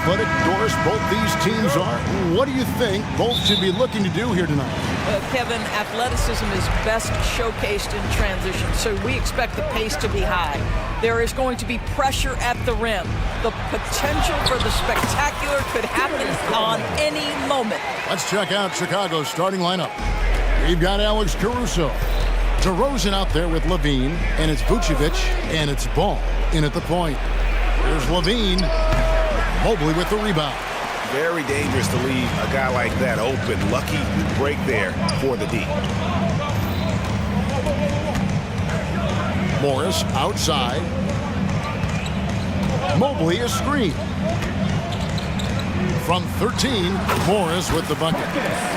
athletic, Doris, both these teams are. What do you think both should be looking to do here tonight? Kevin, athleticism is best showcased in transition, so we expect the pace to be high. There is going to be pressure at the rim. The potential for the spectacular could happen on any moment. Let's check out Chicago's starting lineup. We've got Alex Caruso. DeRozan out there with Levine, and it's Vucevic, and it's Ball in at the point. Here's Levine. Mobley with the rebound. Very dangerous to leave a guy like that open. Lucky break there for the D. Morris outside. Mobley is screened. From 13, Morris with the bucket.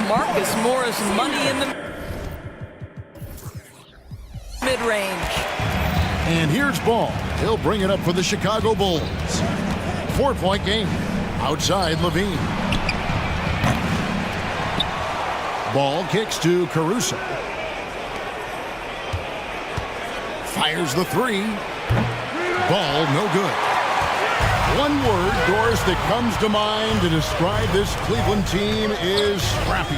Marcus Morris, money in the mid-range. And here's Ball. He'll bring it up for the Chicago Bulls. 4-point game. Outside Levine. Ball kicks to Caruso. Fires the three. Ball no good. One word, Doris, that comes to mind to describe this Cleveland team is scrappy.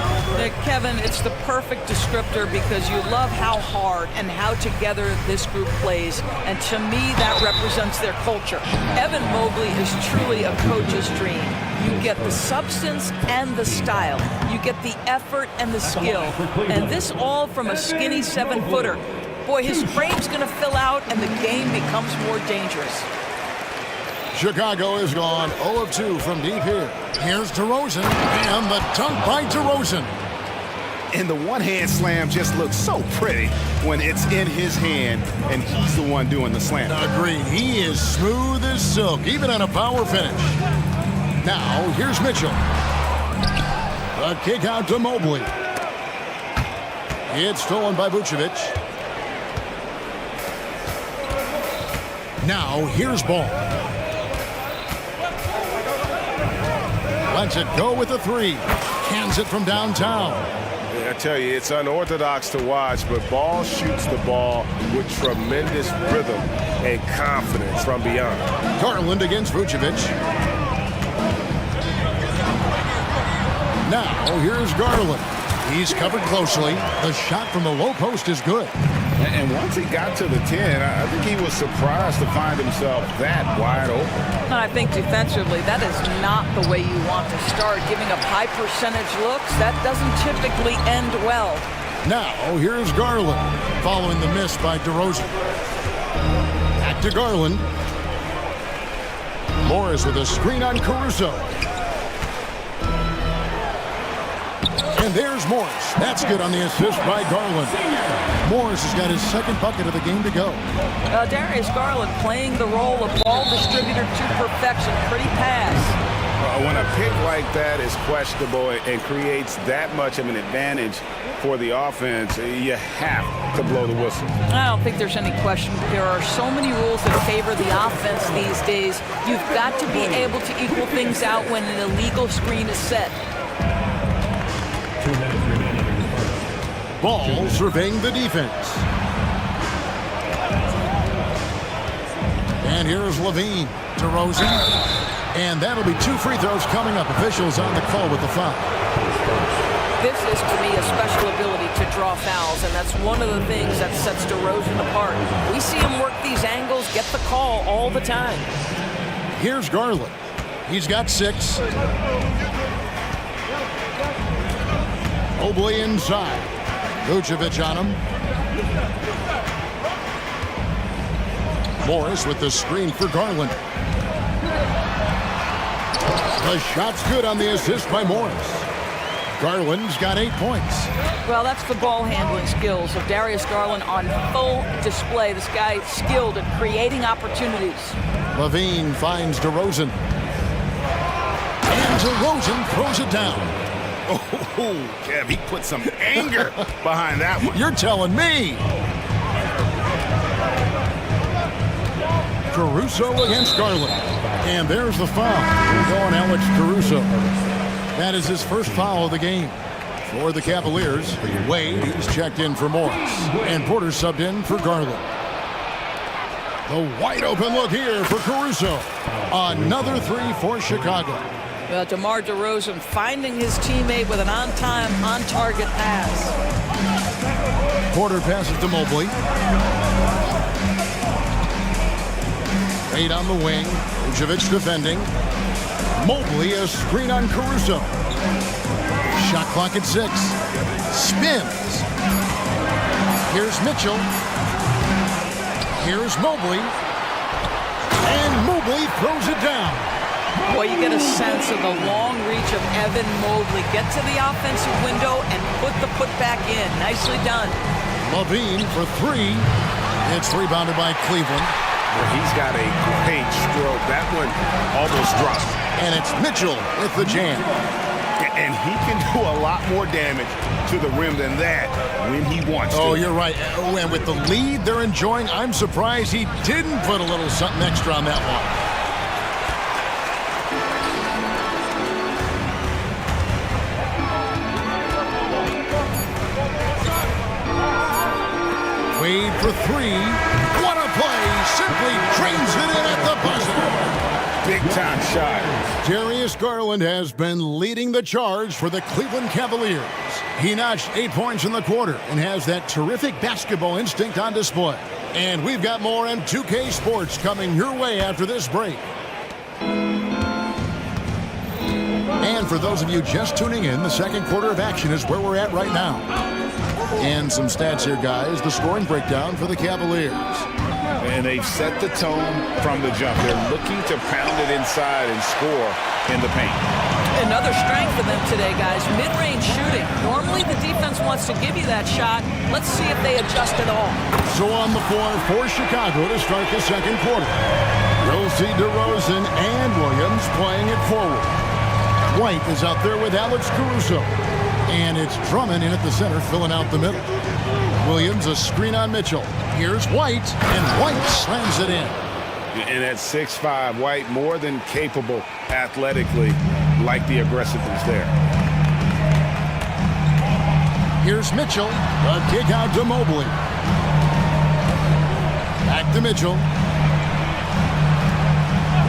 Kevin, it's the perfect descriptor because you love how hard and how together this group plays. And to me, that represents their culture. Evan Mobley is truly a coach's dream. You get the substance and the style. You get the effort and the skill. And this all from a skinny 7-footer. Boy, his frame's going to fill out and the game becomes more dangerous. Chicago is gone 0 of 2 from deep here. Here's DeRozan, and the dunk by DeRozan. And the one-hand slam just looks so pretty when it's in his hand, and he's the one doing the slam. Agreed. He is smooth as silk, even on a power finish. Now, here's Mitchell. The kick out to Mobley. It's stolen by Vucevic. Now, here's Ball. Lets it go with a three. Cans it from downtown. I tell you, it's unorthodox to watch, but Ball shoots the ball with tremendous rhythm and confidence from beyond. Garland against Vucevic. Now, here's Garland. He's covered closely. The shot from the low post is good. And once he got to the 10, I think he was surprised to find himself that wide open. And I think defensively, that is not the way you want to start. Giving up high percentage looks, that doesn't typically end well. Now, here's Garland, following the miss by DeRozan. Back to Garland. Morris with a screen on Caruso. And there's Morris. That's good on the assist by Garland. Morris has got his second bucket of the game to go. Darius Garland playing the role of ball distributor to perfection. Pretty pass. When a pick like that is questionable and creates that much of an advantage for the offense, you have to blow the whistle. I don't think there's any question. There are so many rules that favor the offense these days. You've got to be able to equal things out when an illegal screen is set. Ball surveying the defense. And here's Levine. DeRozan. And that'll be 2 free throws coming up. Officials on the call with the foul. This is, to me, a special ability to draw fouls, and that's one of the things that sets DeRozan apart. We see him work these angles, get the call all the time. Here's Garland. He's got 6. Mobley inside. Vucevic on him. Morris with the screen for Garland. The shot's good on the assist by Morris. Garland's got 8 points. Well, that's the ball handling skills of Darius Garland on full display. This guy skilled at creating opportunities. Levine finds DeRozan. And DeRozan throws it down. Oh, Kev, he put some anger behind that one. You're telling me. Caruso against Garland. And there's the foul. We're going Alex Caruso. That is his first foul of the game. For the Cavaliers, Wade, he's checked in for Morris. And Porter subbed in for Garland. The wide open look here for Caruso. Another three for Chicago. Well, DeMar DeRozan finding his teammate with an on-time, on-target pass. Porter passes to Mobley. Wade on the wing. Vucevic defending. Mobley, a screen on Caruso. Shot clock at 6. Spins. Here's Mitchell. Here's Mobley. And Mobley throws it down. Boy, you get a sense of the long reach of Evan Mobley. Get to the offensive window and put the putback in. Nicely done. Levine for 3. It's rebounded by Cleveland. Well, he's got a great stroke. That one almost dropped. And it's Mitchell with the jam. And he can do a lot more damage to the rim than that when he wants to. Oh, you're right. And with the lead they're enjoying, I'm surprised he didn't put a little something extra on that one. Wade for 3. What a play! Simply drains it in at the buzzer. Big time shot. Darius Garland has been leading the charge for the Cleveland Cavaliers. He notched 8 points in the quarter and has that terrific basketball instinct on display. And we've got more on 2K Sports coming your way after this break. And for those of you just tuning in, the second quarter of action is where we're at right now. And some stats here, guys. The scoring breakdown for the Cavaliers. And they've set the tone from the jump. They're looking to pound it inside and score in the paint. Another strength for them today, guys. Mid-range shooting. Normally the defense wants to give you that shot. Let's see if they adjust at all. So on the floor for Chicago to start the second quarter. You'll see DeRozan and Williams playing it forward. White is out there with Alex Caruso. And it's Drummond in at the center, filling out the middle. Williams, a screen on Mitchell. Here's White, and White slams it in. And at 6'5", White more than capable athletically, like the aggressiveness there. Here's Mitchell, a kick out to Mobley. Back to Mitchell.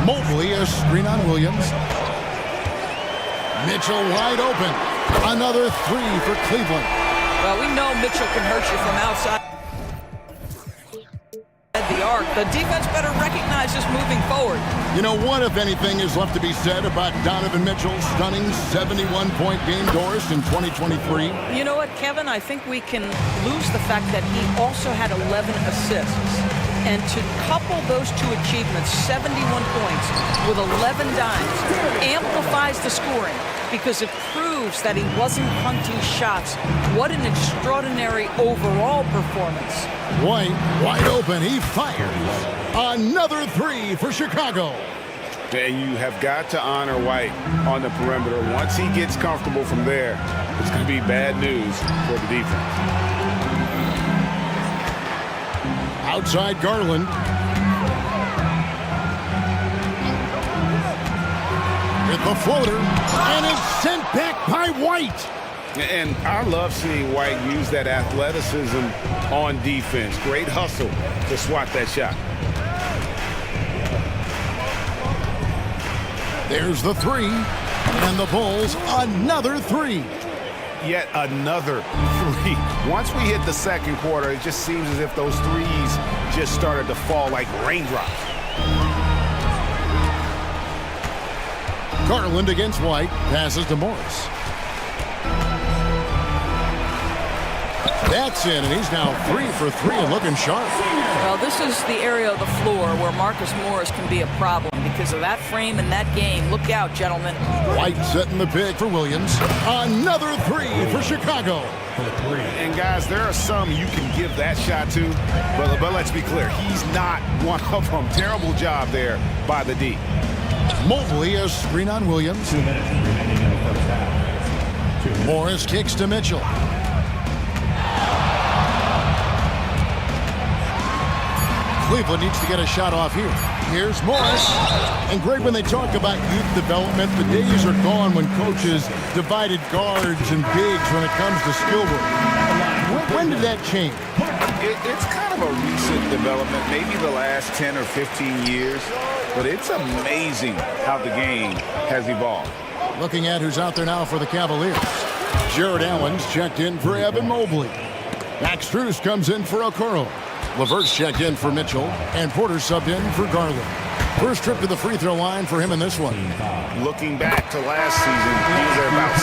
Mobley, a screen on Williams. Mitchell wide open. Another 3 for Cleveland. Well, we know Mitchell can hurt you from outside the arc. The defense better recognize this moving forward. You know, what, if anything, is left to be said about Donovan Mitchell's stunning 71-point game, Doris, in 2023? You know what, Kevin? I think we can lose the fact that he also had 11 assists. And to couple those two achievements, 71 points with 11 dimes, amplifies the scoring because it proves that he wasn't hunting shots. What an extraordinary overall performance. White, wide open, he fires. Another 3 for Chicago. And you have got to honor White on the perimeter. Once he gets comfortable from there, it's going to be bad news for the defense. Outside Garland. With the floater, and it's sent back by White. And I love seeing White use that athleticism on defense. Great hustle to swat that shot. There's the 3, and the Bulls another 3. Yet another 3. Once we hit the second quarter, it just seems as if those threes just started to fall like raindrops. Garland against White, passes to Morris. That's in, and he's now 3 for 3 and looking sharp. Well, this is the area of the floor where Marcus Morris can be a problem because of that frame and that game. Look out, gentlemen. White setting the pick for Williams. Another 3 for Chicago. And guys, there are some you can give that shot to, but let's be clear, he's not one of them. Terrible job there by the D. Mobley, a screen on Williams. 2 minutes remaining in the first half. Morris kicks to Mitchell. Cleveland needs to get a shot off here. Here's Morris. And Greg, when they talk about youth development, the days are gone when coaches divided guards and bigs when it comes to skill work. When did that change? It's kind of a recent development, maybe the last 10 or 15 years, but it's amazing how the game has evolved. Looking at who's out there now for the Cavaliers. Jared Allen's checked in for Evan Mobley. Max Strus comes in for Okoro. LeVert's checked in for Mitchell, and Porter subbed in for Garland. First trip to the free throw line for him in this one. Looking back to last season, he was at about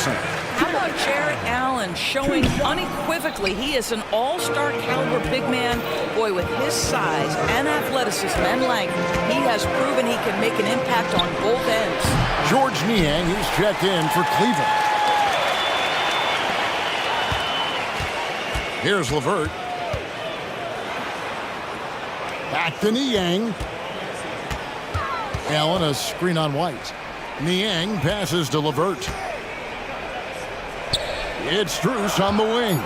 73%. How about Jared Allen showing unequivocally he is an all-star caliber big man? Boy, with his size and athleticism and length, he has proven he can make an impact on both ends. George Niang, he's checked in for Cleveland. Here's LeVert. Back to Niang. Allen, a screen on White. Niang passes to LeVert. It's Strus on the wing.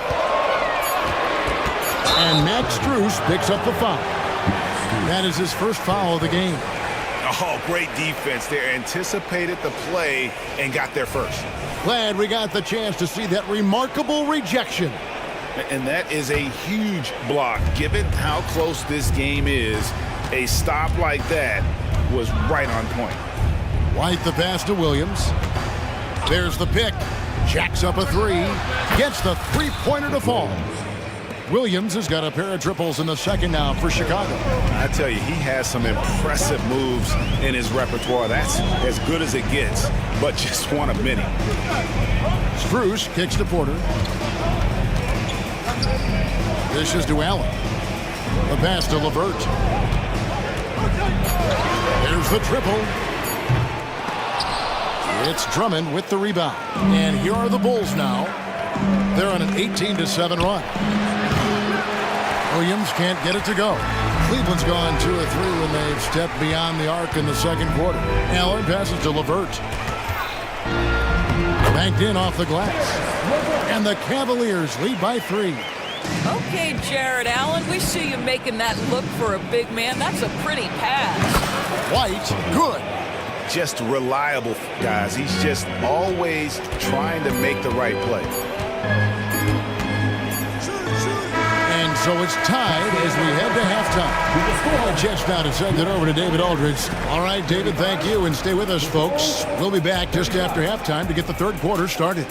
And Max Strus picks up the foul. That is his first foul of the game. Oh, great defense there. Anticipated the play and got there first. Glad we got the chance to see that remarkable rejection. And that is a huge block. Given how close this game is, a stop like that was right on point. White the pass to Williams. There's the pick. Jacks up a three. Gets the three-pointer to fall. Williams has got a pair of triples in the second now for Chicago. I tell you, he has some impressive moves in his repertoire. That's as good as it gets, but just one of many. Strus kicks to Porter. This is to Allen. The pass to LeVert. There's the triple. It's Drummond with the rebound. And here are the Bulls now. They're on an 18-7 run. Williams can't get it to go. Cleveland's gone 2 of 3 when they've stepped beyond the arc in the second quarter. Allen passes to LeVert. Banked in off the glass. And the Cavaliers lead by 3. Okay, Jared Allen, we see you making that look for a big man. That's a pretty pass. White, good. Just reliable, guys. He's just always trying to make the right play. And so it's tied as we head to halftime. Just now to send it over to David Aldridge. All right, David, thank you, and stay with us, folks. We'll be back just after halftime to get the third quarter started.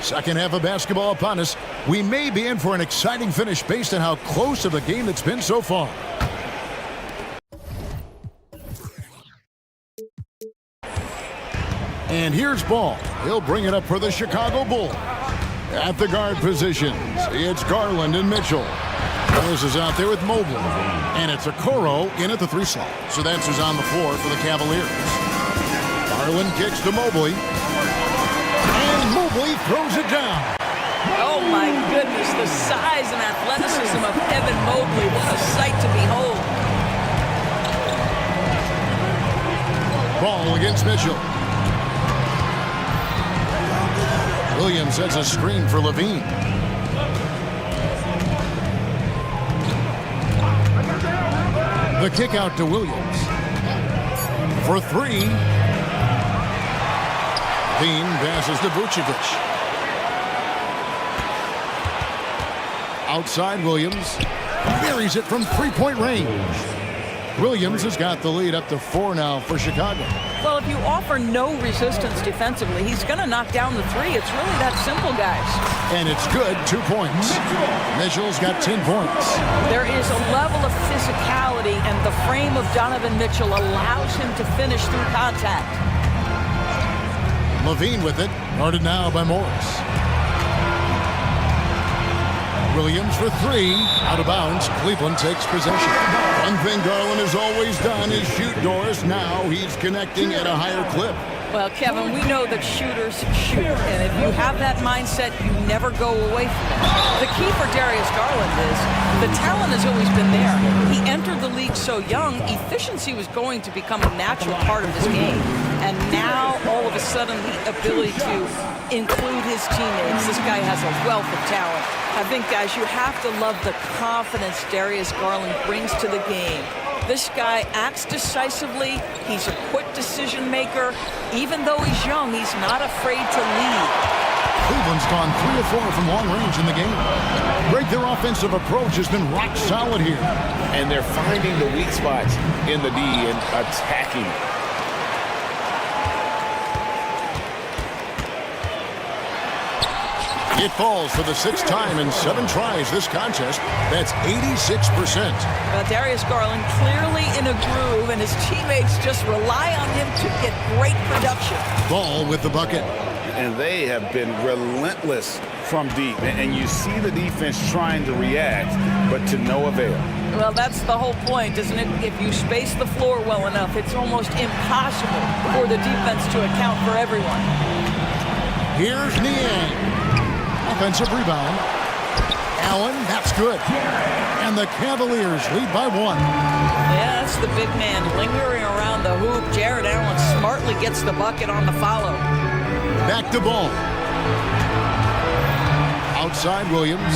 Second half of basketball upon us. We may be in for an exciting finish based on how close of a game it's been so far. And here's Ball. He'll bring it up for the Chicago Bulls. At the guard positions, it's Garland and Mitchell. This is out there with Mobley. And it's Okoro in at the 3 slot. So that's who's on the floor for the Cavaliers. Garland kicks to Mobley. Mobley throws it down. Oh, my goodness, the size and athleticism of Evan Mobley. What a sight to behold. Ball against Mitchell. Williams sets a screen for Levine. The kick out to Williams. For 3. Levine passes to Vucevic. Outside Williams. Buries it from three-point range. Williams has got the lead up to 4 now for Chicago. Well, if you offer no resistance defensively, he's going to knock down the 3. It's really that simple, guys. And it's good, 2 points. Mitchell's got 10 points. There is a level of physicality, and the frame of Donovan Mitchell allows him to finish through contact. Levine with it, guarded now by Morris. Williams for 3, out of bounds. Cleveland takes possession. One thing Garland has always done is shoot doors. Now he's connecting at a higher clip. Well, Kevin, we know that shooters shoot, and if you have that mindset, you never go away from it. The key for Darius Garland is the talent has always been there. He entered the league so young, efficiency was going to become a natural part of his game. And now, all of a sudden, the ability to include his teammates. This guy has a wealth of talent. I think, guys, you have to love the confidence Darius Garland brings to the game. This guy acts decisively. He's a quick decision maker. Even though he's young, he's not afraid to lead. Cleveland's gone 3 of 4 from long range in the game. Great, their offensive approach has been rock solid here. And they're finding the weak spots in the D and attacking. It falls for the 6th time in 7 tries this contest. That's 86%. Darius Garland clearly in a groove, and his teammates just rely on him to get great production. Ball with the bucket. And they have been relentless from deep. And you see the defense trying to react, but to no avail. Well, that's the whole point, isn't it? If you space the floor well enough, it's almost impossible for the defense to account for everyone. Here's Niang. Offensive rebound. Allen, that's good. And the Cavaliers lead by 1. Yeah, that's the big man lingering around the hoop. Jared Allen smartly gets the bucket on the follow. Back to Ball. Outside Williams.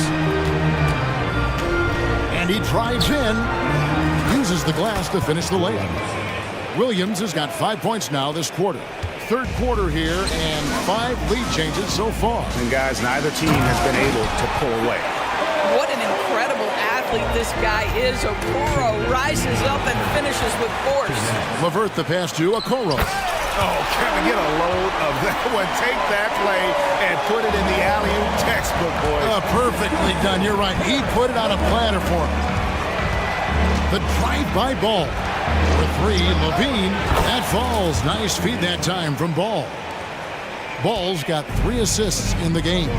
And he drives in. Uses the glass to finish the layup. Williams has got 5 points now this quarter. 3rd quarter here and 5 lead changes so far. And guys, neither team has been able to pull away. What an incredible athlete this guy is. Okoro rises up and finishes with force. LeVert the pass to Okoro. Oh, can we get a load of that one? Take that play and put it in the alley-oop textbook, boys. Perfectly done. You're right. He put it on a platter for him. The drive-by Ball. For 3, Levine. That falls. Nice feed that time from Ball. Ball's got 3 assists in the game.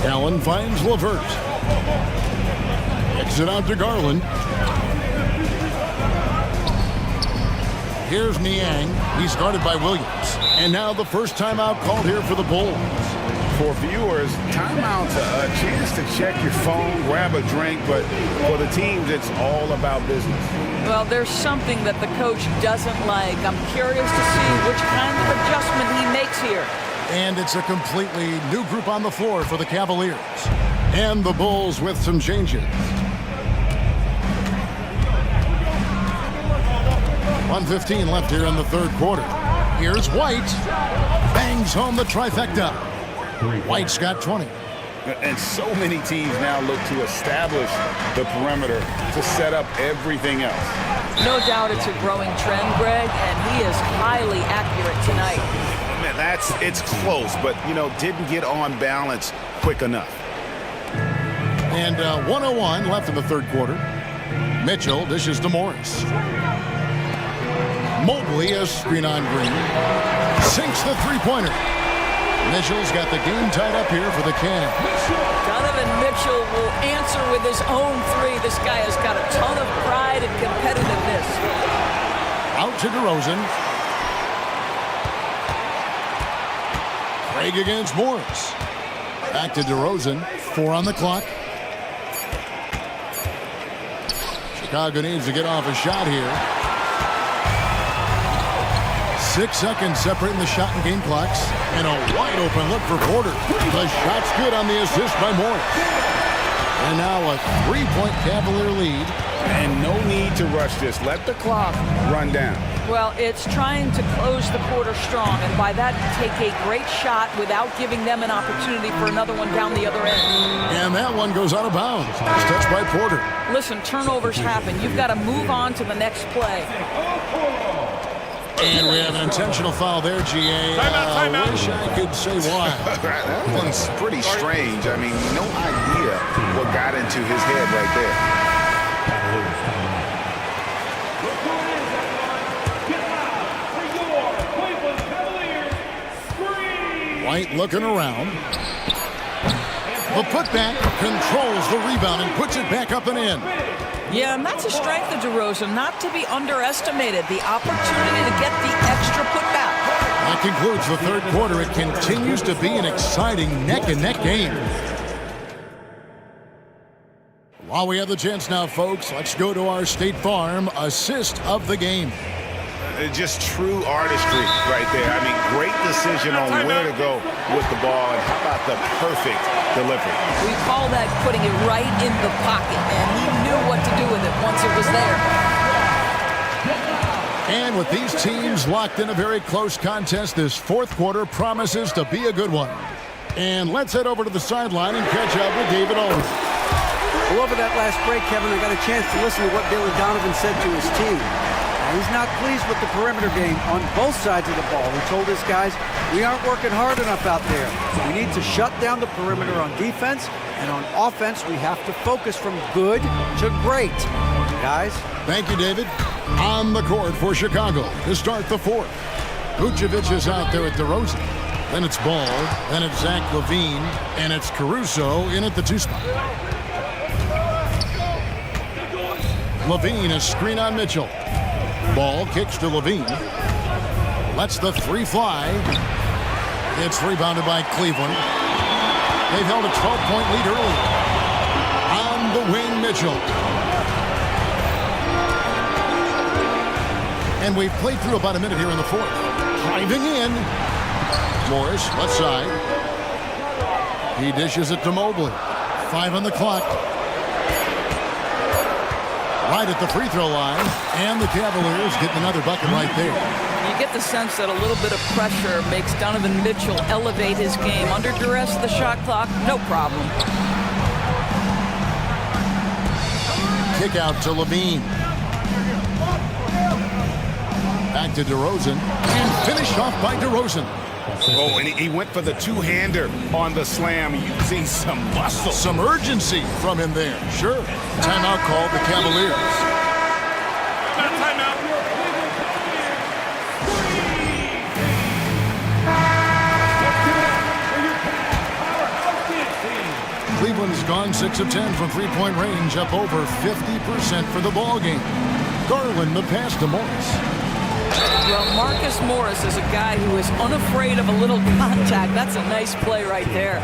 Allen finds LeVert. Kicks it out to Garland. Here's Niang. He's guarded by Williams. And now the first timeout called here for the Bulls. For viewers, timeout's a chance to check your phone, grab a drink, but for the teams, it's all about business. Well, there's something that the coach doesn't like. I'm curious to see which kind of adjustment he makes here. And it's a completely new group on the floor for the Cavaliers. And the Bulls with some changes. 1:15 left here in the 3rd quarter. Here's White. Bangs home the trifecta. White's got 20. And so many teams now look to establish the perimeter to set up everything else. No doubt it's a growing trend, Greg, and he is highly accurate tonight. Man, it's close, but, didn't get on balance quick enough. And 1:01 left in the 3rd quarter. Mitchell dishes to Morris. Mobley, a screen on Green. Sinks the 3-pointer. Mitchell's got the game tied up here for the Cavs. Donovan Mitchell will answer with his own 3. This guy has got a ton of pride and competitiveness. Out to DeRozan. Craig against Morris. Back to DeRozan. 4 on the clock. Chicago needs to get off a shot here. 6 seconds separating the shot and game clocks. And a wide open look for Porter. The shot's good on the assist by Morris. And now a 3-point Cavalier lead. And no need to rush this. Let the clock run down. Well, it's trying to close the quarter strong, and by that, take a great shot without giving them an opportunity for another one down the other end. And that one goes out of bounds. It's touched by Porter. Listen, turnovers happen. You've got to move on to the next play. And we have an intentional foul there, GA. Timeout. Wish I could say why. That one's pretty strange. I mean, no idea what got into his head right there. White looking around. The putback controls the rebound and puts it back up and in. Yeah, and that's a strength of DeRozan, not to be underestimated. The opportunity to get the extra putback. That concludes the 3rd quarter. It continues to be an exciting neck-and-neck game. While we have the chance now, folks, let's go to our State Farm assist of the game. Just true artistry right there. I mean, great decision on where to go with the ball, and how about the perfect delivery? We call that putting it right in the pocket, and he knew what to do with it once it was there. And with these teams locked in a very close contest, this fourth quarter promises to be a good one. And let's head over to the sideline and catch up with David Owens. Well, over that last break, Kevin, I got a chance to listen to what Billy Donovan said to his team. He's not pleased with the perimeter game on both sides of the ball. He told his guys, we aren't working hard enough out there. We need to shut down the perimeter on defense, and on offense, we have to focus from good to great. Guys? Thank you, David. On the court for Chicago to start the fourth. Vucevic is out there at DeRozan. Then it's Ball, then it's Zach LaVine, and it's Caruso in at the 2 spot. LaVine, a screen on Mitchell. Ball kicks to LaVine. Lets the 3 fly. It's rebounded by Cleveland. They've held a 12-point lead early. On the wing, Mitchell. And we've played through about a minute here in the fourth. Driving in. Morris, left side. He dishes it to Mobley. 5 on the clock. Right at the free throw line. And the Cavaliers getting another bucket right there. You get the sense that a little bit of pressure makes Donovan Mitchell elevate his game. Under duress, the shot clock, no problem. Kick out to LaVine. Back to DeRozan. And finished off by DeRozan. Oh, and he went for the two-hander on the slam, using some muscle. Some urgency from him there. Sure. Timeout called the Cavaliers. Cleveland's gone 6 of 10 from three-point range, up over 50% for the ball game. Garland the pass to Morris. Well, Marcus Morris is a guy who is unafraid of a little contact. That's a nice play right there.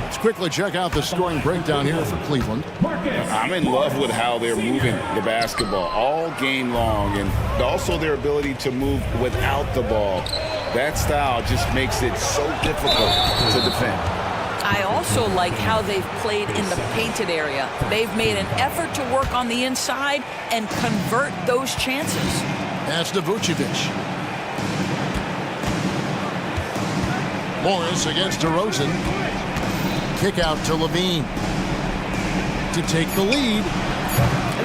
Let's quickly check out the scoring breakdown here for Cleveland. I'm in love with how they're moving the basketball all game long, and also their ability to move without the ball. That style just makes it so difficult to defend. I also like how they've played in the painted area. They've made an effort to work on the inside and convert those chances. Pass to Vucevic. Morris against DeRozan. Kick out to LaVine. To take the lead.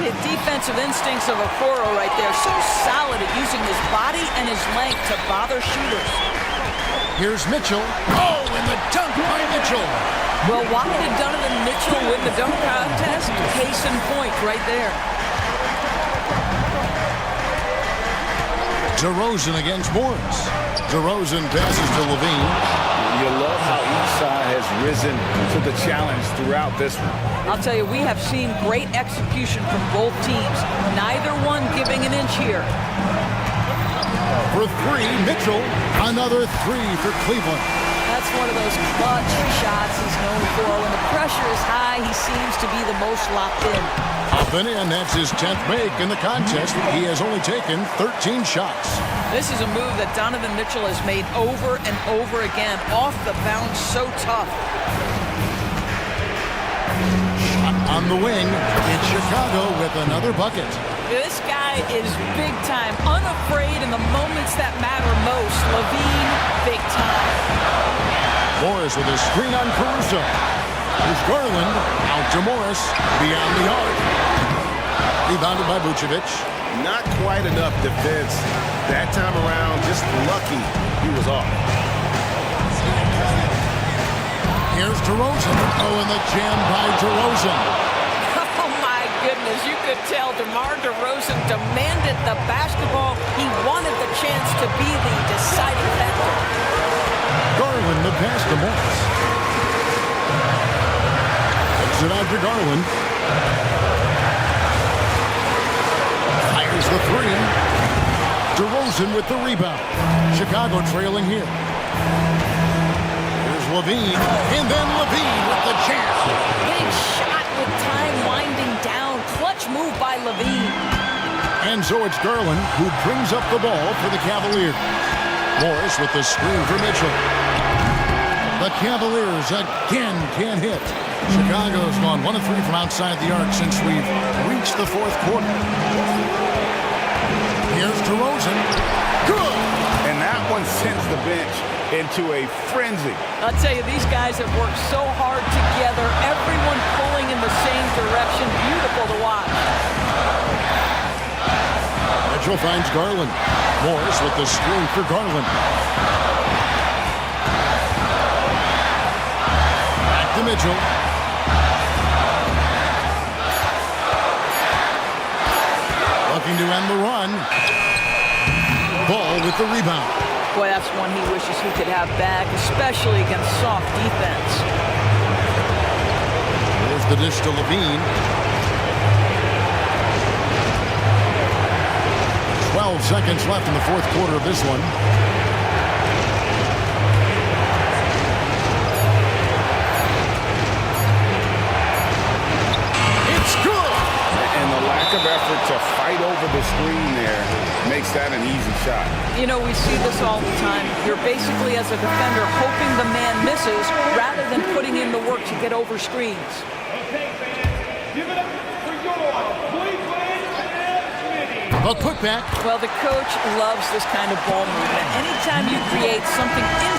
The defensive instincts of Okoro right there. So solid at using his body and his length to bother shooters. Here's Mitchell. Oh, and the dunk by Mitchell. Well, why did Donovan Mitchell win the dunk contest? Case in point right there. DeRozan against Morris. DeRozan passes to LaVine. You love how each side has risen to the challenge throughout this one. I'll tell you, we have seen great execution from both teams. Neither one giving an inch here. For 3, Mitchell. Another 3 for Cleveland. That's one of those clutch shots he's known for. When the pressure is high, he seems to be the most locked in. Up and in, that's his 10th make in the contest. He has only taken 13 shots. This is a move that Donovan Mitchell has made over and over again. Off the bounce, so tough. Shot on the wing. It's Chicago with another bucket. This guy is big time, unafraid in the moments that matter most. LaVine, big time. Morris with a screen on Caruso. Here's Garland. Out to Morris. Beyond the arc. Rebounded by Vucevic. Not quite enough defense that time around. Just lucky he was off. Here's DeRozan. Oh, and the jam by DeRozan. Oh, my goodness. You could tell DeMar DeRozan demanded the basketball. He wanted the chance to be the deciding factor. Garland the pass to Morris. Takes it out to Garland. Fires the 3. DeRozan with the rebound. Chicago trailing here. Here's LaVine. And then LaVine with the jam. Big shot with time winding by Levine. And so it's Garland who brings up the ball for the Cavaliers. Morris with the screen for Mitchell. The Cavaliers again can't hit. Chicago's gone 1 of 3 from outside the arc since we've reached the fourth quarter. Here's DeRozan. Good! And that one sends the bench into a frenzy. I'll tell you, these guys have worked so hard together, everyone pulling in the same direction. Beautiful to watch. Mitchell finds Garland. Morris with the screen for Garland. Back to Mitchell. Looking to end the run. Ball with the rebound. Boy, that's one he wishes he could have back, especially against soft defense. There's the dish to Levine. 12 seconds left in the fourth quarter of this one. It's good! And the lack of effort to fight over the screen there makes that an easy shot. You know, we see this all the time. You're basically, as a defender, hoping the man misses rather than putting in the work to get over screens. A putback. Well, the coach loves this kind of ball movement. Anytime you create something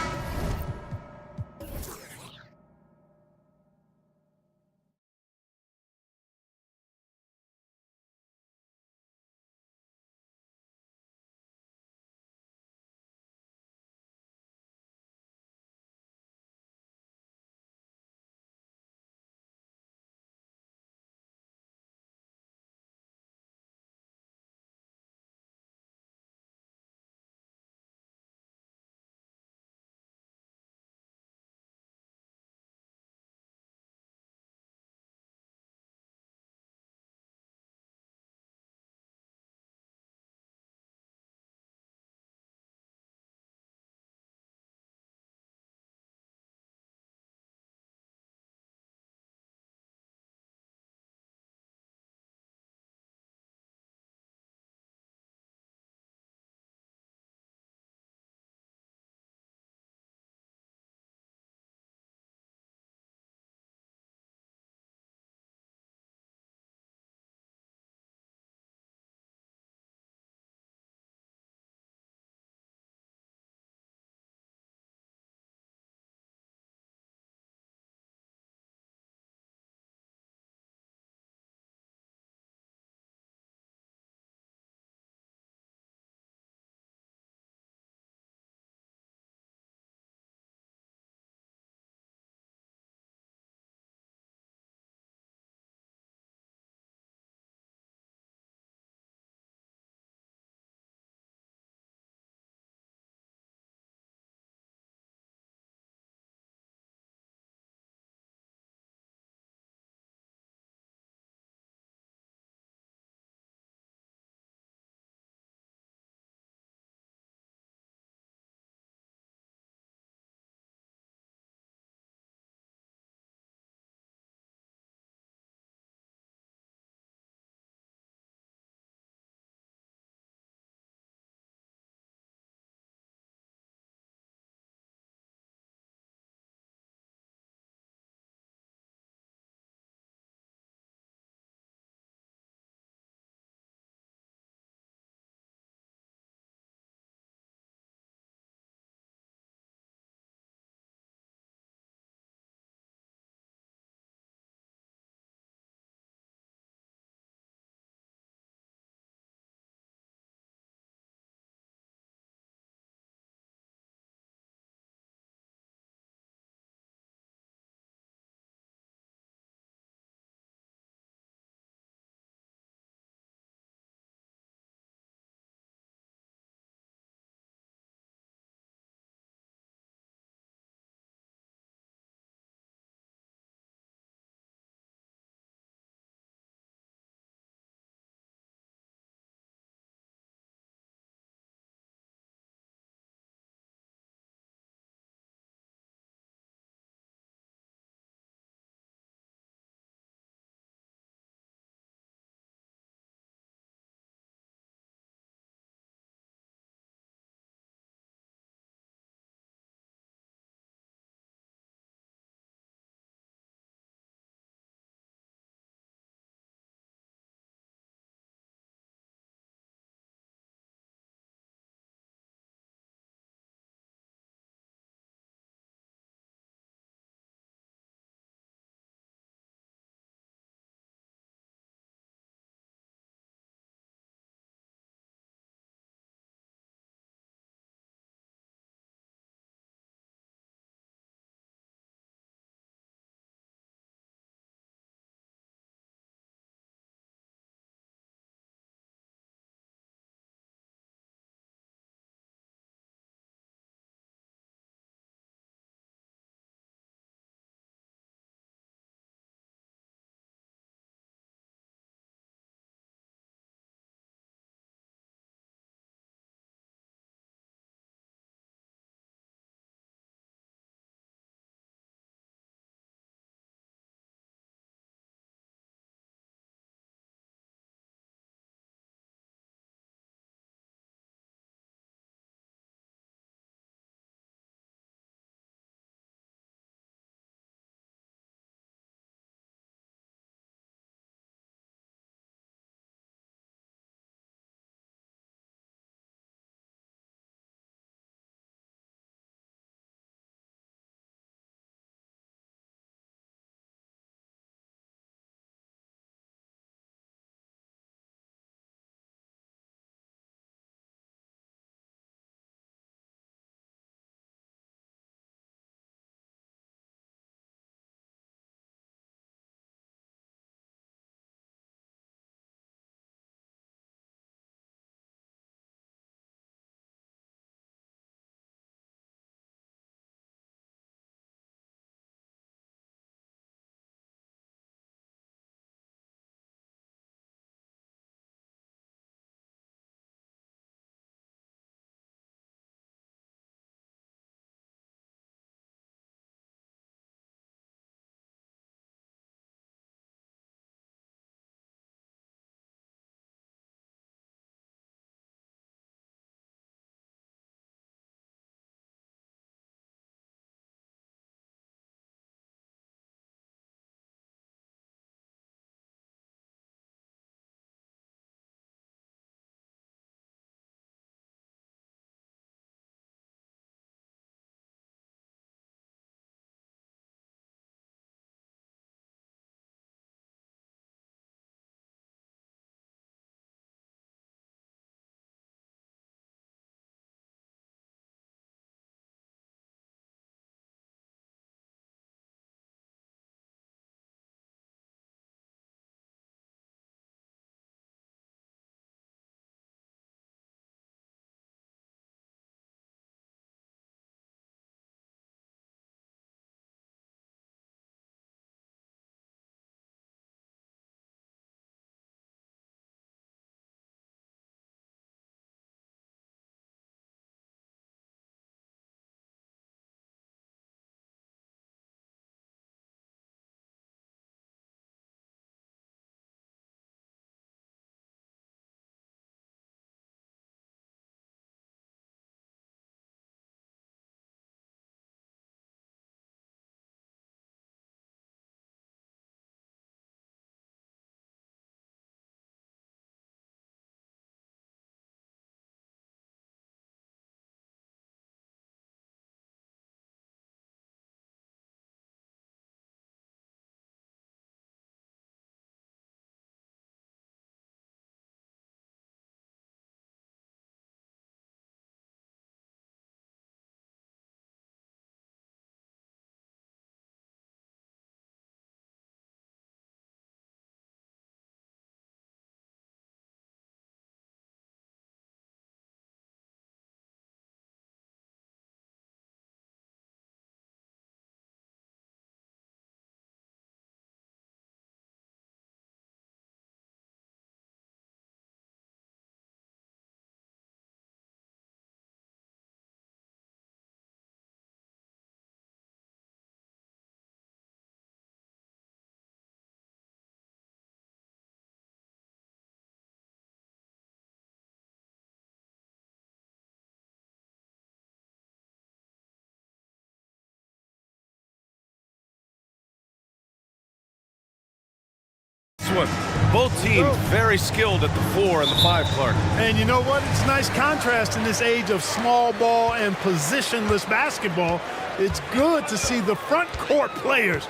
this one. Both teams very skilled at the 4 and the 5, Clark. And you know what? It's a nice contrast in this age of small ball and positionless basketball. It's good to see the front court players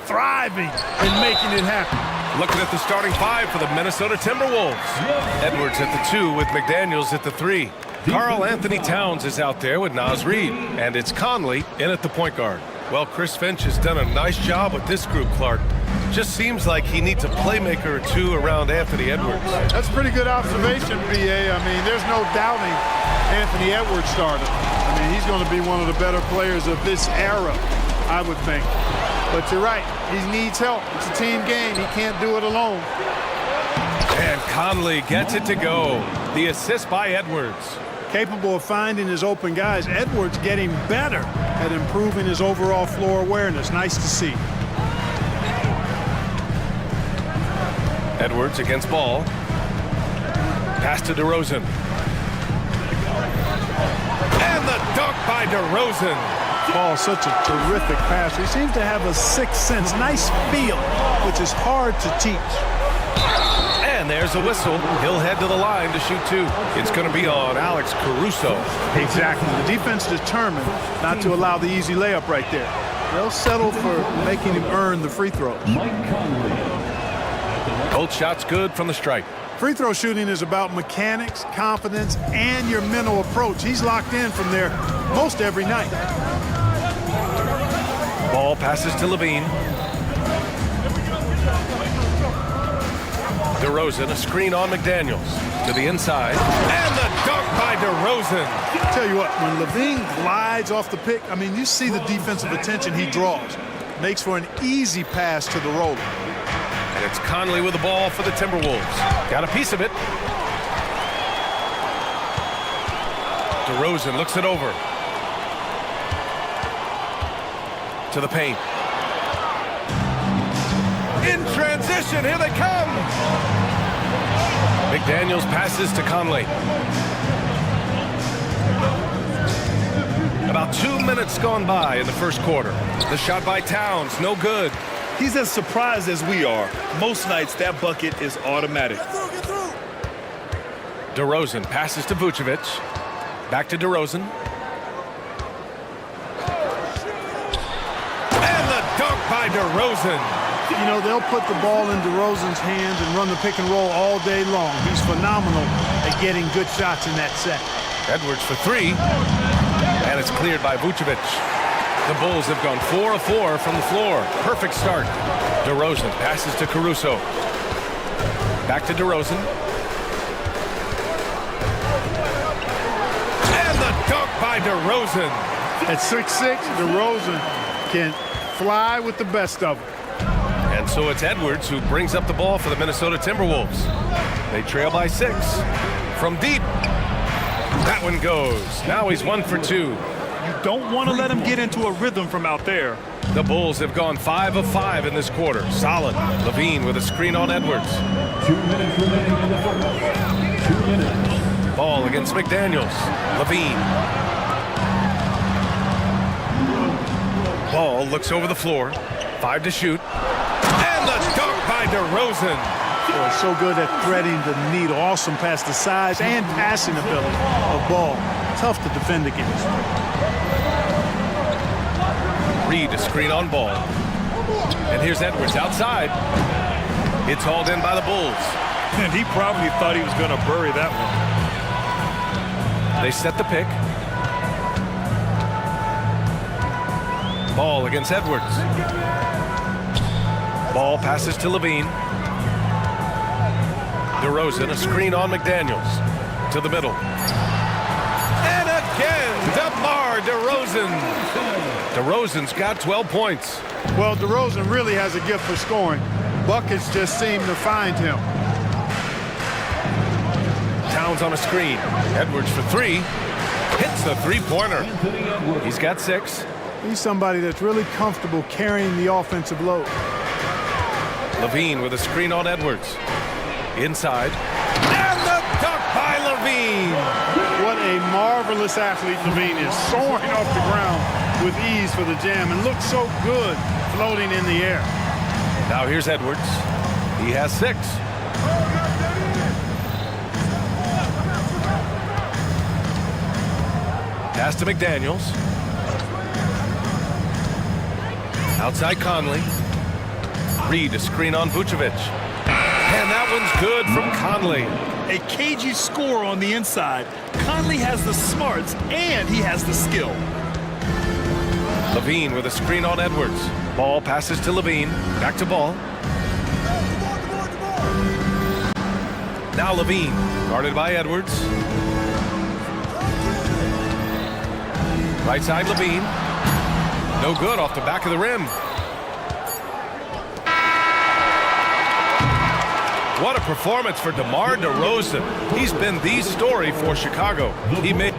thriving and making it happen. Looking at the starting 5 for the Minnesota Timberwolves. Edwards at the 2 with McDaniels at the 3. Karl Anthony Towns is out there with Naz Reid. And it's Conley in at the point guard. Well, Chris Finch has done a nice job with this group, Clark. Just seems like he needs a playmaker or two around Anthony Edwards. That's a pretty good observation, B.A. I mean, there's no doubting Anthony Edwards started. I mean, he's going to be one of the better players of this era, I would think. But you're right, he needs help. It's a team game. He can't do it alone. And Conley gets it to go. The assist by Edwards. Capable of finding his open guys. Edwards getting better at improving his overall floor awareness. Nice to see. Edwards against Ball. Pass to DeRozan. And the dunk by DeRozan. Ball, such a terrific passer. He seems to have a sixth sense, nice feel, which is hard to teach. And there's a whistle. He'll head to the line to shoot 2. It's going to be on Alex Caruso. Exactly. The defense determined not to allow the easy layup right there. They'll settle for making him earn the free throws. Both shots good from the stripe. Free throw shooting is about mechanics, confidence, and your mental approach. He's locked in from there most every night. Ball passes to Levine. DeRozan, a screen on McDaniels. To the inside. And the dunk by DeRozan. I'll tell you what, when Levine glides off the pick, I mean, you see the defensive attention he draws. Makes for an easy pass to the roller. And it's Conley with the ball for the Timberwolves. Got a piece of it. DeRozan looks it over. To the paint. In transition, here they come. McDaniels passes to Conley. About 2 minutes gone by in the first quarter. The shot by Towns, no good. He's as surprised as we are. Most nights, that bucket is automatic. DeRozan passes to Vucevic. Back to DeRozan. And the dunk by DeRozan. You know, they'll put the ball in DeRozan's hands and run the pick and roll all day long. He's phenomenal at getting good shots in that set. Edwards for 3. And it's cleared by Vucevic. The Bulls have gone 4 of 4 from the floor. Perfect start. DeRozan passes to Caruso. Back to DeRozan. And the dunk by DeRozan. At 6'6", DeRozan can fly with the best of them. And so it's Edwards who brings up the ball for the Minnesota Timberwolves. They trail by 6. From deep. That one goes. Now he's 1 for 2. You don't want to let him get into a rhythm from out there. The Bulls have gone 5 of 5 in this quarter. Solid. Levine with a screen on Edwards. 2 minutes remaining in the football. 2 minutes. Ball against McDaniels. Levine. Ball looks over the floor. 5 to shoot. And the dunk by DeRozan. Boy, so good at threading the needle. Awesome past the size and passing ability of Ball. Tough to defend against. Reid a screen on Ball. And here's Edwards outside. It's hauled in by the Bulls. And he probably thought he was going to bury that one. They set the pick. Ball against Edwards. Ball passes to Levine. DeRozan, a screen on McDaniels. To the middle. And again, DeMar DeRozan. DeRozan's got 12 points. Well, DeRozan really has a gift for scoring. Buckets just seem to find him. Towns on a screen. Edwards for 3. Hits the three-pointer. He's got 6. He's somebody that's really comfortable carrying the offensive load. Levine with a screen on Edwards. Inside. And the dunk by Levine. What a marvelous athlete Levine is. Soaring off the ground with ease for the jam and looks so good floating in the air. Now here's Edwards. He has 6. Pass to McDaniels. Outside Conley. Reed a screen on Vucevic. And that one's good from Conley. A cagey score on the inside. Conley has the smarts and he has the skill. Levine with a screen on Edwards. Ball passes to Levine. Back to Ball. Now Levine, guarded by Edwards. Right side Levine. No good off the back of the rim. What a performance for DeMar DeRozan. He's been the story for Chicago. He made...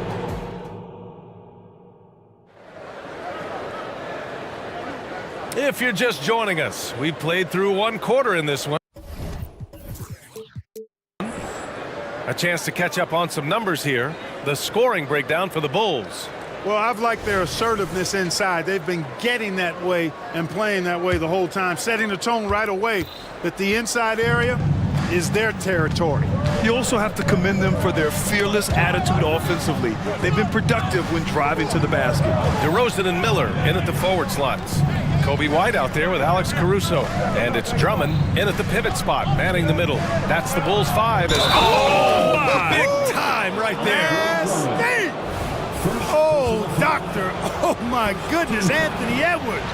If you're just joining us, we played through 1 quarter in this one. A chance to catch up on some numbers here. The scoring breakdown for the Bulls. Well, I've liked their assertiveness inside. They've been getting that way and playing that way the whole time, setting the tone right away that the inside area is their territory. You also have to commend them for their fearless attitude offensively. They've been productive when driving to the basket. DeRozan and Miller in at the forward slots. Kobe White out there with Alex Caruso. And it's Drummond in at the pivot spot, manning the middle. That's the Bulls 5. Big time right there. Oh, doctor. Oh, my goodness. Anthony Edwards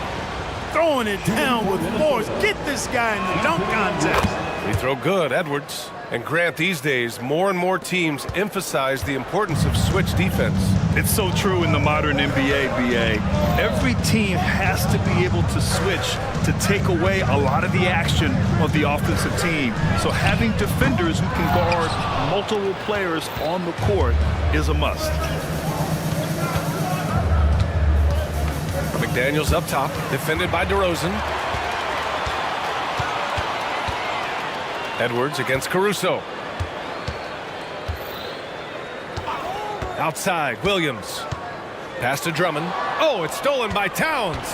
throwing it down with force. Get this guy in the dunk contest. They throw good, Edwards. And Grant, these days, more and more teams emphasize the importance of switch defense. It's so true in the modern NBA, BA. Every team has to be able to switch to take away a lot of the action of the offensive team. So having defenders who can guard multiple players on the court is a must. McDaniels up top, defended by DeRozan. Edwards against Caruso. Outside, Williams. Pass to Drummond. Oh, it's stolen by Towns.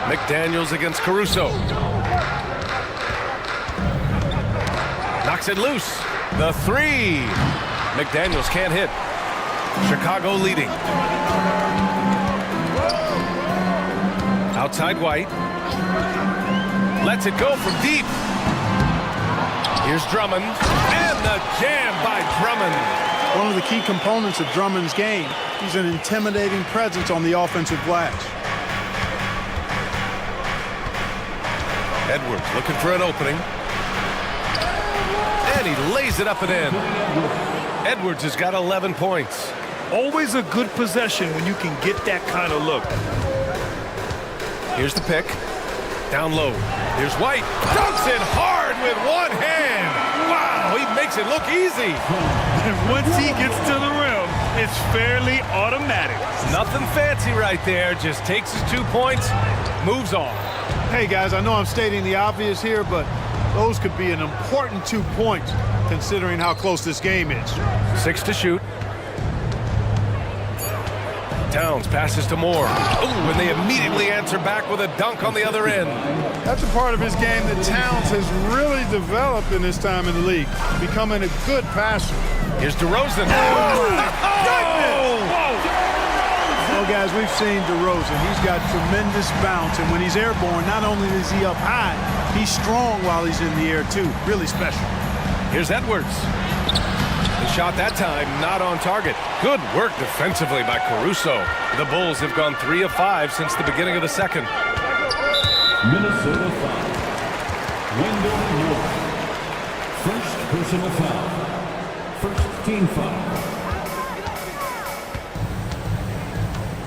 McDaniels against Caruso. Knocks it loose. The 3. McDaniels can't hit. Chicago leading. Outside White. Lets it go from deep. Here's Drummond. And the jam by Drummond. One of the key components of Drummond's game. He's an intimidating presence on the offensive glass. Edwards looking for an opening. And he lays it up and in. Edwards has got 11 points. Always a good possession when you can get that kind of look. Here's the pick. Down low. Here's White. Dunks it hard with one hand. Wow, he makes it look easy. And once he gets to the rim, it's fairly automatic. Nothing fancy right there. Just takes his 2 points, moves on. Hey, guys, I know I'm stating the obvious here, but those could be an important 2 points considering how close this game is. 6 to shoot. Towns passes to Moore. Ooh, and they immediately answer back with a dunk on the other end. That's a part of his game that Towns has really developed in his time in the league, becoming a good passer. Here's DeRozan. Well, guys, we've seen DeRozan. He's got tremendous bounce, and when he's airborne, not only is he up high, he's strong while he's in the air, too. Really special. Here's Edwards. The shot that time not on target. Good work defensively by Caruso. The Bulls have gone 3 of 5 since the beginning of the second. Minnesota foul. Wendell Moore. First personal foul. First team foul.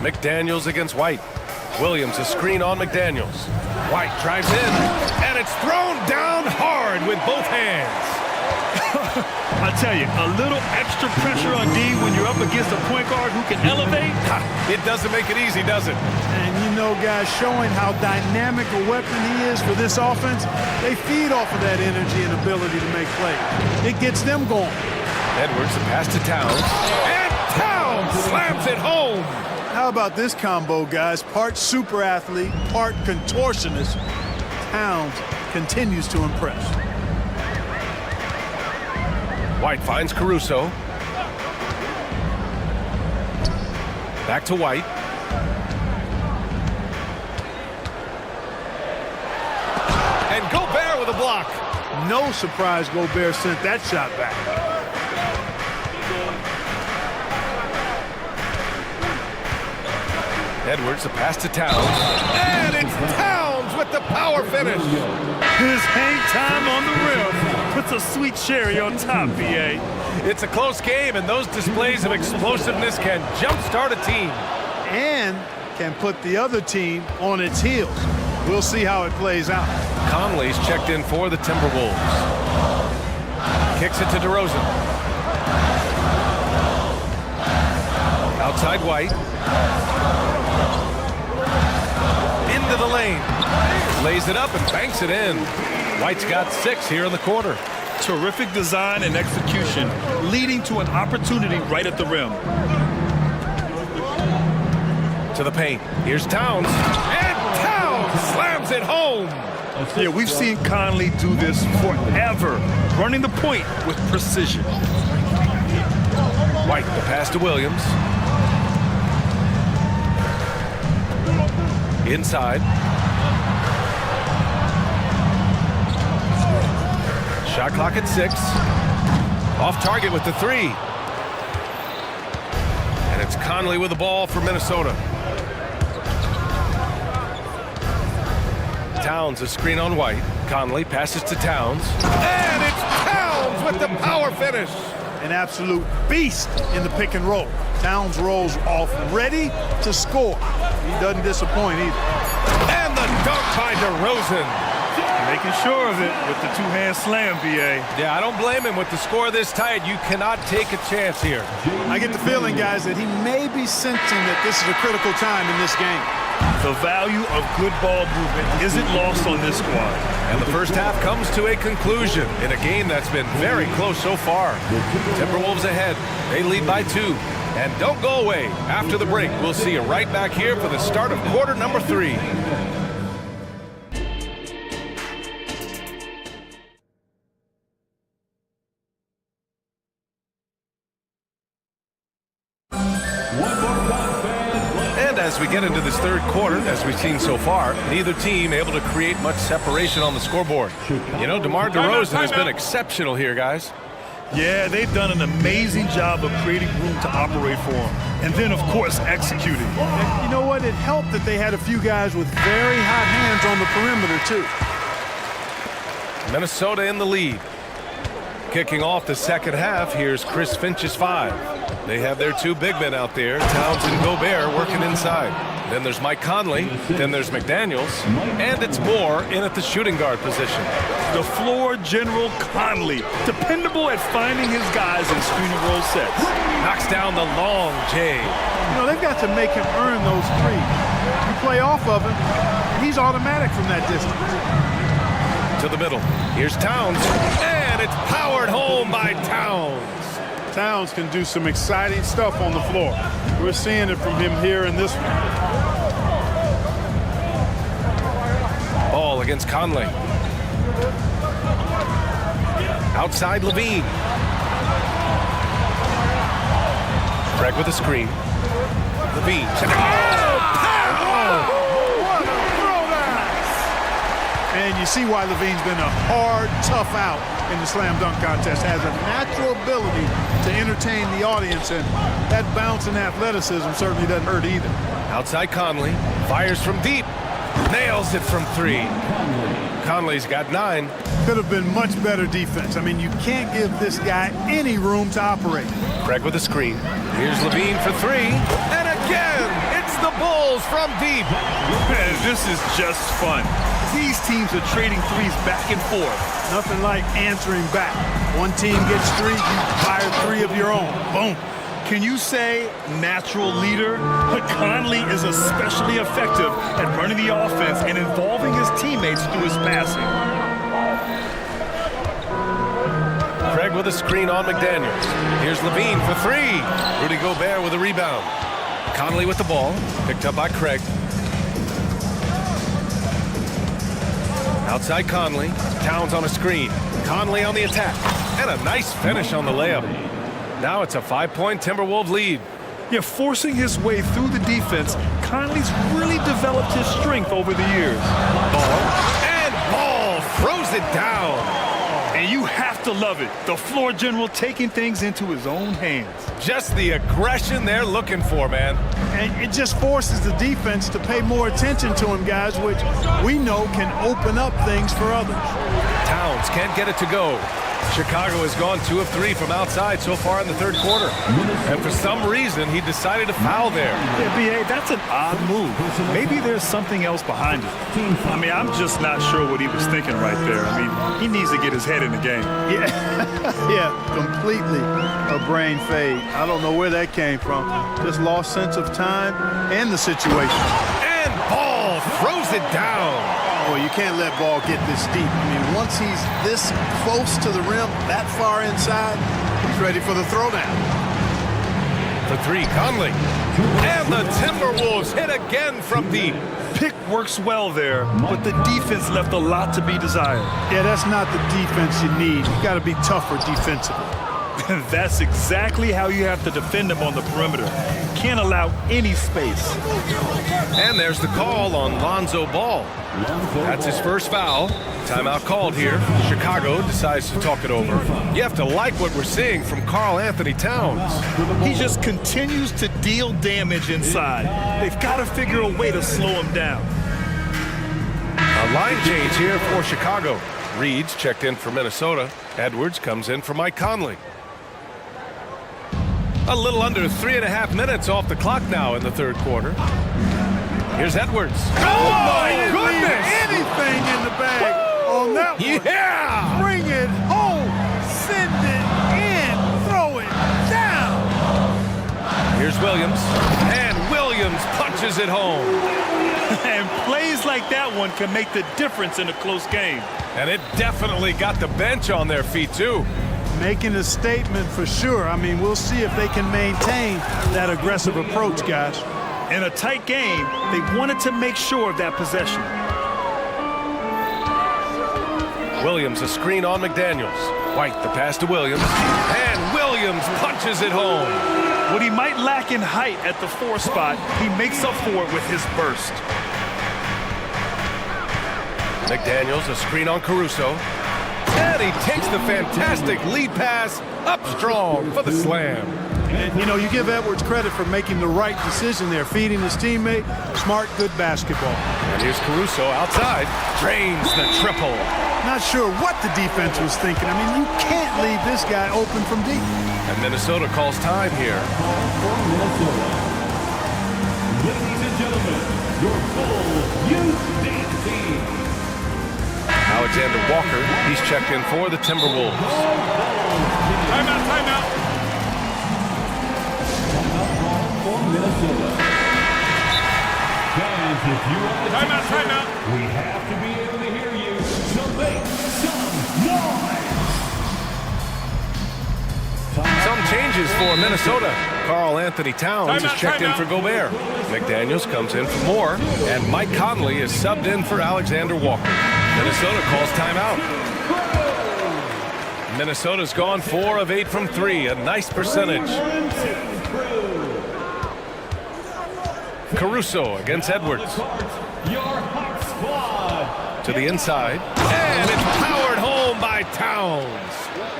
McDaniels against White. Williams a screen on McDaniels. White drives in, and it's thrown down hard with both hands. I tell you, a little extra pressure on D when you're up against a point guard who can elevate. It doesn't make it easy, does it? And you know, guys, showing how dynamic a weapon he is for this offense, they feed off of that energy and ability to make plays. It gets them going. Edwards, the pass to Towns. And Towns slams it home. How How about this combo, guys? Part super athlete, part contortionist. Towns continues to impress. White finds Caruso. Back to White. And Gobert with a block. No surprise Gobert sent that shot back. Edwards, a pass to Towns. And it's Towns with the power finish. His hang time on the rim puts a sweet cherry on top, BA. It's a close game, and those displays of explosiveness can jumpstart a team. And can put the other team on its heels. We'll see how it plays out. Conley's checked in for the Timberwolves. Kicks it to DeRozan. Outside White. Into the lane. Lays it up and banks it in. White's got 6 here in the quarter. Terrific design and execution, leading to an opportunity right at the rim. To the paint. Here's Towns. And Towns slams it home. Yeah, we've seen Conley do this forever, running the point with precision. White, the pass to Williams. Inside. Shot clock at 6. Off target with the 3. And it's Conley with the ball for Minnesota. Towns, a screen on White. Conley passes to Towns. And it's Towns with the power finish. An absolute beast in the pick and roll. Towns rolls off ready to score. He doesn't disappoint either. And the dunk by DeRozan. Making sure of it with the two-hand slam, BA. Yeah, I don't blame him. With the score this tight, you cannot take a chance here. I get the feeling, guys, that he may be sensing that this is a critical time in this game. The value of good ball movement isn't lost on this squad. And the first half comes to a conclusion in a game that's been very close so far. Timberwolves ahead. They lead by 2. And don't go away. After the break, we'll see you right back here for the start of quarter number 3. As we get into this third quarter, as we've seen so far, neither team able to create much separation on the scoreboard. You know, DeMar DeRozan has been exceptional here, guys. Yeah, they've done an amazing job of creating room to operate for him. And then, of course, executing. And you know what? It helped that they had a few guys with very hot hands on the perimeter, too. Minnesota in the lead. Kicking off the second half, here's Chris Finch's 5. They have their 2 big men out there, Towns and Gobert, working inside. Then there's Mike Conley, then there's McDaniels, and it's Moore in at the shooting guard position. The floor general Conley, dependable at finding his guys in screen and roll sets. Knocks down the long J. You know, they've got to make him earn those threes. You play off of him, and he's automatic from that distance. To the middle. Here's Towns, and it's powered home by Towns. Towns can do some exciting stuff on the floor. We're seeing it from him here in this one. Ball against Conley. Outside Levine. Craig with a screen. Levine. And you see why Levine's been a hard, tough out in the slam dunk contest. Has a natural ability to entertain the audience, and that bounce and athleticism certainly doesn't hurt either. Outside Conley. Fires from deep. Nails it from 3. Conley's got 9. Could have been much better defense. I mean, you can't give this guy any room to operate. Craig with a screen. Here's Levine for 3. And again, it's the Bulls from deep. Man, this is just fun. These teams are trading threes back and forth. Nothing like answering back. One team gets 3, you fire 3 of your own. Boom. Can you say natural leader? But Conley is especially effective at running the offense and involving his teammates through his passing. Craig with a screen on McDaniels. Here's Levine for 3. Rudy Gobert with a rebound. Conley with the ball, picked up by Craig. Outside Conley, Towns on a screen. Conley on the attack, and a nice finish on the layup. Now it's a 5-point Timberwolves lead. Yeah, forcing his way through the defense, Conley's really developed his strength over the years. Ball throws it down. And you have to love it. The floor general taking things into his own hands. Just the aggression they're looking for, man. And it just forces the defense to pay more attention to him, guys, which we know can open up things for others. Towns can't get it to go. Chicago has gone 2 of 3 from outside so far in the third quarter. And for some reason, he decided to foul there. Yeah, B.A., that's an odd move. Maybe there's something else behind it. I mean, I'm just not sure what he was thinking right there. I mean, he needs to get his head in the game. Yeah, yeah, completely a brain fade. I don't know where that came from. Just lost sense of time and the situation. And Ball throws it down. Oh, you can't let Ball get this deep. I mean, once he's this close to the rim, that far inside, he's ready for the throwdown. For 3, Conley. And the Timberwolves hit again from deep. Pick works well there, but the defense left a lot to be desired. Yeah, that's not the defense you need. You got to be tougher defensively. That's exactly how you have to defend him on the perimeter. Can't allow any space. And there's the call on Lonzo Ball. That's his first foul. Timeout called here. Chicago decides to talk it over. You have to like what we're seeing from Karl Anthony Towns. He just continues to deal damage inside. They've got to figure a way to slow him down. A line change here for Chicago. Reed's checked in for Minnesota. Edwards comes in for Mike Conley. A little under 3.5 minutes off the clock now in the third quarter. Here's Edwards. Oh my goodness! Anything in the bag on that one. Yeah! Bring it home. Send it in. Throw it down. Here's Williams. And Williams punches it home. And plays like that one can make the difference in a close game. And it definitely got the bench on their feet, too. Making a statement for sure. I mean, we'll see if they can maintain that aggressive approach, guys. In a tight game, they wanted to make sure of that possession. Williams, a screen on McDaniels. White, the pass to Williams. And Williams punches it home. What he might lack in height at the 4 spot, he makes up for it with his burst. McDaniels, a screen on Caruso. And he takes the fantastic lead pass up strong for the slam. And, you know, you give Edwards credit for making the right decision there, feeding his teammate. Smart, good basketball. And here's Caruso outside. Drains the triple. Not sure what the defense was thinking. I mean, you can't leave this guy open from deep. And Minnesota calls time here. Ladies and gentlemen, your full youth dance team. Alexander Walker, he's checked in for the Timberwolves. Timeout, timeout. For Minnesota. Guys, if you want to Timeout. we have to be able to hear you. So make some noise. Some changes for Minnesota. Karl Anthony Towns is checked in for Gobert. McDaniels comes in for Moore. And Mike Conley is subbed in for Alexander Walker. Minnesota calls timeout. Minnesota's gone 4 of 8 from 3. A nice percentage. Caruso against Edwards. To the inside. And it's powered home by Towns.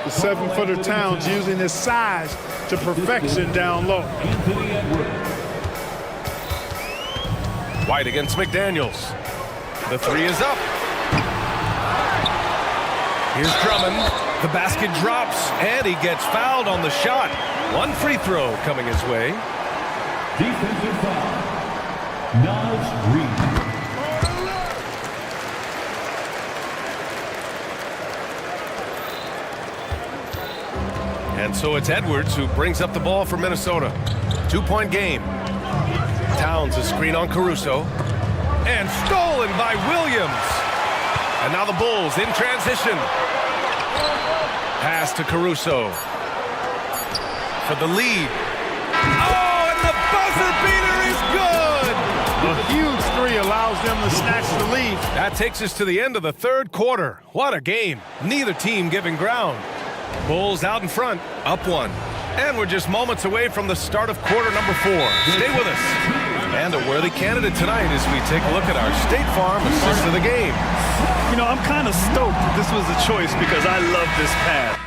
The 7-footer Towns using his size to perfection down low. White against McDaniels. The 3 is up. Here's Drummond. The basket drops, and he gets fouled on the shot. 1 free throw coming his way. Defensive foul. Nas Reed. And so it's Edwards who brings up the ball for Minnesota. 2-point game. Towns a screen on Caruso. And stolen by Williams. And now the Bulls in transition. Pass to Caruso. For the lead. Oh, and the buzzer beater! to snatch the lead. That takes us to the end of the third quarter. What a game. Neither team giving ground. Bulls out in front, up one. And we're just moments away from the start of quarter number 4. Stay with us. And a worthy candidate tonight as we take a look at our State Farm assist of the game. You know, I'm kind of stoked that this was a choice because I love this pass.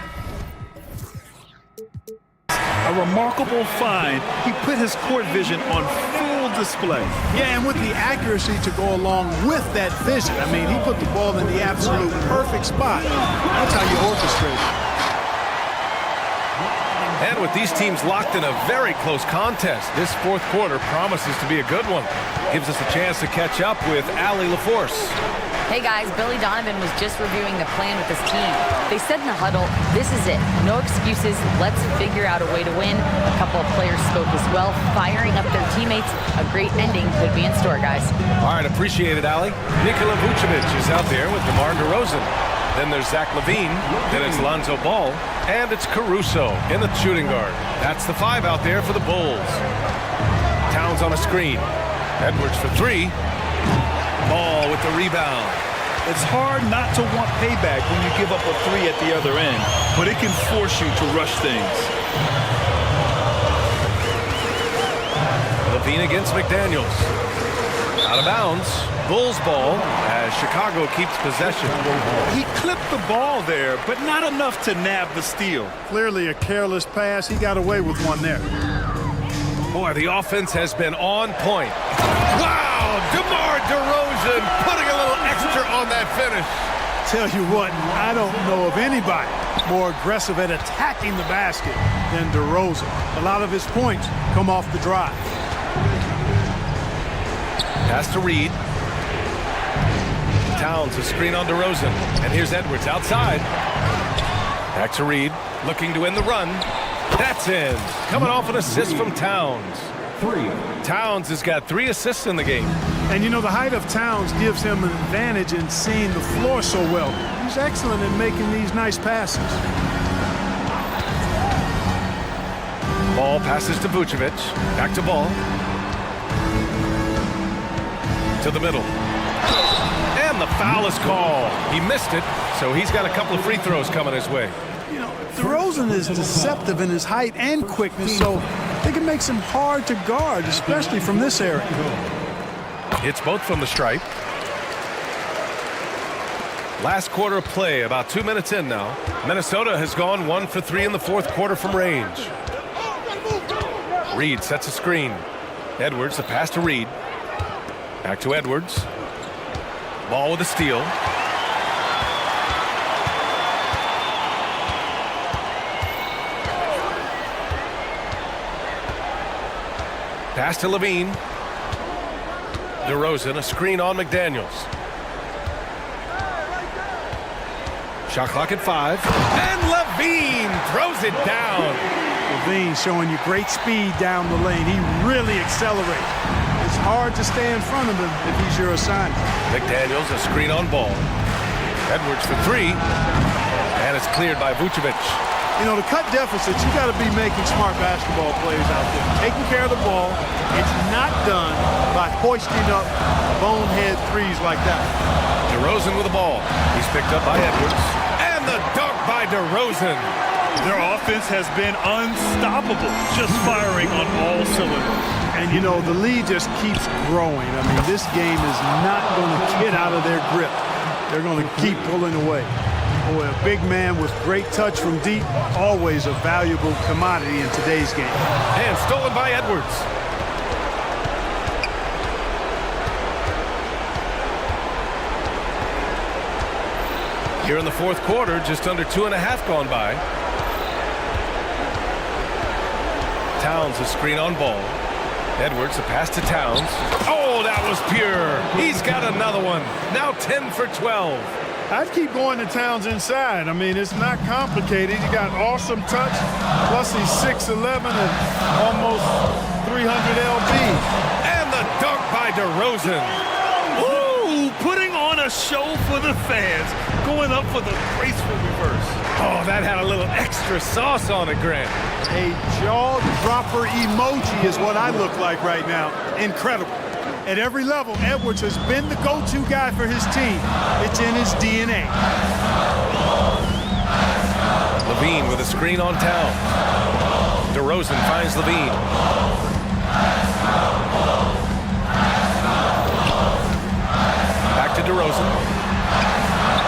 A remarkable find. He put his court vision on full display. Yeah, and with the accuracy to go along with that vision. I mean, he put the ball in the absolute perfect spot. That's how you orchestrate it. And with these teams locked in a very close contest, this fourth quarter promises to be a good one. Gives us a chance to catch up with Allie LaForce. Hey guys, Billy Donovan was just reviewing the plan with his team. They said in the huddle, this is it. No excuses. Let's figure out a way to win. A couple of players spoke as well, firing up their teammates. A great ending could be in store, guys. All right, appreciate it, Allie. Nikola Vucevic is out there with DeMar DeRozan. Then there's Zach LaVine, then it's Lonzo Ball, and it's Caruso in the shooting guard. That's the 5 out there for the Bulls. Towns on a screen. Edwards for 3. Ball with the rebound. It's hard not to want payback when you give up a 3 at the other end, but it can force you to rush things. LaVine against McDaniels. Out of bounds. Bulls ball as Chicago keeps possession. He clipped the ball there, but not enough to nab the steal. Clearly a careless pass. He got away with one there. Boy, the offense has been on point. Wow! DeMar DeRozan putting a little extra on that finish. Tell you what, I don't know of anybody more aggressive at attacking the basket than DeRozan. A lot of his points come off the drive. Pass to Reed. Towns, a screen on DeRozan. And here's Edwards outside. Back to Reed, looking to end the run. That's in. Coming off an assist from Towns. 3. Towns has got 3 assists in the game. And you know, the height of Towns gives him an advantage in seeing the floor so well. He's excellent in making these nice passes. Ball passes to Vucevic. Back to Ball. To the middle. And the foul is called. He missed it, so he's got a couple of free throws coming his way. You know, DeRozan is deceptive in his height and quickness, so it can make him hard to guard, especially from this area. It's both from the stripe. Last quarter of play, about 2 minutes in now. Minnesota has gone 1 for 3 in the fourth quarter from range. Reed sets a screen. Edwards, the pass to Reed. Back to Edwards. Ball with a steal. Pass to LaVine. DeRozan, a screen on McDaniels. Shot clock at 5. And LaVine throws it down. LaVine showing you great speed down the lane. He really accelerates. It's hard to stay in front of him if he's your assignment. McDaniels, a screen on Ball. Edwards for 3. And it's cleared by Vucevic. You know, to cut deficits, you got to be making smart basketball plays out there. Taking care of the ball. It's not done by hoisting up bonehead threes like that. DeRozan with the ball. He's picked up by Edwards. And the dunk by DeRozan. Their offense has been unstoppable, just firing on all cylinders. And, you know, the lead just keeps growing. I mean, this game is not going to get out of their grip. They're going to keep pulling away. Boy, a big man with great touch from deep, always a valuable commodity in today's game. And stolen by Edwards. Here in the fourth quarter, just under 2.5 gone by. Towns, a screen on Ball. Edwards, a pass to Towns. Oh, that was pure. He's got another one. Now 10 for 12. I'd keep going to Towns inside. I mean, it's not complicated. He got awesome touch, plus he's 6'11" and almost 300 lb. And the dunk by DeRozan. Ooh, putting on a show for the fans, going up for the graceful reverse. Oh, that had a little extra sauce on it, Grant. A jaw-dropper emoji is what I look like right now. Incredible. At every level, Edwards has been the go-to guy for his team. It's in his DNA. Levine with a screen on Towns. DeRozan finds Levine. Back to DeRozan.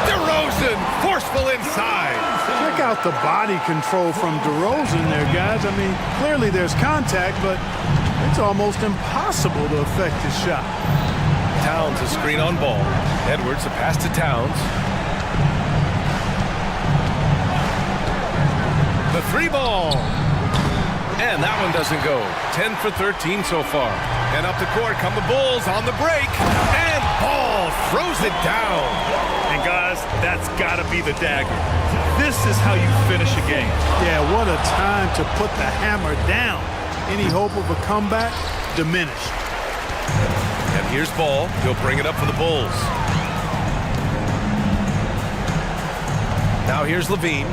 DeRozan, forceful inside. Check out the body control from DeRozan there, guys. I mean, clearly there's contact, but it's almost impossible to affect his shot. Towns a screen on ball. Edwards a pass to Towns. The three ball. And that one doesn't go. 10 for 13 so far. And up the court come the Bulls on the break. And Ball throws it down. And guys, that's got to be the dagger. This is how you finish a game. Yeah, what a time to put the hammer down. Any hope of a comeback diminished. And here's Ball. He'll bring it up for the Bulls. Now here's Levine.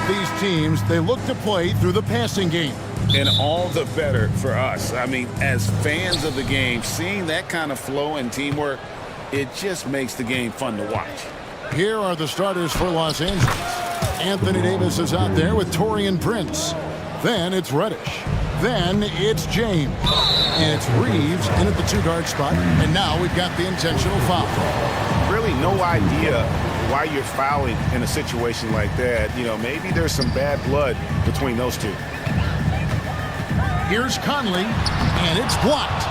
these teams, they look to play through the passing game. And all the better for us. I mean, as fans of the game, seeing that kind of flow and teamwork, it just makes the game fun to watch. Here are the starters for Los Angeles. Anthony Davis is out there with Taurean Prince. Then it's Reddish. Then it's James. And it's Reeves in at the two-guard spot. And now we've got the intentional foul. Really no idea why you're fouling in a situation like that. You know, maybe there's some bad blood between those two. Here's Conley, and it's blocked.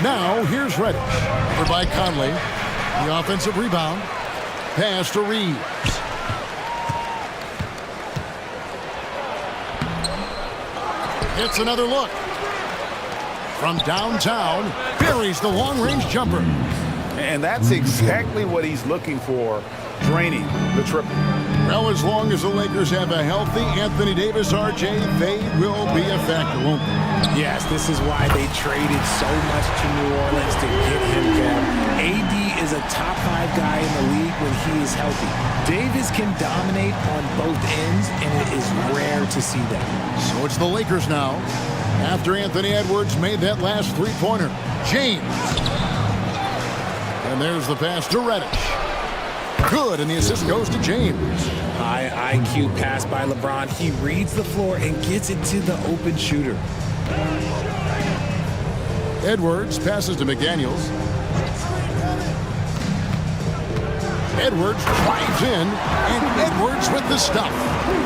Now, here's Reddish. Over by Conley. The offensive rebound. Pass to Reeves. Hits another look. From downtown, buries the long-range jumper. And that's exactly what he's looking for, draining the triple. Well, as long as the Lakers have a healthy Anthony Davis, RJ, they will be a factor, won't they? Yes, this is why they traded so much to New Orleans to get him going. AD is a top 5 guy in the league when he is healthy. Davis can dominate on both ends, and it is rare to see that. So it's the Lakers now. After Anthony Edwards made that last three-pointer, James. And there's the pass to Reddish. Good, and the assist goes to James. High IQ pass by LeBron. He reads the floor and gets it to the open shooter. Edwards passes to McDaniels. Edwards drives in, and Edwards with the stuff.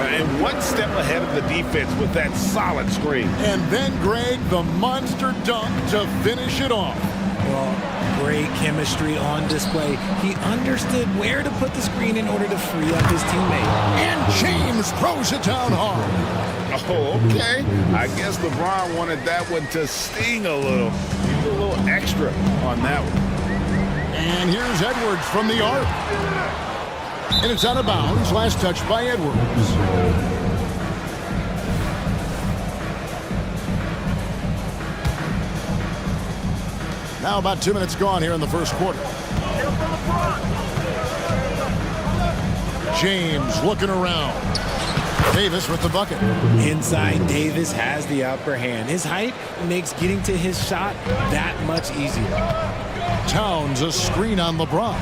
And one step ahead of the defense with that solid screen. And then Greg, the monster dunk to finish it off. Well, great chemistry on display. He understood where to put the screen in order to free up his teammate. And James throws it down hard. Oh, okay. I guess LeBron wanted that one to sting a little. He did a little extra on that one. And here's Edwards from the arc. And it's out of bounds. Last touch by Edwards. Now about 2 minutes gone here in the first quarter. James looking around. Davis with the bucket. Inside, Davis has the upper hand. His height makes getting to his shot that much easier. Towns a screen on LeBron.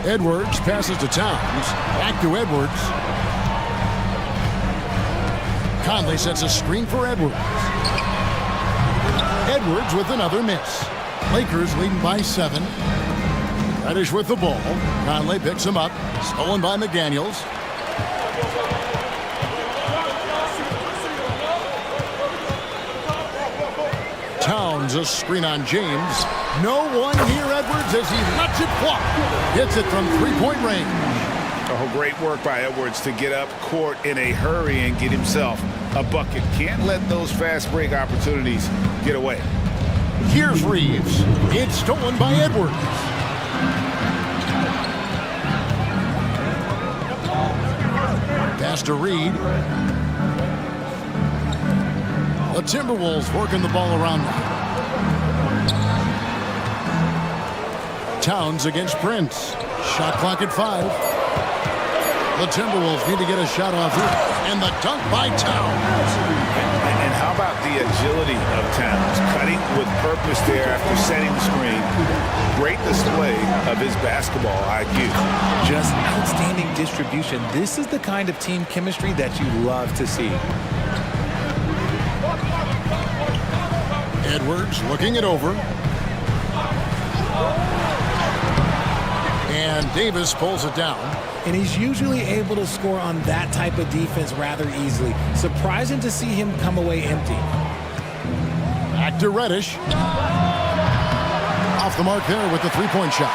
Edwards passes to Towns. Back to Edwards. Conley sets a screen for Edwards. Edwards with another miss. Lakers leading by 7. Reddish with the ball. Conley picks him up. Stolen by McDaniels. Towns a screen on James. No one near Edwards as he lets it fly. Hits it from three-point range. Oh, great work by Edwards to get up court in a hurry and get himself a bucket. Can't let those fast break opportunities get away. Here's Reeves. It's stolen by Edwards. Pass to Reed. The Timberwolves working the ball around now. Towns against Prince. Shot clock at 5. The Timberwolves need to get a shot off here. And the dunk by Towns. And how about the agility of Towns? Cutting with purpose there after setting the screen. Great display of his basketball IQ. Just outstanding distribution. This is the kind of team chemistry that you love to see. Edwards looking it over. And Davis pulls it down. And he's usually able to score on that type of defense rather easily. Surprising to see him come away empty. Back to Reddish. Off the mark there with the three-point shot.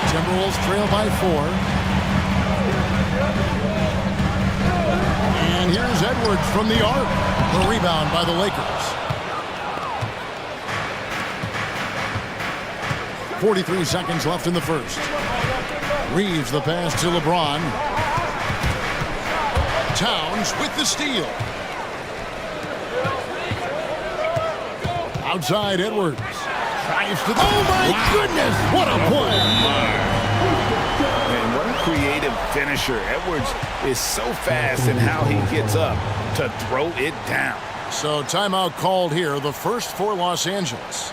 Timberwolves trail by 4. And here's Edwards from the arc. The rebound by the Lakers. 43 seconds left in the first. Reeves the pass to LeBron. Towns with the steal. Outside Edwards. Drives to the... Oh my goodness! What a play! creative finisher. Edwards is so fast in how he gets up to throw it down. So timeout called here, the first for Los Angeles.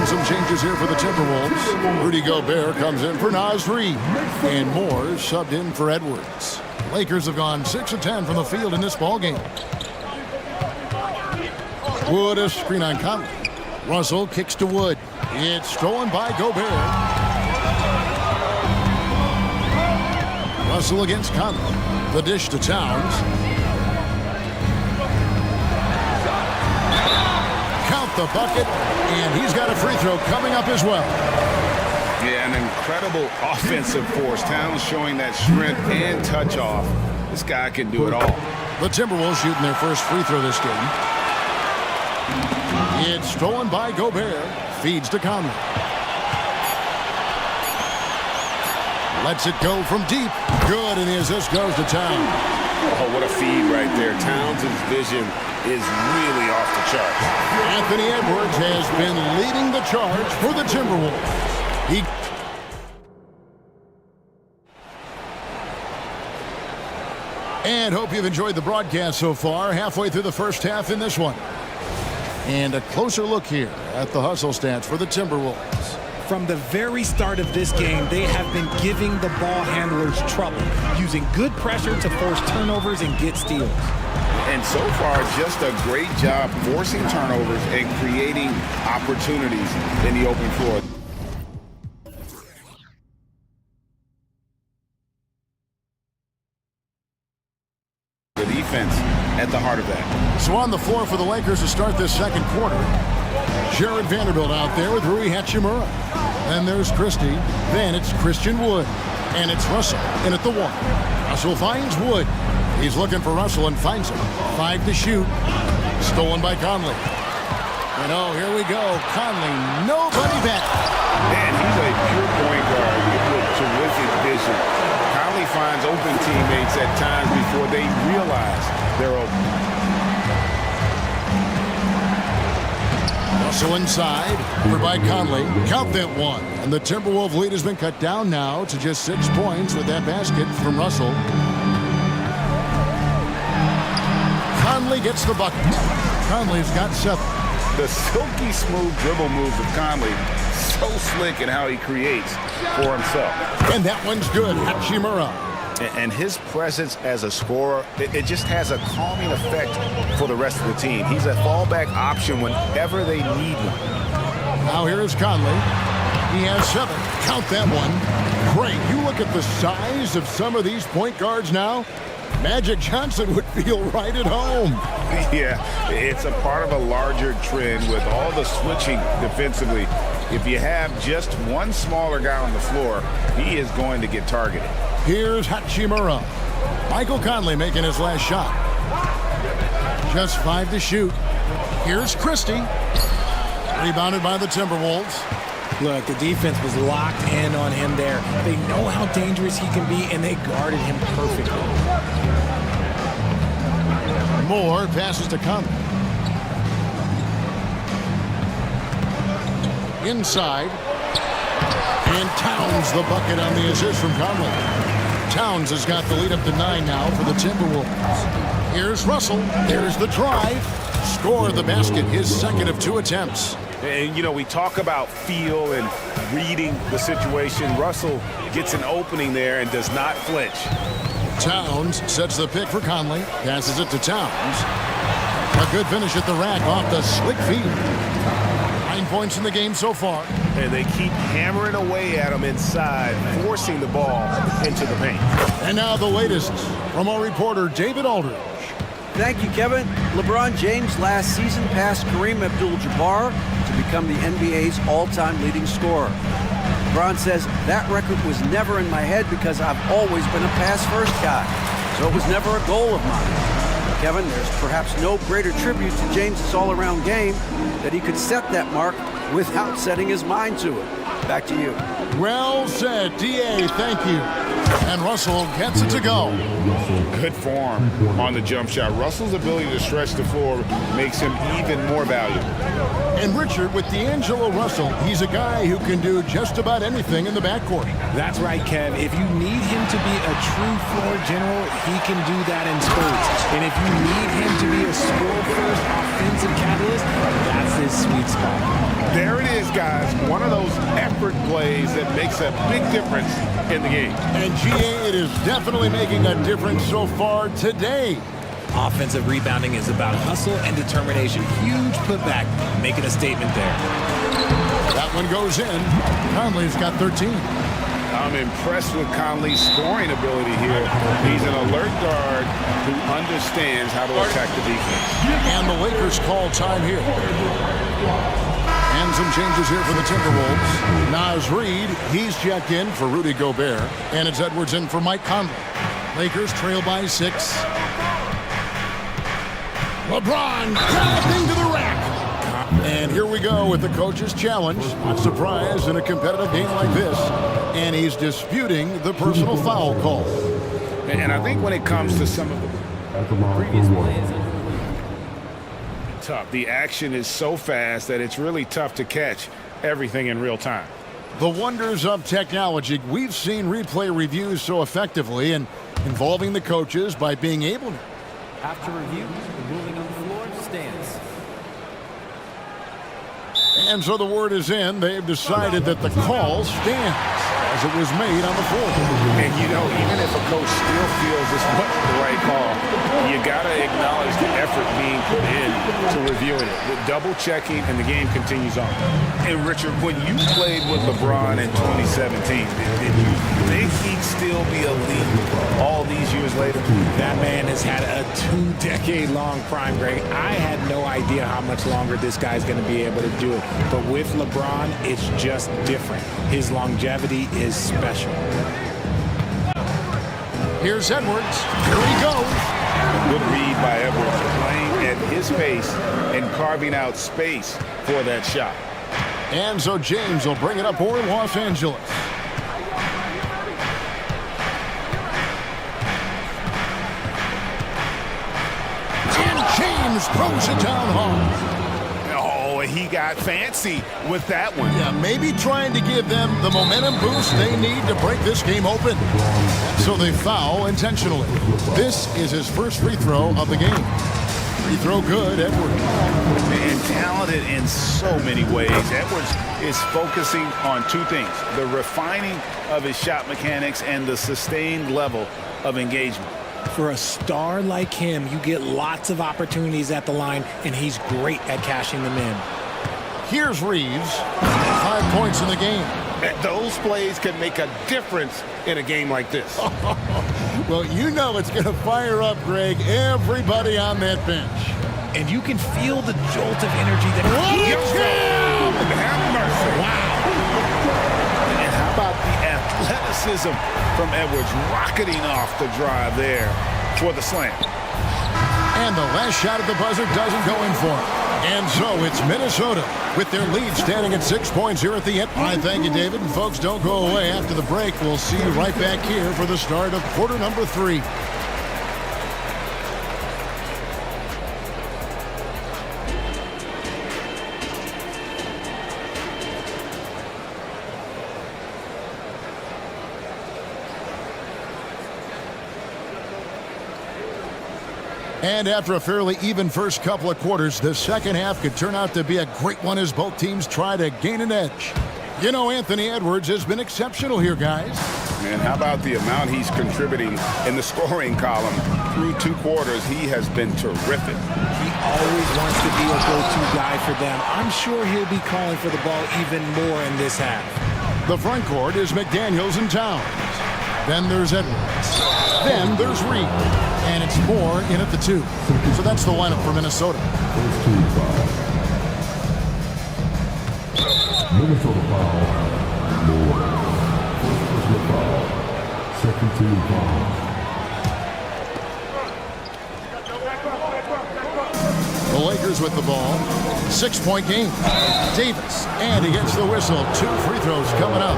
Some changes here for the Timberwolves. Rudy Gobert comes in for Naz Reid. And Moore subbed in for Edwards. Lakers have gone 6 of 10 from the field in this ballgame. Wood a screen on Conley. Russell kicks to Wood. It's stolen by Gobert. Russell against Conley. The dish to Towns. Count the bucket, and he's got a free throw coming up as well. Yeah, an incredible offensive force. Towns showing that strength and touch off. This guy can do it all. The Timberwolves shooting their first free throw this game. It's stolen by Gobert. Feeds to Conley. Lets it go from deep. Good, and the assist goes to Towns. Oh, what a feed right there. Towns' vision is really off the charts. Anthony Edwards has been leading the charge for the Timberwolves. And hope you've enjoyed the broadcast so far. Halfway through the first half in this one. And a closer look here at the hustle stats for the Timberwolves. From the very start of this game, they have been giving the ball handlers trouble, using good pressure to force turnovers and get steals. And so far, just a great job forcing turnovers and creating opportunities in the open floor. The defense at the heart of that. So on the floor for the Lakers to start this second quarter. Jared Vanderbilt out there with Rui Hachimura. Then there's Christie. Then it's Christian Wood. And it's Russell in at the one. Russell finds Wood. He's looking for Russell and finds him. 5 to shoot. Stolen by Conley. And oh, here we go. Conley, nobody back. Man, he's a pure point guard with terrific vision. Conley finds open teammates at times before they realize they're open. Russell inside, over by Conley. Count that one. And the Timberwolves lead has been cut down now to just 6 points with that basket from Russell. Conley gets the bucket. Conley's got 7. The silky smooth dribble moves of Conley, so slick in how he creates for himself. And that one's good. Hachimura. And his presence as a scorer, it just has a calming effect for the rest of the team. He's a fallback option whenever they need one. Now here is Conley. He has 7. Count that one. Great. You look at the size of some of these point guards now. Magic Johnson would feel right at home. Yeah, it's a part of a larger trend with all the switching defensively. If you have just one smaller guy on the floor, he is going to get targeted. Here's Hachimura. Michael Conley making his last shot. Just 5 to shoot. Here's Christie. Rebounded by the Timberwolves. Look, the defense was locked in on him there. They know how dangerous he can be, and they guarded him perfectly. Moore passes to Conley. Inside. And Towns the bucket on the assist from Conley. Towns has got the lead up to 9 now for the Timberwolves. Here's Russell. There's the drive. Score the basket, his second of 2 attempts. And, you know, we talk about feel and reading the situation. Russell gets an opening there and does not flinch. Towns sets the pick for Conley. Passes it to Towns. A good finish at the rack off the slick feed. 9 points in the game so far. And they keep hammering away at him inside, forcing the ball into the paint. And now the latest from our reporter, David Aldridge. Thank you, Kevin. LeBron James last season passed Kareem Abdul-Jabbar to become the NBA's all-time leading scorer. LeBron says, that record was never in my head because I've always been a pass-first guy, so it was never a goal of mine. Kevin, there's perhaps no greater tribute to James's all-around game that he could set that mark without setting his mind to it. Back to you. Well said, D.A., thank you. And Russell gets it to go. Good form on the jump shot. Russell's ability to stretch the floor makes him even more valuable. And Richard, with D'Angelo Russell, he's a guy who can do just about anything in the backcourt. That's right, Kev. If you need him to be a true floor general, he can do that in spurts. And if you need him to be a score-first offensive catalyst, that's his sweet spot. There it is, guys. One of those effort plays that makes a big difference in the game. And GA, it is definitely making a difference so far today. Offensive rebounding is about hustle and determination. Huge putback, making a statement there. That one goes in. Conley's got 13. I'm impressed with Conley's scoring ability here. He's an alert guard who understands how to attack the defense. And the Lakers call time here. And some changes here for the Timberwolves. Naz Reid, he's checked in for Rudy Gobert. And it's Edwards in for Mike Conley. Lakers trail by 6. LeBron driving to the rack. And here we go with the coach's challenge. Not surprised in a competitive game like this. And he's disputing the personal foul call. And I think when it comes to some of the previous plays, tough. The action is so fast that it's really tough to catch everything in real time. The wonders of technology. We've seen replay reviews so effectively and involving the coaches by being able to. After review, the ruling on the floor stands. And so the word is in. They've decided that the call stands as it was made on the floor. And, you know, even if a coach still feels this wasn't the right call, you got to acknowledge the effort being put in to reviewing it. The double checking, and the game continues on. And, Richard, when you played with LeBron in 2017, did you think he'd still be elite all these years later? That man has had a 2-decade-long prime, Greg. I had no idea how much longer this guy's going to be able to do it. But with LeBron, it's just different. His longevity is special. Here's Edwards. Here he goes. Good read by Edwards, playing at his pace and carving out space for that shot. And so James will bring it up for Los Angeles. And James throws it down hard. He got fancy with that one. Yeah, maybe trying to give them the momentum boost they need to break this game open. So they foul intentionally. This is his first free throw of the game. Free throw good, Edwards. And talented in so many ways. Edwards is focusing on two things: the refining of his shot mechanics and the sustained level of engagement. For a star like him, you get lots of opportunities at the line, and he's great at cashing them in. Here's Reeves, 5 points in the game. And those plays can make a difference in a game like this. Well, you know it's going to fire up, Greg, everybody on that bench. And you can feel the jolt of energy that have mercy. Wow. And how about the athleticism from Edwards rocketing off the drive there for the slam. And the last shot at the buzzer doesn't go in for him. And so it's Minnesota with their lead standing at 6 points here at the end. All right, thank you, David. And folks, don't go away. After the break, we'll see you right back here for the start of quarter number 3. And after a fairly even first couple of quarters, the second half could turn out to be a great one as both teams try to gain an edge. You know, Anthony Edwards has been exceptional here, guys. And how about the amount he's contributing in the scoring column? Through 2 quarters, he has been terrific. He always wants to be a go-to guy for them. I'm sure he'll be calling for the ball even more in this half. The front court is McDaniels and Towns. Then there's Edwards. Then there's Reed. And it's Moore in at the 2. So that's the lineup for Minnesota. Minnesota foul. Moore. First foul. Second team foul. Lakers with the ball. 6-point game. Davis, and he gets the whistle. 2 free throws coming up.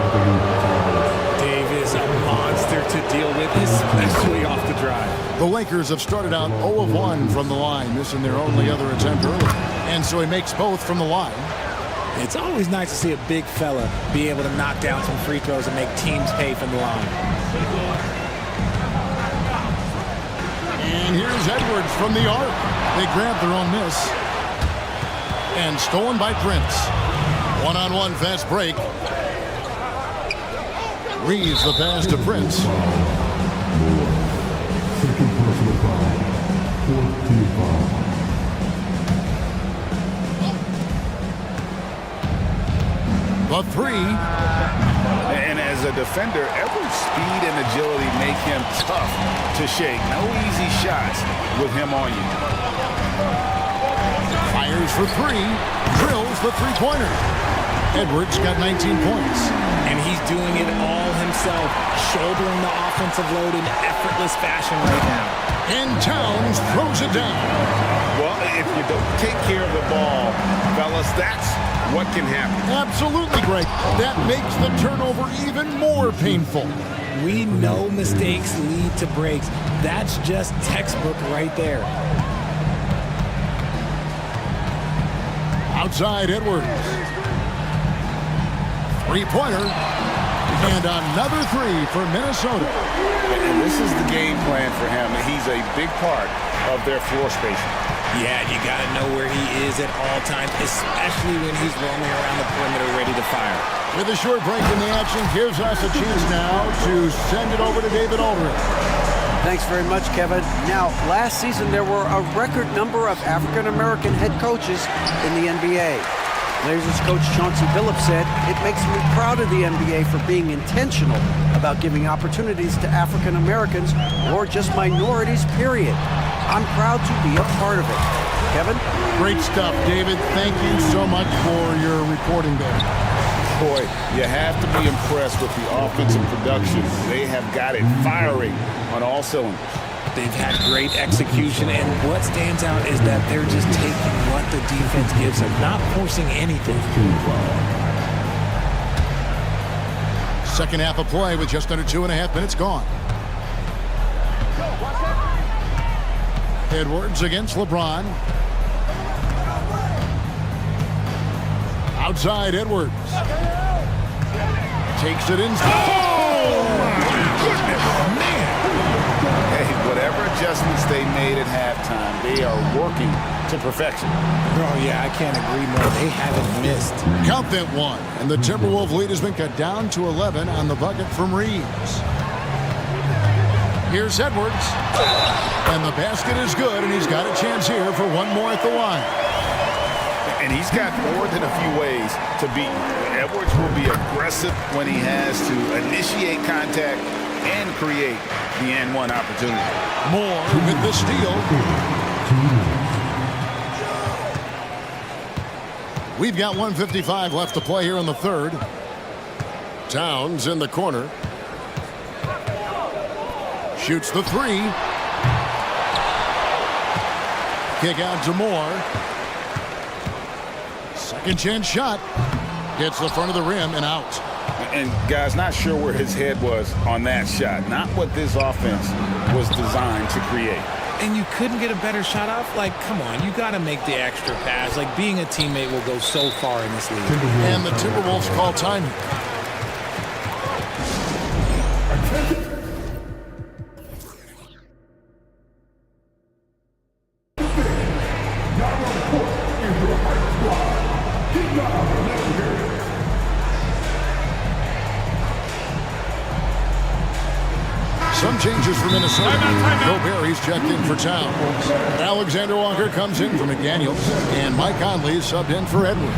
Davis, a monster to deal with, especially off the drive. The Lakers have started out 0 of 1 from the line, missing their only other attempt earlier. And so he makes both from the line. It's always nice to see a big fella be able to knock down some free throws and make teams pay from the line. And here's Edwards from the arc. They grab their own miss. And stolen by Prince. One-on-one fast break. Reeves the pass to Prince. The 3. And as a defender, Edwards' speed and agility make him tough to shake. No easy shots with him on you. Fires for 3. Drills the three-pointer. Edwards got 19 points. And he's doing it all himself, shouldering the offensive load in effortless fashion right now. And Towns throws it down. Well, if you don't take care of the ball, fellas, that's what can happen. Absolutely, Greg. That makes the turnover even more painful. We know mistakes lead to breaks. That's just textbook right there. Outside Edwards. Three-pointer. And another 3 for Minnesota. And this is the game plan for him. He's a big part of their floor spacing. Yeah, you got to know where he is at all times, especially when he's roaming around the perimeter ready to fire. With a short break in the action, gives us a chance now to send it over to David Aldridge. Thanks very much, Kevin. Now, last season there were a record number of African-American head coaches in the NBA. Blazers coach Chauncey Billups said, "It makes me proud of the NBA for being intentional about giving opportunities to African Americans or just minorities, period. I'm proud to be a part of it." Kevin? Great stuff, David. Thank you so much for your reporting there. Boy, you have to be impressed with the offensive production. They have got it firing on all cylinders. They've had great execution, and what stands out is that they're just taking what the defense gives them, not forcing anything. Second half of play with just under 2.5 minutes gone. Edwards against LeBron. Outside Edwards. Takes it inside. Whatever adjustments they made at halftime, they are working to perfection. Oh, yeah, I can't agree more. They haven't missed. Count that 1. And the Timberwolves lead has been cut down to 11 on the bucket from Reeves. Here's Edwards. And the basket is good, and he's got a chance here for one more at the line. And he's got more than a few ways to beat you. Edwards will be aggressive when he has to initiate contact and create the and-one opportunity. Moore with the steal. We've got 1:55 left to play here in the third. Towns in the corner. Shoots the 3. Kick out to Moore. Second chance shot. Gets the front of the rim and out. And guys, not sure where his head was on that shot. Not what this offense was designed to create. And you couldn't get a better shot off? Like, come on, you got to make the extra pass. Like, being a teammate will go so far in this league. And the Timberwolves call timing. Some changes for Minnesota. Gobert checked in for Towns. Alexander Walker comes in for McDaniels. And Mike Conley is subbed in for Edwards.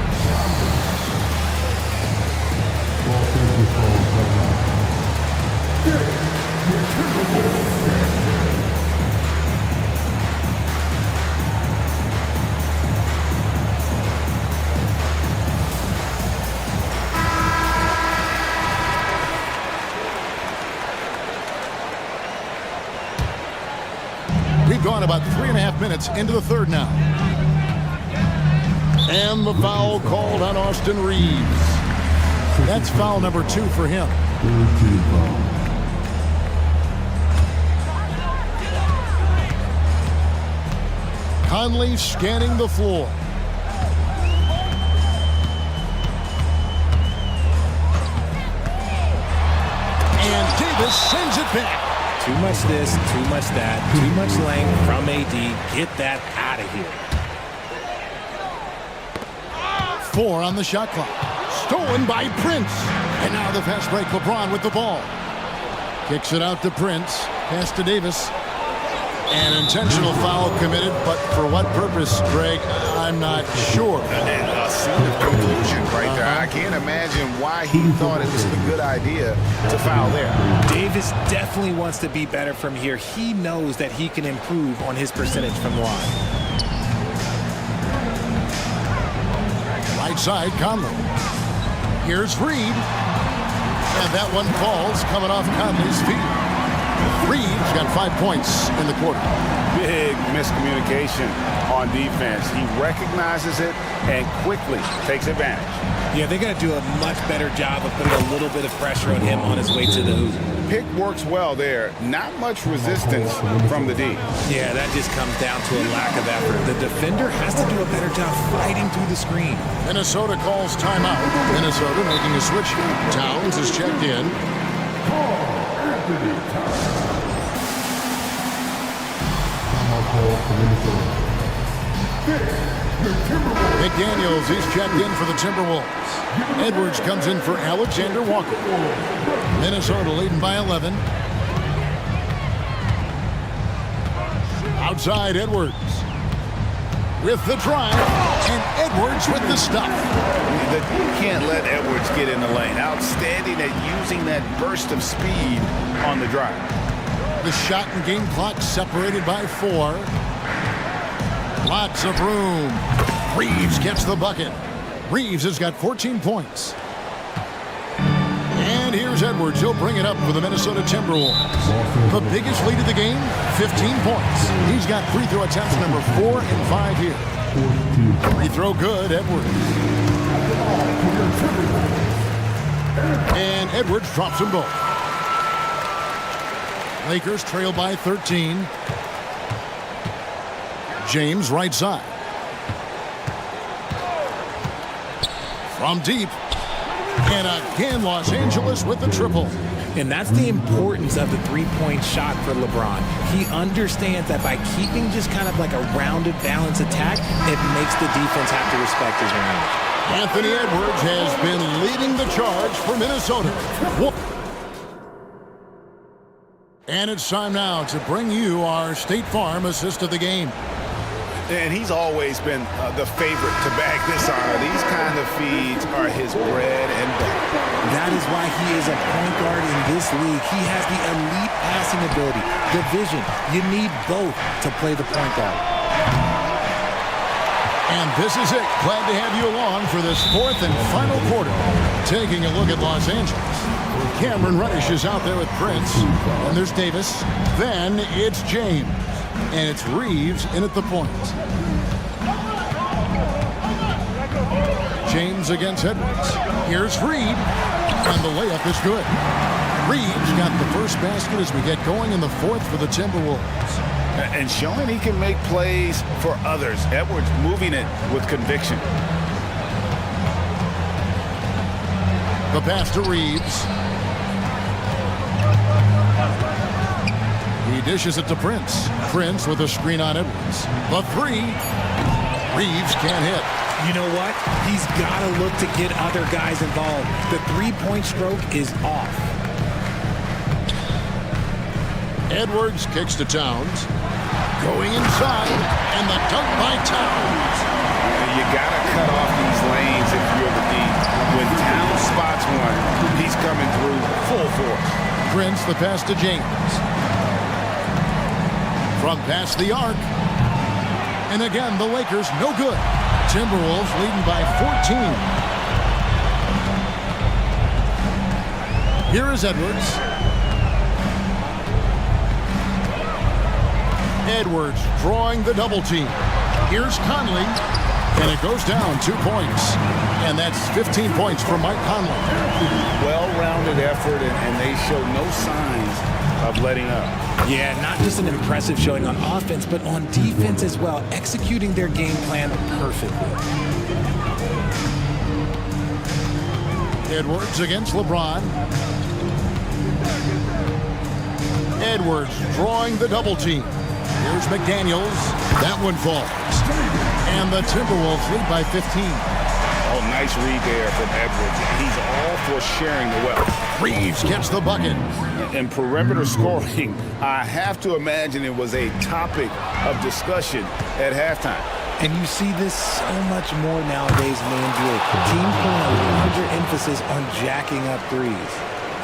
We've gone about 3.5 minutes into the third now. And the foul called on Austin Reeves. That's foul number 2 for him. Conley scanning the floor. And Davis sends it back. Too much this, too much that, too much length from AD. Get that out of here. 4 on the shot clock. Stolen by Prince. And now the fast break. LeBron with the ball. Kicks it out to Prince. Pass to Davis. An intentional foul committed, but for what purpose, Greg? I'm not sure. And a scene of conclusion right there. I can't imagine why he thought it was a good idea to foul there. Davis definitely wants to be better from here. He knows that he can improve on his percentage from the line. Right side, Conley. Here's Reed. And that one falls coming off Conley's feet. Reed's got 5 points in the quarter. Big miscommunication on defense. He recognizes it and quickly takes advantage. Yeah, they got to do a much better job of putting a little bit of pressure on him on his way to the hoop. Pick works well there. Not much resistance from the D. Yeah, that just comes down to a lack of effort. The defender has to do a better job fighting through the screen. Minnesota calls timeout. Minnesota making a switch. Towns is checked in. McDaniels, he's checked in for the Timberwolves. Edwards comes in for Alexander Walker. Minnesota leading by 11. Outside Edwards with the drive, and Edwards with the stop. You can't let Edwards get in the lane. Outstanding at using that burst of speed on the drive. The shot and game clock separated by 4. Lots of room. Reeves gets the bucket. Reeves has got 14 points. And here's Edwards. He'll bring it up for the Minnesota Timberwolves. The biggest lead of the game, 15 points. He's got free throw attempts number 4 and 5 here. Free throw good, Edwards. And Edwards drops them both. Lakers trail by 13. James right side. From deep. And again, Los Angeles with the triple. And that's the importance of the three-point shot for LeBron. He understands that by keeping just kind of like a rounded, balanced attack, it makes the defense have to respect his range. Anthony Edwards has been leading the charge for Minnesota. And it's time now to bring you our State Farm assist of the game. And he's always been the favorite to bag this honor. These kind of feeds are his bread and butter. That is why he is a point guard in this league. He has the elite passing ability, the vision. You need both to play the point guard. And this is it. Glad to have you along for this 4th and final quarter. Taking a look at Los Angeles. Cameron Reddish is out there with Prince. And there's Davis. Then it's James. And it's Reeves in at the point. James against Edwards. Here's Reed. And the layup is good. Reeves got the first basket as we get going in the 4th for the Timberwolves. And showing he can make plays for others. Edwards moving it with conviction. The pass to Reeves. He dishes it to Prince. Prince with a screen on Edwards. The 3. Reeves can't hit. You know what? He's got to look to get other guys involved. The three-point stroke is off. Edwards kicks to Towns. Going inside. And the dunk by Towns. You got to cut off these lanes if you're the D. When Towns spots one, he's coming through full force. Prince the pass to James. From past the arc. And again, the Lakers no good. Timberwolves leading by 14. Here is Edwards. Edwards drawing the double team. Here's Conley. And it goes down 2 points. And that's 15 points for Mike Conley. Well-rounded effort, and they show no signs of letting up. Yeah, not just an impressive showing on offense, but on defense as well, executing their game plan perfectly. Edwards against LeBron. Edwards drawing the double team. Here's McDaniels. That one falls. And the Timberwolves lead by 15. Oh, nice read there from Edwards. He's all for sharing the wealth. Reeves gets the bucket. And perimeter scoring, I have to imagine it was a topic of discussion at halftime. And you see this so much more nowadays in the NBA. Teams putting a larger emphasis on jacking up threes.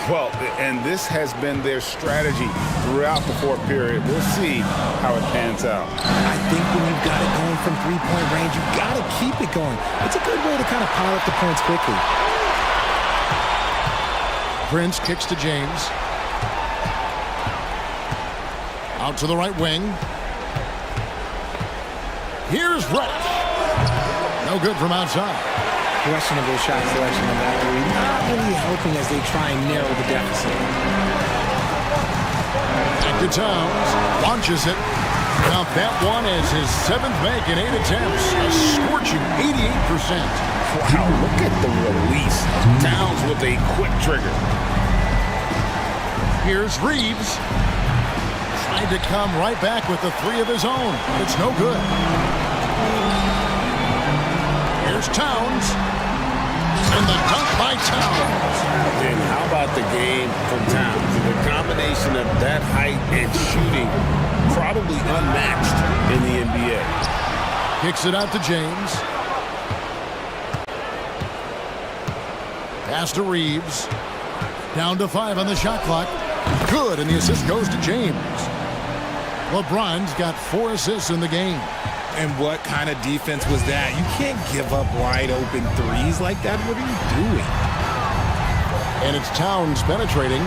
Well, and this has been their strategy throughout the fourth period. We'll see how it pans out. I think when you've got it going from three-point range, you've got to keep it going. It's a good way to kind of pile up the points quickly. Prince kicks to James. Out to the right wing. Here's Rush. No good from outside. Questionable shot selection on that three. Not really helping as they try and narrow the deficit. Back to Towns. Launches it. Now that one is his 7th make in 8 attempts. A scorching 88%. Wow, look at the release. Towns with a quick trigger. Here's Reeves. Trying to come right back with the 3 of his own. It's no good. Here's Towns. And the dunk by Towns. And how about the game from Towns? The combination of that height and shooting, probably unmatched in the NBA. Kicks it out to James. Pass to Reeves. Down to 5 on the shot clock. Good, and the assist goes to James. LeBron's got 4 assists in the game. And what kind of defense was that? You can't give up wide open threes like that. What are you doing? And it's Towns penetrating.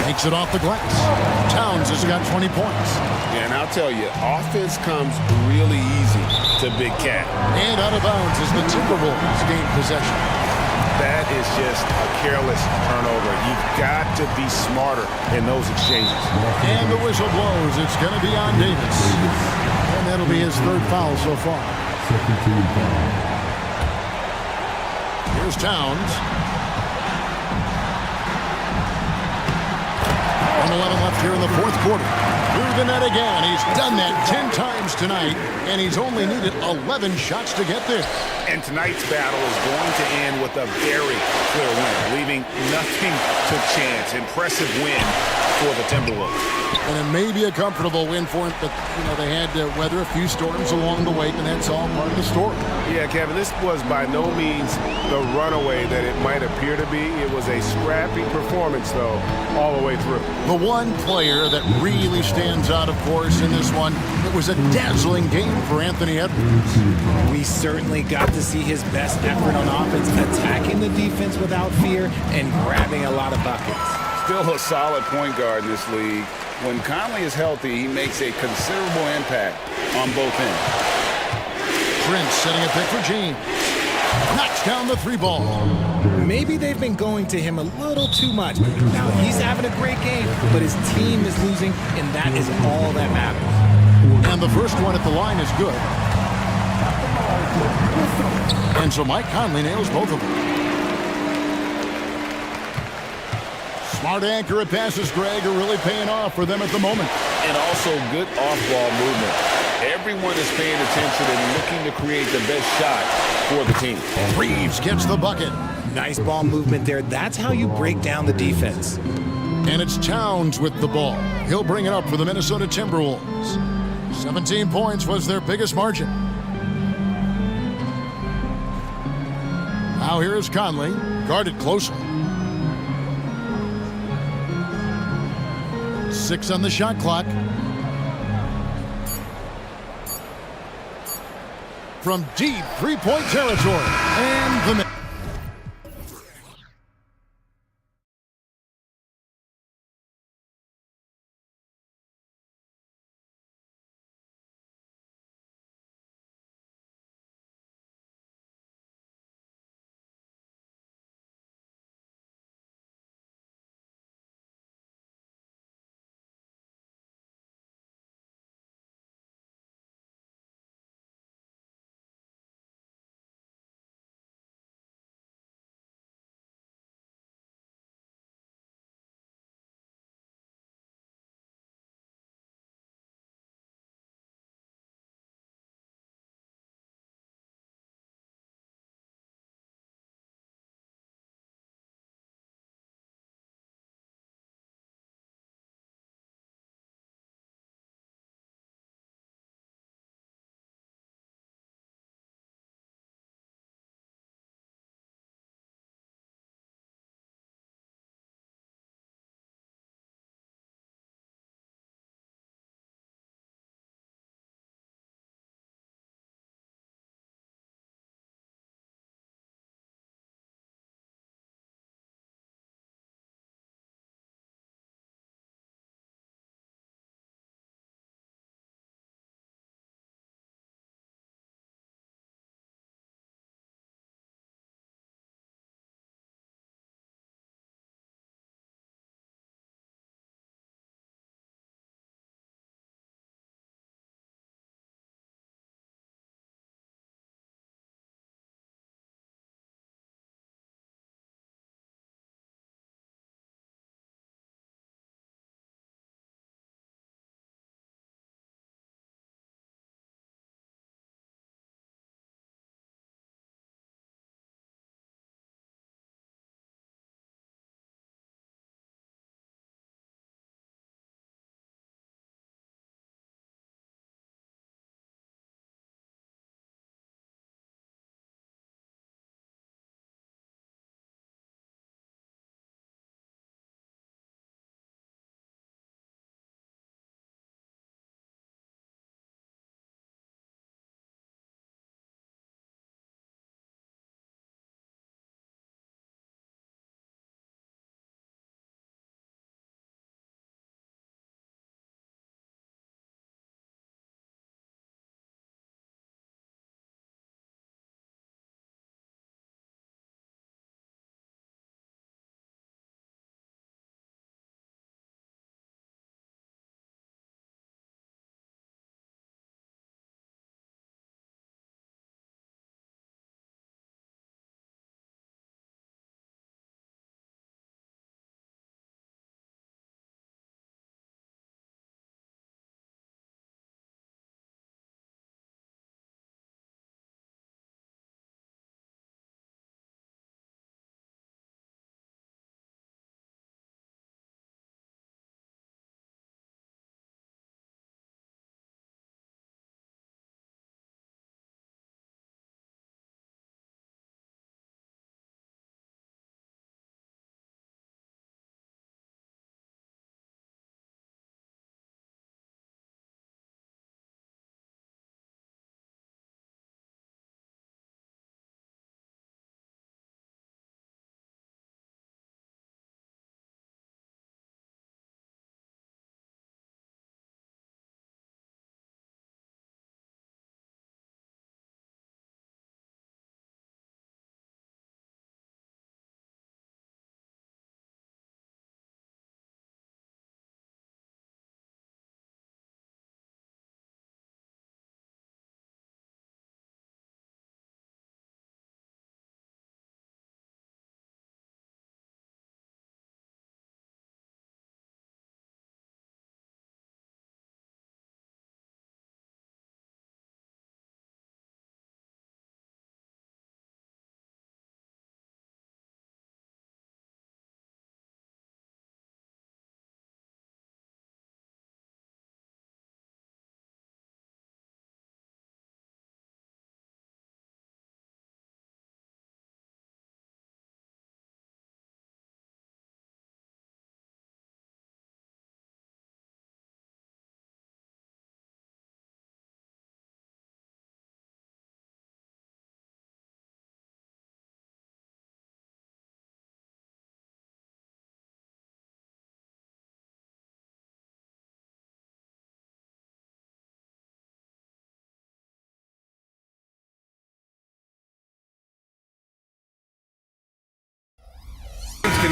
Takes it off the glass. Towns has got 20 points. And I'll tell you, offense comes really easy to Big Cat. And out of bounds as the Timberwolves gain possession. That is just a careless turnover. You've got to be smarter in those exchanges. And the whistle blows. It's going to be on Davis. And that'll be his 3rd foul so far. Here's Towns. 1:11 left here in the 4th quarter. Through the net again. He's done that 10 times tonight, and he's only needed 11 shots to get there. And tonight's battle is going to end with a very clear win, leaving nothing to chance. Impressive win for the Timberwolves. And it may be a comfortable win for him, but, they had to weather a few storms along the way, and that's all part of the story. Yeah, Kevin, this was by no means the runaway that it might appear to be. It was a scrappy performance, though, all the way through. The one player that really stands out, of course, in this one, it was a dazzling game for Anthony Edwards. We certainly got to see his best effort on offense, attacking the defense without fear and grabbing a lot of buckets. Still a solid point guard in this league. When Conley is healthy, he makes a considerable impact on both ends. Prince setting a pick for James. Knocks down the 3 ball. Maybe they've been going to him a little too much. Now, he's having a great game, but his team is losing, and that is all that matters. And the first one at the line is good. And so Mike Conley nails both of them. Smart accurate passes, Greg, are really paying off for them at the moment. And also good off-ball movement. Everyone is paying attention and looking to create the best shot for the team. Reeves gets the bucket. Nice ball movement there. That's how you break down the defense. And it's Towns with the ball. He'll bring it up for the Minnesota Timberwolves. 17 points was their biggest margin. Now here is Conley, guarded closely. 6 on the shot clock. From deep 3-point territory. And the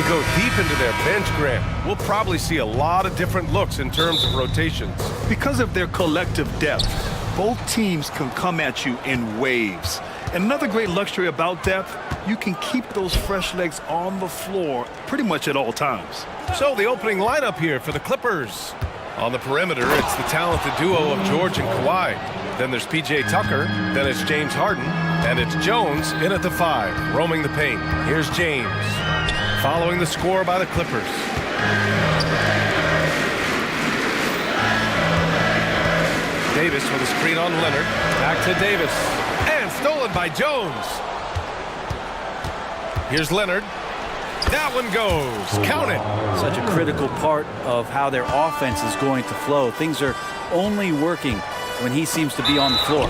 go deep into their bench, Grant. We'll probably see a lot of different looks in terms of rotations. Because of their collective depth, both teams can come at you in waves. And another great luxury about depth, you can keep those fresh legs on the floor pretty much at all times. So the opening lineup here for the Clippers. On the perimeter, it's the talented duo of George and Kawhi. Then there's P.J. Tucker, then it's James Harden, and it's Jones in at the 5, roaming the paint. Here's James, following the score by the Clippers. Davis with a screen on Leonard. Back to Davis. And stolen by Jones. Here's Leonard. That one goes. Count it. Such a critical part of how their offense is going to flow. Things are only working when he seems to be on the floor.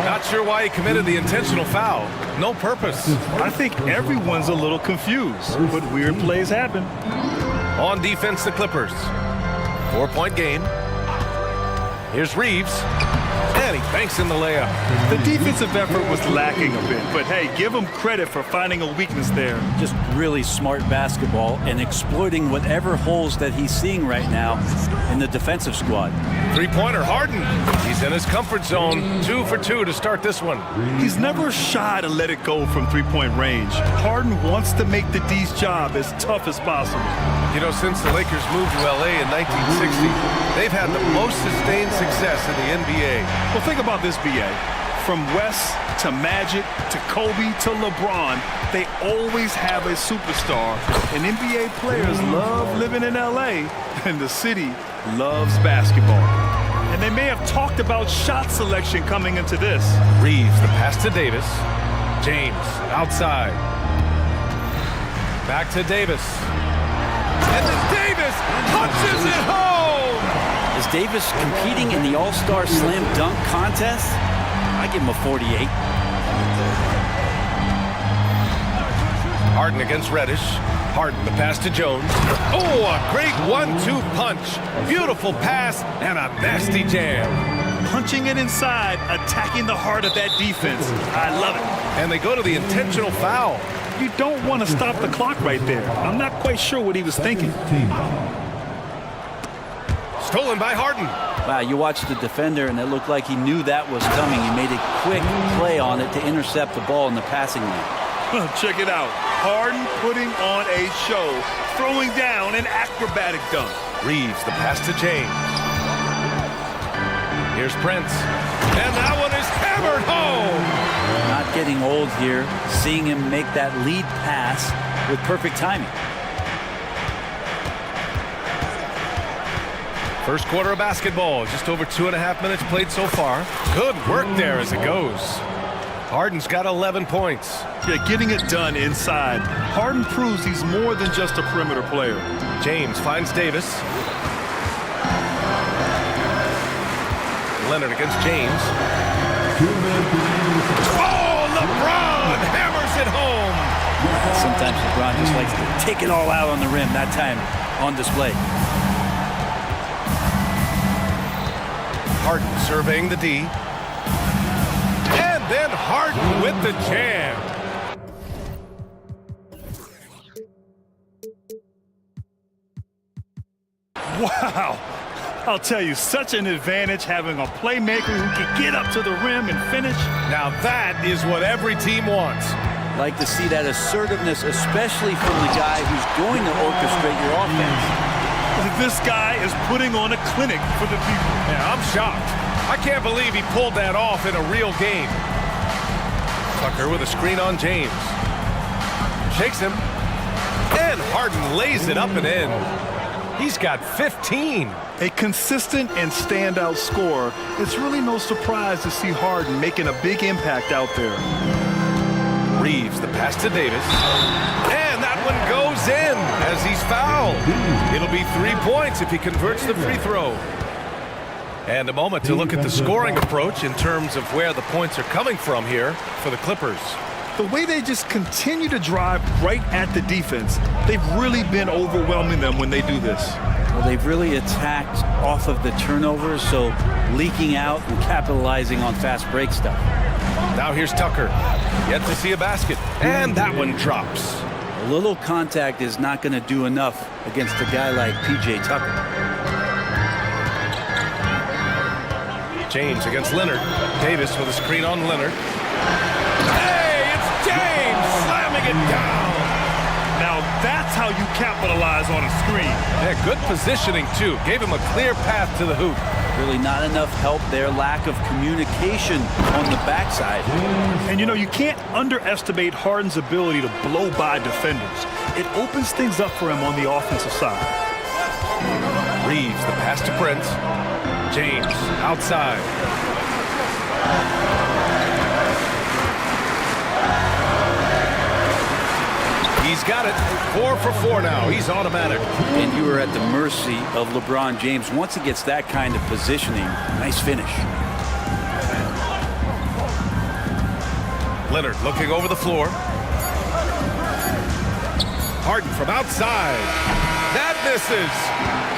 Not sure why he committed the intentional foul. No purpose. I think everyone's a little confused, but weird plays happen. On defense, the Clippers. 4-point game. Here's Reeves. And he banks in the layup. The defensive effort was lacking a bit, but hey, give him credit for finding a weakness there. Just really smart basketball and exploiting whatever holes that he's seeing right now in the defensive squad. Three-pointer, Harden. He's in his comfort zone. 2 for 2 to start this one. He's never shy to let it go from three-point range. Harden wants to make the D's job as tough as possible. You know, since the Lakers moved to L.A. in 1960, they've had the most sustained success in the NBA. Well, think about this, B.A. From West to Magic to Kobe to LeBron, they always have a superstar. And NBA players love living in L.A., and the city loves basketball. And they may have talked about shot selection coming into this. Reeves, the pass to Davis. James, outside. Back to Davis. And then Davis punches it home! Is Davis competing in the All-Star Slam Dunk contest? I give him a 48. Harden against Reddish. Harden, the pass to Jones. Oh, a great 1-2 punch. Beautiful pass and a nasty jam. Punching it inside, attacking the heart of that defense. I love it. And they go to the intentional foul. You don't want to stop the clock right there. I'm not quite sure what he was thinking. Stolen by Harden. Wow, you watched the defender, and it looked like he knew that was coming. He made a quick play on it to intercept the ball in the passing lane. Check it out. Harden putting on a show, throwing down an acrobatic dunk. Reeves, the pass to James. Here's Prince. And that one is hammered home. Not getting old here, seeing him make that lead pass with perfect timing. First quarter of basketball, just over 2.5 minutes played so far. Good work there as it goes. Harden's got 11 points. Yeah, getting it done inside. Harden proves he's more than just a perimeter player. James finds Davis. Leonard against James. Oh, LeBron hammers it home. Sometimes LeBron just likes to take it all out on the rim, that time on display. Harden surveying the D. And then Harden with the jam. Wow. I'll tell you, such an advantage having a playmaker who can get up to the rim and finish. Now that is what every team wants. Like to see that assertiveness, especially from the guy who's going to orchestrate your offense. This guy is putting on a clinic for the people. Yeah, I'm shocked. I can't believe he pulled that off in a real game. Tucker with a screen on James. Shakes him. And Harden lays it up and in. He's got 15. A consistent and standout scorer. It's really no surprise to see Harden making a big impact out there. Reeves, the pass to Davis. And that one goes in as he's fouled. It'll be 3 points if he converts the free throw. And a moment to look at the scoring approach in terms of where the points are coming from here for the Clippers. The way they just continue to drive right at the defense, they've really been overwhelming them when they do this. Well, they've really attacked off of the turnovers, so leaking out and capitalizing on fast break stuff. Now here's Tucker. Yet to see a basket. And that one drops. A little contact is not going to do enough against a guy like P.J. Tucker. James against Leonard. Davis with a screen on Leonard. Hey, it's James slamming it down. Now that's how you capitalize on a screen. Yeah, good positioning too. Gave him a clear path to the hoop. Really not enough help there. Lack of communication on the backside. And you know, you can't underestimate Harden's ability to blow by defenders. It opens things up for him on the offensive side. Reeves, the pass to Prince. James, outside. He's got it. 4 for 4 now. He's automatic. And you are at the mercy of LeBron James. Once he gets that kind of positioning, nice finish. Leonard looking over the floor. Harden from outside. That misses.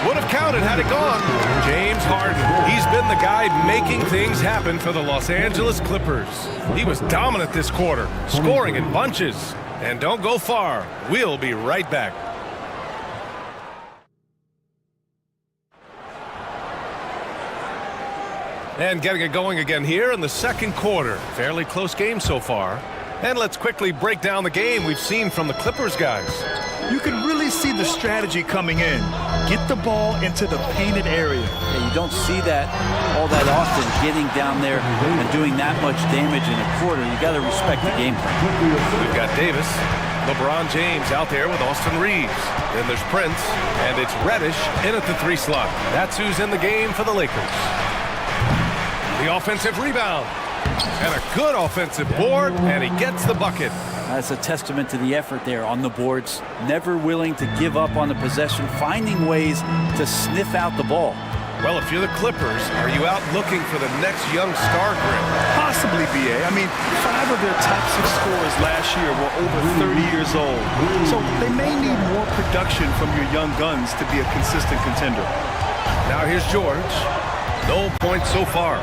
Would have counted had it gone. James Harden. He's been the guy making things happen for the Los Angeles Clippers. He was dominant this quarter, scoring in bunches. And don't go far. We'll be right back. And getting it going again here in the second quarter. Fairly close game so far. And let's quickly break down the game we've seen from the Clippers guys. You can really see the strategy coming in. Get the ball into the painted area. Yeah, you don't see that all that often, getting down there and doing that much damage in a quarter. You got to respect the game plan. We've got Davis, LeBron James out there with Austin Reeves. Then there's Prince, and it's Reddish in at the 3 slot. That's who's in the game for the Lakers. The offensive rebound. And a good offensive board, and he gets the bucket. That's a testament to the effort there on the boards. Never willing to give up on the possession, finding ways to sniff out the ball. Well, if you're the Clippers, are you out looking for the next young star grid? Possibly, B.A. I mean, 5 of their top 6 scorers last year were over 30 years old. So they may need more production from your young guns to be a consistent contender. Now here's George. No points so far.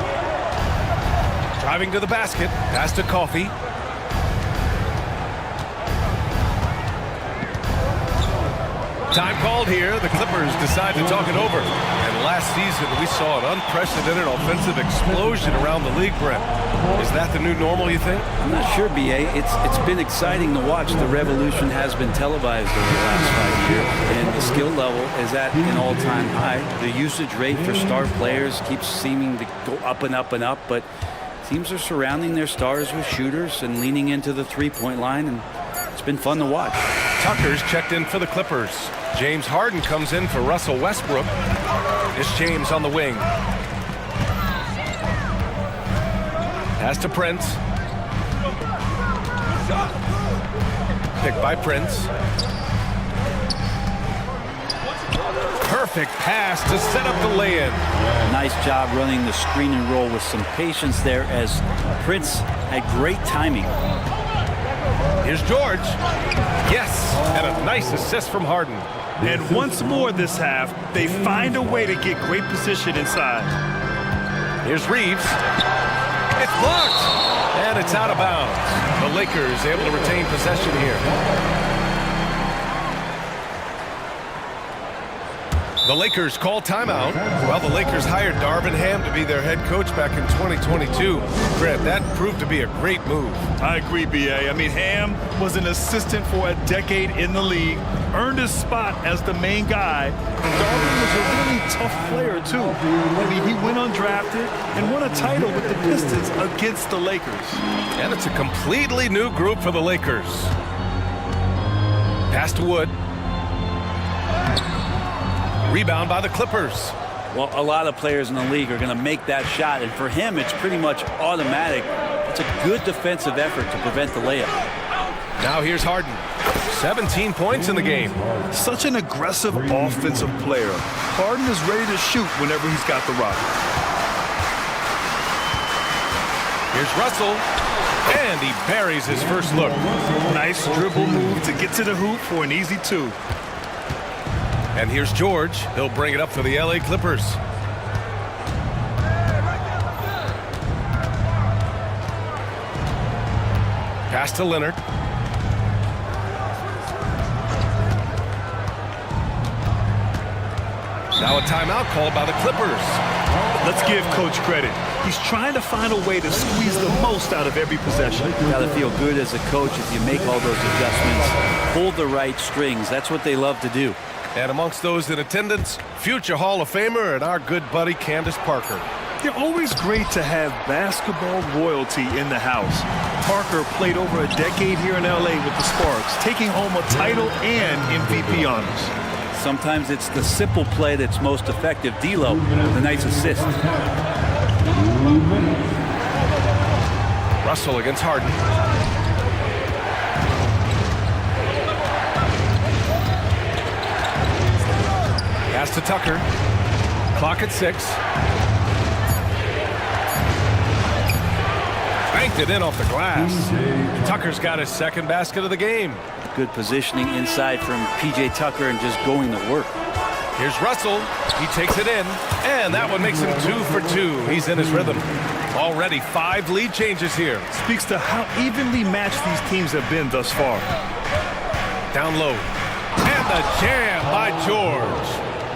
Driving to the basket. Pass to Coffey. Time called here. The Clippers decide to talk it over. And last season, we saw an unprecedented offensive explosion around the league, Brent. Is that the new normal, you think? I'm not sure, B.A. It's been exciting to watch. The revolution has been televised over the last 5 years. And the skill level is at an all-time high. The usage rate for star players keeps seeming to go up and up and up. But teams are surrounding their stars with shooters and leaning into the three-point line. And it's been fun to watch. Tucker's checked in for the Clippers. James Harden comes in for Russell Westbrook. It's James on the wing. Pass to Prince. Picked by Prince. Perfect pass to set up the lay-in. Nice job running the screen and roll with some patience there as Prince had great timing. Here's George. Yes, and a nice assist from Harden. And once more this half, they find a way to get great position inside. Here's Reeves. It's blocked, and it's out of bounds. The Lakers able to retain possession here. The Lakers call timeout. Well, the Lakers hired Darvin Ham to be their head coach back in 2022. Grant, that proved to be a great move. I agree, B.A. I mean, Ham was an assistant for a decade in the league, earned his spot as the main guy. And Darvin was a really tough player, too. I mean, he went undrafted and won a title with the Pistons against the Lakers. And it's a completely new group for the Lakers. Pass to Wood. Rebound by the Clippers. Well, a lot of players in the league are going to make that shot, and for him, it's pretty much automatic. It's a good defensive effort to prevent the layup. Now here's Harden. 17 points in the game. Such an aggressive offensive player. Harden is ready to shoot whenever he's got the rock. Here's Russell, and he buries his first look. Nice dribble move to get to the hoop for an easy 2. And here's George. He'll bring it up for the LA Clippers. Pass to Leonard. Now a timeout called by the Clippers. Let's give Coach credit. He's trying to find a way to squeeze the most out of every possession. You got to feel good as a coach if you make all those adjustments. Pull the right strings. That's what they love to do. And amongst those in attendance, future Hall of Famer and our good buddy Candace Parker. They're always great to have basketball royalty in the house. Parker played over a decade here in LA with the Sparks, taking home a title and MVP honors. Sometimes it's the simple play that's most effective. D'Lo with a nice assist. Russell against Harden. Pass to Tucker. Clock at 6. Banked it in off the glass. Tucker's got his second basket of the game. Good positioning inside from P.J. Tucker and just going to work. Here's Russell. He takes it in, and that one makes him 2 for 2. He's in his rhythm. Already 5 lead changes here. Speaks to how evenly matched these teams have been thus far. Down low. And the jam by George.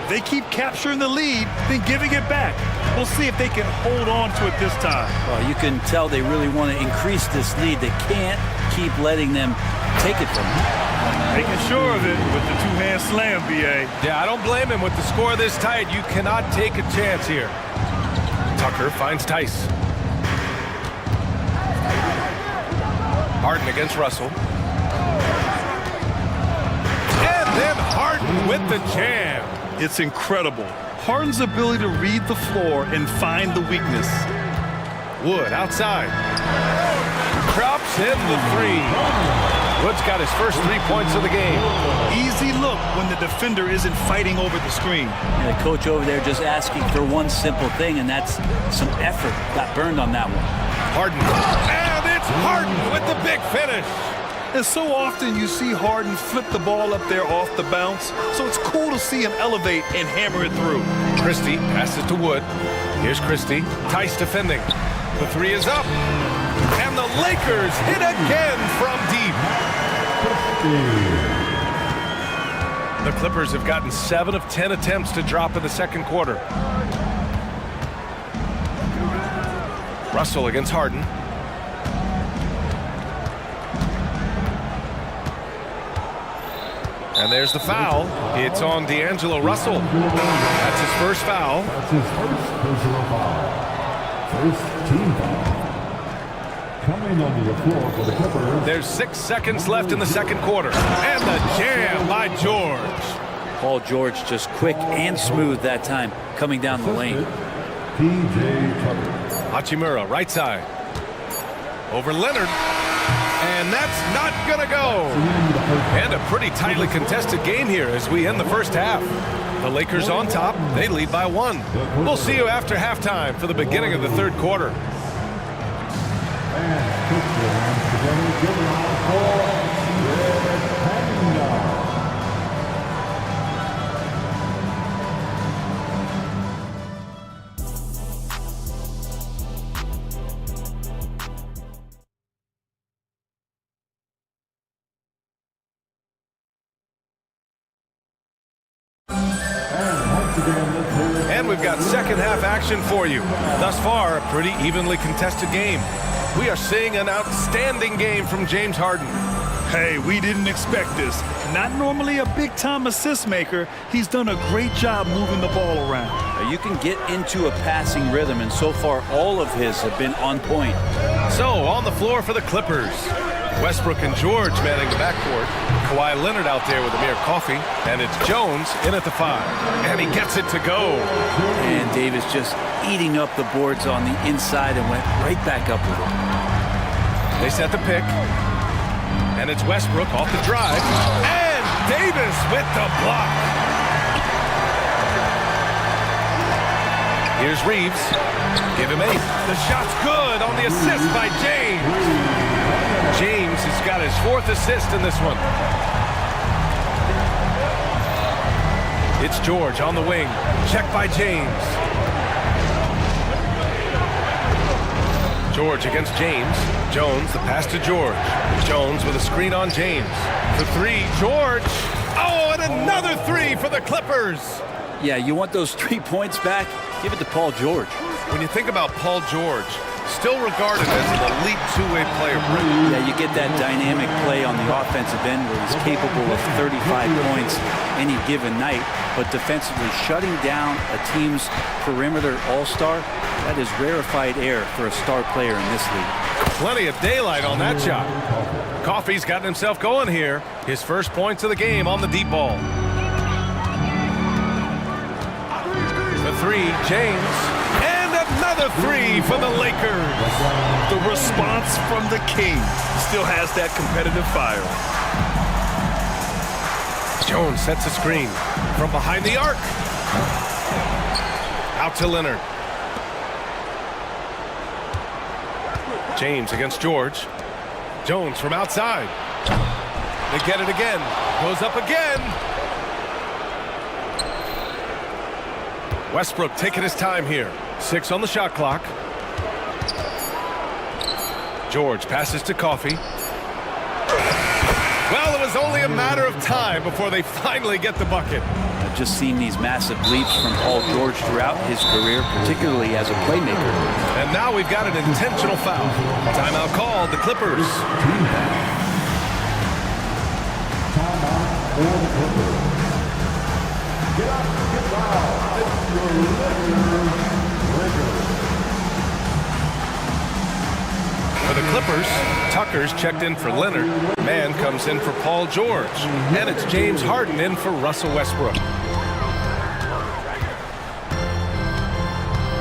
They keep capturing the lead, then giving it back. We'll see if they can hold on to it this time. Well, you can tell they really want to increase this lead. They can't keep letting them take it from them. Making sure of it with the two-hand slam, B.A. Yeah, I don't blame him with the score this tight. You cannot take a chance here. Tucker finds Tice. Harden against Russell. And then Harden with the jam. It's incredible. Harden's ability to read the floor and find the weakness. Wood outside. Drops in the 3. Wood's got his first 3 points of the game. Easy look when the defender isn't fighting over the screen. And the coach over there just asking for one simple thing, and that's some effort. Got burned on that one. Harden. And it's Harden with the big finish. And so often you see Harden flip the ball up there off the bounce, so it's cool to see him elevate and hammer it through. Christie passes to Wood. Here's Christie. Tice defending. The 3 is up. And the Lakers hit again from deep. The Clippers have gotten 7 of 10 attempts to drop in the second quarter. Russell against Harden. And there's the foul. It's on D'Angelo Russell. That's his first foul. That's his first personal foul. First team foul. Coming onto the floor for the Clippers. There's 6 seconds left in the second quarter. And the jam by George. Paul George just quick and smooth that time, coming down the lane. P.J. Tucker. Hachimura, right side. Over Leonard. And that's not gonna go. And a pretty tightly contested game here as we end the first half. The Lakers on top. They lead by 1. We'll see you after halftime for the beginning of the third quarter. And put your hands together. Give it all for And we've got second half action for you. Thus far, a pretty evenly contested game. We are seeing an outstanding game from James Harden. Hey, we didn't expect this. Not normally a big-time assist maker, he's done a great job moving the ball around. You can get into a passing rhythm, and so far all of his have been on point. So, on the floor for the Clippers. Westbrook and George manning the backcourt. Kawhi Leonard out there with Amir Coffey. And it's Jones in at the 5. And he gets it to go. And Davis just eating up the boards on the inside and went right back up with it. They set the pick. And it's Westbrook off the drive. And Davis with the block. Here's Reeves. Give him 8. The shot's good on the assist by James. James has got his 4th assist in this one. It's George on the wing. Check by James. George against James. Jones, the pass to George. Jones with a screen on James. The 3, George. Oh, and another 3 for the Clippers. Yeah, you want those 3 points back? Give it to Paul George. When you think about Paul George, still regarded as an elite two-way player. Yeah, you get that dynamic play on the offensive end where he's capable of 35 points any given night, but defensively shutting down a team's perimeter all-star, that is rarefied air for a star player in this league. Plenty of daylight on that shot. Coffey's gotten himself going here. His first points of the game on the deep ball. The three, James. And another three for the Lakers. The response from the King still has that competitive fire. Jones sets a screen from behind the arc. Out to Leonard. James against George. Jones from outside. They get it again. Goes up again. Westbrook taking his time here. 6 on the shot clock. George passes to Coffey. Well, it was only a matter of time before they finally get the bucket. I've just seen these massive leaps from Paul George throughout his career, particularly as a playmaker. And now we've got an intentional foul. Timeout called, the Clippers. Timeout for the Clippers. Get up, get loud. It's your Lakers. For the Clippers, Tucker's checked in for Leonard. Mann comes in for Paul George. And it's James Harden in for Russell Westbrook.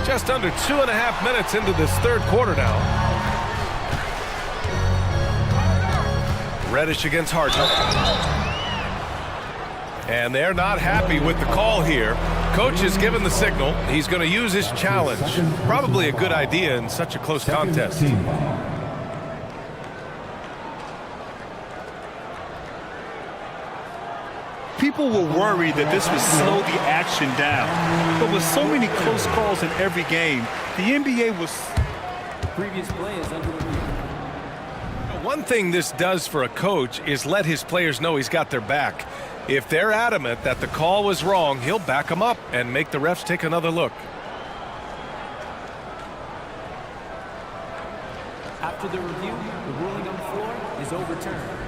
Just under 2.5 minutes into this third quarter now. Reddish against Harden. And they're not happy with the call here. Coach has given the signal. He's going to use his challenge. Probably a good idea in such a close contest. People were worried that this would slow the action down. But with so many close calls in every game, the NBA was... Previous play is under review. One thing this does for a coach is let his players know he's got their back. If they're adamant that the call was wrong, he'll back them up and make the refs take another look. After the review, the ruling on the floor is overturned.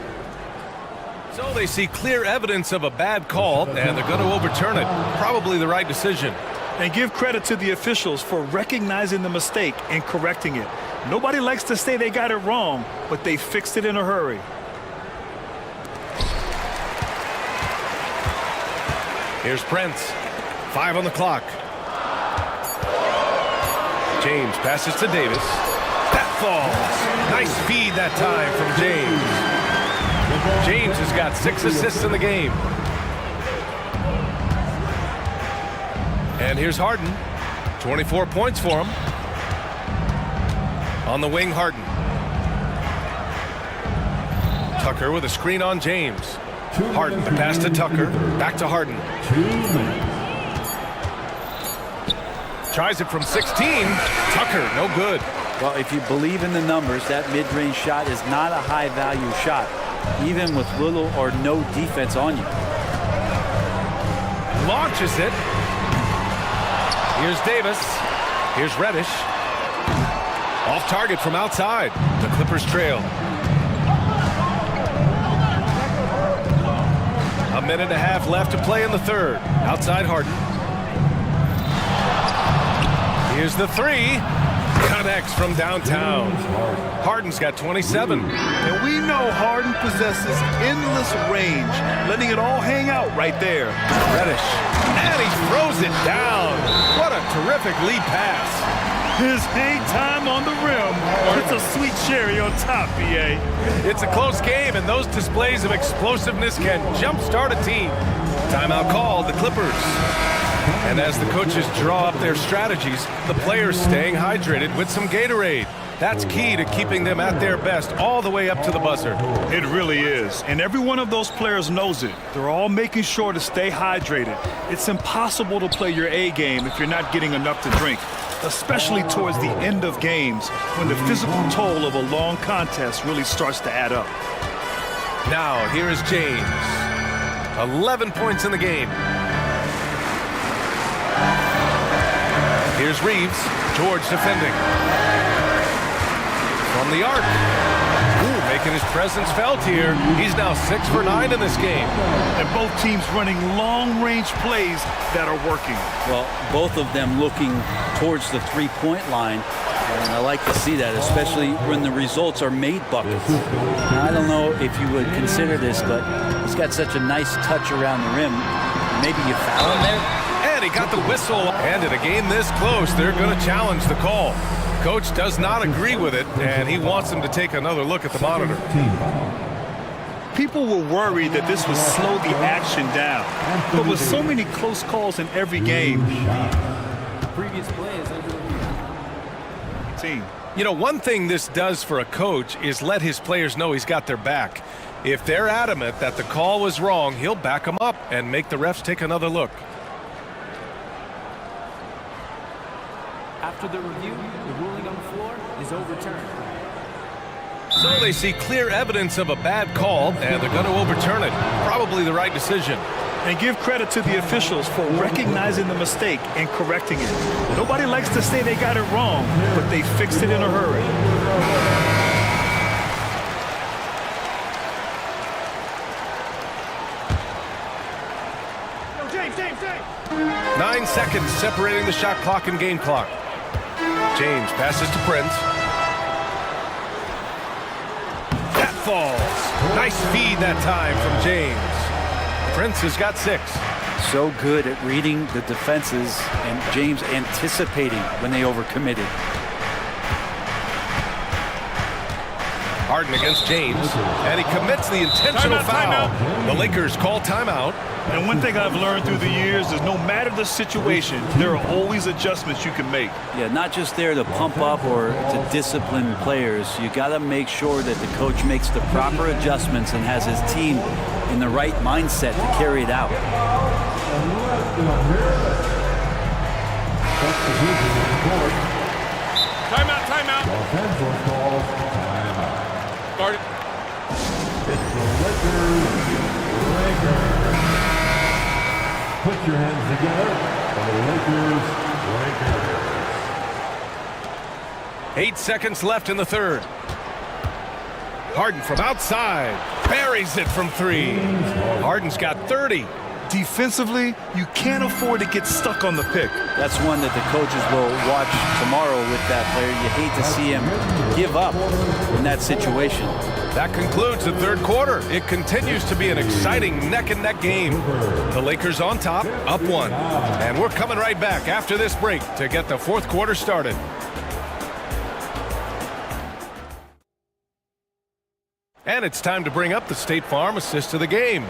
So they see clear evidence of a bad call, and they're going to overturn it. Probably the right decision. And give credit to the officials for recognizing the mistake and correcting it. Nobody likes to say they got it wrong, but they fixed it in a hurry. Here's Prince. 5 on the clock. James passes to Davis. That falls. Nice feed that time from James. James has got 6 assists in the game. And here's Harden. 24 points for him. On the wing, Harden. Tucker with a screen on James. Harden, the pass to Tucker. Back to Harden. Tries it from 16. Tucker, no good. Well, if you believe in the numbers, that mid-range shot is not a high-value shot, even with little or no defense on you. Launches it. Here's Davis. Here's Reddish. Off target from outside. The Clippers trail. A minute and a half left to play in the third. Outside Harden. Here's the three. Connects from downtown. Harden's got 27. And we know Harden possesses endless range, letting it all hang out right there. Reddish. And he throws it down. What a terrific lead pass. His hang time on the rim. It's a sweet cherry on top, BA. It's a close game, and those displays of explosiveness can jumpstart a team. Timeout called, the Clippers. And as the coaches draw up their strategies, the players staying hydrated with some Gatorade. That's key to keeping them at their best all the way up to the buzzer. It really is. And every one of those players knows it. They're all making sure to stay hydrated. It's impossible to play your A game if you're not getting enough to drink, especially towards the end of games when the physical toll of a long contest really starts to add up. Now, here is James. 11 points in the game. Here's Reeves. George defending. From the arc. Ooh, making his presence felt here. He's now 6 for 9 in this game. And both teams running long-range plays that are working. Well, both of them looking towards the three-point line. And I like to see that, especially when the results are made buckets. Now, I don't know if you would consider this, but he's got such a nice touch around the rim. Maybe you foul him there? And he got the whistle. And in a game this close, they're going to challenge the call. Coach does not agree with it, and he wants them to take another look at the monitor. People were worried that this would slow the action down. But with so many close calls in every game, Previous play is under review. team. You know, one thing this does for a coach is let his players know he's got their back. If they're adamant that the call was wrong, he'll back them up and make the refs take another look. After the review, the ruling on the floor is overturned. So they see clear evidence of a bad call, and they're going to overturn it. Probably the right decision. And give credit to the officials for recognizing the mistake and correcting it. Nobody likes to say they got it wrong, but they fixed it in a hurry. James. 9 seconds separating the shot clock and game clock. James passes to Prince. That falls. Nice feed that time from James. Prince has got 6. So good at reading the defenses and James anticipating when they overcommitted. Harden against James, and he commits the intentional foul. The Lakers call timeout. And one thing I've learned through the years is no matter the situation, there are always adjustments you can make. Yeah, not just there to pump up or to discipline players. You got to make sure that the coach makes the proper adjustments and has his team in the right mindset to carry it out. Timeout. Guard it. It's the Lakers. Put your hands together for the Lakers. 8 seconds left in the third. Harden from outside. Buries it from 3. Harden's got 30. Defensively, you can't afford to get stuck on the pick. That's one that the coaches will watch tomorrow with that player. You hate to see him give up in that situation. That concludes the third quarter. It continues to be an exciting neck-and-neck game. The Lakers on top, up 1. And we're coming right back after this break to get the fourth quarter started. And it's time to bring up the State Farm assist of the game.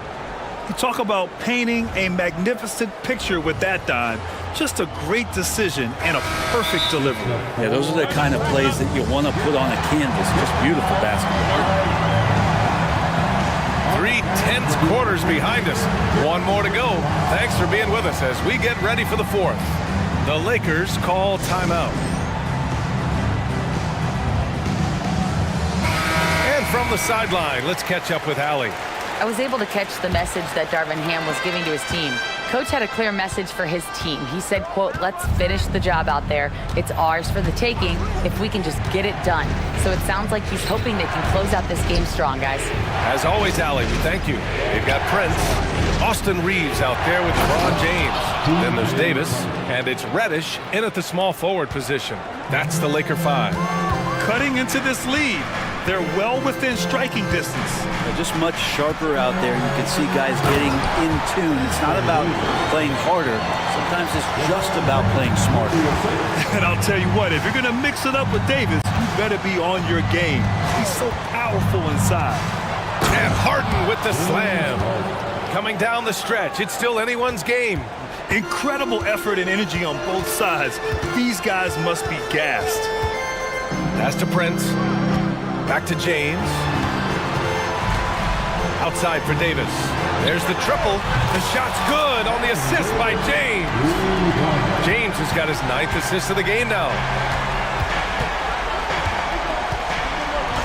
You talk about painting a magnificent picture with that dime. Just a great decision and a perfect delivery. Yeah, those are the kind of plays that you want to put on a canvas. Just beautiful basketball. 3 tense quarters behind us. 1 more to go. Thanks for being with us as we get ready for the fourth. The Lakers call timeout. And from the sideline, let's catch up with Allie. I was able to catch the message that Darvin Ham was giving to his team. Coach had a clear message for his team. He said, quote, let's finish the job out there. It's ours for the taking if we can just get it done. So it sounds like he's hoping they can close out this game strong, guys. As always, Allie, we thank you. They've got Prince, Austin Reeves out there with LeBron James. Then there's Davis, and it's Reddish in at the small forward position. That's the Laker 5. Cutting into this lead. They're well within striking distance. They're just much sharper out there. You can see guys getting in tune. It's not about playing harder. Sometimes it's just about playing smarter. And I'll tell you what, if you're going to mix it up with Davis, you better be on your game. He's so powerful inside. And Harden with the slam. Coming down the stretch, it's still anyone's game. Incredible effort and energy on both sides. These guys must be gassed. Pass to Prince. Back to James. Outside for Davis. There's the triple. The shot's good on the assist by James. James has got his 9th assist of the game now.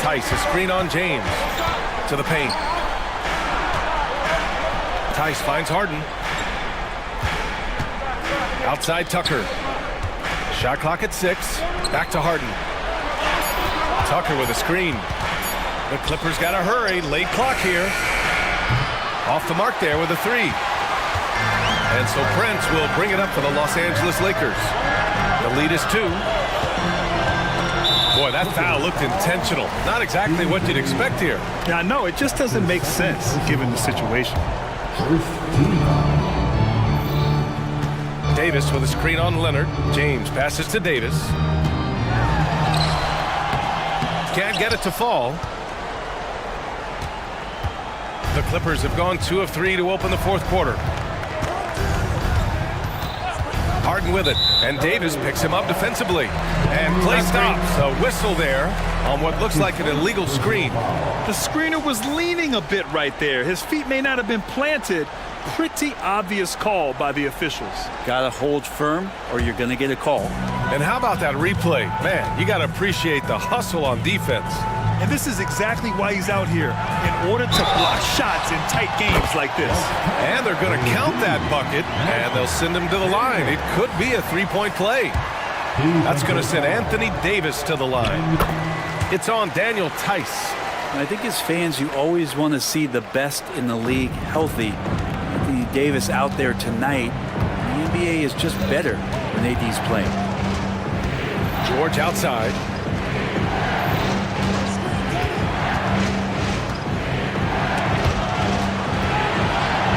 Tice, a screen on James. To the paint. Tice finds Harden. Outside Tucker. Shot clock at 6. Back to Harden. Tucker with a screen. The Clippers got to hurry. Late clock here. Off the mark there with a 3. And so Prince will bring it up for the Los Angeles Lakers. The lead is 2. Boy, that foul looked intentional. Not exactly what you'd expect here. Yeah, I know. It just doesn't make sense given the situation. Davis with a screen on Leonard. James passes to Davis. Can't get it to fall. The Clippers have gone 2 of 3 to open the fourth quarter. Harden with it, and Davis picks him up defensively. And play stops. A whistle there on what looks like an illegal screen. The screener was leaning a bit right there. His feet may not have been planted. Pretty obvious call by the officials. Gotta hold firm or you're gonna get a call. And how about that replay? Man, you gotta appreciate the hustle on defense. And this is exactly why he's out here, in order to block shots in tight games like this. And they're gonna count that bucket, and they'll send him to the line. It could be a three-point play. That's gonna send Anthony Davis to the line. It's on Daniel Tice. And I think as fans, you always want to see the best in the league healthy. Anthony Davis out there tonight. The NBA is just better when AD's playing. George outside.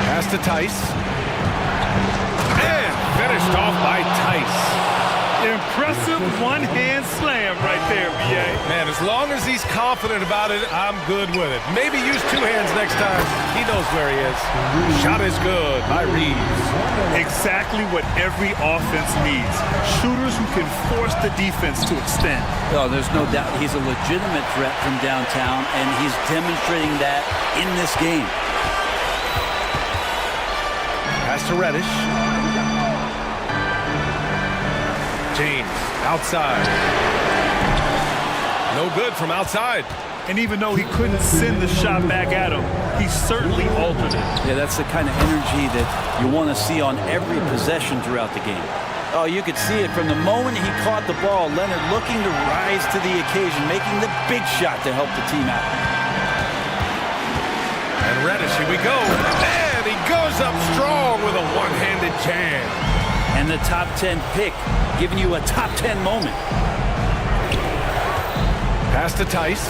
Pass to Tice. And finished off by Tice. Impressive one-hand slam right there, B.A. Man, as long as he's confident about it, I'm good with it. Maybe use 2 hands next time. He knows where he is. Shot is good by Reeves. Exactly what every offense needs. Shooters who can force the defense to extend. Oh, there's no doubt he's a legitimate threat from downtown, and he's demonstrating that in this game. Pass to Reddish. James outside. No good from outside. And even though he couldn't send the shot back at him, he certainly altered it. Yeah, that's the kind of energy that you want to see on every possession throughout the game. Oh, you could see it from the moment he caught the ball. Leonard looking to rise to the occasion, making the big shot to help the team out. And Reddish, here we go. And he goes up strong with a one-handed jam. And the top 10 pick, giving you a top 10 moment. Pass to Tice.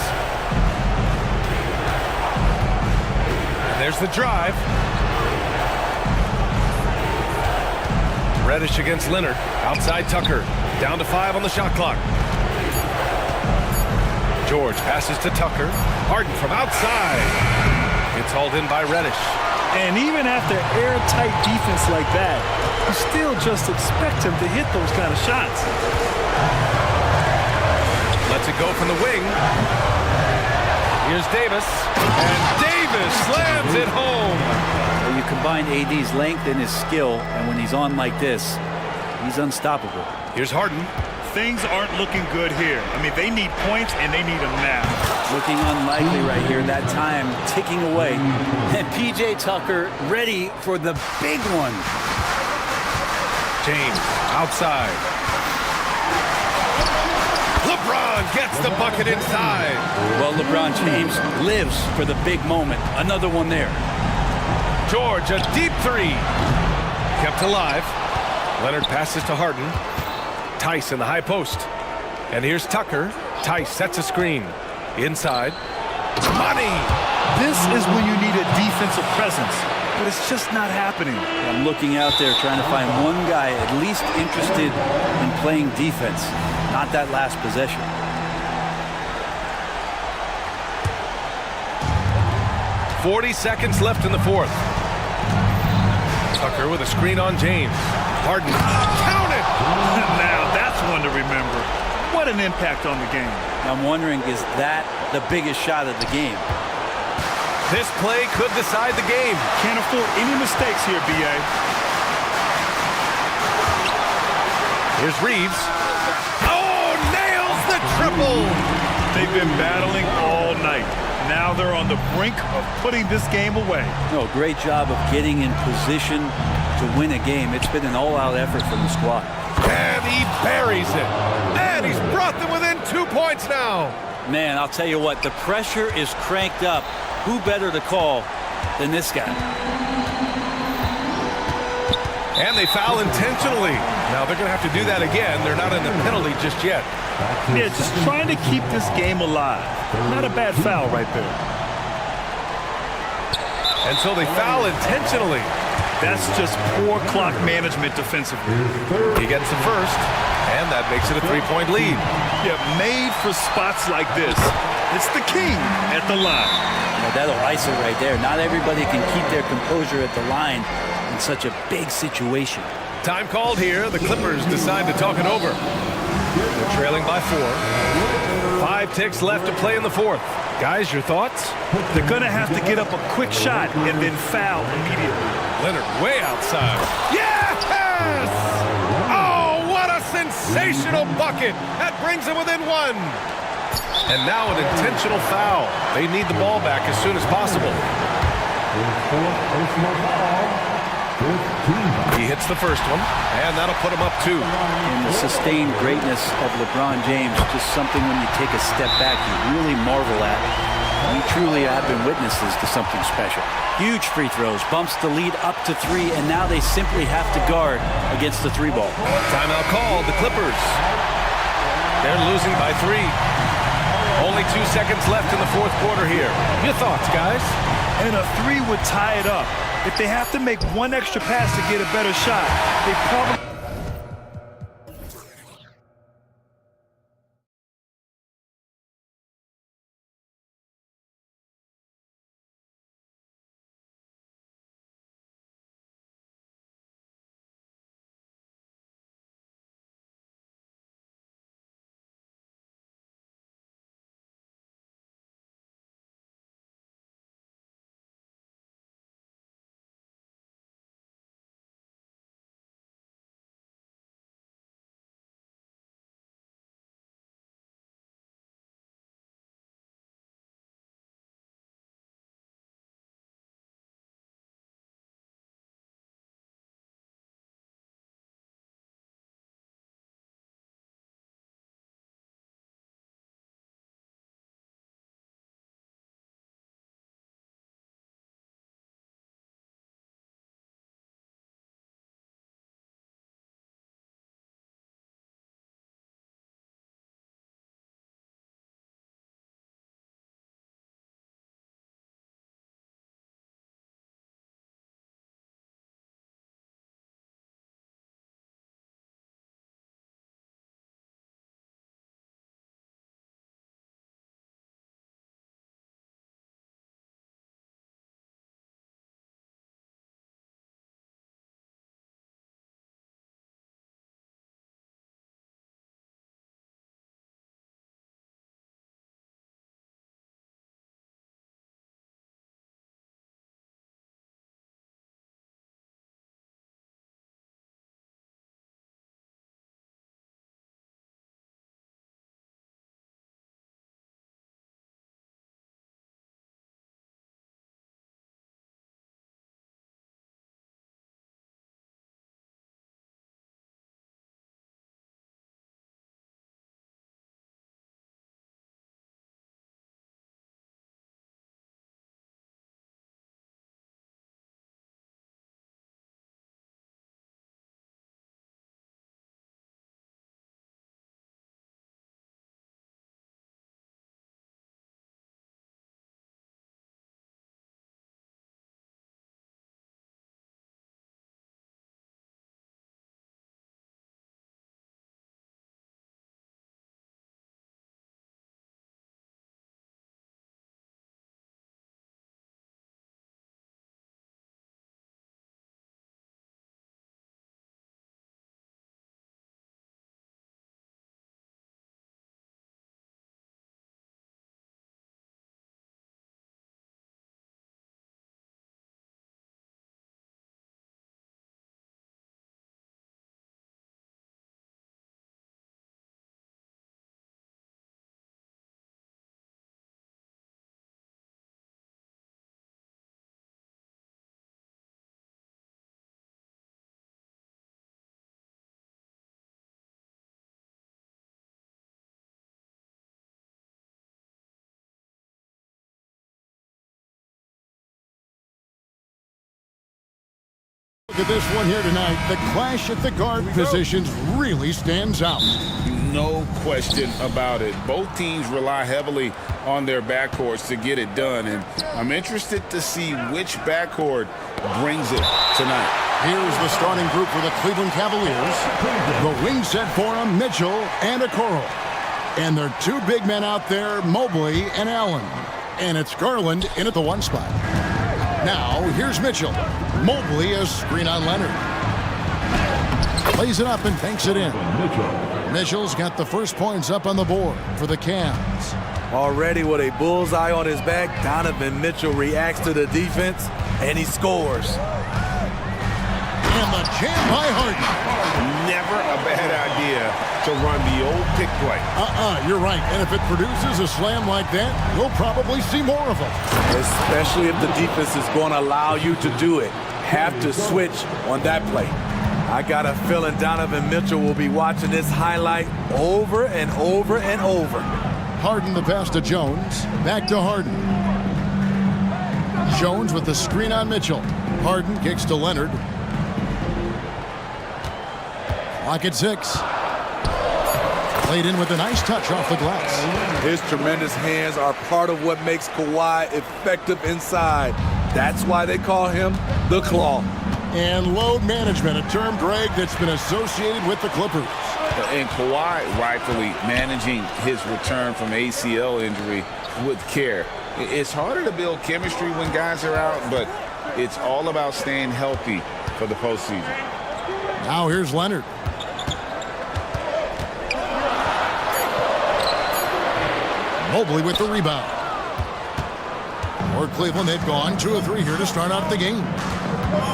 And there's the drive. Reddish against Leonard. Outside Tucker. Down to 5 on the shot clock. George passes to Tucker. Harden from outside. It's hauled in by Reddish. And even after airtight defense like that, you still just expect him to hit those kind of shots. Lets it go from the wing. Here's Davis. And Davis slams it home. Well, you combine AD's length and his skill, and when he's on like this, he's unstoppable. Here's Harden. Things aren't looking good here. I mean, they need points, and they need them now. Looking unlikely right here. That time ticking away. And P.J. Tucker ready for the big one. James outside. LeBron gets the bucket inside. Well, LeBron James lives for the big moment. Another one there. George, a deep 3. Kept alive. Leonard passes to Harden. Tice in the high post. And here's Tucker. Tice sets a screen. Inside. Money! This is when you need a defensive presence, but it's just not happening. I'm looking out there trying to find one guy at least interested in playing defense. Not that last possession. .40 seconds left in the fourth. Tucker with a screen on James. Harden. Count it! Now that's one to remember. What an impact on the game. I'm wondering, is that the biggest shot of the game? This play could decide the game. Can't afford any mistakes here, B.A. Here's Reeves. Oh, nails the triple! They've been battling all night. Now they're on the brink of putting this game away. No, great job of getting in position to win a game. It's been an all-out effort from the squad. And he buries it. And he's brought them within 2 points now. Man, I'll tell you what, the pressure is cranked up. Who better to call than this guy? And they foul intentionally. Now they're going to have to do that again. They're not in the penalty just yet. Yeah, just trying to keep this game alive. Not a bad foul right there. And so they foul intentionally. That's just poor clock management defensively. He gets the first, and that makes it a 3-point lead. Yeah, made for spots like this. It's the king at the line. You know, that'll ice it right there. Not everybody can keep their composure at the line in such a big situation. Time called here. The Clippers decide to talk it over. They're trailing by 4. 5 ticks left to play in the fourth. Guys, your thoughts? They're going to have to get up a quick shot and then foul immediately. Leonard way outside. Yes! Oh, what a sensational bucket. That brings them within 1. And now an intentional foul. They need the ball back as soon as possible. He hits the first one, and that'll put him up 2. And the sustained greatness of LeBron James, just something when you take a step back, you really marvel at. We truly have been witnesses to something special. Huge free throws, bumps the lead up to 3, and now they simply have to guard against the 3-ball. Timeout called, the Clippers. They're losing by 3. Only 2 seconds left in the fourth quarter here. Your thoughts, guys? And a 3 would tie it up. If they have to make one extra pass to get a better shot, they probably at this one here tonight, the clash at the guard positions really stands out. No question about it. Both teams rely heavily on their backcourts to get it done, and I'm interested to see which backcourt brings it tonight. Here's the starting group for the Cleveland Cavaliers. The wing set for them, Mitchell and Okoro. And their two big men out there, Mobley and Allen. And it's Garland in at the one spot. Now, here's Mitchell. Mobley a screen on Leonard. Plays it up and banks it in. Mitchell's got the first points up on the board for the Cavs. Already with a bullseye on his back, Donovan Mitchell reacts to the defense, and he scores. And the jam by Harden. Never a bad idea to run the old pick play. You're right. And if it produces a slam like that, you'll probably see more of them. Especially if the defense is going to allow you to do it. Have to switch on that play. I got a feeling Donovan Mitchell will be watching this highlight over and over and over. Harden the pass to Jones. Back to Harden. Jones with the screen on Mitchell. Harden kicks to Leonard. Clock at 6. Played in with a nice touch off the glass. His tremendous hands are part of what makes Kawhi effective inside. That's why they call him the Claw. And load management, a term, Greg, that's been associated with the Clippers. And Kawhi rightfully managing his return from ACL injury with care. It's harder to build chemistry when guys are out, but it's all about staying healthy for the postseason. Now here's Leonard. Mobley with the rebound. For Cleveland, they've gone 2 of 3 here to start out the game.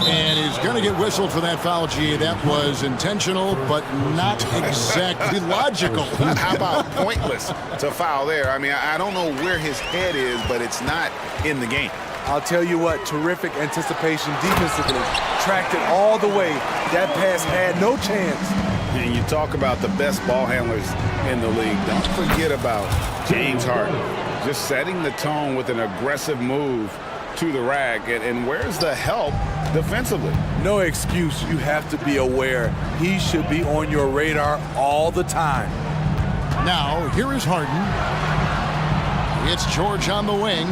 And he's going to get whistled for that foul, G. That was intentional, but not exactly logical. How about pointless to foul there? I mean, I don't know where his head is, but it's not in the game. I'll tell you what, terrific anticipation defensively. Tracked it all the way. That pass had no chance. And you talk about the best ball handlers in the league. Don't forget about James Harden. Just setting the tone with an aggressive move to the rack. And where's the help defensively? No excuse. You have to be aware. He should be on your radar all the time. Now, here is Harden. It's George on the wing.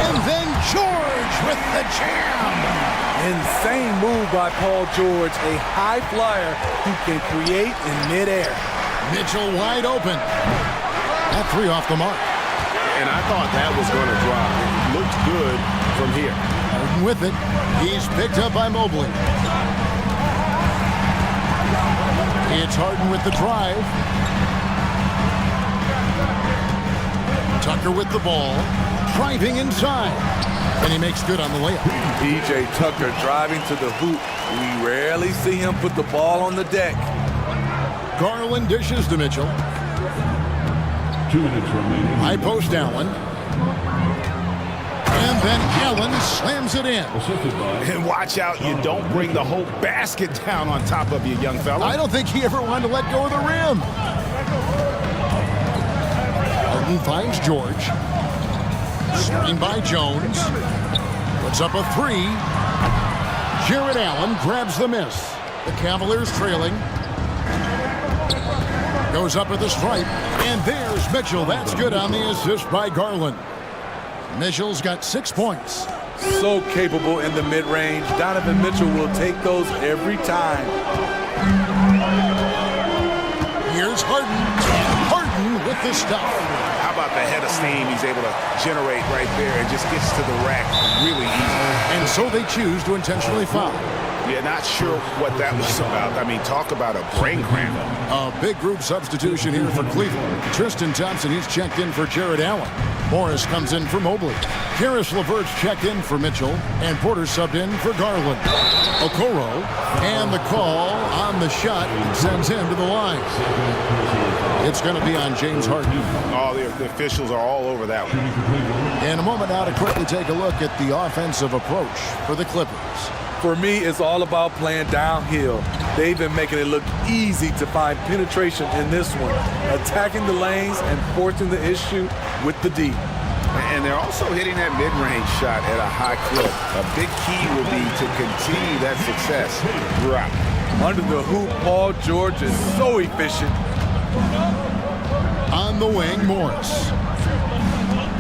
And then George with the jam. Insane move by Paul George, a high flyer who can create in midair. Mitchell wide open. That 3 off the mark. And I thought that was going to drop. It looked good from here. Harden with it. He's picked up by Mobley. It's Harden with the drive. Tucker with the ball. Driving inside. And he makes good on the layup. PJ Tucker driving to the hoop. We rarely see him put the ball on the deck. Garland dishes to Mitchell. 2 minutes remaining. High post Allen. And then Allen slams it in. And watch out, you don't bring the whole basket down on top of you, young fella. I don't think he ever wanted to let go of the rim. Harden finds George. Screen by Jones. Puts up a 3. Jared Allen grabs the miss. The Cavaliers trailing. Goes up at the stripe. And there's Mitchell. That's good on the assist by Garland. Mitchell's got 6 points. So capable in the mid-range. Donovan Mitchell will take those every time. Here's Harden. Harden with the stuff. How about the head of steam he's able to generate right there and just gets to the rack really easy. And so they choose to intentionally foul. Yeah, not sure what that was about. I mean, talk about a brain cramp. A big group substitution here for Cleveland. Tristan Thompson, he's checked in for Jared Allen. Morris comes in for Mobley. Karis LeVert's checked in for Mitchell. And Porter subbed in for Garland. Okoro. And the call on the shot sends him to the line. It's going to be on James Harden. Oh, the officials are all over that one. In a moment now to quickly take a look at the offensive approach for the Clippers. For me, it's all about playing downhill. They've been making it look easy to find penetration in this one, attacking the lanes and forcing the issue with the D. And they're also hitting that mid-range shot at a high clip. A big key will be to continue that success throughout. Under the hoop, Paul George is so efficient. On the wing, Morris.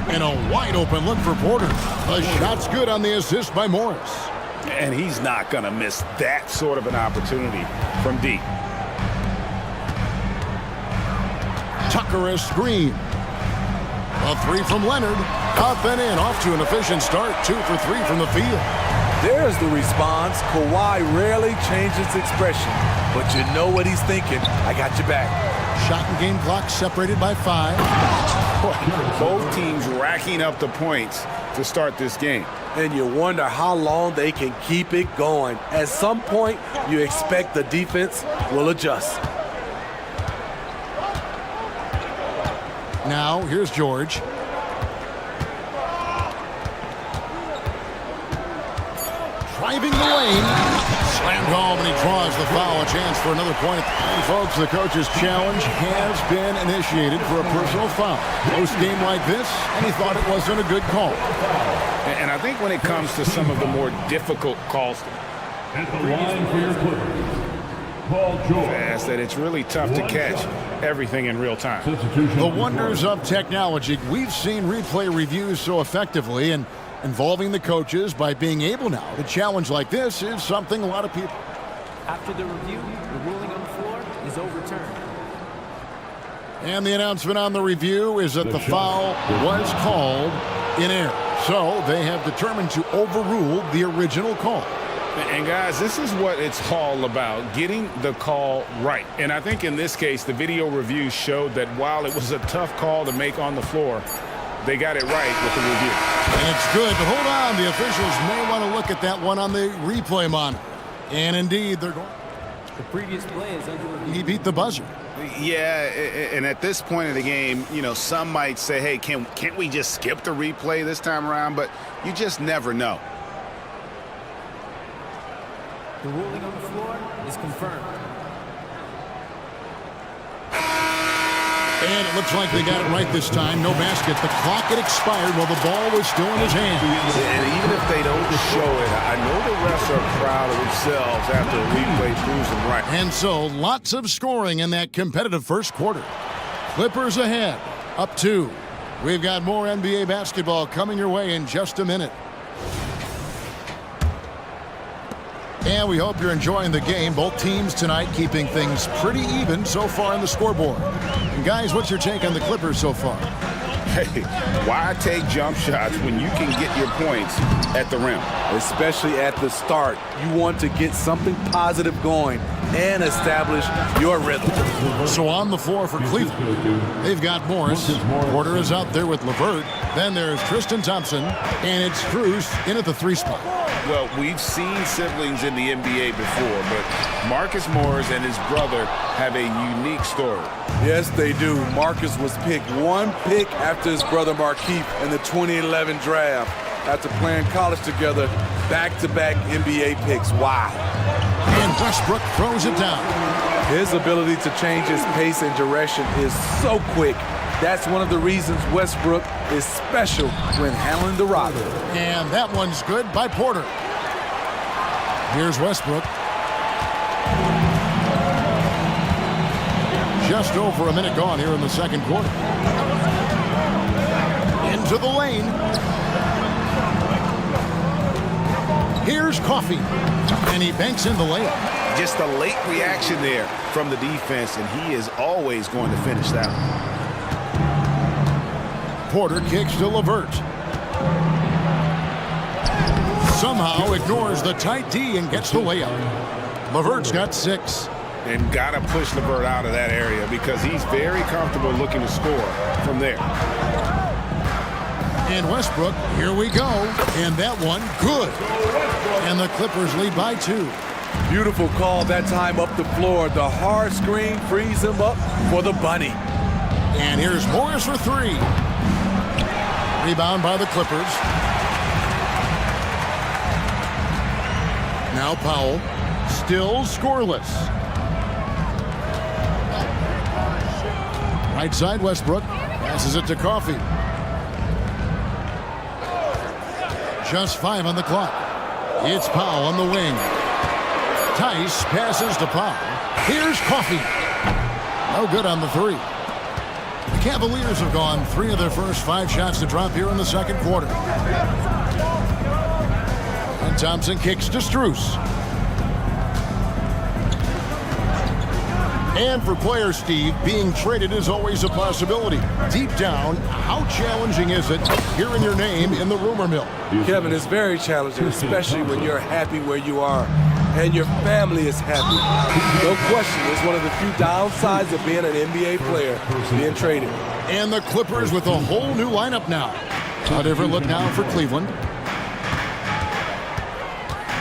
And a wide open look for Porter. The shot's good on the assist by Morris. And he's not going to miss that sort of an opportunity from deep. Tucker a screen. A three from Leonard. Up and in, off to an efficient start. 2 for 3 from the field. There's the response. Kawhi rarely changes expression, but you know what he's thinking. I got your back. Shot and game clock separated by 5. Both teams racking up the points to start this game. And you wonder how long they can keep it going. At some point, you expect the defense will adjust. Now, here's George. Driving the lane. Slammed home, and he draws the foul. A chance for another point. And folks, the coach's challenge has been initiated for a personal foul. Post-game like this, and he thought it wasn't a good call. And I think when it comes to some of the more difficult calls, At the line for your Clippers, Paul George. fast, that it's really tough to catch everything in real time. The wonders of technology. We've seen replay reviews so effectively, and involving the coaches by being able now to challenge like this is something a lot of people. After the review, the ruling on the floor is overturned. And the announcement on the review is that the foul was called in error. So they have determined to overrule the original call. And guys, this is what it's all about, getting the call right. And I think in this case, the video review showed that while it was a tough call to make on the floor, they got it right with the review. And it's good, but hold on. The officials may want to look at that one on the replay monitor. And indeed, they're going. The previous play is under review. He beat the buzzer. Yeah, and at this point of the game, you know, some might say, hey, can't we just skip the replay this time around? But you just never know. The ruling on the floor is confirmed. And it looks like they got it right this time. No basket. The clock had expired while the ball was still in his hand. And even if they don't show it, I know the refs are proud of themselves after a replay proves them right. And so, lots of scoring in that competitive first quarter. Clippers ahead, up 2. We've got more NBA basketball coming your way in just a minute. And we hope you're enjoying the game. Both teams tonight keeping things pretty even so far on the scoreboard. And guys, what's your take on the Clippers so far? Hey, why take jump shots when you can get your points at the rim? Especially at the start. You want to get something positive going and establish your rhythm. So on the floor for Cleveland, they've got Morris. Porter is out there with LeVert. Then there's Tristan Thompson, and it's Cruz in at the 3 spot. Well, we've seen siblings in the NBA before, but Marcus Morris and his brother have a unique story. Yes, they do. Marcus was picked 1 pick after his brother Markieff in the 2011 draft. After playing college together, back-to-back NBA picks. Wow. And Westbrook throws it down. His ability to change his pace and direction is so quick. That's one of the reasons Westbrook is special when handling the rock. And that one's good by Porter. Here's Westbrook. Just over a minute gone here in the second quarter. Into the lane. Here's Coffey. And he banks in the layup. Just a late reaction there from the defense, and he is always going to finish that one. Porter kicks to LeVert. Somehow ignores the tight D and gets the layup. LeVert's got 6. And got to push LeVert out of that area because he's very comfortable looking to score from there. And Westbrook, here we go. And that one, good. And the Clippers lead by 2. Beautiful call that time up the floor. The hard screen frees him up for the bunny. And here's Morris for 3. Rebound by the Clippers. Now Powell, still scoreless. Right side Westbrook, passes it to Coffey. Just 5 on the clock. It's Powell on the wing. Tice passes to Powell. Here's Coffey. No good on the 3. The Cavaliers have gone 3 of their first 5 shots to drop here in the second quarter. And Thompson kicks to Strus. And for player Steve, being traded is always a possibility. Deep down, how challenging is it hearing your name in the rumor mill? Kevin, it's very challenging, especially when you're happy where you are and your family is happy. No question, it's one of the few downsides of being an NBA player, being traded. And the Clippers with a whole new lineup now. A different look now for Cleveland.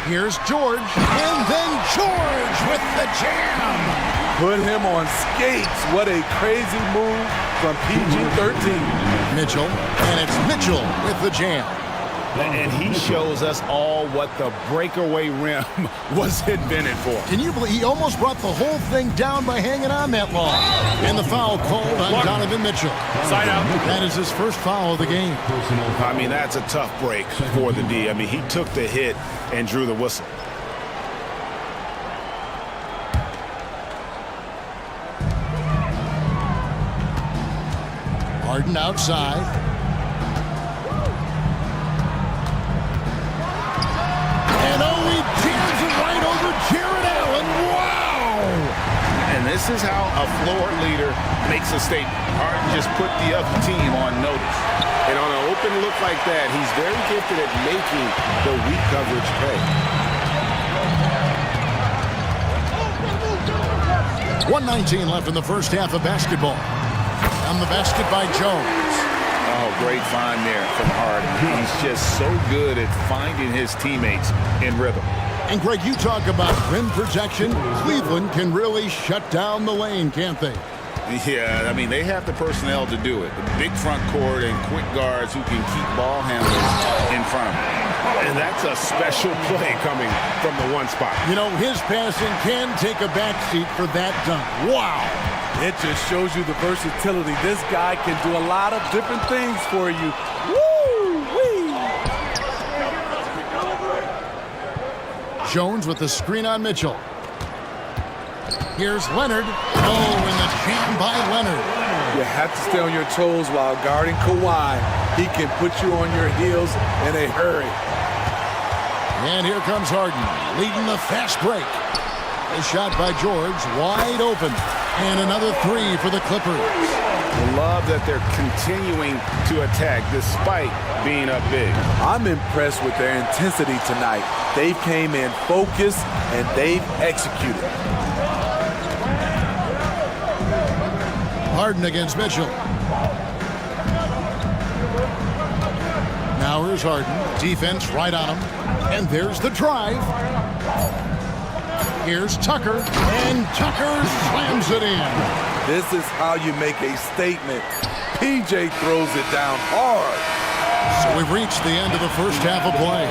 Here's George, and then George with the jam. Put him on skates. What a crazy move from PG-13. Mitchell, and it's Mitchell with the jam. And he shows us all what the breakaway rim was invented for. Can you believe he almost brought the whole thing down by hanging on that long? And the foul called on Donovan Mitchell. Side out. That is his first foul of the game. I mean, that's a tough break for the D. I mean, he took the hit and drew the whistle. Harden outside. And he jams it right over Jared Allen. Wow! And this is how a floor leader makes a statement. Harden just put the other team on notice. And on an open look like that, he's very gifted at making the weak coverage pay. 1:19 left in the first half of basketball. On the basket by Jones. Oh, great find there from Harden. He's just so good at finding his teammates in rhythm. And Greg, you talk about rim protection. Cleveland can really shut down the lane, can't they? Yeah, I mean, they have the personnel to do it. The big front court and quick guards who can keep ball handlers in front of them. And that's a special play coming from the one spot. You know, his passing can take a backseat for that dunk. Wow! It just shows you the versatility. This guy can do a lot of different things for you. Woo-wee! Jones with the screen on Mitchell. Here's Leonard. Oh, and the jam by Leonard. You have to stay on your toes while guarding Kawhi. He can put you on your heels in a hurry. And here comes Harden, leading the fast break. A shot by George, wide open. And another 3 for the Clippers. I love that they're continuing to attack despite being up big. I'm impressed with their intensity tonight. They came in focused and they've executed. Harden against Mitchell. Now here's Harden. Defense right on him. And there's the drive. Here's Tucker, and Tucker slams it in. This is how you make a statement. PJ throws it down hard. So we've reached the end of the first half of play.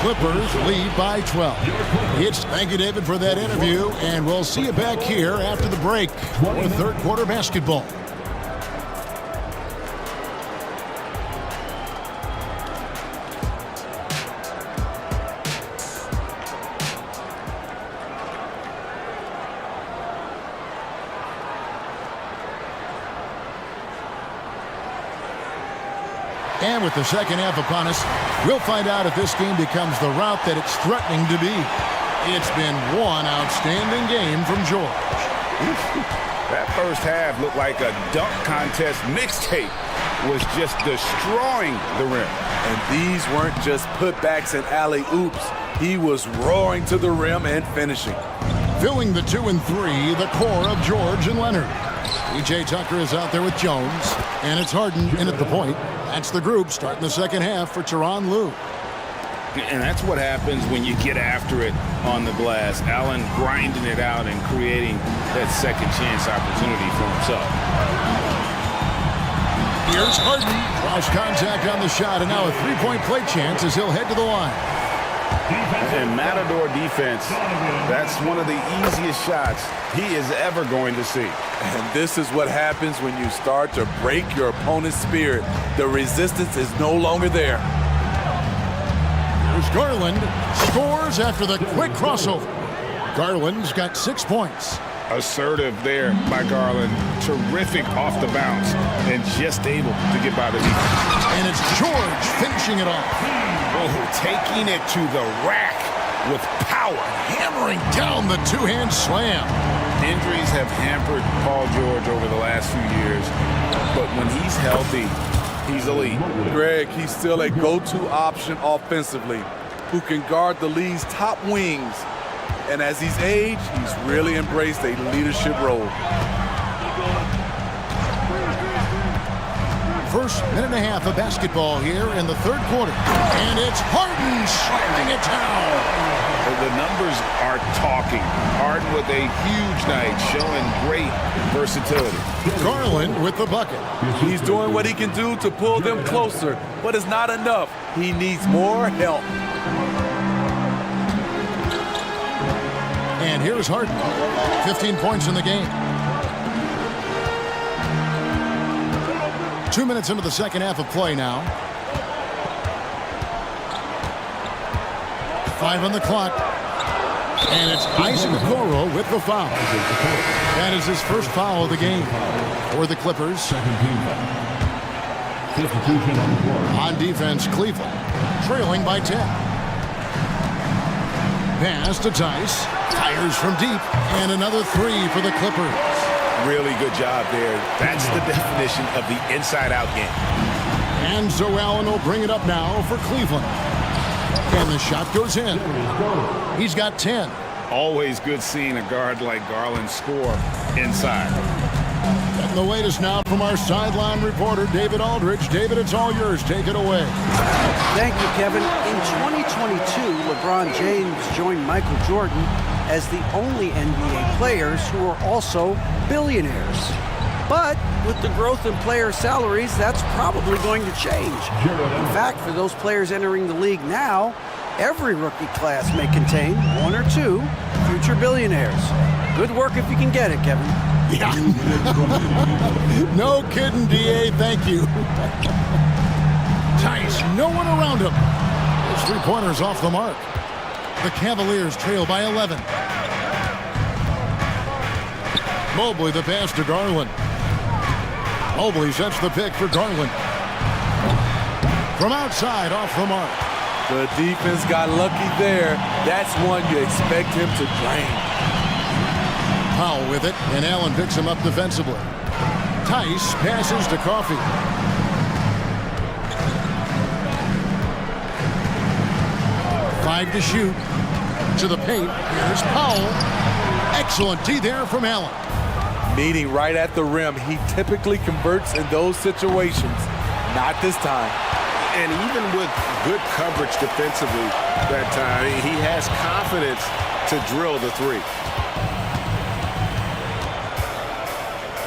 Clippers lead by 12. Thank you, David, for that interview, and we'll see you back here after the break for third quarter basketball. And with the second half upon us, we'll find out if this game becomes the route that it's threatening to be. It's been one outstanding game from George. That first half looked like a dunk contest mixtape. Was just destroying the rim. And these weren't just putbacks and alley-oops. He was roaring to the rim and finishing. Filling the 2 and 3, the core of George and Leonard. PJ Tucker is out there with Jones, and it's Harden in at the point. That's the group starting the second half for Tyronn Lue. And that's what happens when you get after it on the glass. Allen grinding it out and creating that second chance opportunity for himself. Here's Harden. Cross contact on the shot, and now a three-point play chance as he'll head to the line. And Matador defense, that's one of the easiest shots he is ever going to see. And this is what happens when you start to break your opponent's spirit. The resistance is no longer there. Here's Garland. Scores after the quick crossover. Garland's got 6 points. Assertive there by Garland. Terrific off the bounce and just able to get by the defense. And it's George finishing it off. Oh, taking it to the rack with power. Hammering down the two-hand slam. Injuries have hampered Paul George over the last few years, but when he's healthy, he's elite. Greg, he's still a go-to option offensively who can guard the league's top wings. And as he's aged, he's really embraced a leadership role. First minute and a half of basketball here in the third quarter. And it's Harden shutting it down. The numbers are talking. Harden with a huge night, showing great versatility. Garland with the bucket. He's doing what he can do to pull them closer, but it's not enough. He needs more help. And here's Harden. 15 points in the game. 2 minutes into the second half of play now. 5 on the clock. And it's Isaac Okoro with the foul. That is his first foul of the game for the Clippers. Second team foul. Substitution on the floor. On defense, Cleveland trailing by 10. Pass to Tice. Fires from deep. And another three for the Clippers. Really good job there. That's the definition of the inside-out game. And so Allen will bring it up now for Cleveland. And the shot goes in. He's got 10. Always good seeing a guard like Garland score inside. And the latest now from our sideline reporter, David Aldridge. David, it's all yours. Take it away. Thank you, Kevin. In 2022, LeBron James joined Michael Jordan as the only NBA players who are also billionaires. But with the growth in player salaries, that's probably going to change. In fact, for those players entering the league now, every rookie class may contain one or two future billionaires. Good work if you can get it, Kevin. Yeah. No kidding, D.A. Thank you. Tice, no one around him. His three-pointer's off the mark. The Cavaliers trail by 11. Mobley the pass to Garland. Mobley sets the pick for Garland. From outside, off the mark. The defense got lucky there. That's one you expect him to drain. Powell with it, and Allen picks him up defensively. Tice passes to Coffey. Five to shoot. To the paint. Here's Powell. Excellent D there from Allen. Meeting right at the rim. He typically converts in those situations. Not this time. And even with good coverage defensively that time, he has confidence to drill the three.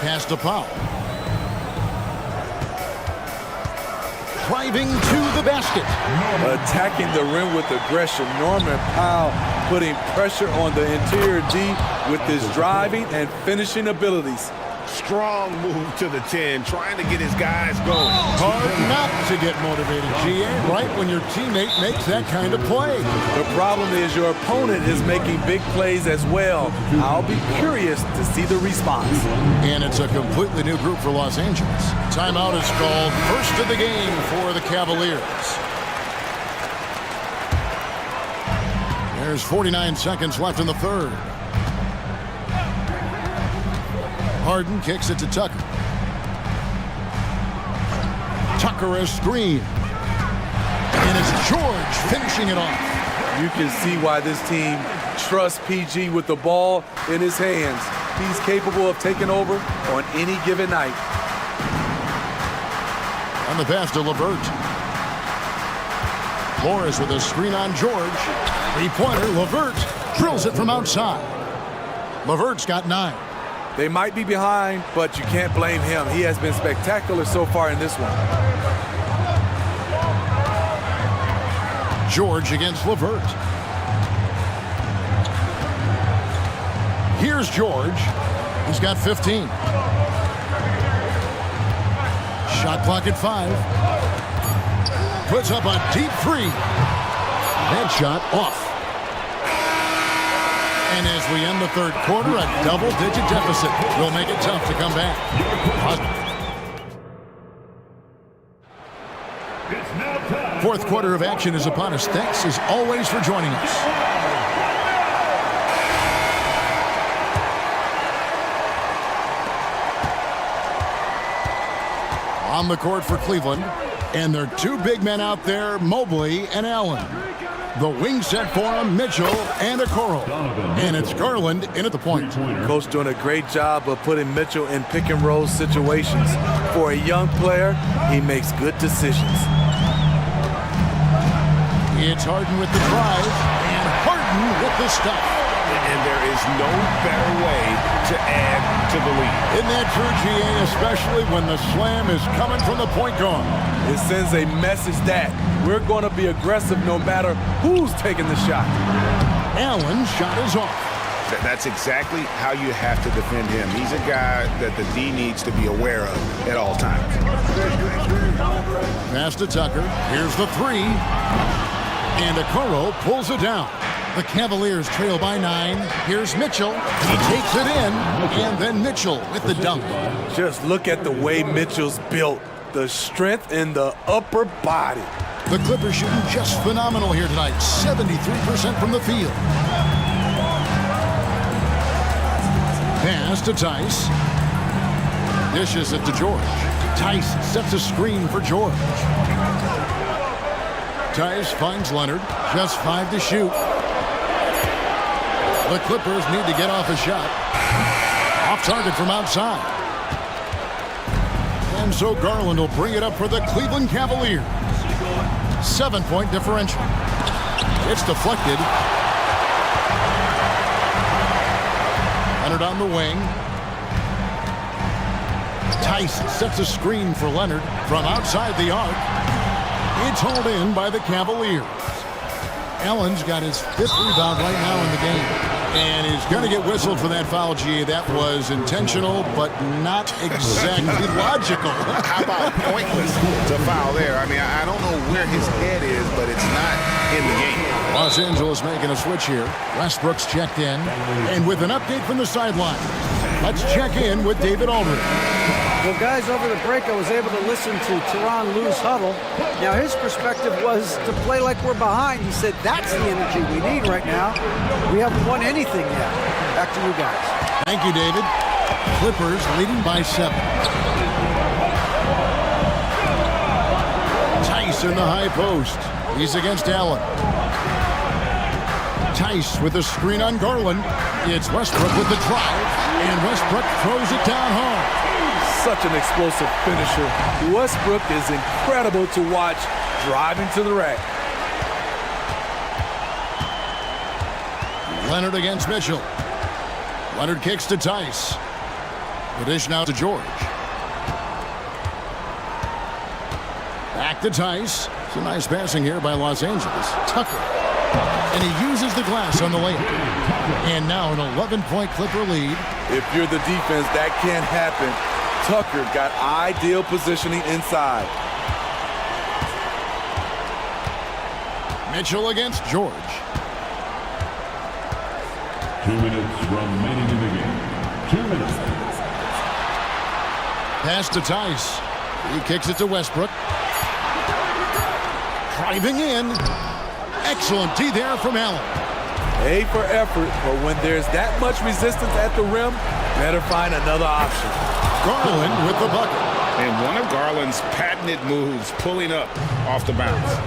Pass to Powell. Driving to the basket. Attacking the rim with aggression. Norman Powell putting pressure on the interior D with his driving and finishing abilities. Strong move to the 10, trying to get his guys going. Hard not to get motivated, GA, right when your teammate makes that kind of play. The problem is your opponent is making big plays as well. I'll be curious to see the response. And it's a completely new group for Los Angeles. Timeout is called. First of the game for the Cavaliers. There's 49 seconds left in the third. Harden kicks it to Tucker. Tucker a screen. And it's George finishing it off. You can see why this team trusts PG with the ball in his hands. He's capable of taking over on any given night. On the pass to LeVert. Morris with a screen on George. Three-pointer, LeVert drills it from outside. LeVert's got 9. They might be behind, but you can't blame him. He has been spectacular so far in this one. George against LeVert. Here's George. He's got 15. Shot clock at 5. Puts up a deep three. That shot off. And as we end the third quarter, a double-digit deficit will make it tough to come back. Fourth quarter of action is upon us. Thanks, as always, for joining us. On the court for Cleveland, and their two big men out there, Mobley and Allen. The wing set for him, Mitchell and Okoro. And it's Garland in at the point. Coach doing a great job of putting Mitchell in pick and roll situations. For a young player, he makes good decisions. It's Harden with the drive, and Harden with the stop. And there is no better way to add to the lead. Isn't that true, GA, especially when the slam is coming from the point guard? It sends a message that we're going to be aggressive no matter who's taking the shot. Allen's shot is off. That's exactly how you have to defend him. He's a guy that the D needs to be aware of at all times. Pass to Tucker. Here's the three. And Okoro pulls it down. The Cavaliers trail by 9. Here's Mitchell. He takes it in. And then Mitchell with the dunk. Just look at the way Mitchell's built. The strength in the upper body. The Clippers shooting just phenomenal here tonight. 73% from the field. Pass to Tice. Dishes it to George. Tice sets a screen for George. Tice finds Leonard. Just 5 to shoot. The Clippers need to get off a shot. Off target from outside. And so Garland will bring it up for the Cleveland Cavaliers. 7-point differential. It's deflected. Leonard on the wing. Tice sets a screen for Leonard from outside the arc. It's hauled in by the Cavaliers. Allen's got his 5th rebound right now in the game. And he's going to get whistled for that foul, GA. That was intentional, but not exactly logical. How about pointless to foul there? I mean, I don't know where his head is, but it's not in the game. Los Angeles making a switch here. Westbrook's checked in. And with an update from the sideline, let's check in with David Aldridge. Well, guys, over the break, I was able to listen to Teron Lou's huddle. Now, his perspective was to play like we're behind. He said that's the energy we need right now. We haven't won anything yet. Back to you guys. Thank you, David. Clippers leading by 7. Tice in the high post. He's against Allen. Tice with a screen on Garland. It's Westbrook with the drive. And Westbrook throws it down hard. Such an explosive finisher. Westbrook is incredible to watch driving to the rack. Leonard against Mitchell. Leonard kicks to Tice. The dish now to George. Back to Tice. It's a nice passing here by Los Angeles. Tucker. And he uses the glass on the layup. And now an 11-point Clipper lead. If you're the defense, that can't happen. Tucker got ideal positioning inside. Mitchell against George. 2 minutes remaining in the game. 2 minutes. Pass to Tice. He kicks it to Westbrook. Driving in. Excellent D there from Allen. A for effort, but when there's that much resistance at the rim, better find another option. Garland with the bucket. And one of Garland's patented moves, pulling up off the bounce.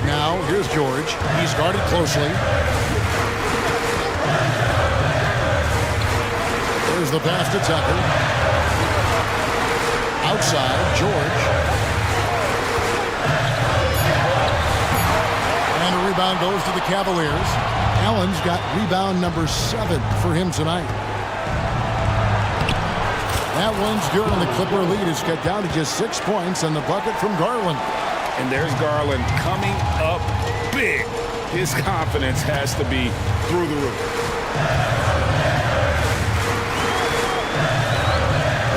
Now, here's George. He's guarded closely. There's the pass to Tucker. Outside, George. And a rebound goes to the Cavaliers. Allen's got rebound number 7 for him tonight. That one's good, and the Clipper lead is cut down to just 6 points on the bucket from Garland. And there's Garland coming up big. His confidence has to be through the roof.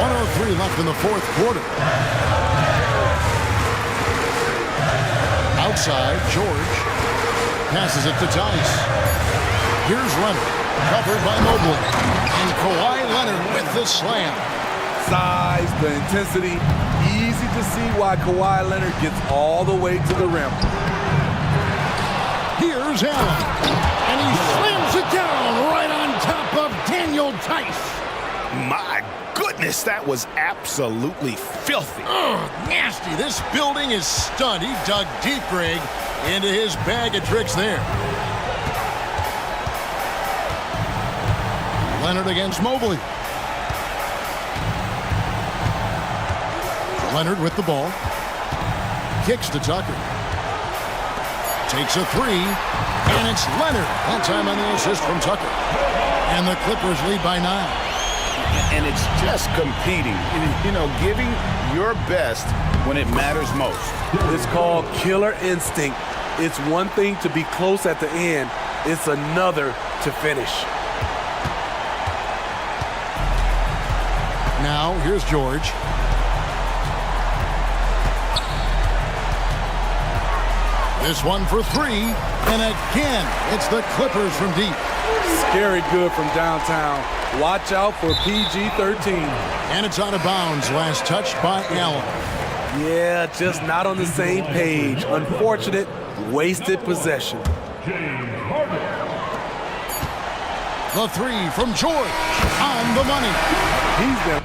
1:03 left in the fourth quarter. outside. George passes it to Tice. Here's Leonard, covered by Mobley. And Kawhi Leonard with the slam. Size, the intensity, easy to see why Kawhi Leonard gets all the way to the rim. Here's Allen, and he slams it down right on top of Daniel Tice. My goodness, that was absolutely filthy. Nasty. This building is stunned. He dug deep, Greg, into his bag of tricks there. Leonard against Mobley. Leonard with the ball. Kicks to Tucker. Takes a three, and it's Leonard. That time on the assist from Tucker. And the Clippers lead by 9. And it's just competing, you know, giving your best when it matters most. It's called killer instinct. It's one thing to be close at the end. It's another to finish. Now, here's George. This one for three, and again, it's the Clippers from deep. Scary good from downtown. Watch out for PG-13. And it's out of bounds. Last touched by Allen. Yeah, just not on the same page. Unfortunate, wasted possession. The three from George on the money. He's been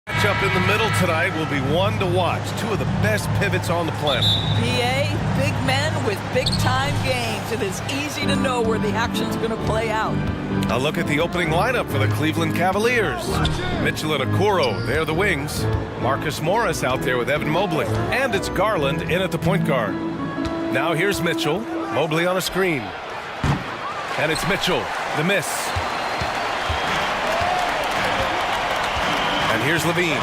Matchup in the middle tonight will be one to watch. Two of the best pivots on the planet. BA, big men with big-time games. It is easy to know where the action's going to play out. A look at the opening lineup for the Cleveland Cavaliers. Mitchell and Okoro, they're the wings. Marcus Morris out there with Evan Mobley. And it's Garland in at the point guard. Now here's Mitchell. Mobley on a screen. And it's Mitchell, the miss. And here's Levine.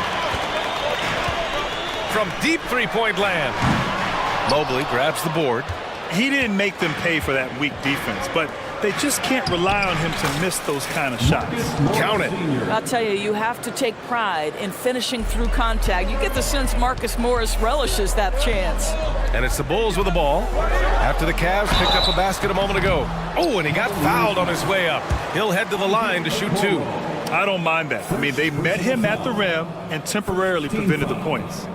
From deep three-point land. Mobley grabs the board. He didn't make them pay for that weak defense, but they just can't rely on him to miss those kind of shots. Count it. I'll tell you, you have to take pride in finishing through contact. You get the sense Marcus Morris relishes that chance. And it's the Bulls with the ball. After the Cavs picked up a basket a moment ago. Oh, and he got fouled on his way up. He'll head to the line to shoot two. I don't mind that. I mean, they met him at the rim and temporarily prevented the points.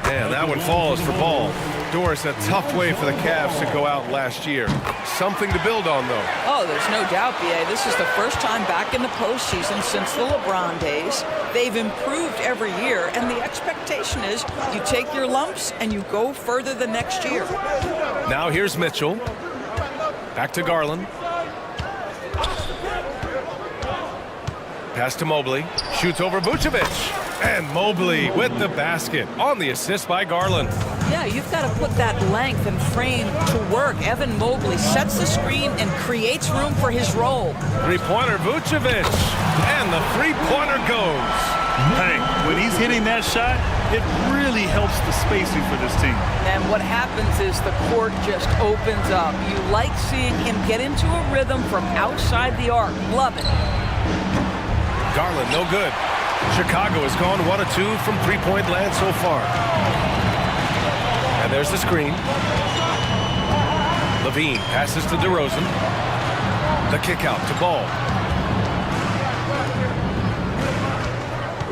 And that one falls for Ball. Doris, a tough way for the Cavs to go out last year. Something to build on, though. Oh, there's no doubt, BA. This is the first time back in the postseason since the LeBron days. They've improved every year, and the expectation is you take your lumps and you go further the next year. Now here's Mitchell. Back to Garland. Pass to Mobley. Shoots over Vucevic. And Mobley with the basket on the assist by Garland. Yeah, you've got to put that length and frame to work. Evan Mobley sets the screen and creates room for his role. Three-pointer Vucevic. And the three-pointer goes. Hey, when he's hitting that shot, it really helps the spacing for this team. And what happens is the court just opens up. You like seeing him get into a rhythm from outside the arc. Love it. Garland, no good. Chicago has gone 1 of 2 from three-point land so far. And there's the screen. Levine passes to DeRozan. The kick out to Ball.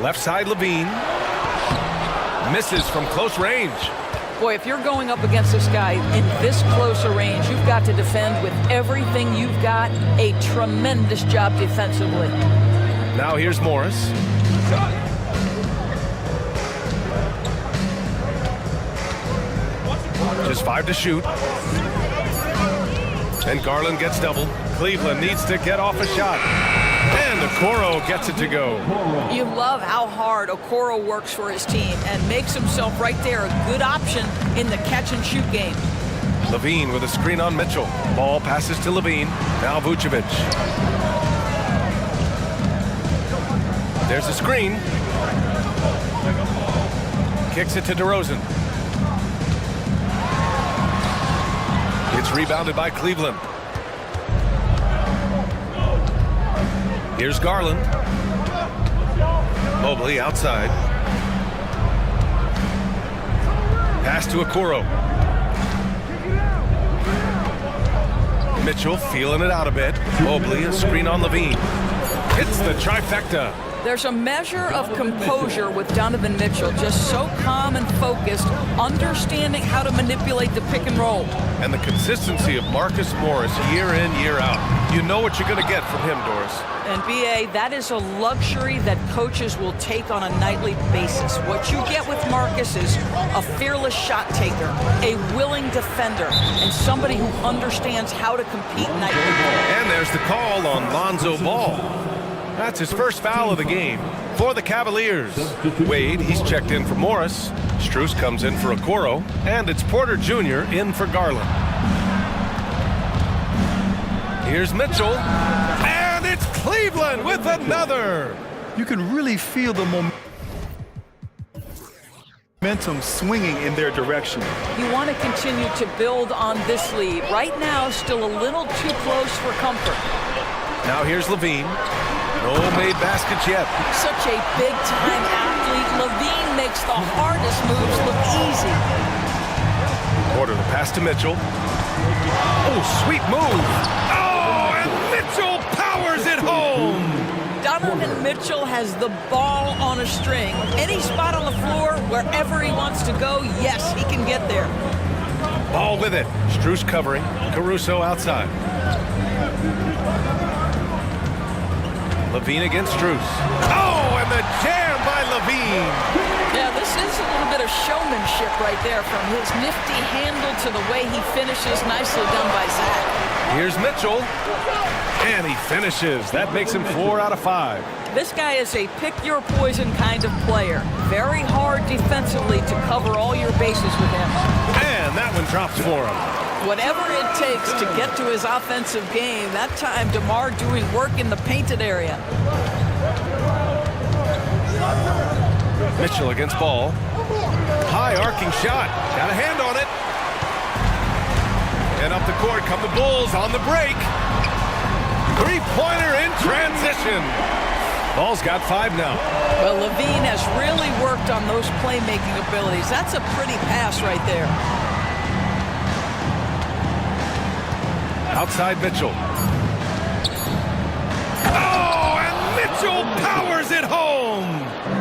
Left side Levine. Misses from close range. Boy, if you're going up against this guy in this close a range, you've got to defend with everything you've got. A tremendous job defensively. Now here's Morris. Just 5 to shoot. And Garland gets doubled. Cleveland needs to get off a shot. And Okoro gets it to go. You love how hard Okoro works for his team and makes himself right there a good option in the catch-and-shoot game. Levine with a screen on Mitchell. Ball passes to Levine. Now Vucevic. There's a screen. Kicks it to DeRozan. It's rebounded by Cleveland. Here's Garland. Mobley outside. Pass to Okoro. Mitchell feeling it out a bit. Mobley, a screen on Levine. Hits the trifecta. There's a measure of composure with Donovan Mitchell, just so calm and focused, understanding how to manipulate the pick and roll. And the consistency of Marcus Morris year in, year out. You know what you're going to get from him, Doris. And BA, that is a luxury that coaches will take on a nightly basis. What you get with Marcus is a fearless shot taker, a willing defender, and somebody who understands how to compete nightly. And there's the call on Lonzo Ball. That's his first foul of the game for the Cavaliers. Wade, he's checked in for Morris. Strus comes in for Okoro. And it's Porter Jr. in for Garland. Here's Mitchell. And it's Cleveland with another. You can really feel the momentum swinging in their direction. You want to continue to build on this lead. Right now, still a little too close for comfort. Now here's Levine. No made baskets yet. Such a big-time athlete. Levine makes the hardest moves look easy. Porter, the pass to Mitchell. Oh, sweet move. Oh, and Mitchell powers it home. Donovan Mitchell has the ball on a string. Any spot on the floor, wherever he wants to go, yes, he can get there. Ball with it. Strus covering. Caruso outside. Levine against Strus. Oh, and the jam by Levine. Yeah, this is a little bit of showmanship right there, from his nifty handle to the way he finishes. Nicely done by Zach. Here's Mitchell, and he finishes. That makes him 4 out of 5. This guy is a pick-your-poison kind of player. Very hard defensively to cover all your bases with him. And that one drops for him. Whatever it takes to get to his offensive game, that time DeMar doing work in the painted area. Mitchell against ball. High arcing shot. Got a hand on it. And up the court come the Bulls on the break. Three-pointer in transition. Ball's got 5 now. Well, Levine has really worked on those playmaking abilities. That's a pretty pass right there. Outside Mitchell. Oh, and Mitchell powers it home.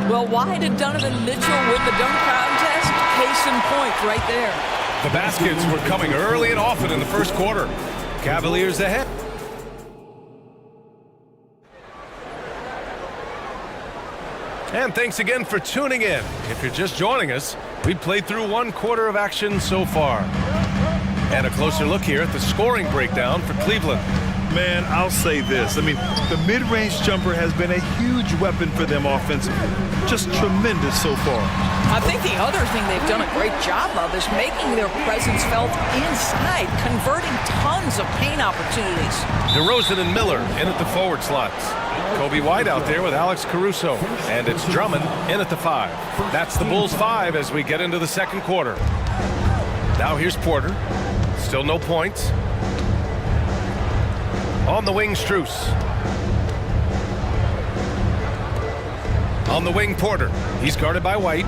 Well, why did Donovan Mitchell win the dunk contest? Case in point right there. The baskets were coming early and often in the first quarter. Cavaliers ahead. And thanks again for tuning in. If you're just joining us, we've played through 1 quarter of action so far. And a closer look here at the scoring breakdown for Cleveland. Man, I'll say this. I mean, the mid-range jumper has been a huge weapon for them offensively. Just tremendous so far. I think the other thing they've done a great job of is making their presence felt inside, converting tons of paint opportunities. DeRozan and Miller in at the forward slots. Kobe White out there with Alex Caruso. And it's Drummond in at the 5. That's the Bulls 5 as we get into the second quarter. Now here's Porter. Still no points. On the wing, Strus. On the wing, Porter. He's guarded by White.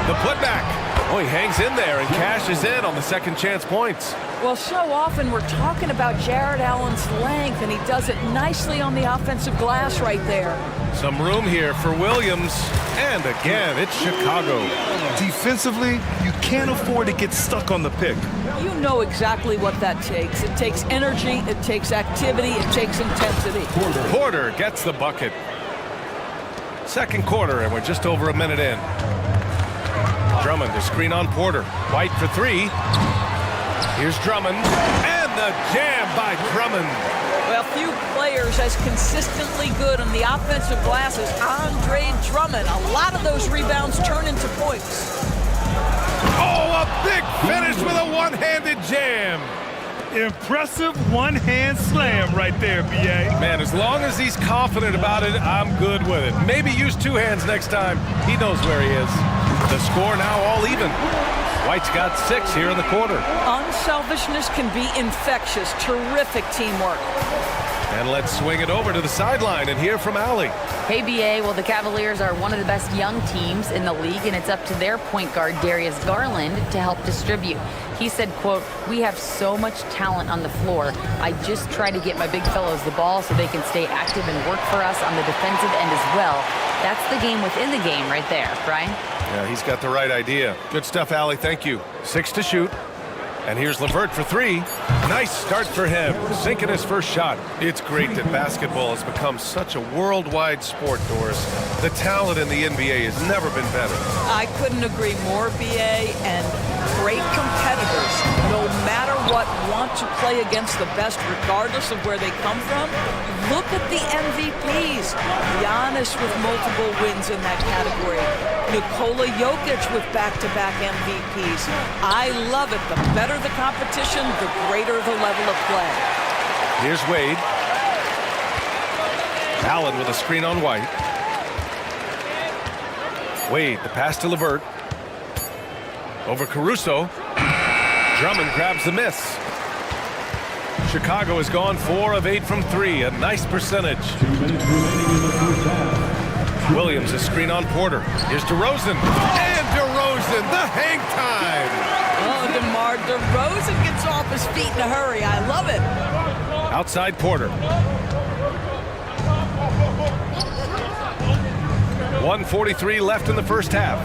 The putback. Oh, he hangs in there and cashes in on the second chance points. Well, so often we're talking about Jared Allen's length, and he does it nicely on the offensive glass right there. Some room here for Williams. And again, it's Chicago. Defensively, you can't afford to get stuck on the pick. You know exactly what that takes. It takes energy, it takes activity, it takes intensity. Porter gets the bucket. Second quarter, and we're just over a minute in. Drummond to screen on Porter. White for 3. Here's Drummond. And the jam by Drummond. Well, few players as consistently good on the offensive glass as Andre Drummond. A lot of those rebounds turn into points. Oh, a big finish with a one-handed jam. Impressive one-hand slam right there, B.A. Man, as long as he's confident about it, I'm good with it. Maybe use 2 hands next time. He knows where he is. The score now all even. White's got 6 here in the quarter. Unselfishness can be infectious. Terrific teamwork. And let's swing it over to the sideline and hear from Allie. Hey, BA, well, the Cavaliers are one of the best young teams in the league, and it's up to their point guard, Darius Garland, to help distribute. He said, quote, "We have so much talent on the floor. I just try to get my big fellows the ball so they can stay active and work for us on the defensive end as well." That's the game within the game right there, Brian. Yeah, he's got the right idea. Good stuff, Allie. Thank you. 6 to shoot. And here's LeVert for 3. Nice start for him, sinking his first shot. It's great that basketball has become such a worldwide sport, Doris. The talent in the NBA has never been better. I couldn't agree more, BA, and great competitors, no matter what, want to play against the best regardless of where they come from. Look at the MVPs. Giannis with multiple wins in that category. Nikola Jokic with back-to-back MVPs. I love it. The better the competition, the greater the level of play. Here's Wade. Allen with a screen on White. Wade, the pass to LeVert. Over Caruso. Drummond grabs the miss. Chicago has gone 4 of 8 from 3, a nice percentage. 2 minutes remaining in the first half. Williams, a screen on Porter. Here's DeRozan. And DeRozan, the hang time. Oh, DeMar DeRozan gets off his feet in a hurry. I love it. Outside Porter. 1:43 left in the first half.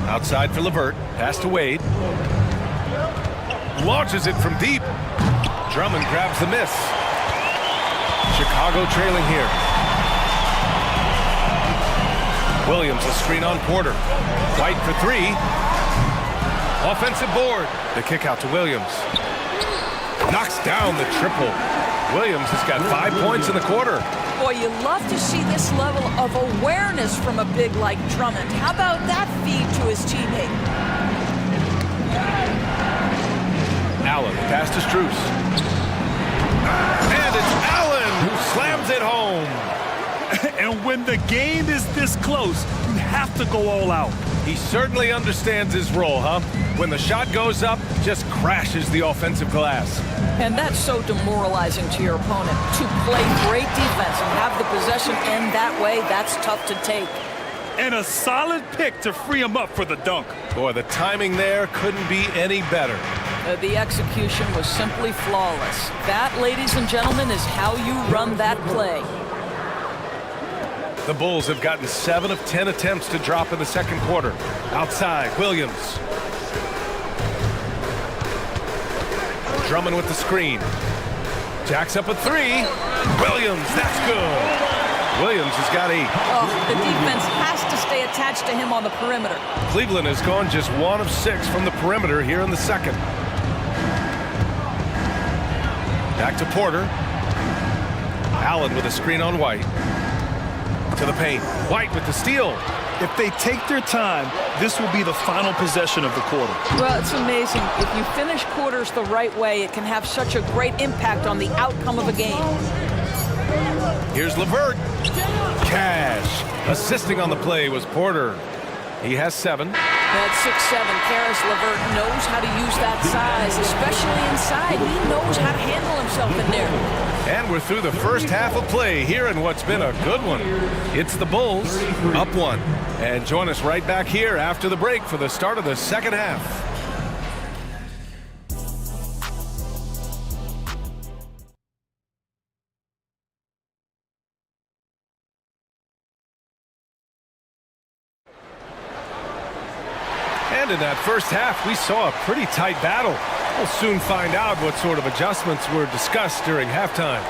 Outside for LeVert. Pass to Wade. Launches it from deep. Drummond grabs the miss. Chicago trailing here. Williams a screen on Porter. White for three. Offensive board. The kick out to Williams. Knocks down the triple. Williams has got 5 points in the quarter. Boy, you love to see this level of awareness from a big like Drummond. How about that feed to his teammate? Allen pass to Strus. And it's Allen who slams it home. And when the game is this close, you have to go all out. He certainly understands his role, huh? When the shot goes up, just crashes the offensive glass. And that's so demoralizing to your opponent. To play great defense and have the possession end that way, that's tough to take. And a solid pick to free him up for the dunk. Boy, the timing there couldn't be any better. The execution was simply flawless. That, ladies and gentlemen, is how you run that play. The Bulls have gotten 7 of 10 attempts to drop in the second quarter. Outside, Williams. Drummond with the screen. Jacks up a three. Williams, that's good. Williams has got 8. Oh, the defense has to stay attached to him on the perimeter. Cleveland has gone just 1 of 6 from the perimeter here in the second. Back to Porter. Allen with a screen on White. To the paint. White with the steal. If they take their time, this will be the final possession of the quarter. Well, it's amazing. If you finish quarters the right way, it can have such a great impact on the outcome of a game. Here's LeVert. Cash. Assisting on the play was Porter. He has 7. At 6'7", Karis LeVert knows how to use that size, especially inside. He knows how to handle himself in there. And we're through the first half of play here in what's been a good one. It's the Bulls up 1. And join us right back here after the break for the start of the second half. And in that first half, we saw a pretty tight battle. We'll soon find out what sort of adjustments were discussed during halftime.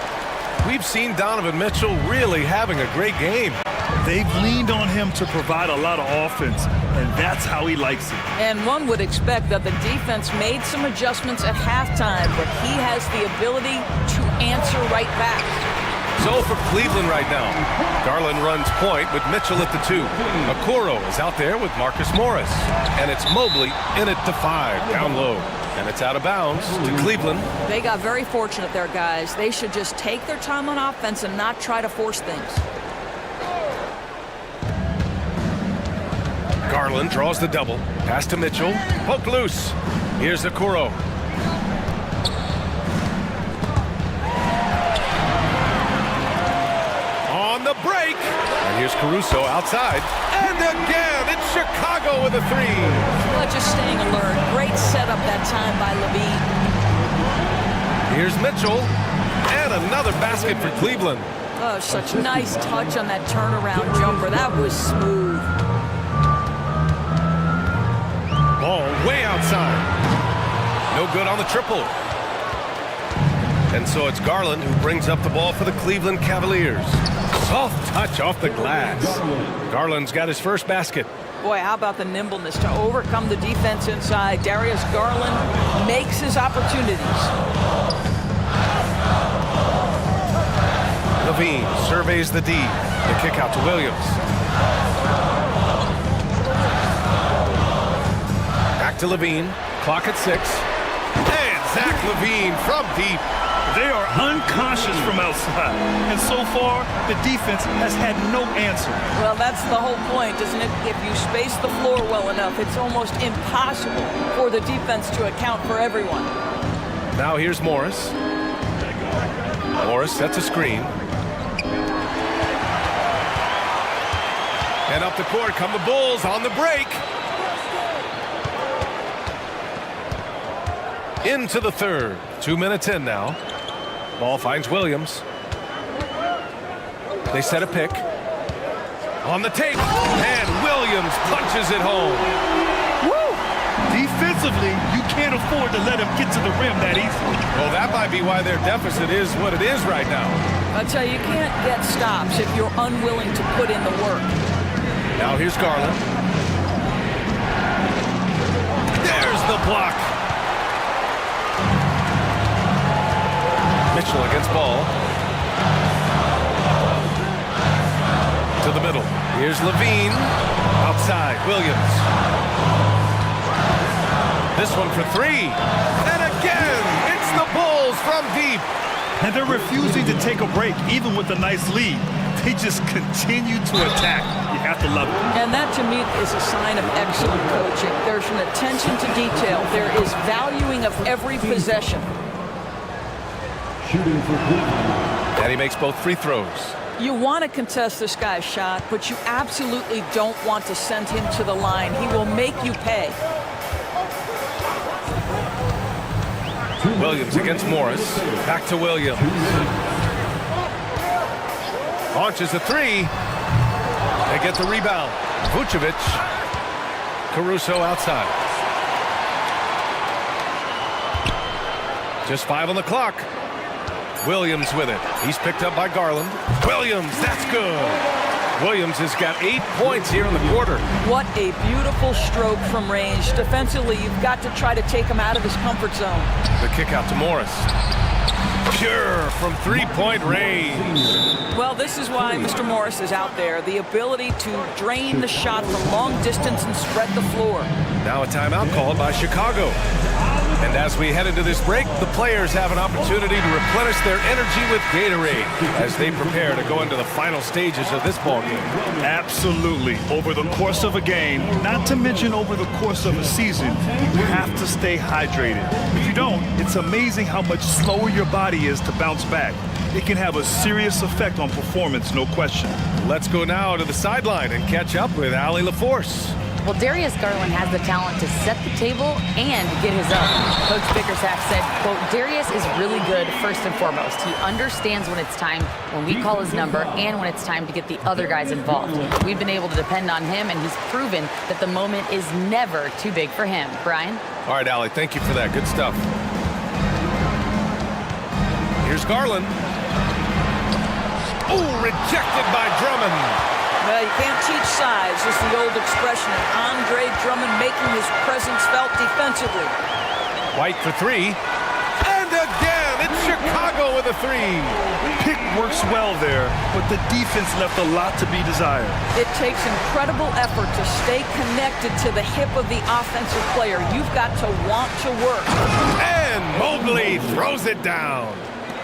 We've seen Donovan Mitchell really having a great game. They've leaned on him to provide a lot of offense, and that's how he likes it. And one would expect that the defense made some adjustments at halftime, but he has the ability to answer right back. So for Cleveland right now, Garland runs point with Mitchell at the 2. Okoro is out there with Marcus Morris. And it's Mobley in it to 5, down low. And it's out of bounds to Cleveland. They got very fortunate there, guys. They should just take their time on offense and not try to force things. Garland draws the double. Pass to Mitchell. Poke loose. Here's Okoro. On the break. And here's Caruso outside. And again, it's Chicago with a 3. Well, just staying alert. Great setup that time by Levine. Here's Mitchell. And another basket for Cleveland. Oh, such nice touch on that turnaround jumper. That was smooth. Ball way outside. No good on the triple. And so it's Garland who brings up the ball for the Cleveland Cavaliers. Soft touch off the glass. Garland's got his first basket. Boy, how about the nimbleness to overcome the defense inside. Darius Garland makes his opportunities. Levine surveys the D. The kick out to Williams. Back to Levine. Clock at 6. And Zach Levine from deep. They are unconscious from outside, and so far, the defense has had no answer. Well, that's the whole point, isn't it? If you space the floor well enough, it's almost impossible for the defense to account for everyone. Now here's Morris. Morris sets a screen. And up the court come the Bulls on the break. Into the third. 2 minutes in now. Ball finds Williams. They set a pick. On the take. And Williams punches it home. Woo! Defensively, you can't afford to let him get to the rim that easily. Well, that might be why their deficit is what it is right now. I tell you, you can't get stops if you're unwilling to put in the work. Now here's Garland. There's the block. Mitchell against ball. To the middle. Here's Levine. Outside, Williams. This one for three. And again, it's the Bulls from deep. And they're refusing to take a break, even with a nice lead. They just continue to attack. You have to love it. And that, to me, is a sign of excellent coaching. There's an attention to detail. There is valuing of every possession. Shooting for Cleveland. And he makes both free throws. You want to contest this guy's shot, but you absolutely don't want to send him to the line. He will make you pay. Williams against Morris. Back to Williams. Launches a three. They get the rebound. Vucevic. Caruso outside. Just 5 on the clock. Williams with it. He's picked up by Garland. Williams, that's good. Williams has got 8 points here in the quarter. What a beautiful stroke from range. Defensively, you've got to try to take him out of his comfort zone. The kick out to Morris. Pure from three-point range. Well, this is why Mr. Morris is out there. The ability to drain the shot from long distance and spread the floor. Now a timeout called by Chicago. And as we head into this break, the players have an opportunity to replenish their energy with Gatorade as they prepare to go into the final stages of this ball game. Absolutely. Over the course of a game, not to mention over the course of a season, you have to stay hydrated. If you don't, it's amazing how much slower your body is to bounce back. It can have a serious effect on performance, no question. Let's go now to the sideline and catch up with Allie LaForce. Well, Darius Garland has the talent to set the table and get his own. Coach Bickerstaff said, quote, Darius is really good first and foremost. He understands when it's time, when we call his number, and when it's time to get the other guys involved. We've been able to depend on him, and he's proven that the moment is never too big for him. Brian? All right, Allie, thank you for that. Good stuff. Here's Garland. Oh, rejected by Drummond. Well, you can't teach size, is the old expression. And Andre Drummond making his presence felt defensively. White for three. And again, it's Chicago with a three. Pick works well there, but the defense left a lot to be desired. It takes incredible effort to stay connected to the hip of the offensive player. You've got to want to work. And Mobley throws it down.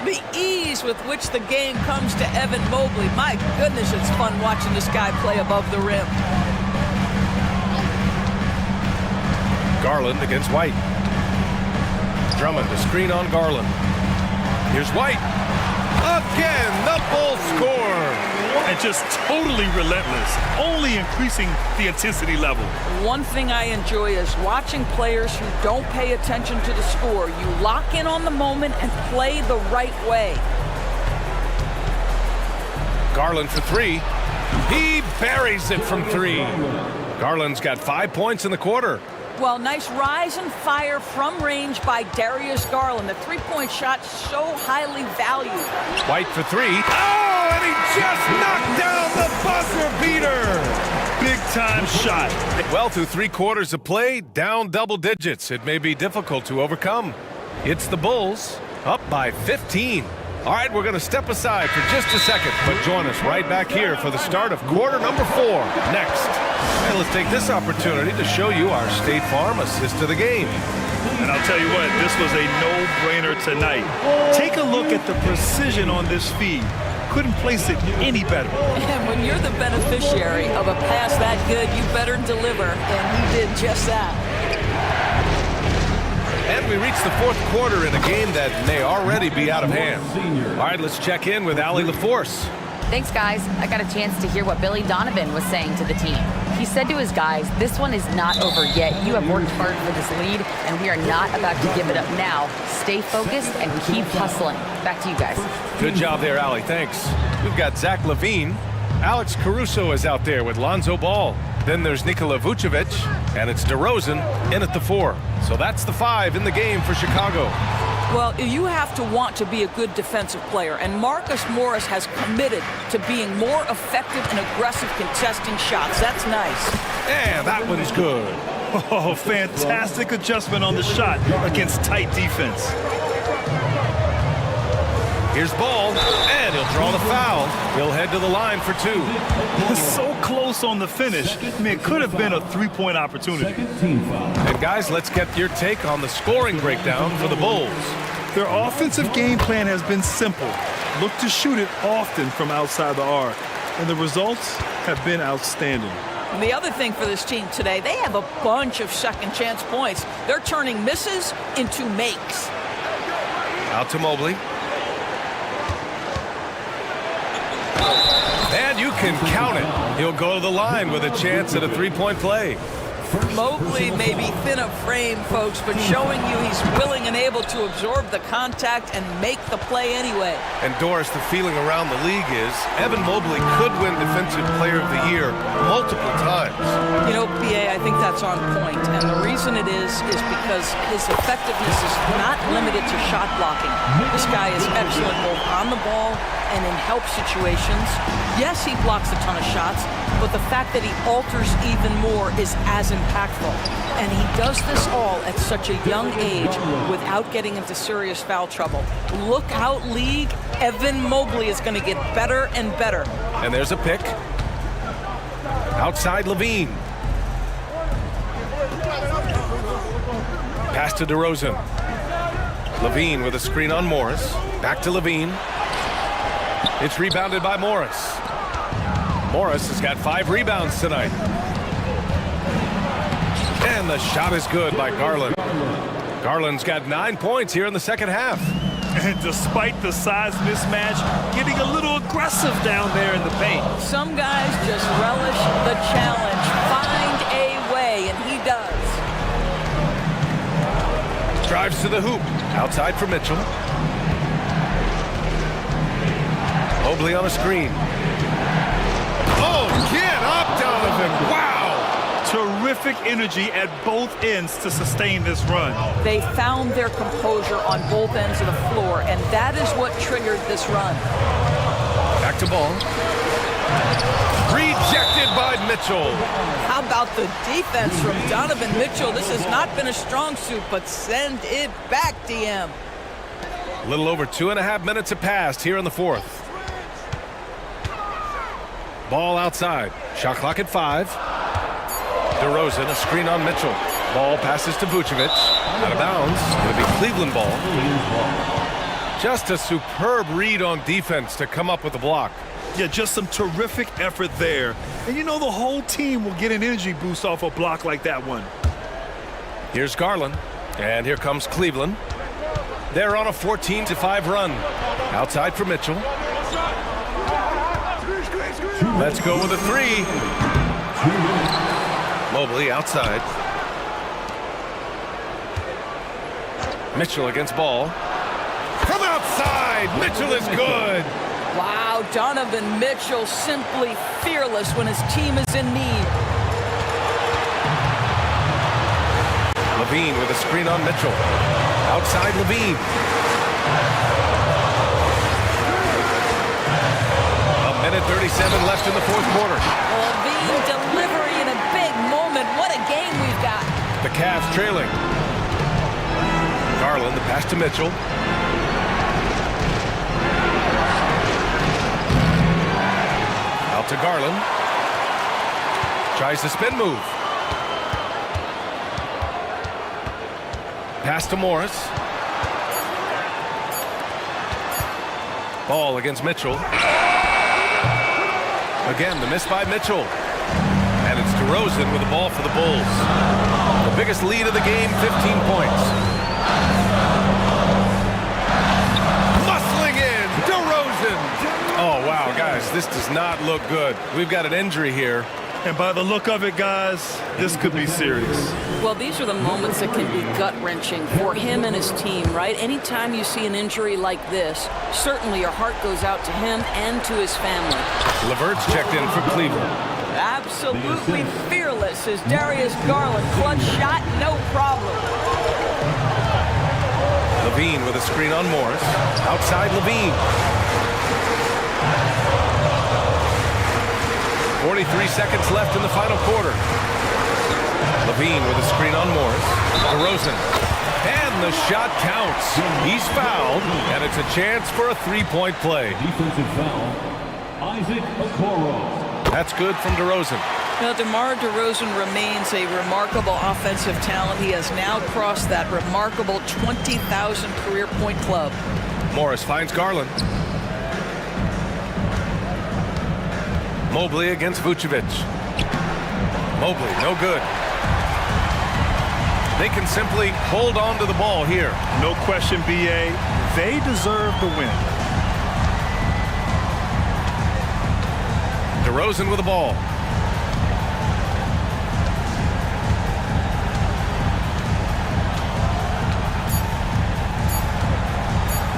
The ease with which the game comes to Evan Mobley. My goodness, it's fun watching this guy play above the rim. Garland against White. Drummond, a screen on Garland. Here's White. Again, the Bulls score. And just totally relentless, only increasing the intensity level. One thing I enjoy is watching players who don't pay attention to the score. You lock in on the moment and play the right way. Garland for three. He buries it from three. Garland's got 5 points in the quarter. Well, nice rise and fire from range by Darius Garland. The three-point shot so highly valued. White for three. Oh, and he just knocked down the buzzer beater. Big-time shot. Well, through 3 quarters of play, down double digits. It may be difficult to overcome. It's the Bulls, up by 15. All right, we're going to step aside for just a second, but join us right back here for the start of quarter number 4 next. And let's take this opportunity to show you our State Farm assist to the game. And I'll tell you what, this was a no-brainer tonight. Take a look at the precision on this feed. Couldn't place it any better. And when you're the beneficiary of a pass that good, you better deliver, and he did just that. And we reach the 4th quarter in a game that may already be out of hand. All right, let's check in with Allie LaForce. Thanks, guys. I got a chance to hear what Billy Donovan was saying to the team. He said to his guys, this one is not over yet. You have worked hard for this lead, and we are not about to give it up now. Stay focused and keep hustling. Back to you guys. Good job there, Allie. Thanks. We've got Zach LaVine. Alex Caruso is out there with Lonzo Ball. Then there's Nikola Vucevic, and it's DeRozan in at the 4. So that's the 5 in the game for Chicago. Well, you have to want to be a good defensive player, and Marcus Morris has committed to being more effective and aggressive contesting shots. That's nice. And that one's good. Oh, fantastic adjustment on the shot against tight defense. Here's Ball, and he'll draw the foul. He'll head to the line for two. So close on the finish. I mean, it could have been a three-point opportunity. And guys, let's get your take on the scoring breakdown for the Bulls. Their offensive game plan has been simple. Look to shoot it often from outside the arc. And the results have been outstanding. And the other thing for this team today, they have a bunch of second chance points. They're turning misses into makes. Out to Mobley. And you can count it. He'll go to the line with a chance at a three-point play. Mobley may be thin of frame, folks, but showing you he's willing and able to absorb the contact and make the play anyway. And Doris, the feeling around the league is Evan Mobley could win Defensive Player of the Year multiple times. You know, BA, I think that's on point. And the reason it is because his effectiveness is not limited to shot blocking. This guy is excellent both on the ball and in help situations. Yes, he blocks a ton of shots, but the fact that he alters even more is as impactful. And he does this all at such a young age without getting into serious foul trouble. Look out, league. Evan Mobley is going to get better and better. And there's a pick. Outside Levine. Pass to DeRozan. Levine with a screen on Morris. Back to Levine. It's rebounded by Morris. Morris has got 5 rebounds tonight. And the shot is good by Garland. Garland's got 9 points here in the second half. And despite the size mismatch, getting a little aggressive down there in the paint. Some guys just relish the challenge. Find a way, and he does. Drives to the hoop. Outside for Mitchell. Mobley on a screen. Oh, get up, Donovan. Wow. Terrific energy at both ends to sustain this run. They found their composure on both ends of the floor, and that is what triggered this run. Back to Ball. Rejected by Mitchell. How about the defense from Donovan Mitchell? This has not been a strong suit, but send it back, DM. A little over 2.5 minutes have passed here in the fourth. Ball outside. Shot clock at 5. DeRozan, a screen on Mitchell. Ball passes to Vucevic. Out of bounds. It'll be Cleveland ball. Just a superb read on defense to come up with the block. Yeah, just some terrific effort there. And you know the whole team will get an energy boost off a block like that one. Here's Garland. And here comes Cleveland. They're on a 14-5 run. Outside for Mitchell. Let's go with a 3. Mobley outside. Mitchell against Ball. From outside, Mitchell is good. Wow, Donovan Mitchell simply fearless when his team is in need. Levine with a screen on Mitchell. Outside Levine. A minute 37 left in the fourth quarter. Levine delivery in a big moment. What a game we've got. The Cavs trailing. Garland, the pass to Mitchell. Out to Garland. Tries the spin move. Pass to Morris. Ball against Mitchell. Again, the miss by Mitchell. And it's DeRozan with the ball for the Bulls. The biggest lead of the game, 15 points. Muscling in, DeRozan. Oh, wow, guys, this does not look good. We've got an injury here. And by the look of it, guys, this could be serious. Well, these are the moments that can be gut-wrenching for him and his team, right? Anytime you see an injury like this, certainly your heart goes out to him and to his family. LeVert's checked in for Cleveland. Absolutely fearless is Darius Garland. Clutch shot, no problem. Levine with a screen on Morris. Outside Levine. 43 seconds left in the final quarter. Levine with a screen on Morris. DeRozan. And the shot counts. He's fouled, and it's a chance for a three-point play. Defensive foul, Isaac Okoro. That's good from DeRozan. Now, DeMar DeRozan remains a remarkable offensive talent. He has now crossed that remarkable 20,000 career point club. Morris finds Garland. Mobley against Vucevic. Mobley, no good. They can simply hold on to the ball here. No question, BA. They deserve the win. DeRozan with the ball.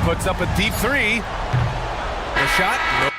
Puts up a deep three. The shot, no.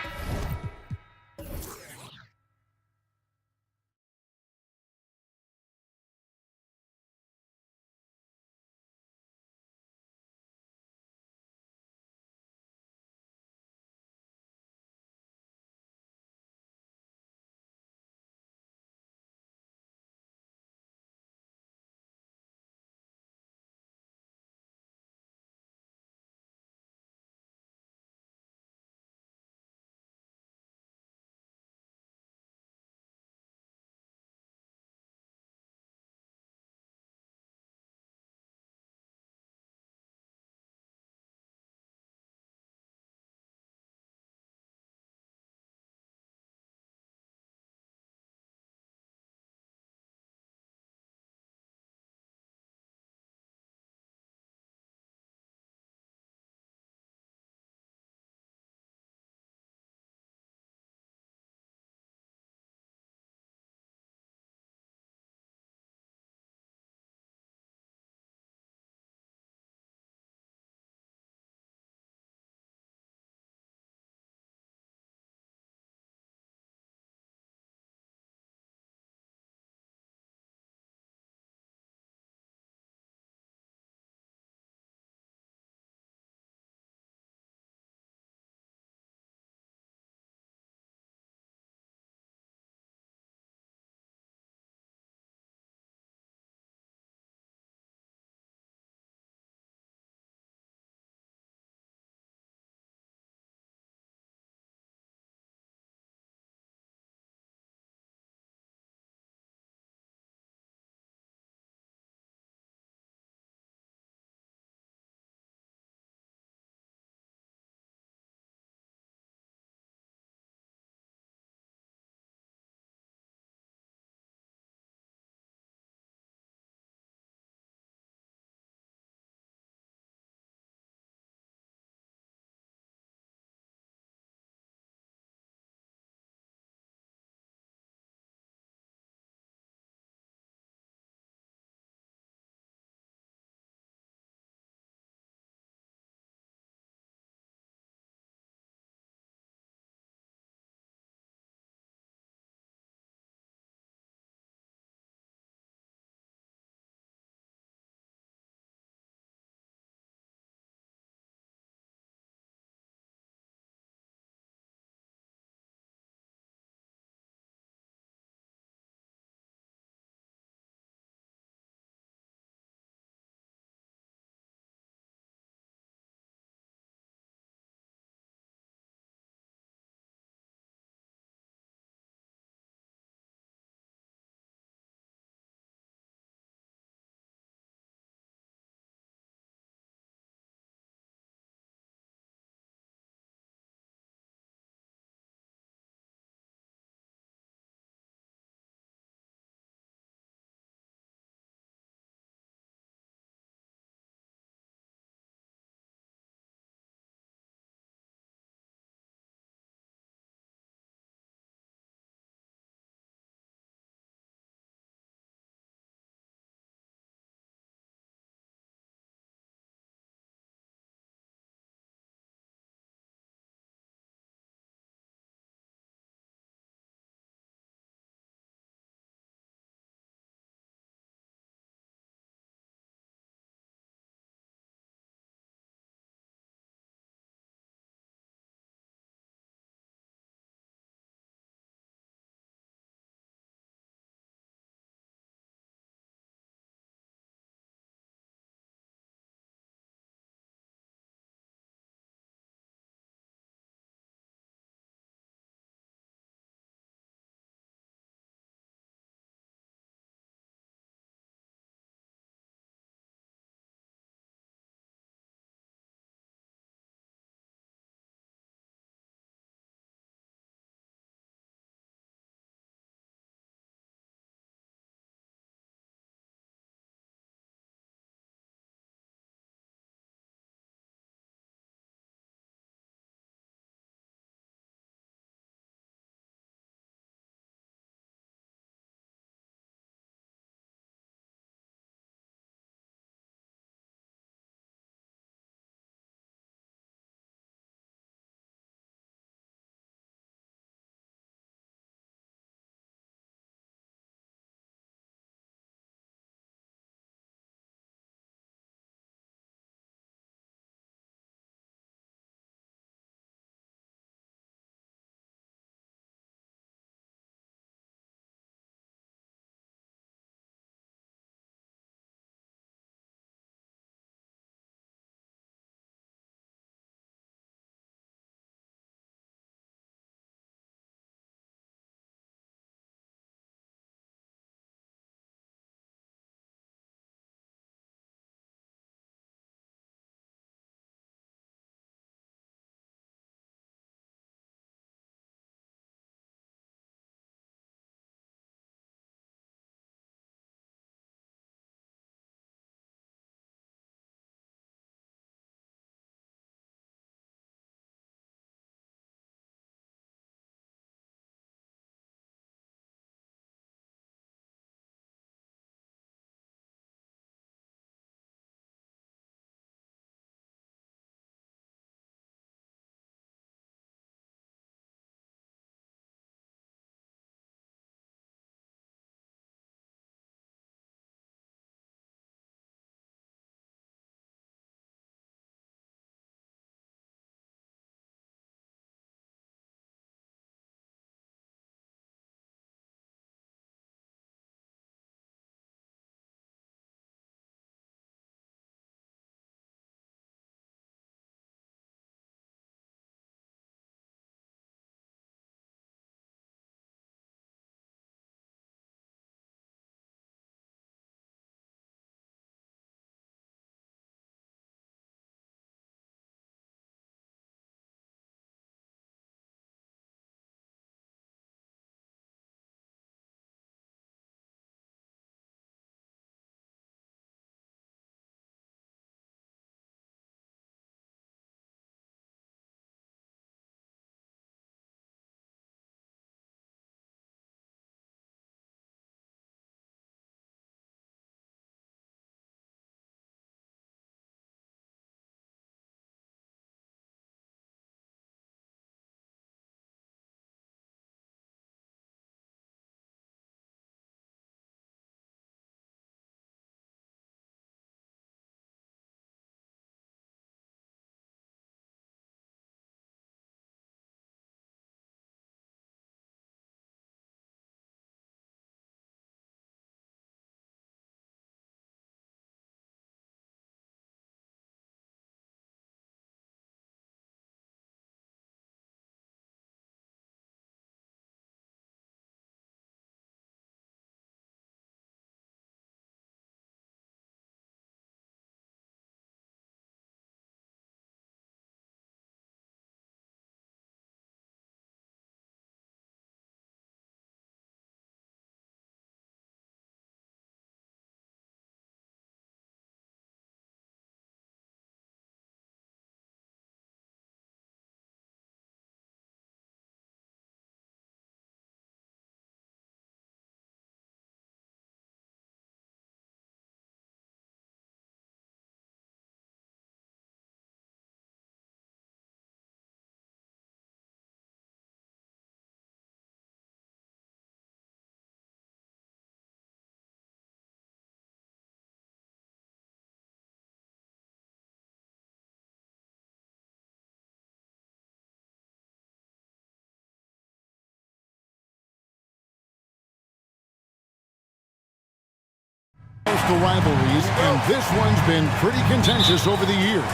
coastal rivalries, and this one's been pretty contentious over the years.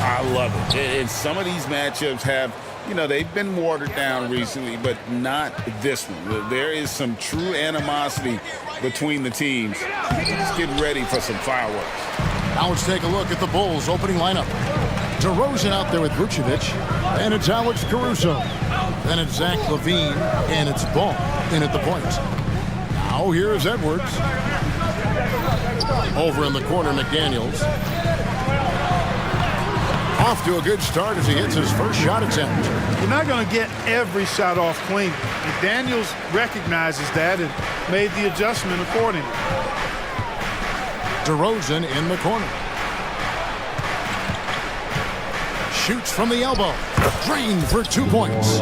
I love it. And some of these matchups have, you know, they've been watered down recently, but not this one. There is some true animosity between the teams. Let's get ready for some fireworks. Now let's take a look at the Bulls' opening lineup. DeRozan out there with Vucevic, and it's Alex Caruso. Then it's Zach LaVine, and it's Ball in at the point. Now here's Edwards. Over in the corner, McDaniels. Off to a good start as he hits his first shot attempt. You're not going to get every shot off clean. McDaniels recognizes that and made the adjustment accordingly. DeRozan in the corner. Shoots from the elbow. Drained for 2 points.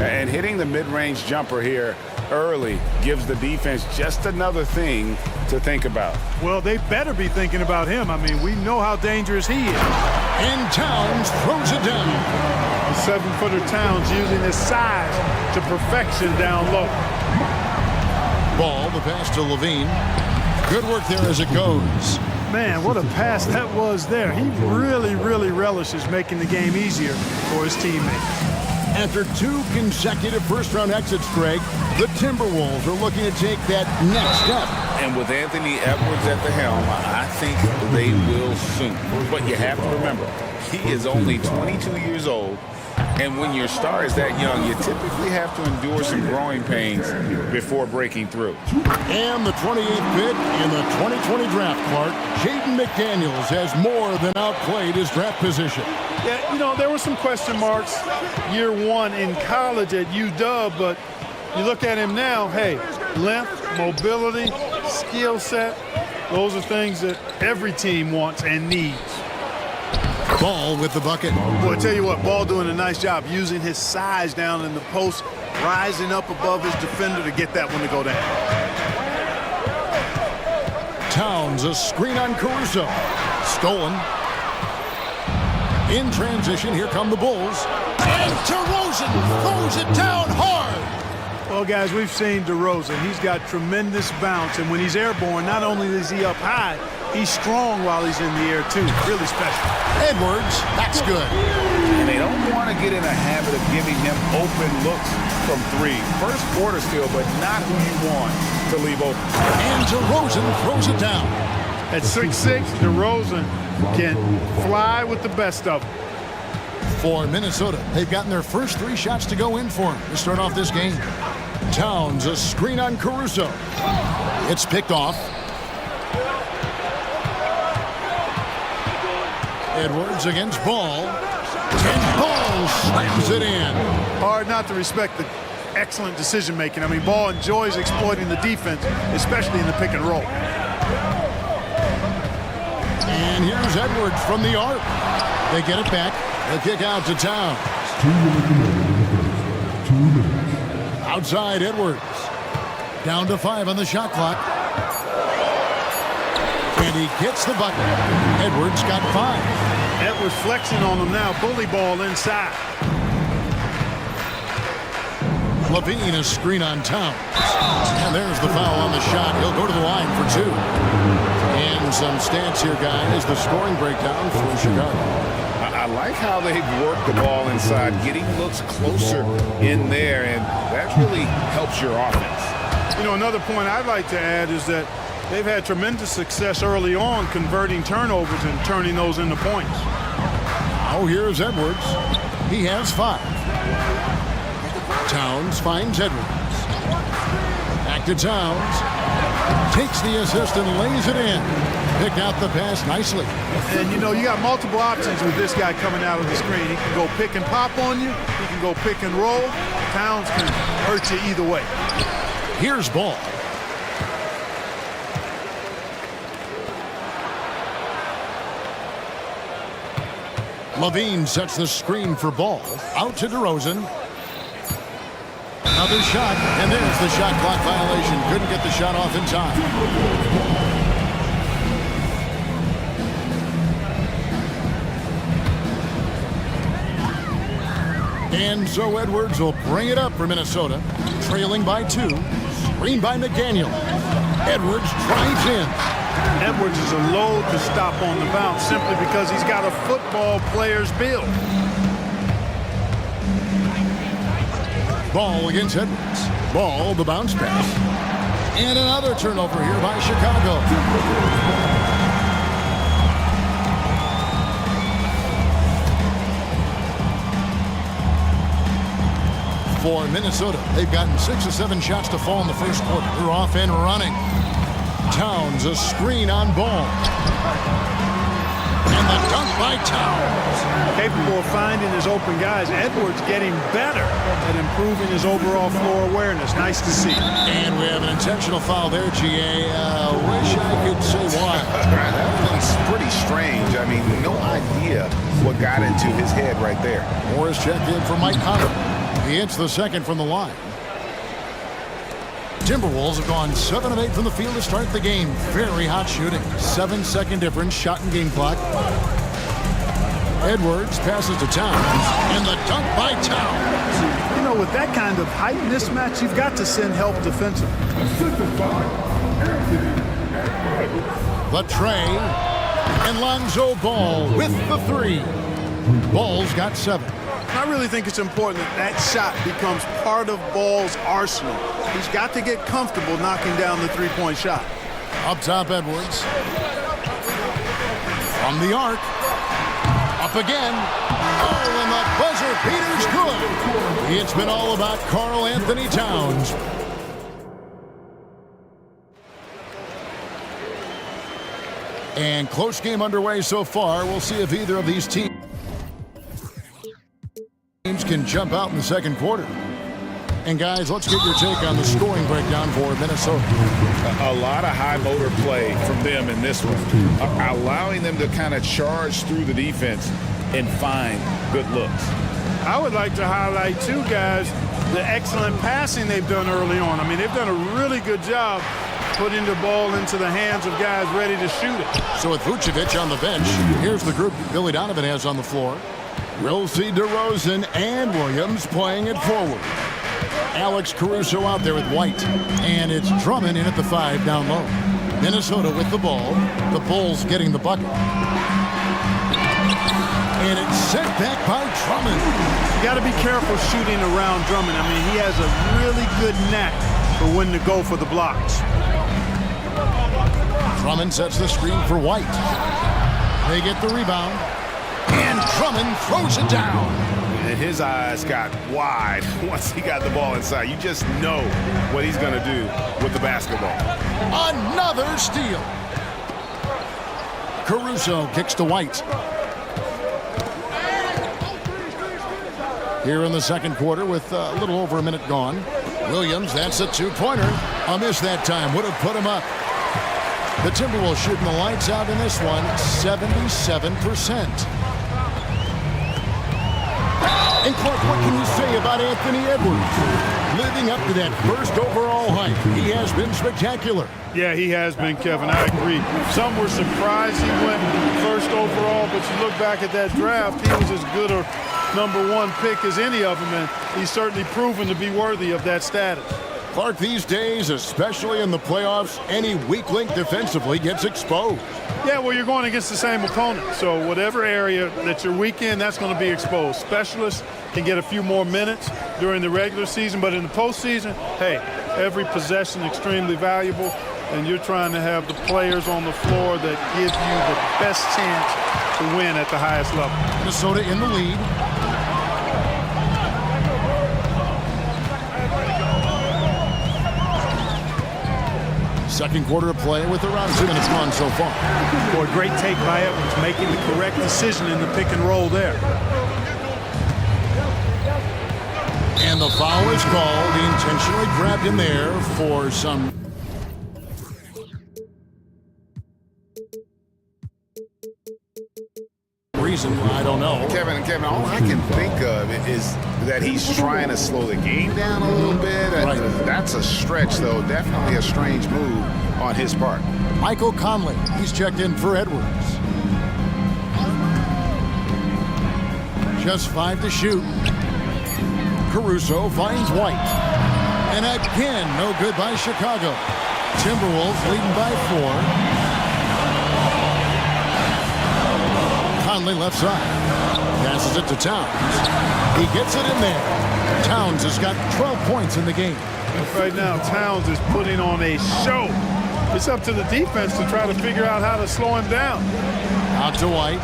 And hitting the mid-range jumper here early gives the defense just another thing to think about. Well, they better be thinking about him. I mean, we know how dangerous he is. And Towns throws it down. The 7-footer Towns using his size to perfection down low. Ball, the pass to LaVine. Good work there as it goes. Man, what a pass that was there. He really, really relishes making the game easier for his teammates. After 2 consecutive first-round exits, Greg, the Timberwolves are looking to take that next step. And with Anthony Edwards at the helm, I think they will soon. But you have to remember, he is only 22 years old. And when your star is that young, you typically have to endure some growing pains before breaking through. And the 28th pick in the 2020 draft, Clark, Jaden McDaniels has more than outplayed his draft position. Yeah, you know, there were some question marks year one in college at UW, but you look at him now, hey, length, mobility, skill set, those are things that every team wants and needs. Ball with the bucket. Boy, I tell you what, Ball doing a nice job using his size down in the post, rising up above his defender to get that one to go down. Towns, a screen on Caruso. Stolen. In transition, here come the Bulls. And DeRozan throws it down hard. Well, guys, we've seen DeRozan. He's got tremendous bounce, and when he's airborne, not only is he up high, he's strong while he's in the air, too. Really special. Edwards, that's good. And they don't want to get in a habit of giving him open looks from 3. First quarter still, but not who you want to leave open. And DeRozan throws it down. At 6'6", DeRozan can fly with the best of them. For Minnesota, they've gotten their first 3 shots to go in for him to start off this game. Towns, a screen on Caruso. It's picked off. Edwards against Ball. And Ball slams it in. Hard not to respect the excellent decision-making. I mean, Ball enjoys exploiting the defense, especially in the pick and roll. And here's Edwards from the arc. They get it back. They kick out to Towns. 2 minutes. Outside Edwards. Down to 5 on the shot clock. And he gets the bucket. Edwards got 5. Edwards flexing on him now. Bully Ball inside. LaVine, a screen on Towns. And there's the foul on the shot. He'll go to the line for 2. And some stats here, guys. The scoring breakdown for Chicago. I like how they've worked the ball inside, getting looks closer in there, and that really helps your offense. You know, another point I'd like to add is that they've had tremendous success early on converting turnovers and turning those into points. Now here's Edwards. He has 5. Towns finds Edwards. Back to Towns. Takes the assist and lays it in. Picked out the pass nicely. And, you know, you got multiple options with this guy coming out of the screen. He can go pick and pop on you. He can go pick and roll. Towns can hurt you either way. Here's Ball. LaVine sets the screen for Ball. Out to DeRozan. Another shot, and there's the shot clock violation. Couldn't get the shot off in time. And so Edwards will bring it up for Minnesota. Trailing by 2. Screen by McDaniel. Edwards drives in. Edwards is a load to stop on the bounce simply because he's got a football player's build. Ball against Edwards. Ball, the bounce pass. And another turnover here by Chicago. For Minnesota, they've gotten 6 of 7 shots to fall in the first quarter. They're off and running. Towns, a screen on Ball. And the dunk by Towns. Capable of finding his open guys. Edwards getting better at improving his overall floor awareness. Nice to see. And we have an intentional foul there, GA. Wish I could say why. That's pretty strange. I mean, no idea what got into his head right there. Morris checked in for Mike Conley. He hits the second from the line. Timberwolves have gone 7 of 8 from the field to start the game. Very hot shooting. 7-second difference, shot and game clock. Edwards passes to Towns, and the dunk by Towns. You know, with that kind of height mismatch, you've got to send help defensively. The tray, and Lonzo Ball with the 3. Ball's got 7. I really think it's important that shot becomes part of Ball's arsenal. He's got to get comfortable knocking down the three-point shot. Up top, Edwards. From the arc. Up again. Oh, and the buzzer beater's good. It's been all about Karl Anthony Towns. And close game underway so far. We'll see if either of these teams can jump out in the second quarter. And guys, let's get your take on the scoring breakdown for Minnesota. A lot of high motor play from them in this one, allowing them to kind of charge through the defense and find good looks. I would like to highlight, too, guys, the excellent passing they've done early on. I mean, they've done a really good job putting the ball into the hands of guys ready to shoot it. So with Vucevic on the bench, here's the group Billy Donovan has on the floor. We'll see DeRozan and Williams playing it forward. Alex Caruso out there with White. And it's Drummond in at the 5 down low. Minnesota with the ball. The Bulls getting the bucket. And it's sent back by Drummond. You got to be careful shooting around Drummond. I mean, he has a really good knack for when to go for the blocks. Drummond sets the screen for White. They get the rebound. And Drummond throws it down. And his eyes got wide once he got the ball inside. You just know what he's going to do with the basketball. Another steal. Caruso kicks to White. Here in the second quarter with a little over a minute gone. Williams, that's a 2-pointer. A miss that time. Would have put him up. The Timberwolves shooting the lights out in this one, 77%. And Clark, what can you say about Anthony Edwards? Living up to that first overall hype, he has been spectacular. Yeah, he has been, Kevin. I agree. Some were surprised he went first overall, but you look back at that draft, he was as good a #1 pick as any of them, and he's certainly proven to be worthy of that status. Clark, these days, especially in the playoffs, any weak link defensively gets exposed. Yeah, well, you're going against the same opponent. So whatever area that you're weak in, that's going to be exposed. Specialists can get a few more minutes during the regular season, but in the postseason, hey, every possession extremely valuable, and you're trying to have the players on the floor that give you the best chance to win at the highest level. Minnesota in the lead. Second quarter of play with around 2 minutes gone so far. Boy, great take by Edwards, making the correct decision in the pick and roll there. And the foul is called. He intentionally grabbed him there for some reason. I don't know. Kevin, all I can think of is that he's trying to slow the game down a little bit. Right. That's a stretch, though. Definitely a strange move on his part. Michael Conley, he's checked in for Edwards. Just 5 to shoot. Caruso finds White. And again, no good by Chicago. Timberwolves leading by 4. Conley left side. Passes it to Towns. He gets it in there. Towns has got 12 points in the game. Right now, Towns is putting on a show. It's up to the defense to try to figure out how to slow him down. Out to White.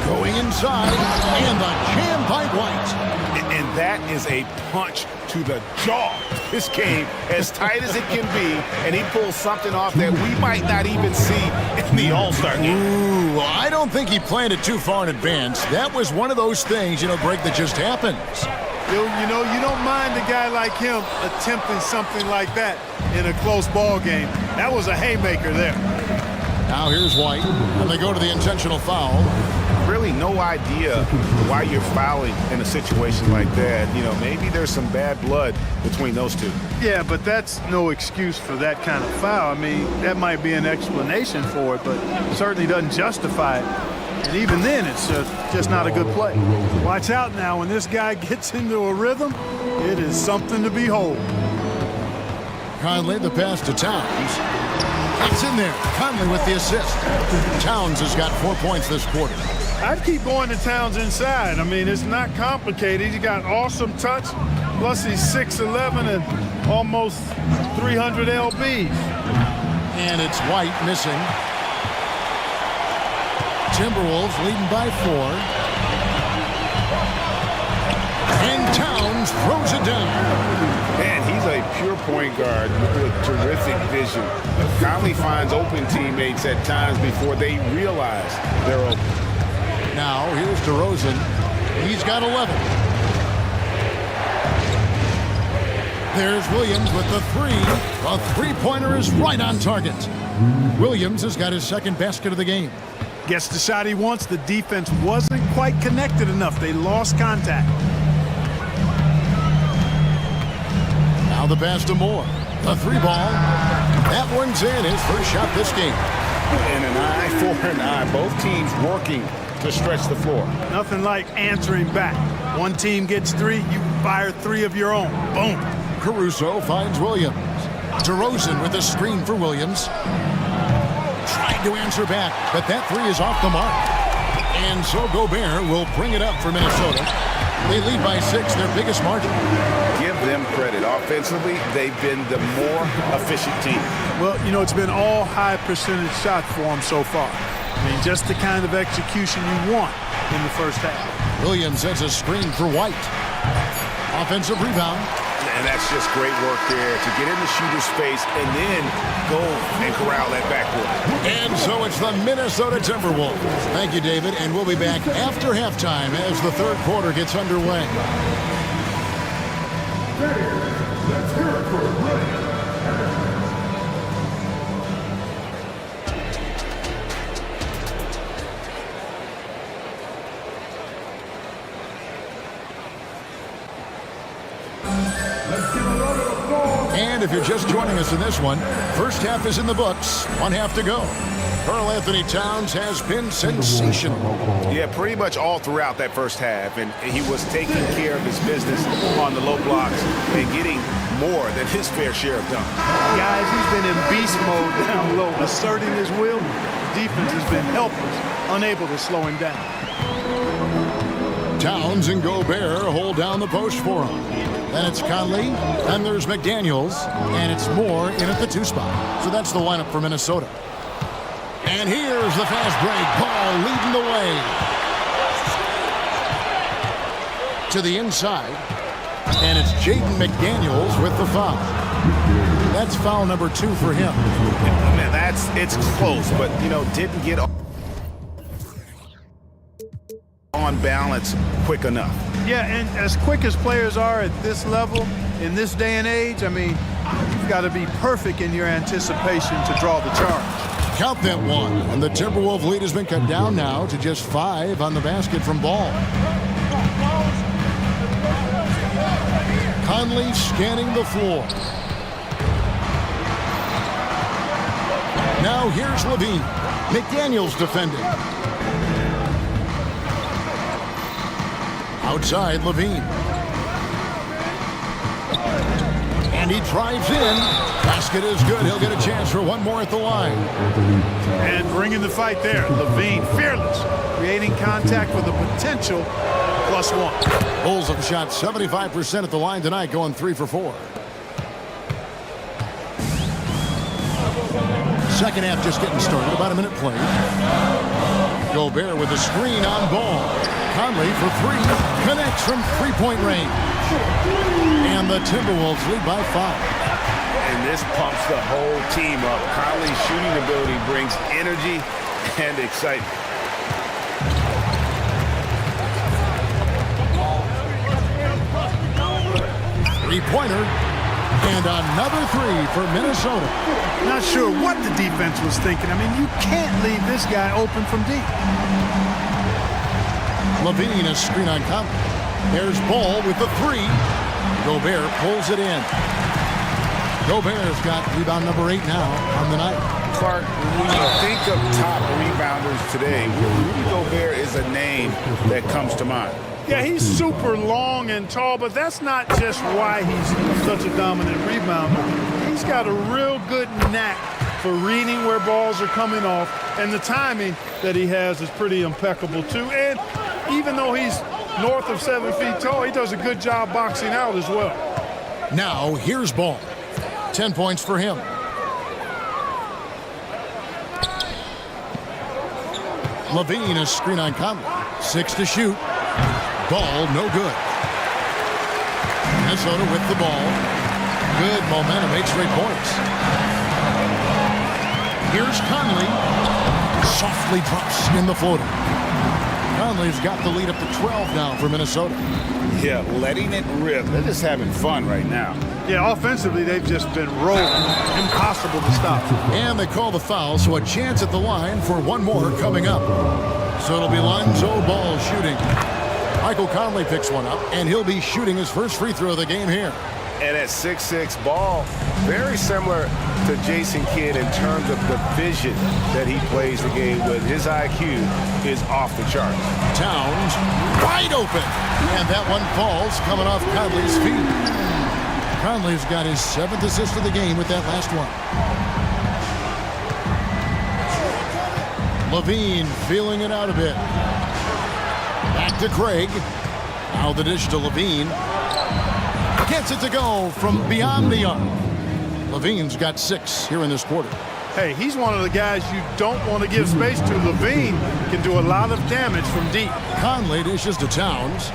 Going inside, and the jam by White. And that is a punch to the jaw. This game, as tight as it can be, and he pulls something off that we might not even see in the All-Star game. Ooh, I don't think he planned it too far in advance. That was one of those things, Greg, that just happens. You don't mind a guy like him attempting something like that in a close ball game. That was a haymaker there. Now here's White, and they go to the intentional foul. Really no idea why you're fouling in a situation like that. Maybe there's some bad blood between those two. Yeah, but that's no excuse for that kind of foul. I mean, that might be an explanation for it, but certainly doesn't justify it. And even then, it's just not a good play. Watch out now. When this guy gets into a rhythm, it is something to behold. Conley, the pass to Towns. It's in there. Conley with the assist. Towns has got 4 points this quarter. I'd keep going to Towns inside. I mean, it's not complicated. He's got awesome touch. Plus, he's 6'11" and almost 300 lbs. And it's White missing. Timberwolves leading by 4. And Towns throws it down. Man, he's a pure point guard with terrific vision. Conley finds open teammates at times before they realize they're open. Now, here's DeRozan. He's got 11. There's Williams with the 3. A three-pointer is right on target. Williams has got his second basket of the game. Gets the shot he wants. The defense wasn't quite connected enough. They lost contact. Now the pass to Moore. The 3 ball. That one's in. His first shot this game. And an eye for an eye. Both teams working to stretch the floor. Nothing like answering back. One team gets 3, you fire 3 of your own. Boom. Caruso finds Williams. DeRozan with a screen for Williams. Trying to answer back, but that 3 is off the mark. And so Gobert will bring it up for Minnesota. They lead by 6, their biggest margin. Give them credit. Offensively, they've been the more efficient team. Well, it's been all high percentage shots for them so far. I mean, just the kind of execution you want in the first half. Williams sets a screen for White. Offensive rebound. And that's just great work there to get in the shooter's face and then go and corral that backcourt. And so it's the Minnesota Timberwolves. Thank you, David, and we'll be back after halftime as the third quarter gets underway. Let's hear it for Ray. And if you're just joining us in this one, first half is in the books. 1 half to go. Karl Anthony Towns has been sensational. Yeah, pretty much all throughout that first half. And he was taking care of his business on the low blocks and getting more than his fair share of dunks. Guys, he's been in beast mode down low, asserting his will. The defense has been helpless, unable to slow him down. Towns and Gobert hold down the post for him. Then it's Conley, then there's McDaniels, and it's Moore in at the 2 spot. So that's the lineup for Minnesota. And here's the fast break. Ball leading the way. To the inside. And it's Jaden McDaniels with the foul. That's foul number 2 for him. Man, it's close, but, didn't get on balance quick enough. Yeah, and as quick as players are at this level, in this day and age, I mean, you've got to be perfect in your anticipation to draw the charge. Count that 1. And the Timberwolves lead has been cut down now to just 5 on the basket from Ball. Conley scanning the floor. Now here's Levine. McDaniels defending. Outside, Levine. And he drives in. Basket is good. He'll get a chance for one more at the line. And bringing the fight there. Levine, fearless, creating contact with the potential +1. Bulls have shot 75% at the line tonight, going 3 for 4. Second half just getting started. About a minute played. Gobert with a screen on ball. Conley for 3. Connects from three-point range. And the Timberwolves lead by 5. And this pumps the whole team up. Conley's shooting ability brings energy and excitement. Three-pointer. And another 3 for Minnesota. Not sure what the defense was thinking. I mean, you can't leave this guy open from deep. Levine, a screen on Conley. There's Ball with the 3. Gobert pulls it in. Gobert's got rebound number 8 now on the night. Clark, when you think of top rebounders today, Rudy Gobert is a name that comes to mind. Yeah, he's super long and tall, but that's not just why he's such a dominant rebounder. He's got a real good knack for reading where balls are coming off, and the timing that he has is pretty impeccable too. And even though he's north of 7 feet tall, he does a good job boxing out as well. Now, here's Ball. 10 points for him. Levine, a screen on Conley. 6 to shoot. Ball, no good. Minnesota with the ball. Good momentum, 8 straight points. Here's Conley. Softly drops in the floater. Conley's got the lead up to 12 now for Minnesota. Yeah, letting it rip. They're just having fun right now. Yeah, offensively, they've just been rolling. Impossible to stop. And they call the foul, so a chance at the line for one more coming up. So it'll be Lonzo Ball shooting. Michael Conley picks one up, and he'll be shooting his first free throw of the game here. And at 6'6", Ball, very similar to Jason Kidd in terms of the vision that he plays the game with. His IQ is off the charts. Towns wide open, and that one falls coming off Conley's feet. Conley's got his 7th assist of the game with that last one. Levine feeling it out a bit. Back to Craig. Now the dish to Levine. Gets it to go from beyond the arc. Levine's got 6 here in this quarter. Hey, he's one of the guys you don't want to give space to. Levine can do a lot of damage from deep. Conley dishes to Towns.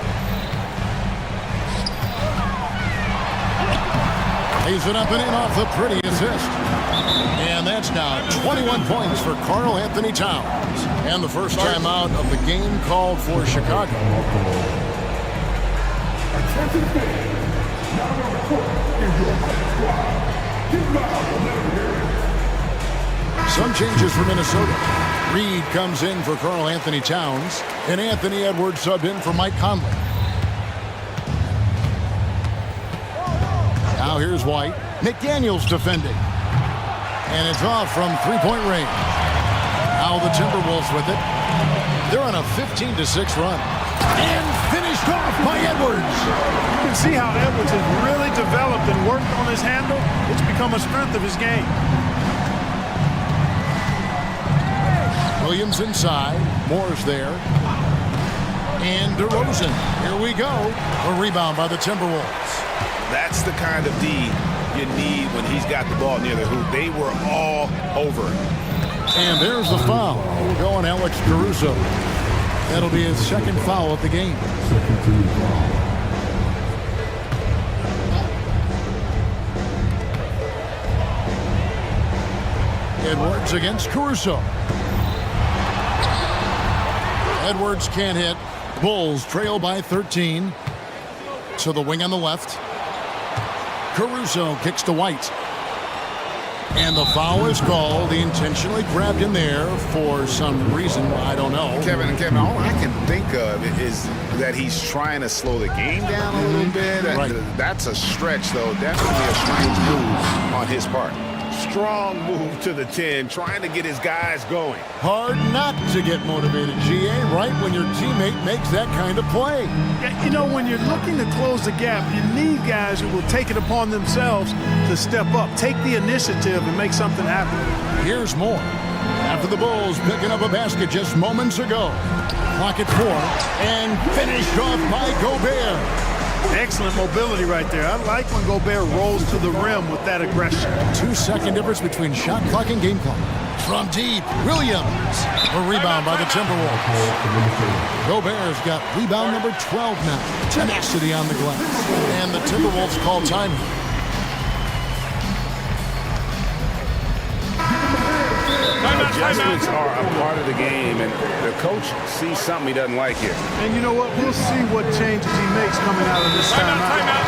Lays it up and in off the pretty assist. And that's now 21 points for Karl Anthony Towns. And the first time out of the game called for Chicago. Some changes for Minnesota. Reed comes in for Karl Anthony Towns, and Anthony Edwards subbed in for Mike Conley. Now here's White. McDaniels defending. And it's off from three-point range. Now the Timberwolves with it. They're on a 15-6 run. And finished off by Edwards. You can see how Edwards has really developed and worked on his handle. It's become a strength of his game. Williams inside. Moore's there. And DeRozan. Here we go. A rebound by the Timberwolves. That's the kind of D you need when he's got the ball near the hoop. They were all over it. And there's the foul. We'll go on Alex Caruso. That'll be his second foul of the game. Edwards against Caruso. Edwards can't hit. Bulls trail by 13. To the wing on the left. Caruso kicks to White. And the foul is called. He intentionally grabbed him there for some reason. I don't know. Kevin, all I can think of is that he's trying to slow the game down a little bit. Right. That's a stretch, though. Definitely a strange move on his part. Strong move to the 10, trying to get his guys going. Hard not to get motivated, GA, right when your teammate makes that kind of play. Yeah, you know, when you're looking to close the gap, you need guys who will take it upon themselves to step up, take the initiative and make something happen. Here's more. After the Bulls picking up a basket just moments ago. Clock at 4, and finished off by Gobert. Excellent mobility right there. I like when Gobert rolls to the rim with that aggression. 2-second difference between shot clock and game clock. From deep, Williams. A rebound by the Timberwolves. Gobert's got rebound number 12 now. Tenacity on the glass. And the Timberwolves call time. Adjustments are a part of the game, and the coach sees something he doesn't like here. And you know what? We'll see what changes he makes coming out of this timeout.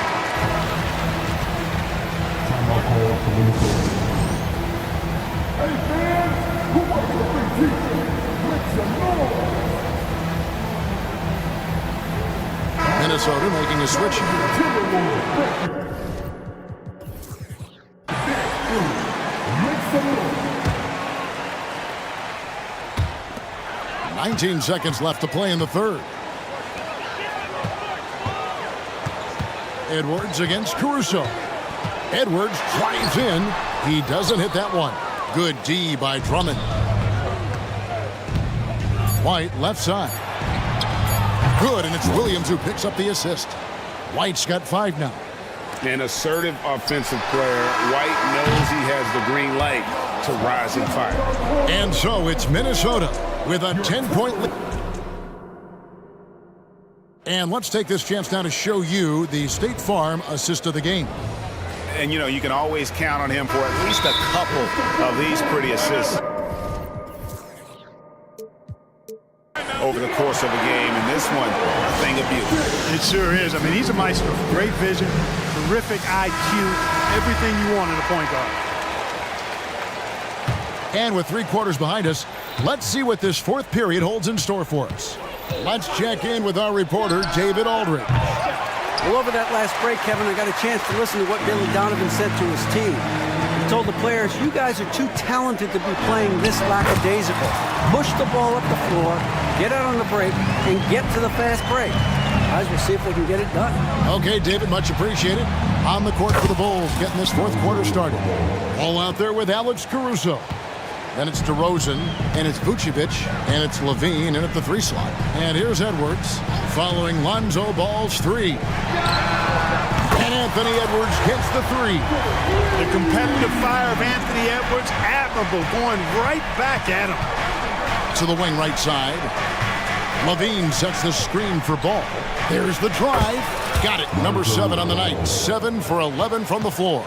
Minnesota making a switch. 19 seconds left to play in the third. Edwards against Caruso. Edwards drives in. He doesn't hit that one. Good D by Drummond. White left side. Good, and it's Williams who picks up the assist. White's got 5 now. An assertive offensive player. White knows he has the green light to rise and fire. And so it's Minnesota with a 10-point lead. And let's take this chance now to show you the State Farm assist of the game. And, you know, you can always count on him for at least a couple of these pretty assists over the course of a game. And this one, a thing of beauty. It sure is. I mean, he's a maestro. Great vision, terrific IQ, everything you want in a point guard. And with 3 quarters behind us, let's see what this 4th period holds in store for us. Let's check in with our reporter, David Aldridge. Well, over that last break, Kevin, I got a chance to listen to what Billy Donovan said to his team. He told the players, you guys are too talented to be playing this lackadaisical. Push the ball up the floor, get out on the break, and get to the fast break. Guys, we'll see if they can get it done. Okay, David, much appreciated. On the court for the Bulls, getting this 4th quarter started. All out there with Alex Caruso. Then it's DeRozan, and it's Vucevic, and it's Levine in at the 3 slot. And here's Edwards, following Lonzo Ball's 3. And Anthony Edwards gets the 3. The competitive fire of Anthony Edwards, admirable, going right back at him. To the wing right side. Levine sets the screen for Ball. There's the drive. Got it. Number 7 on the night. 7 for 11 from the floor.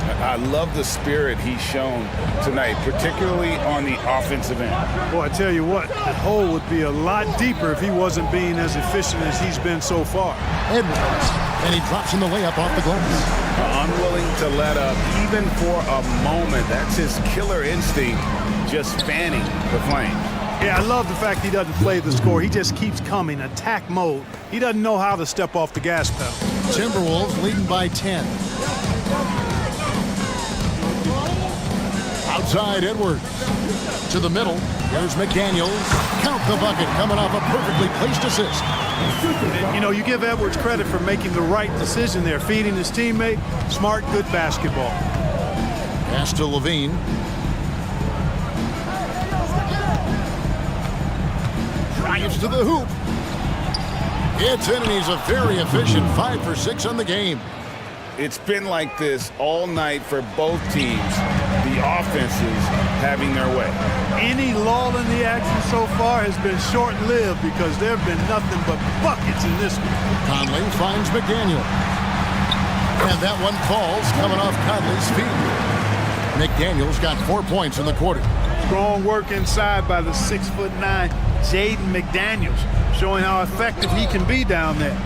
I love the spirit he's shown tonight, particularly on the offensive end. Boy, I tell you what, the hole would be a lot deeper if he wasn't being as efficient as he's been so far. Edwards, and he drops in the layup off the glass. Unwilling to let up, even for a moment. That's his killer instinct, just fanning the flame. Yeah, I love the fact he doesn't play the score. He just keeps coming, attack mode. He doesn't know how to step off the gas pedal. Timberwolves leading by 10. Outside Edwards. To the middle. Here's McDaniels. Count the bucket coming off a perfectly placed assist. You know, you give Edwards credit for making the right decision there, feeding his teammate. Smart, good basketball. Pass to Levine. Drives to the hoop. It's in, and he's a very efficient 5 for 6 on the game. It's been like this all night for both teams. The offenses having their way. Any lull in the action so far has been short-lived because there have been nothing but buckets in this one. Conley finds McDaniel. And that one falls coming off Conley's feet. McDaniel's got 4 points in the quarter. Strong work inside by the 6'9" Jaden McDaniels, showing how effective he can be down there.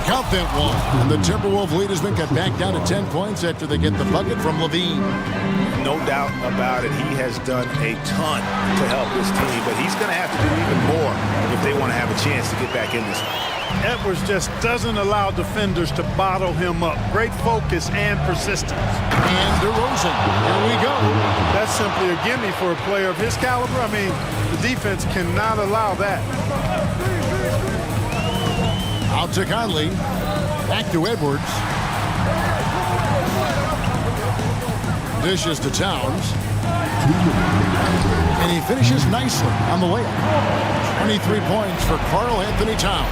Count that one. And the Timberwolves lead has been cut back down to 10 points after they get the bucket from Levine. No doubt about it. He has done a ton to help his team, but he's going to have to do even more if they want to have a chance to get back in this one. Edwards just doesn't allow defenders to bottle him up. Great focus and persistence. And DeRozan, here we go. That's simply a gimme for a player of his caliber. I mean, the defense cannot allow that. Out to Conley. Back to Edwards. Dishes to Towns. And he finishes nicely on the layup. 23 points for Karl Anthony Towns.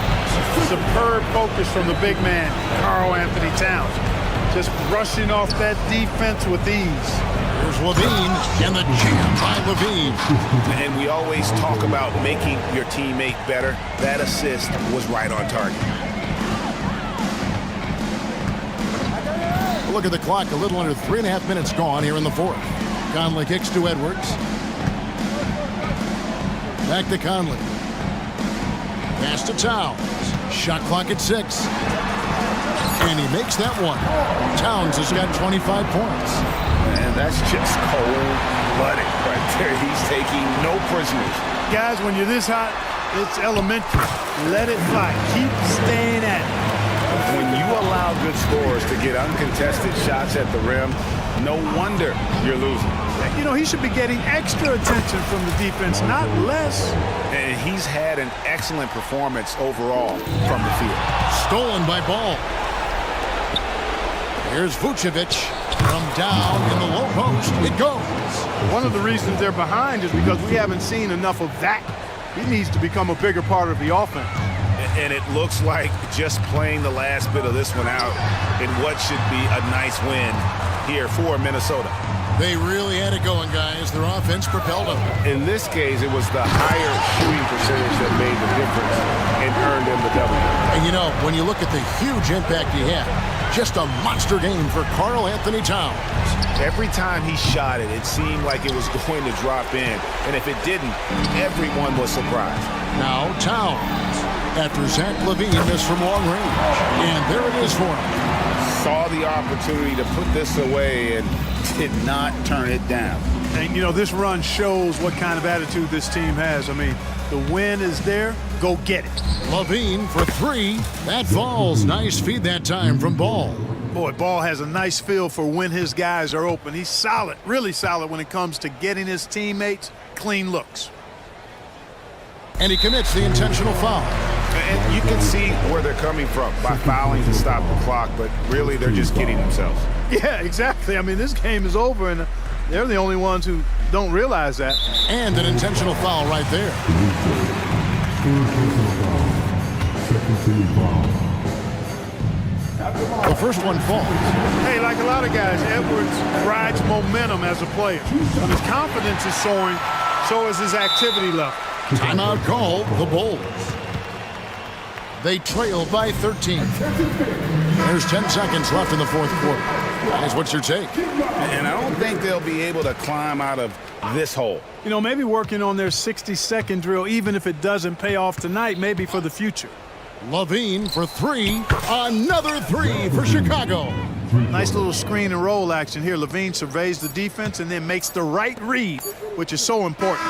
Superb focus from the big man, Karl Anthony Towns. Just brushing off that defense with ease. Here's Levine, and the jam by Levine. And we always talk about making your teammate better. That assist was right on target. Look at the clock, a little under 3.5 minutes gone here in the fourth. Conley kicks to Edwards. Back to Conley. Pass to Towns. Shot clock at 6. And he makes that one. Towns has got 25 points. And that's just cold-blooded right there. He's taking no prisoners. Guys, when you're this hot, it's elementary. Let it fly. Keep staying at it. When you allow good scorers to get uncontested shots at the rim, no wonder you're losing. You know, he should be getting extra attention from the defense, not less. And he's had an excellent performance overall from the field. Stolen by Ball. Here's Vucevic from down in the low post. It goes. One of the reasons they're behind is because we haven't seen enough of that. He needs to become a bigger part of the offense. And it looks like just playing the last bit of this one out in what should be a nice win here for Minnesota. They really had it going, guys. Their offense propelled them. In this case, it was the higher shooting percentage that made the difference and earned them the W. And you know, when you look at the huge impact he had, just a monster game for Karl Anthony Towns. Every time he shot it, it seemed like it was going to drop in. And if it didn't, everyone was surprised. Now Towns, after Zach Levine missed from long range. And there it is for him. Saw the opportunity to put this away and did not turn it down. And, you know, this run shows what kind of attitude this team has. I mean, the win is there. Go get it. Levine for 3. That falls. Nice feed that time from Ball. Boy, Ball has a nice feel for when his guys are open. He's solid, really solid when it comes to getting his teammates clean looks. And he commits the intentional foul. And you can see where they're coming from by fouling to stop the clock, but really they're just kidding themselves. Yeah, exactly. I mean, this game is over, and they're the only ones who don't realize that. And an intentional foul right there. The first one falls. Hey, like a lot of guys, Edwards rides momentum as a player. When his confidence is soaring, so is his activity level. Timeout call, the Bulls. They trail by 13. There's 10 seconds left in the fourth quarter. Guys, what's your take? And I don't think they'll be able to climb out of this hole. You know, maybe working on their 60-second drill, even if it doesn't pay off tonight, maybe for the future. Levine for 3. Another 3 for Chicago. Nice little screen and roll action here. Levine surveys the defense and then makes the right read, which is so important.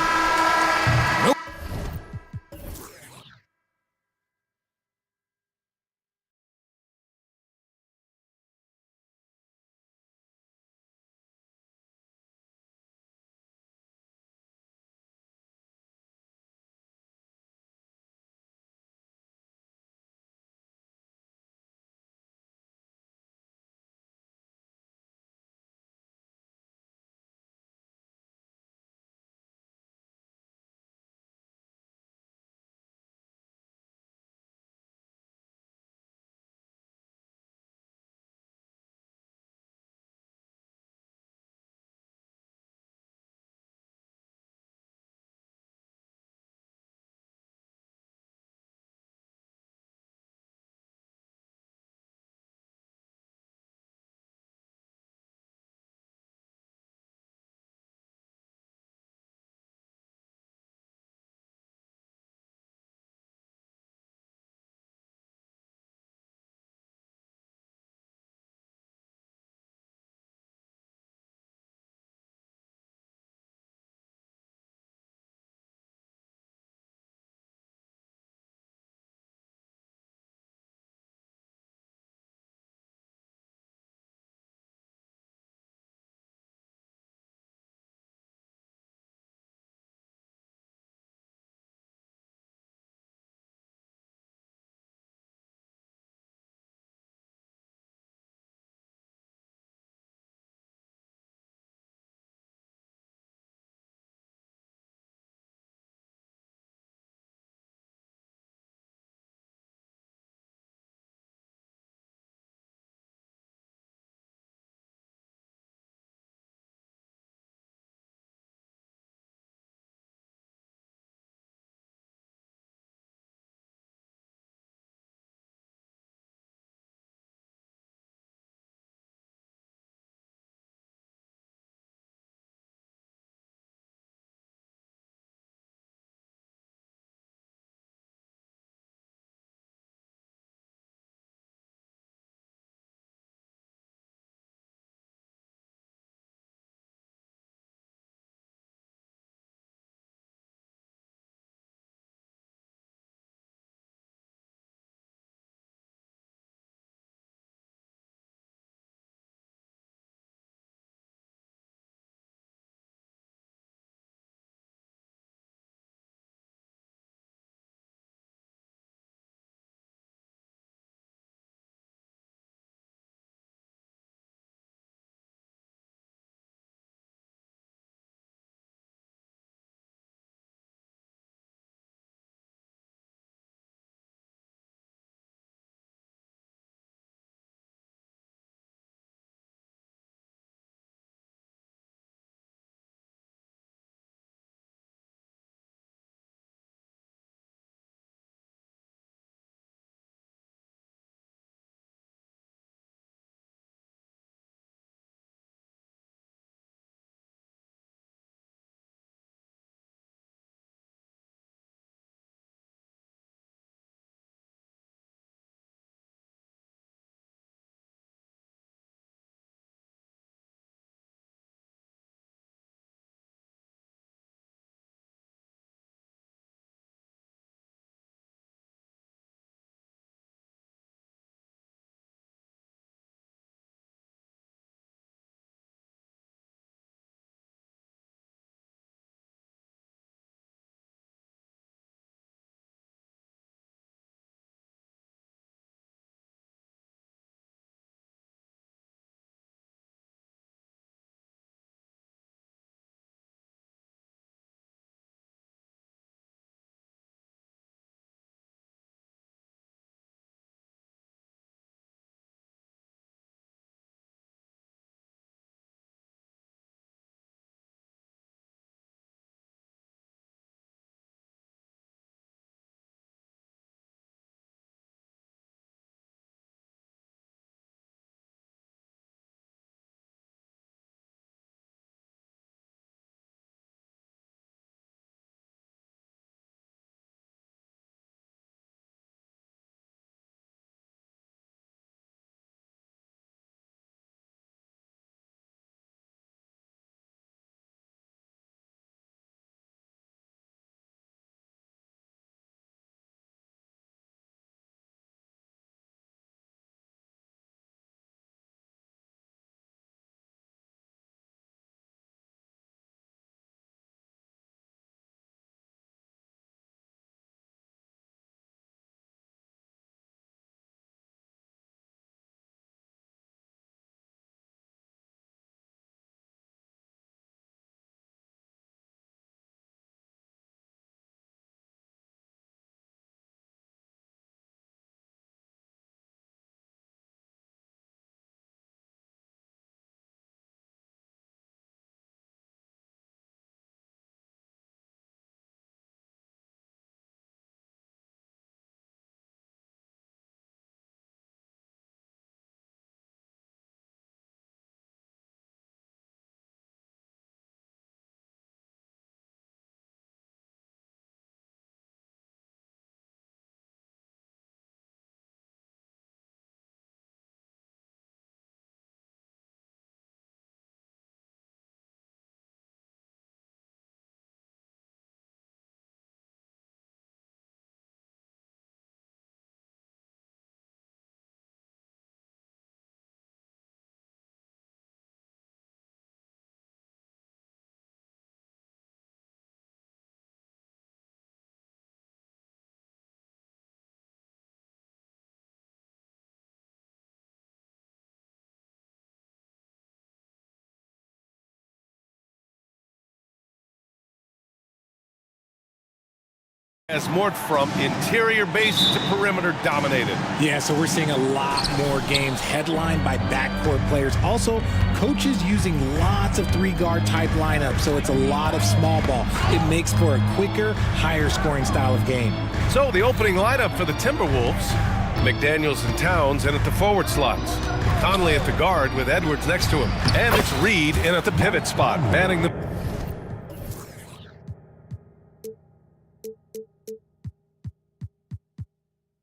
Has morphed from interior base to perimeter dominated. Yeah, so we're seeing a lot more games headlined by backcourt players. Also, coaches using lots of three-guard type lineups, so it's a lot of small ball. It makes for a quicker, higher scoring style of game. So the opening lineup for the Timberwolves, McDaniels and Towns in at the forward slots. Conley at the guard with Edwards next to him. And it's Reed in at the pivot spot, manning the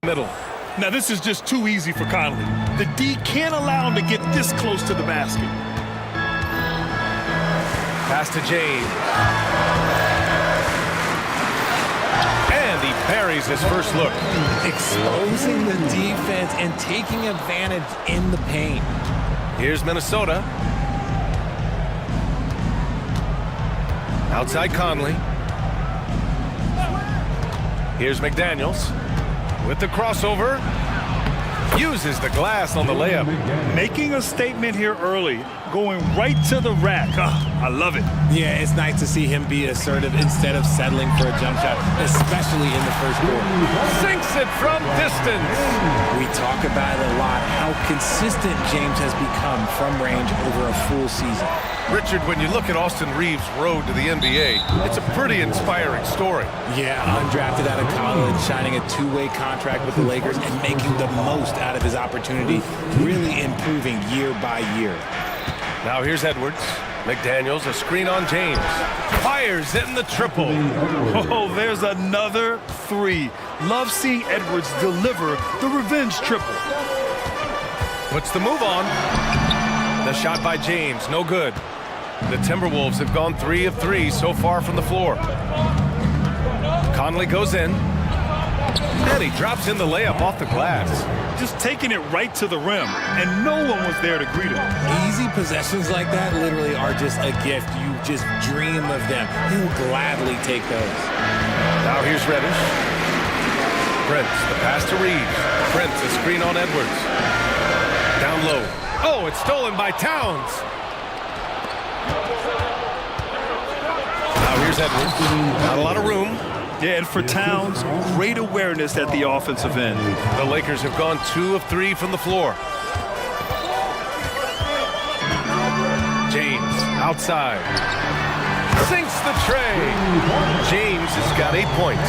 middle. Now this is just too easy for Conley. The D can't allow him to get this close to the basket. Pass to James. And he buries his first look. Exposing the defense and taking advantage in the paint. Here's Minnesota. Outside Conley. Here's McDaniels. With the crossover, uses the glass on the layup. Making a statement here early, going right to the rack. I love it. Yeah, it's nice to see him be assertive instead of settling for a jump shot, especially in the first quarter. Sinks it from distance. We talk about it a lot, how consistent James has become from range over a full season. Richard, when you look at Austin Reeves' road to the NBA, it's a pretty inspiring story. Yeah, undrafted out of college, signing a two-way contract with the Lakers and making the most out of his opportunity, really improving year by year. Now here's Edwards. McDaniels, a screen on James. Fires in the triple. Oh, there's another three. Love seeing Edwards deliver the revenge triple. Puts the move on. The shot by James, no good. The Timberwolves have gone 3 of 3 so far from the floor. Conley goes in. And he drops in the layup off the glass. Just taking it right to the rim, and no one was there to greet him. Easy possessions like that literally are just a gift. You just dream of them. He'll gladly take those. Now here's Reddish. Prince, the pass to Reeves. Prince, a screen on Edwards. Down low. Oh, it's stolen by Towns. Now here's Edwards. Not a lot of room. Yeah, and for Towns, great awareness at the offensive end. The Lakers have gone 2 of 3 from the floor. James, outside. Sinks the tray. James has got 8 points.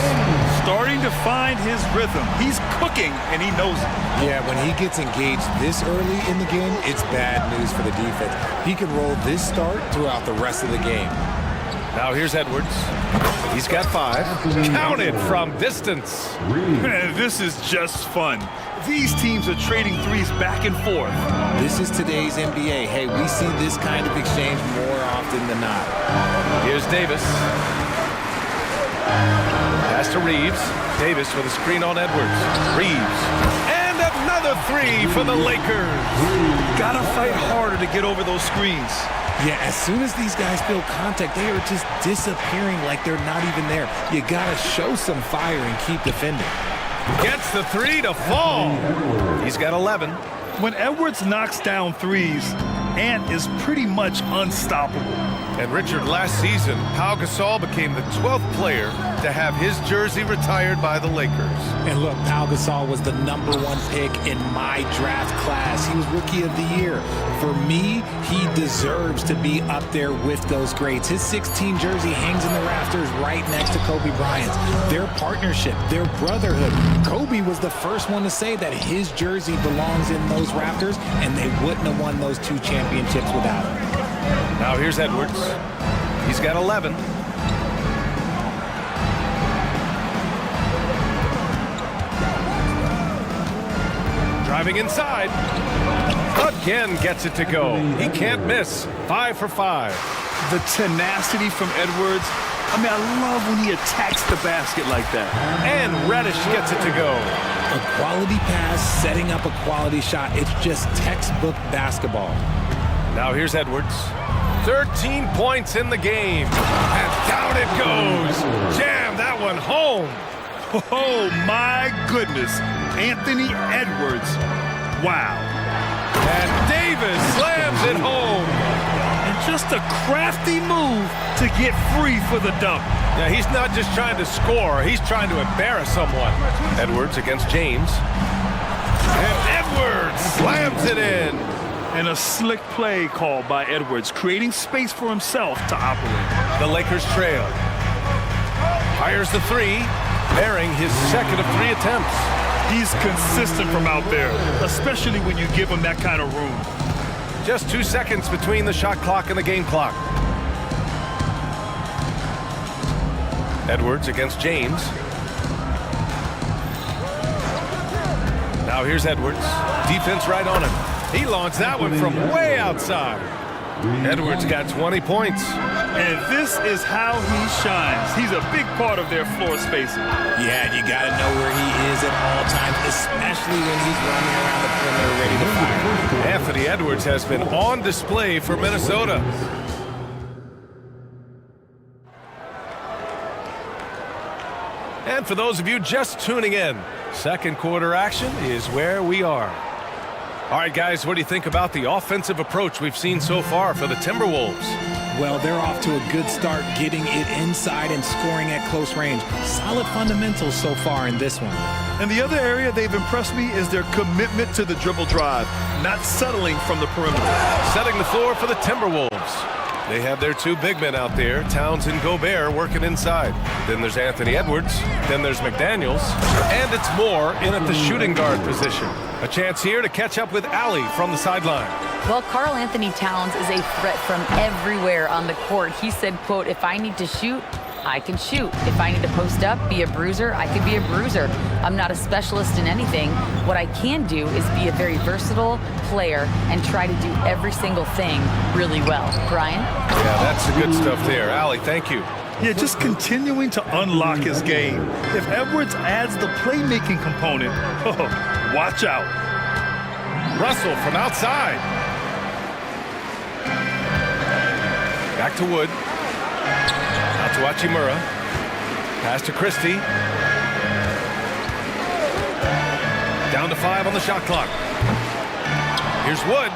Starting to find his rhythm. He's cooking, and he knows it. Yeah, when he gets engaged this early in the game, it's bad news for the defense. He can roll this start throughout the rest of the game. Now here's Edwards. He's got 5. Counted from distance. Man, this is just fun. These teams are trading threes back and forth. This is today's NBA. Hey, we see this kind of exchange more often than not. Here's Davis. Pass to Reeves. Davis with a screen on Edwards. Reeves. And another 3 for the Lakers. Gotta fight harder to get over those screens. Yeah, as soon as these guys feel contact, they are just disappearing like they're not even there. You gotta show some fire and keep defending. Gets the 3 to fall. He's got 11. When Edwards knocks down threes, Ant is pretty much unstoppable. And Richard, last season, Pau Gasol became the 12th player to have his jersey retired by the Lakers. And look, Pau Gasol was the #1 pick in my draft class. He was Rookie of the Year. For me, he deserves to be up there with those greats. His 16 jersey hangs in the rafters right next to Kobe Bryant's. Their partnership, their brotherhood. Kobe was the first one to say that his jersey belongs in those rafters, and they wouldn't have won those 2 championships without him. Now here's Edwards. He's got 11. Driving inside. Again gets it to go. He can't miss. 5 for 5. The tenacity from Edwards. I mean, I love when he attacks the basket like that. And Reddish gets it to go. A quality pass, setting up a quality shot. It's just textbook basketball. Now here's Edwards. 13 points in the game. And down it goes. Jam that one home. Oh, my goodness. Anthony Edwards. Wow. And Davis slams it home. And Just a crafty move to get free for the dunk. Yeah, he's not just trying to score, he's trying to embarrass someone. Edwards against James. And Edwards slams it in. And a slick play called by Edwards, creating space for himself to operate. The Lakers trail. Fires the three, bearing his second of 3 attempts. He's consistent from out there, especially when you give him that kind of room. Just 2 seconds between the shot clock and the game clock. Edwards against James. Now here's Edwards. Defense right on him. He launched that one from way outside. Edwards got 20 points. And this is how he shines. He's a big part of their floor spacing. Yeah, you got to know where he is at all times, especially when he's running around the perimeter ready to fire. Anthony Edwards has been on display for Minnesota. And for those of you just tuning in, second quarter action is where we are. All right, guys, what do you think about the offensive approach we've seen so far for the Timberwolves? Well, they're off to a good start getting it inside and scoring at close range. Solid fundamentals so far in this one. And the other area they've impressed me is their commitment to the dribble drive, not settling from the perimeter. Setting the floor for the Timberwolves. They have their 2 big men out there, Towns and Gobert, working inside. Then there's Anthony Edwards. Then there's McDaniels. And it's Moore in at the shooting guard position. A chance here to catch up with Allie from the sideline. Well, Karl Anthony Towns is a threat from everywhere on the court. He said, quote, if I need to shoot, I can shoot. If I need to post up, be a bruiser, I can be a bruiser. I'm not a specialist in anything. What I can do is be a very versatile player and try to do every single thing really well. Brian? Yeah, that's the good stuff there. Allie, thank you. Yeah, just continuing to unlock his game. If Edwards adds the playmaking component, watch out. Russell from outside. Back to Wood. Out to Hachimura. Pass to Christie. Down to 5 on the shot clock. Here's Wood.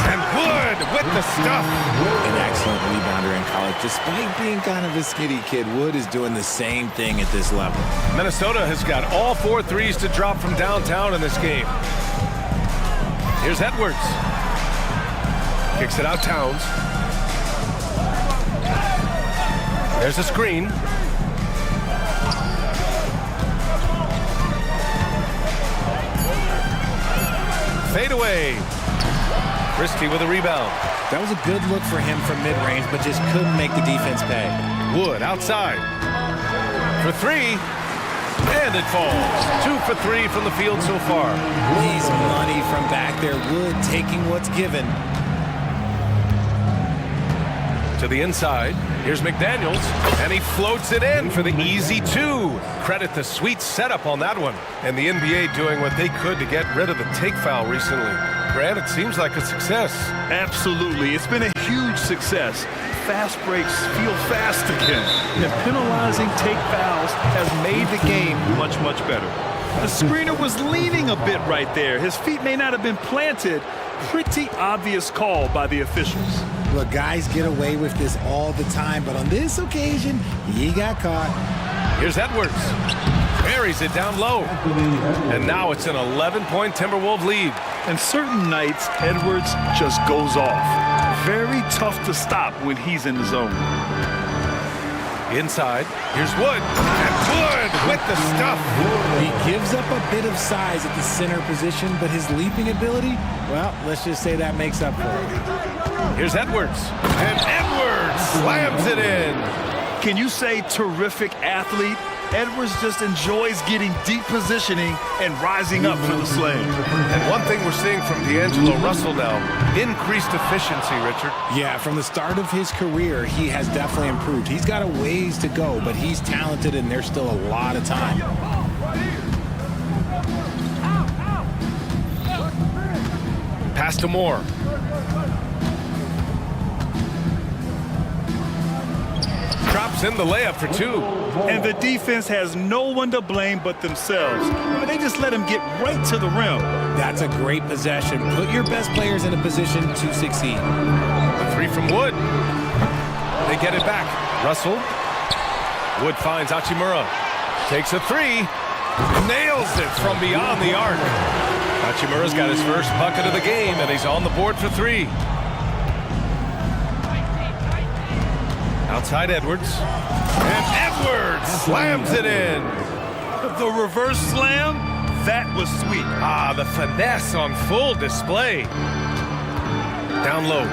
And Wood with the stuff. An excellent rebounder in college. Despite being kind of a skinny kid, Wood is doing the same thing at this level. Minnesota has got all 4 threes to drop from downtown in this game. Here's Edwards. Kicks it out, Towns. There's a screen. Fade away. Christie with a rebound. That was a good look for him from mid-range, but just couldn't make the defense pay. Wood outside. For 3. And it falls. 2 for 3 from the field so far. He's money from back there. Wood taking what's given. To the inside. Here's McDaniels. And he floats it in for the easy 2. Credit the sweet setup on that one. And the NBA doing what they could to get rid of the take foul recently. Grant, it seems like a success. Absolutely. It's been a huge success. Fast breaks feel fast again. And penalizing take fouls has made the game much, much better. The screener was leaning a bit right there. His feet may not have been planted. Pretty obvious call by the officials. Look, guys get away with this all the time, but on this occasion, he got caught. Here's Edwards. Buries it down low. And now it's an 11-point Timberwolves lead. And certain nights, Edwards just goes off. Very tough to stop when he's in the zone. Inside, here's Wood. And Wood with the stuff. He gives up a bit of size at the center position, but his leaping ability, well, let's just say that makes up for it. Here's Edwards. And Edwards slams it in. Can you say terrific athlete? Edwards just enjoys getting deep positioning and rising up for the slam. And one thing we're seeing from D'Angelo Russell now, increased efficiency, Richard. Yeah, from the start of his career, he has definitely improved. He's got a ways to go, but he's talented and there's still a lot of time. Pass to Moore. Drops in the layup for 2. And the defense has no one to blame but themselves. I mean, they just let him get right to the rim. That's a great possession. Put your best players in a position to succeed. The Three from Wood. They get it back. Russell. Wood finds Hachimura. Takes a three. Nails it from beyond the arc. Hachimura's got his first bucket of the game, and he's on the board for three. Outside Edwards. And Edwards slams it in. The reverse slam, that was sweet. Ah, the finesse on full display. Down low.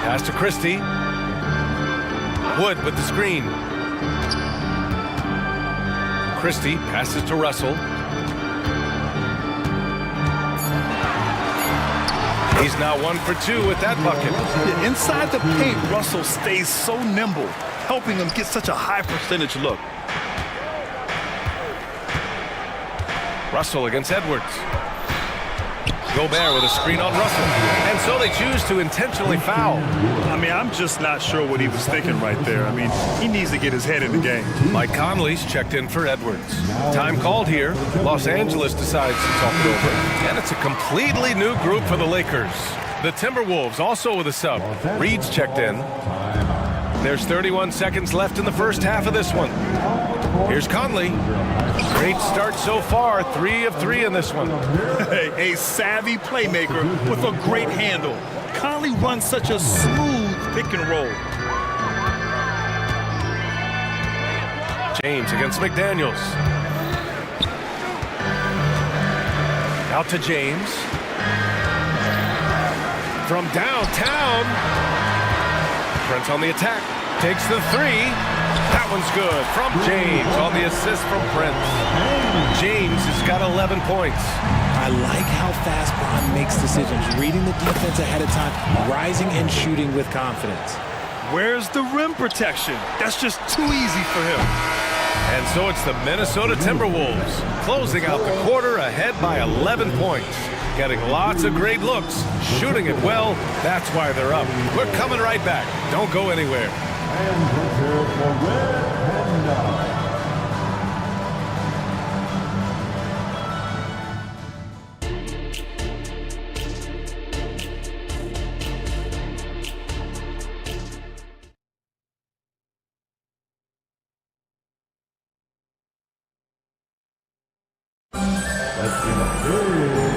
Pass to Christie. Wood with the screen. Christie passes to Russell. He's now 1 for 2 with that bucket. Yeah, inside the paint, Russell stays so nimble, helping him get such a high percentage look. Russell against Edwards. Gobert with a screen on Russell. And so they choose to intentionally foul. I mean, I'm just not sure what he was thinking right there. I mean, he needs to get his head in the game. Mike Conley's checked in for Edwards. Time called here. Los Angeles decides to talk it over. And it's a completely new group for the Lakers. The Timberwolves also with a sub. Reed's checked in. There's 31 seconds left in the first half of this one. Here's Conley. Great start so far. 3 of 3 in this one. A savvy playmaker with a great handle. Conley runs such a smooth pick and roll. James against McDaniels. Out to James. From downtown. Prince on the attack. Takes the three. That one's good from James on the assist from Prince. James has got 11 points. I like how fast Bron makes decisions, reading the defense ahead of time, rising and shooting with confidence. Where's the rim protection? That's just too easy for him. And so it's the Minnesota Timberwolves closing out the quarter ahead by 11 points. Getting lots of great looks, shooting it well. That's why they're up. We're coming right back. Don't go anywhere. And prepare for red and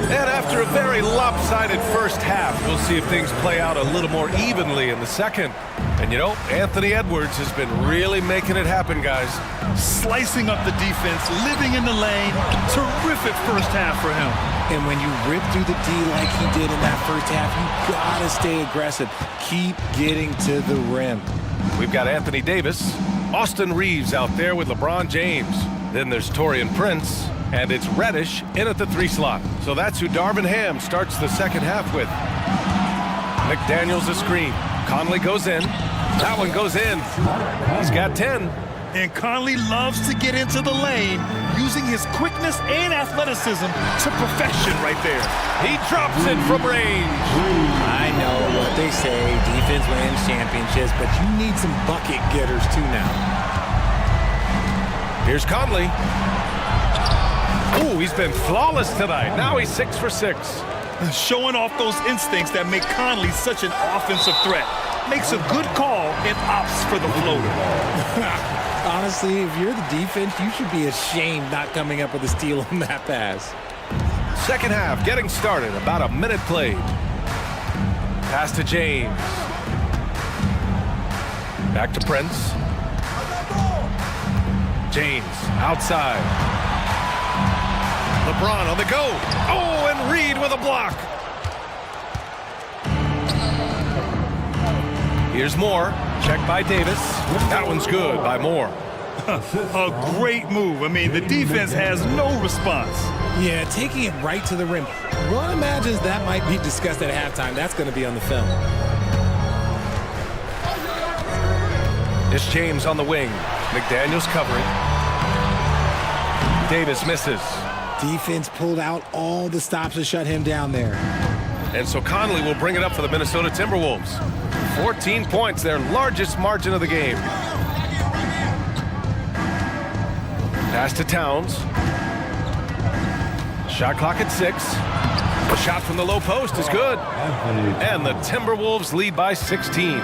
And after a very lopsided first half, we'll see if things play out a little more evenly in the second. And you know, Anthony Edwards has been really making it happen, guys. Slicing up the defense, living in the lane. Terrific first half for him. And when you rip through the D like he did in that first half, you gotta stay aggressive. Keep getting to the rim. We've got Anthony Davis, Austin Reeves out there with LeBron James. Then there's Taurean Prince, and it's Reddish in at the 3 slot. So that's who Darvin Ham starts the second half with. McDaniels a screen. Conley goes in. That one goes in. He's got 10. And Conley loves to get into the lane, using his quickness and athleticism to perfection right there. He drops it from range. I know what they say, defense wins championships, but you need some bucket getters too now. Here's Conley. Ooh, he's been flawless tonight. Now he's 6 for 6. Showing off those instincts that make Conley such an offensive threat. Makes a good call and opts for the floater. Honestly, if you're the defense, you should be ashamed not coming up with a steal on that pass. Second half getting started. About a minute played. Pass to James. Back to Prince. James outside. LeBron on the go. Oh, and Reed with a block. Here's Moore. Check by Davis. That one's good by Moore. A great move. I mean, the defense has no response. Yeah, taking it right to the rim. Ron imagines that might be discussed at halftime. That's going to be on the film. It's James on the wing. McDaniels covering. Davis misses. Defense pulled out all the stops to shut him down there. And so Conley will bring it up for the Minnesota Timberwolves. 14 points, their largest margin of the game. Pass to Towns. Shot clock at 6. The shot from the low post is good. And the Timberwolves lead by 16.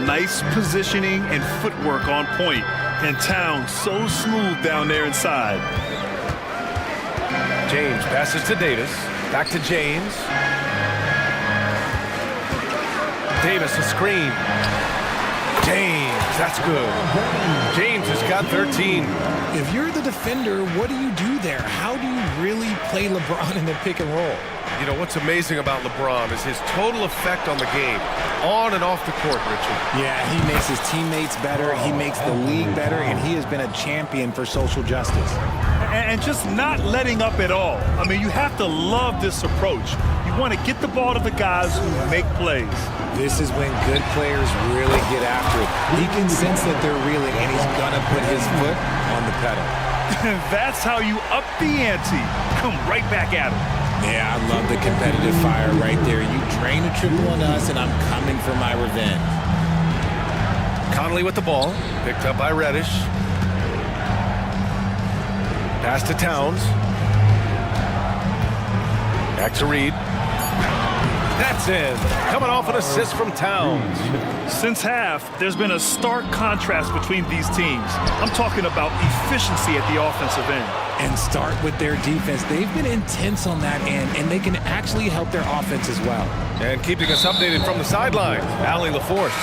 Nice positioning and footwork on point. And Towns so smooth down there inside. James passes to Davis. Back to James. Davis, a screen. James, that's good. James has got 13. If you're the defender, what do you do there? How do you really play LeBron in the pick and roll? You know, what's amazing about LeBron is his total effect on the game, on and off the court, Richard. Yeah, he makes his teammates better, he makes the league better, and he has been a champion for social justice. And just not letting up at all. I mean, you have to love this approach. You want to get the ball to the guys who make plays. This is when good players really get after it. He can sense that they're reeling, and he's going to put his foot on the pedal. That's how you up the ante. Come right back at him. Yeah, I love the competitive fire right there. You drain a triple on us, and I'm coming for my revenge. Conley with the ball, picked up by Reddish. Pass to Towns. Back to Reed. That's in. Coming off an assist from Towns. Since half, there's been a stark contrast between these teams. I'm talking about efficiency at the offensive end. And start with their defense. They've been intense on that end, and they can actually help their offense as well. And keeping us updated from the sideline, Allie LaForce.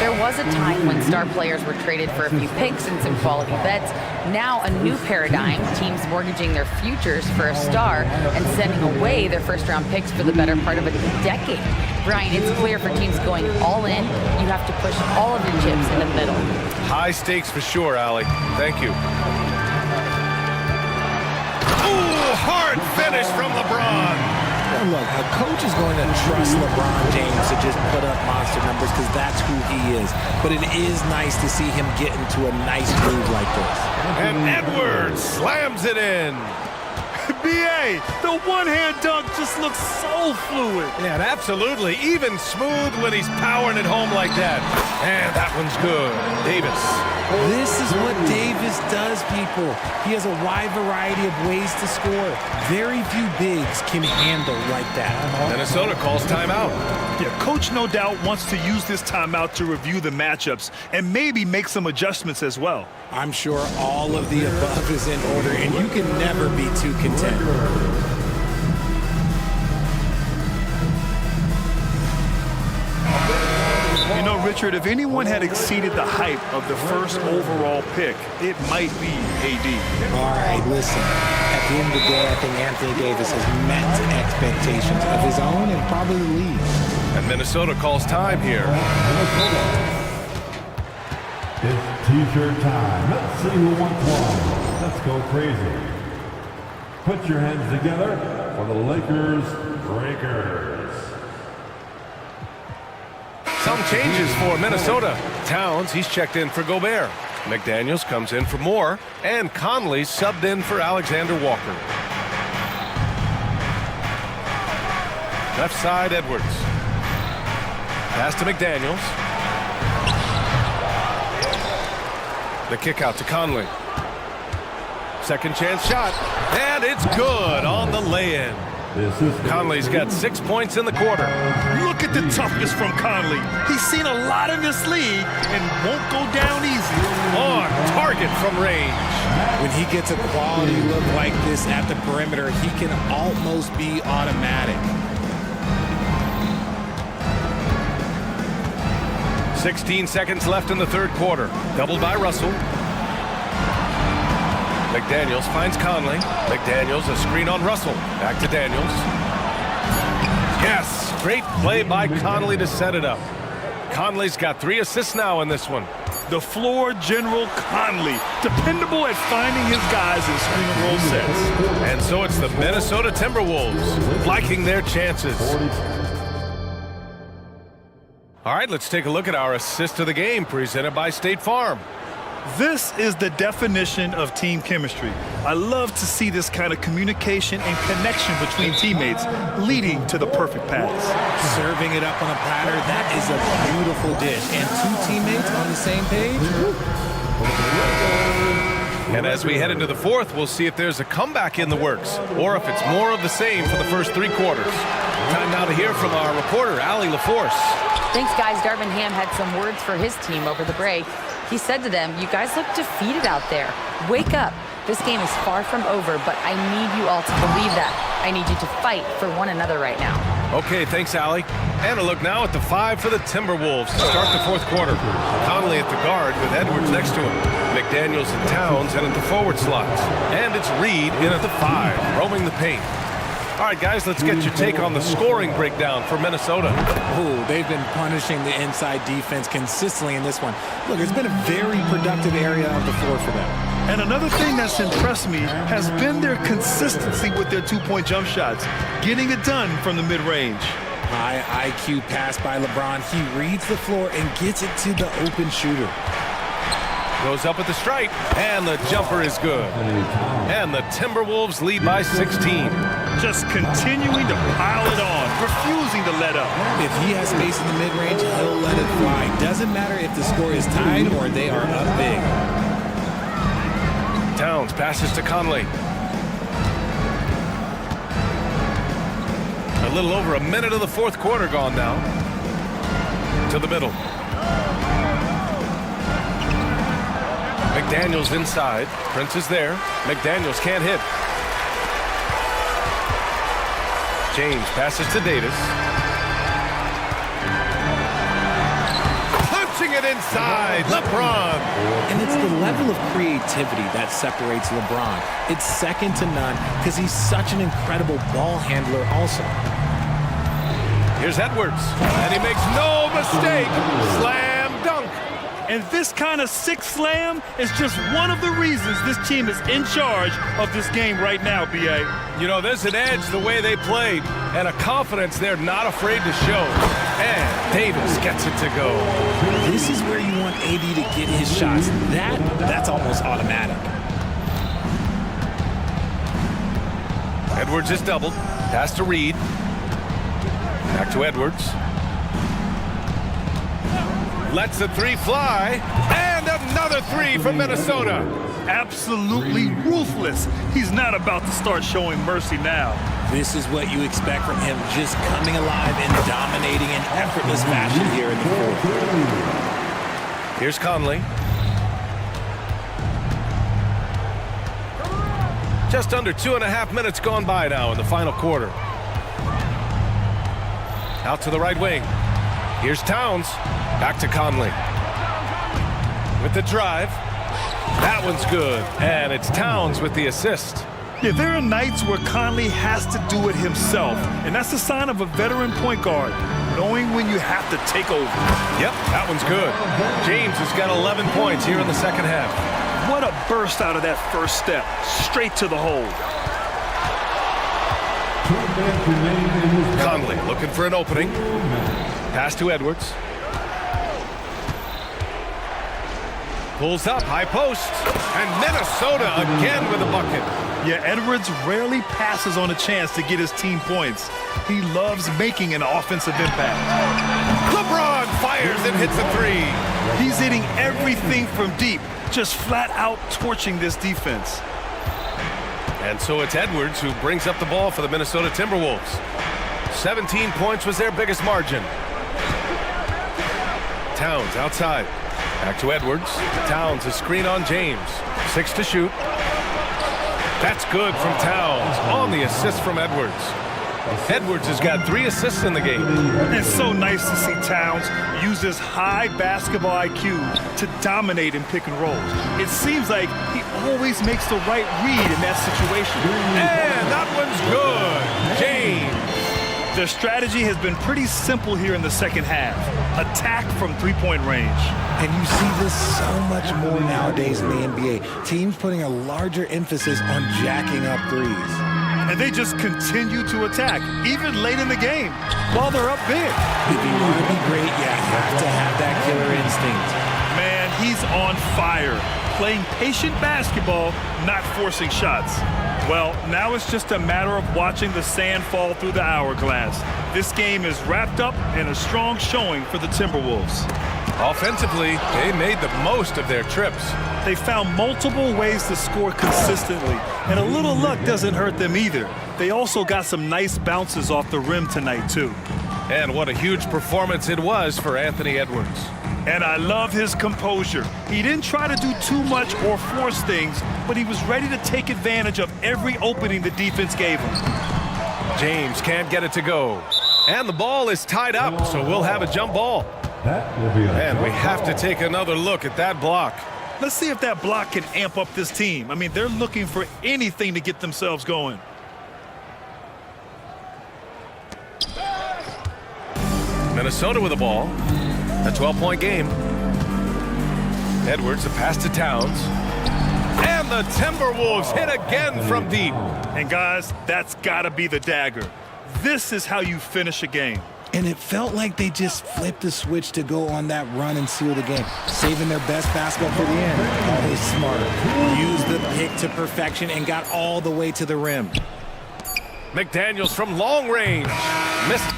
There was a time when star players were traded for a few picks and some quality bets. Now a new paradigm, teams mortgaging their futures for a star and sending away their first-round picks for the better part of a decade. Brian, it's clear for teams going all in, you have to push all of your chips in the middle. High stakes for sure, Allie. Thank you. Ooh, hard finish from LeBron. Well, look, a coach is going to trust LeBron James to just put up monster numbers because that's who he is. But it is nice to see him get into a nice groove like this. And Edwards slams it in. B.A., the one-hand dunk just looks so fluid. Yeah, absolutely. Even smooth when he's powering it home like that. And that one's good. Davis. This is what Davis does, people. He has a wide variety of ways to score. Very few bigs can handle like that. Minnesota calls timeout. Yeah, coach no doubt wants to use this timeout to review the matchups and maybe make some adjustments as well. I'm sure all of the above is in order, and you can never be too content. You know, Richard, if anyone had exceeded the hype of the first overall pick, it might be AD. All right, listen. At the end of the day, I think Anthony Davis has met expectations of his own and probably the league. And Minnesota calls time here. It's t-shirt time. Let's see who wants one. Let's go crazy. Put your hands together for the Lakers Breakers. Some changes for Minnesota. Towns, he's checked in for Gobert. McDaniels comes in for Moore. And Conley subbed in for Alexander Walker. Left side, Edwards. Pass to McDaniels. The kick out to Conley. Second chance shot. And it's good on the lay-in. Conley's got 6 points in the quarter. Look at the toughness from Conley. He's seen a lot in this league and won't go down easy. On target from range. When he gets a quality look like this at the perimeter, he can almost be automatic. 16 seconds left in the third quarter. Doubled by Russell. McDaniels finds Conley. McDaniels, a screen on Russell. Back to Daniels. Yes, great play by Conley to set it up. Conley's got 3 assists now in this one. The floor general Conley, dependable at finding his guys in screen and roll sets. And so it's the Minnesota Timberwolves liking their chances. All right, let's take a look at our assist of the game presented by State Farm. This is the definition of team chemistry. I love to see this kind of communication and connection between teammates leading to the perfect pass. Serving it up on a platter, that is a beautiful dish. And 2 teammates on the same page? And as we head into the fourth, we'll see if there's a comeback in the works or if it's more of the same for the first 3 quarters. Time now to hear from our reporter, Allie LaForce. Thanks, guys. Darvin Ham had some words for his team over the break. He said to them, "You guys look defeated out there. Wake up. This game is far from over, but I need you all to believe that. I need you to fight for one another right now." Okay, thanks, Allie. And a look now at the 5 for the Timberwolves to start the fourth quarter. Conley at the guard with Edwards next to him. McDaniels and Towns in at the forward slots. And it's Reed in at the 5, roaming the paint. All right, guys, let's get your take on the scoring breakdown for Minnesota. Oh, they've been punishing the inside defense consistently in this one. Look, it's been a very productive area of the floor for them. And another thing that's impressed me has been their consistency with their two-point jump shots, getting it done from the mid-range. High IQ pass by LeBron. He reads the floor and gets it to the open shooter. Goes up at the stripe, and the jumper is good. And the Timberwolves lead by 16. Just continuing to pile it on, refusing to let up. If he has space in the mid-range, he'll let it fly. Doesn't matter if the score is tied or they are up big. Towns passes to Conley. A little over a minute of the fourth quarter gone now. To the middle. McDaniels inside. Prince is there. McDaniels can't hit. James passes to Davis. Punching it inside. LeBron. And it's the level of creativity that separates LeBron. It's second to none because he's such an incredible ball handler also. Here's Edwards. And he makes no mistake. Slam dunk. And this kind of six slam is just one of the reasons this team is in charge of this game right now, B.A. You know, there's an edge the way they played and a confidence they're not afraid to show. And Davis gets it to go. This is where you want AD to get his shots. That's almost automatic. Edwards is doubled. Pass to Reed. Back to Edwards. Lets the 3 fly, and another 3 from Minnesota. Absolutely ruthless. He's not about to start showing mercy now. This is what you expect from him, just coming alive and dominating in effortless fashion here in the fourth. Here's Conley. Just under 2.5 minutes gone by now in the final quarter. Out to the right wing. Here's Towns. Back to Conley. With the drive. That one's good. And it's Towns with the assist. Yeah, there are nights where Conley has to do it himself. And that's a sign of a veteran point guard, knowing when you have to take over. Yep, that one's good. James has got 11 points here in the second half. What a burst out of that first step. Straight to the hole. Conley looking for an opening. Pass to Edwards. Pulls up, high post, and Minnesota again with a bucket. Yeah, Edwards rarely passes on a chance to get his team points. He loves making an offensive impact. LeBron fires and hits a 3. He's hitting everything from deep, just flat out torching this defense. And so it's Edwards who brings up the ball for the Minnesota Timberwolves. 17 points was their biggest margin. Towns outside. Back to Edwards. Towns, a screen on James. 6 to shoot. That's good from Towns on the assist from Edwards. Edwards has got 3 assists in the game. It's so nice to see Towns use his high basketball IQ to dominate in pick and rolls. It seems like he always makes the right read in that situation. And that one's good. James. Their strategy has been pretty simple here in the second half. Attack from three-point range. And you see this so much more nowadays in the NBA. Teams putting a larger emphasis on jacking up threes. And they just continue to attack, even late in the game, while they're up big. If you want to be great, you have to have that killer instinct. Man, he's on fire. Playing patient basketball, not forcing shots. Well, now it's just a matter of watching the sand fall through the hourglass. This game is wrapped up in a strong showing for the Timberwolves. Offensively, they made the most of their trips. They found multiple ways to score consistently, and a little luck doesn't hurt them either. They also got some nice bounces off the rim tonight, too. And what a huge performance it was for Anthony Edwards. And I love his composure. He didn't try to do too much or force things, but he was ready to take advantage of every opening the defense gave him. James can't get it to go. And the ball is tied up, so we'll have a jump ball. And we have to take another look at that block. Let's see if that block can amp up this team. I mean, they're looking for anything to get themselves going. Minnesota with the ball. A 12-point game. Edwards, the pass to Towns. And the Timberwolves hit again from deep. And guys, that's gotta be the dagger. This is how you finish a game. And it felt like they just flipped the switch to go on that run and seal the game, saving their best basketball for the end. Always smarter. Used the pick to perfection and got all the way to the rim. McDaniels from long range. Missed.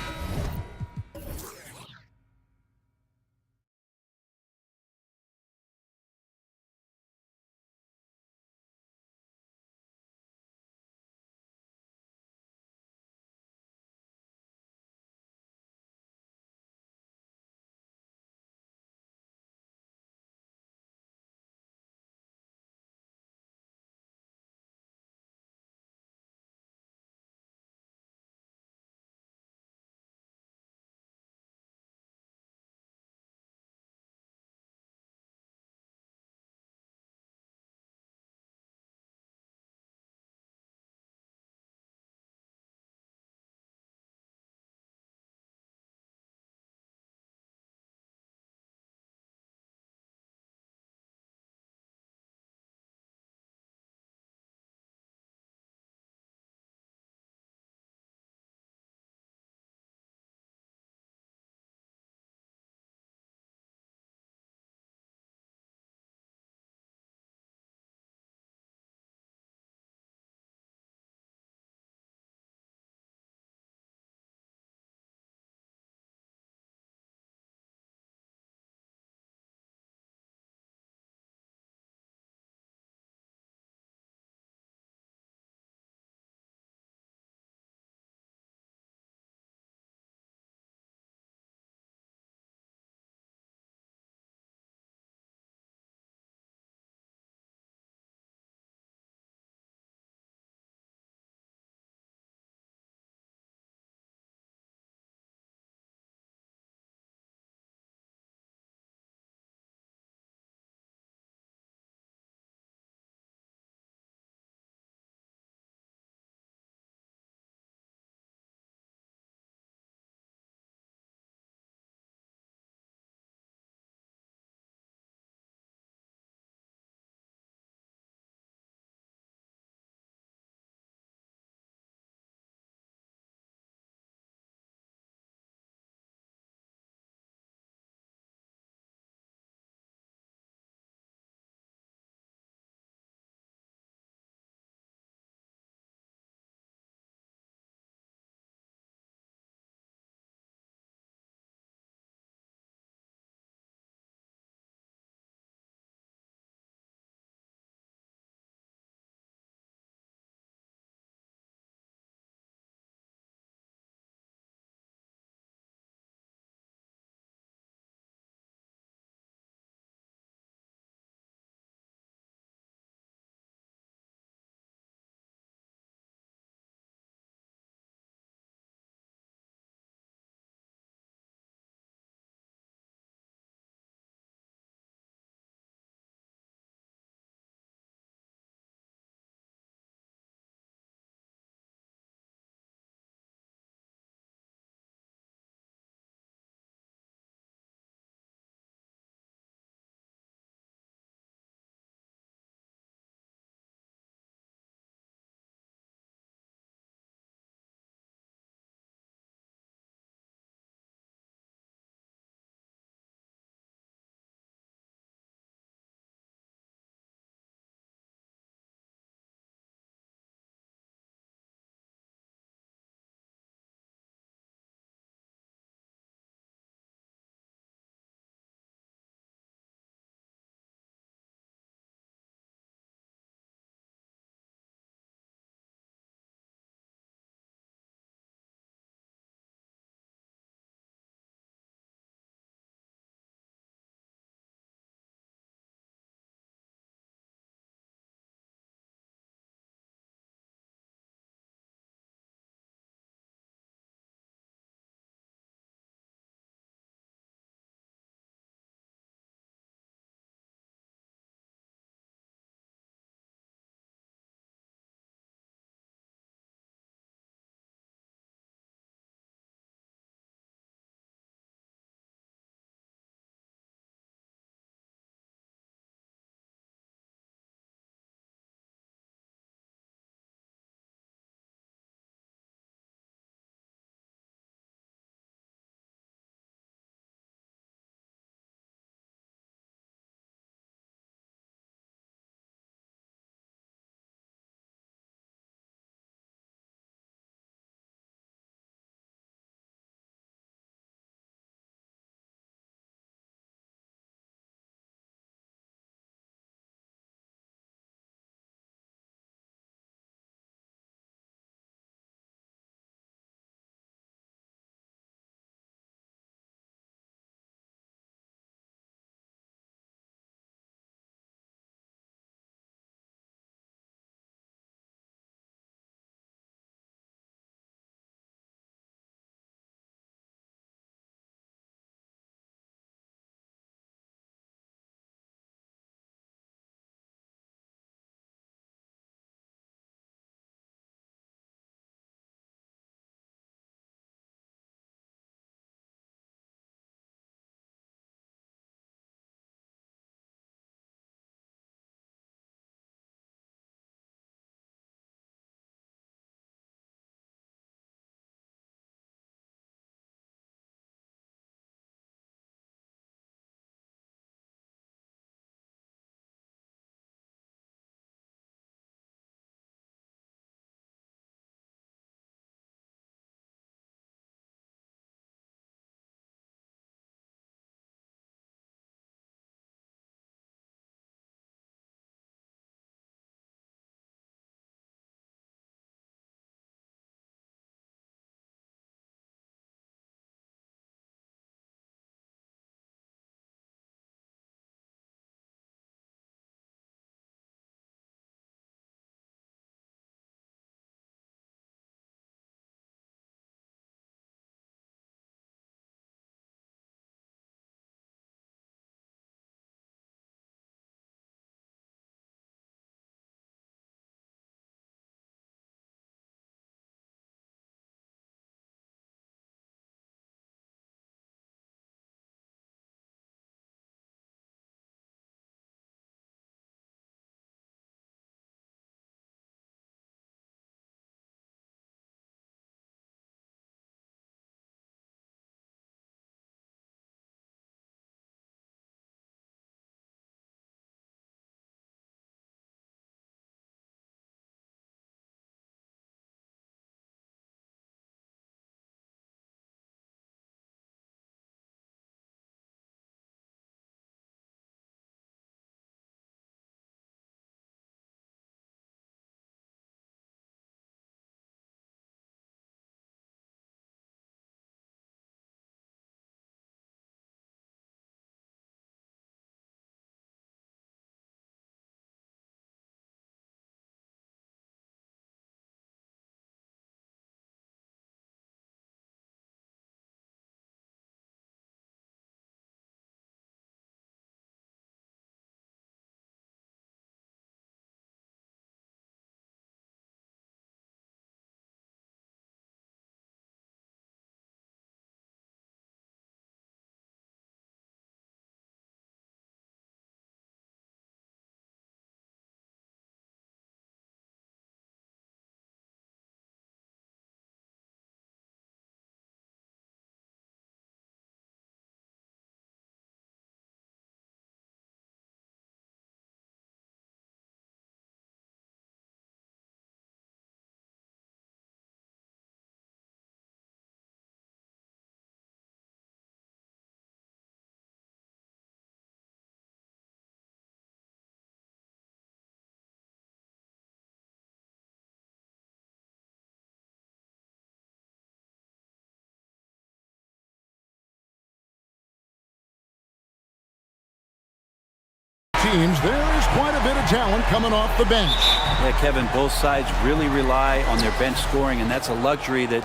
teams, there is quite a bit of talent coming off the bench. Yeah, Kevin, both sides really rely on their bench scoring, and that's a luxury that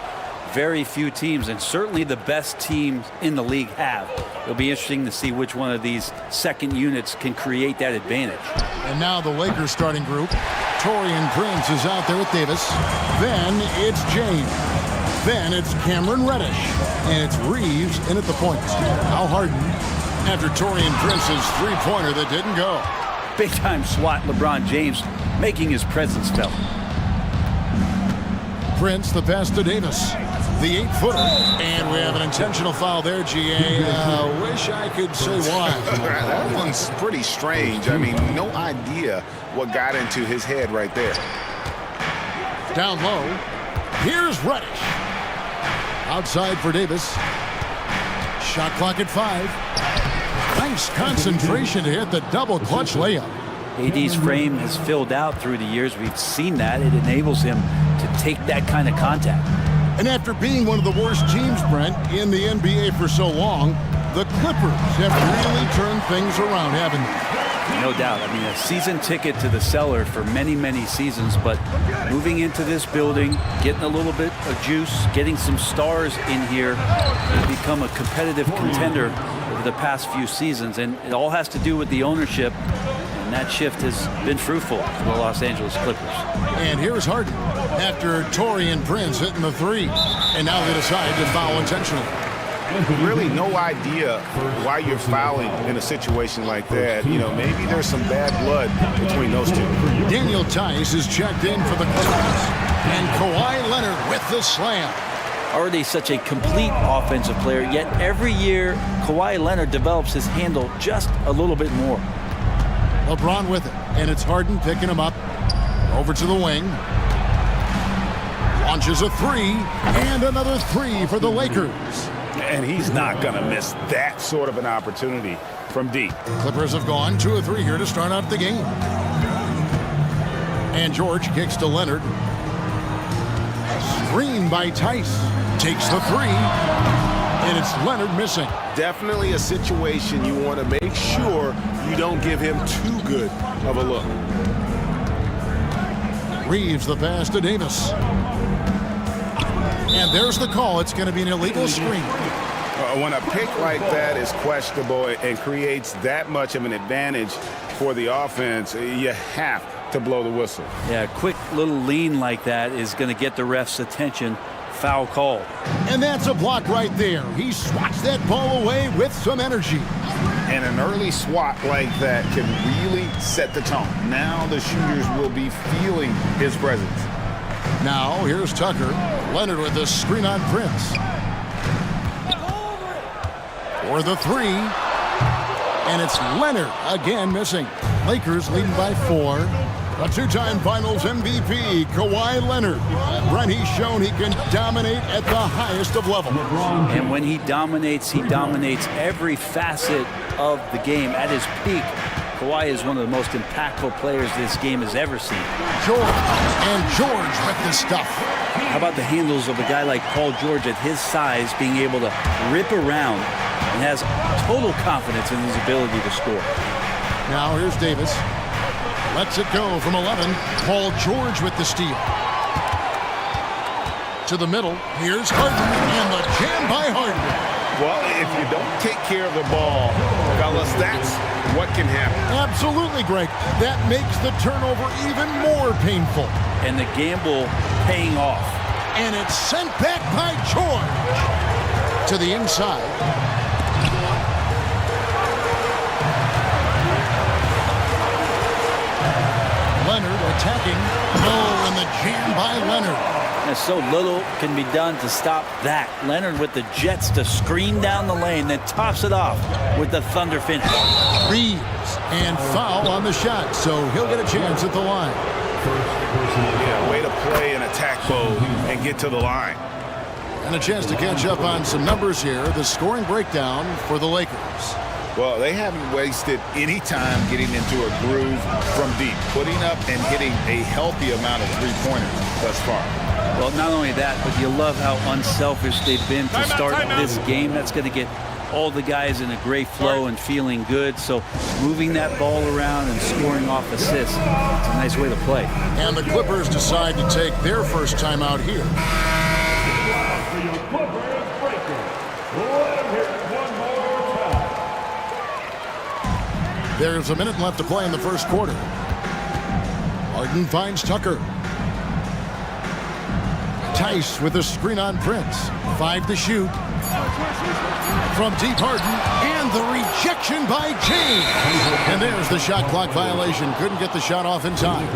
very few teams, and certainly the best teams in the league, have. It'll be interesting to see which one of these second units can create that advantage. And now the Lakers starting group. Taurean Prince is out there with Davis. Then it's James. Then it's Cameron Reddish. And it's Reeves in at the point. Al Harden after Taurean Prince's three-pointer that didn't go. Big-time SWAT LeBron James making his presence felt. Prince, the pass to Davis. The 8-footer. And we have an intentional foul there, GA. Wish I could say why. That one's pretty strange. I mean, no idea what got into his head right there. Down low. Here's Reddish. Outside for Davis. Shot clock at 5. Nice concentration to hit the double clutch layup. AD's frame has filled out through the years. We've seen that. It enables him to take that kind of contact. And after being one of the worst teams, Brent, in the NBA for so long, the Clippers have really turned things around, haven't they? No doubt. I mean, a season ticket to the cellar for many, many seasons, but moving into this building, getting a little bit of juice, getting some stars in here, they've become a competitive contender over the past few seasons, and it all has to do with the ownership, and that shift has been fruitful for the Los Angeles Clippers. And here's Harden after Taurean Prince hitting the 3, and now they decide to foul intentionally. Really no idea why you're fouling in a situation like that. You know, maybe there's some bad blood between those two. Daniel Tice is checked in for the Clippers. And Kawhi Leonard with the slam. Already such a complete offensive player, yet every year Kawhi Leonard develops his handle just a little bit more. LeBron with it, and it's Harden picking him up. Over to the wing. Launches a 3, and another 3 for the Lakers. And he's not going to miss that sort of an opportunity from deep. Clippers have gone 2 of 3 here to start out the game. And George kicks to Leonard. Screen by Tice. Takes the 3. And it's Leonard missing. Definitely a situation you want to make sure you don't give him too good of a look. Reeves the pass to Davis. And there's the call. It's going to be an illegal screen. When a pick like that is questionable and creates that much of an advantage for the offense, you have to blow the whistle. Yeah, a quick little lean like that is going to get the ref's attention. Foul call. And that's a block right there. He swats that ball away with some energy. And an early swat like that can really set the tone. Now the shooters will be feeling his presence. Now here's Tucker. Leonard with the screen on Prince. For the 3. And it's Leonard again missing. Lakers leading by 4. A 2-time Finals MVP, Kawhi Leonard. Brent, he's shown he can dominate at the highest of levels. And when he dominates every facet of the game. At his peak, Kawhi is one of the most impactful players this game has ever seen. George with the stuff. How about the handles of a guy like Paul George at his size being able to rip around and has total confidence in his ability to score. Now here's Davis. Lets it go from 11. Paul George with the steal. To the middle. Here's Harden. And the jam by Harden. Well, if you don't take care of the ball, fellas, that's what can happen. Absolutely, Greg. That makes the turnover even more painful. And the gamble paying off. And it's sent back by George. To the inside. Leonard attacking. Oh, and the jam by Leonard. And so little can be done to stop that. Leonard with the jets to screen down the lane, then tops it off with the thunder finish. Reeves and foul on the shot, so he'll get a chance at the line. Yeah, way to play an attack mode and get to the line. And a chance to catch up on some numbers here. The scoring breakdown for the Lakers. Well, they haven't wasted any time getting into a groove from deep, putting up and hitting a healthy amount of three-pointers thus far. Well, not only that, but you love how unselfish they've been to start this game. That's going to get all the guys in a great flow and feeling good. So moving that ball around and scoring off assists, it's a nice way to play. And the Clippers decide to take their first time out here. There's a minute left to play in the first quarter. Harden finds Tucker. Tice with a screen on Prince. 5 to shoot. From deep, Harden, and the rejection by James. And there's the shot clock violation. Couldn't get the shot off in time.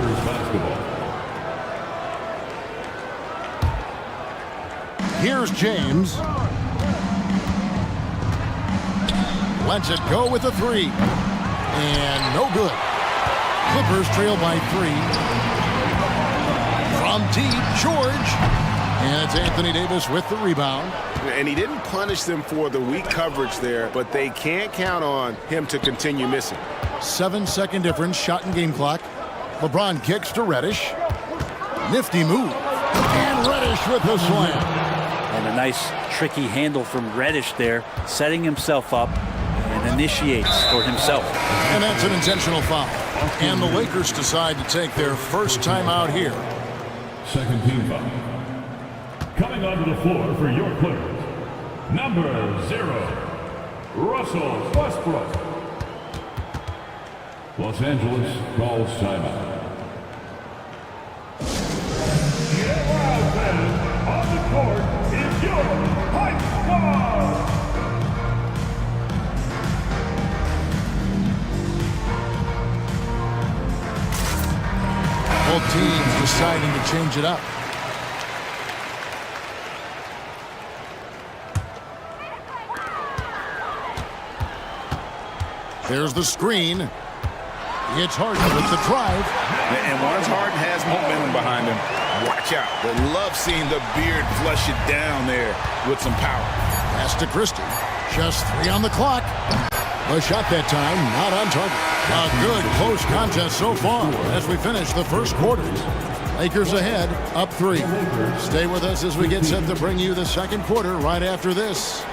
Here's James. Lets it go with a 3. And no good. Clippers trail by 3. From deep, George. And it's Anthony Davis with the rebound. And he didn't punish them for the weak coverage there, but they can't count on him to continue missing. 7-second difference, shot and game clock. LeBron kicks to Reddish. Nifty move. And Reddish with the slam. And a nice tricky handle from Reddish there, setting himself up and initiates for himself. And that's an intentional foul. And the Lakers decide to take their first time out here. Second team foul. Coming onto the floor for your Clippers, number 0, Russell Westbrook. Los Angeles calls timeout. On the court is your Hype Squad. Both teams deciding to change it up. There's the screen. It's Harden with the drive. And once Harden has momentum behind him, watch out. They love seeing the beard flush it down there with some power. Pass to Christie. Just 3 on the clock. A shot that time, not on target. A good close contest so far as we finish the first quarter. Lakers ahead, up 3. Stay with us as we get set to bring you the second quarter right after this.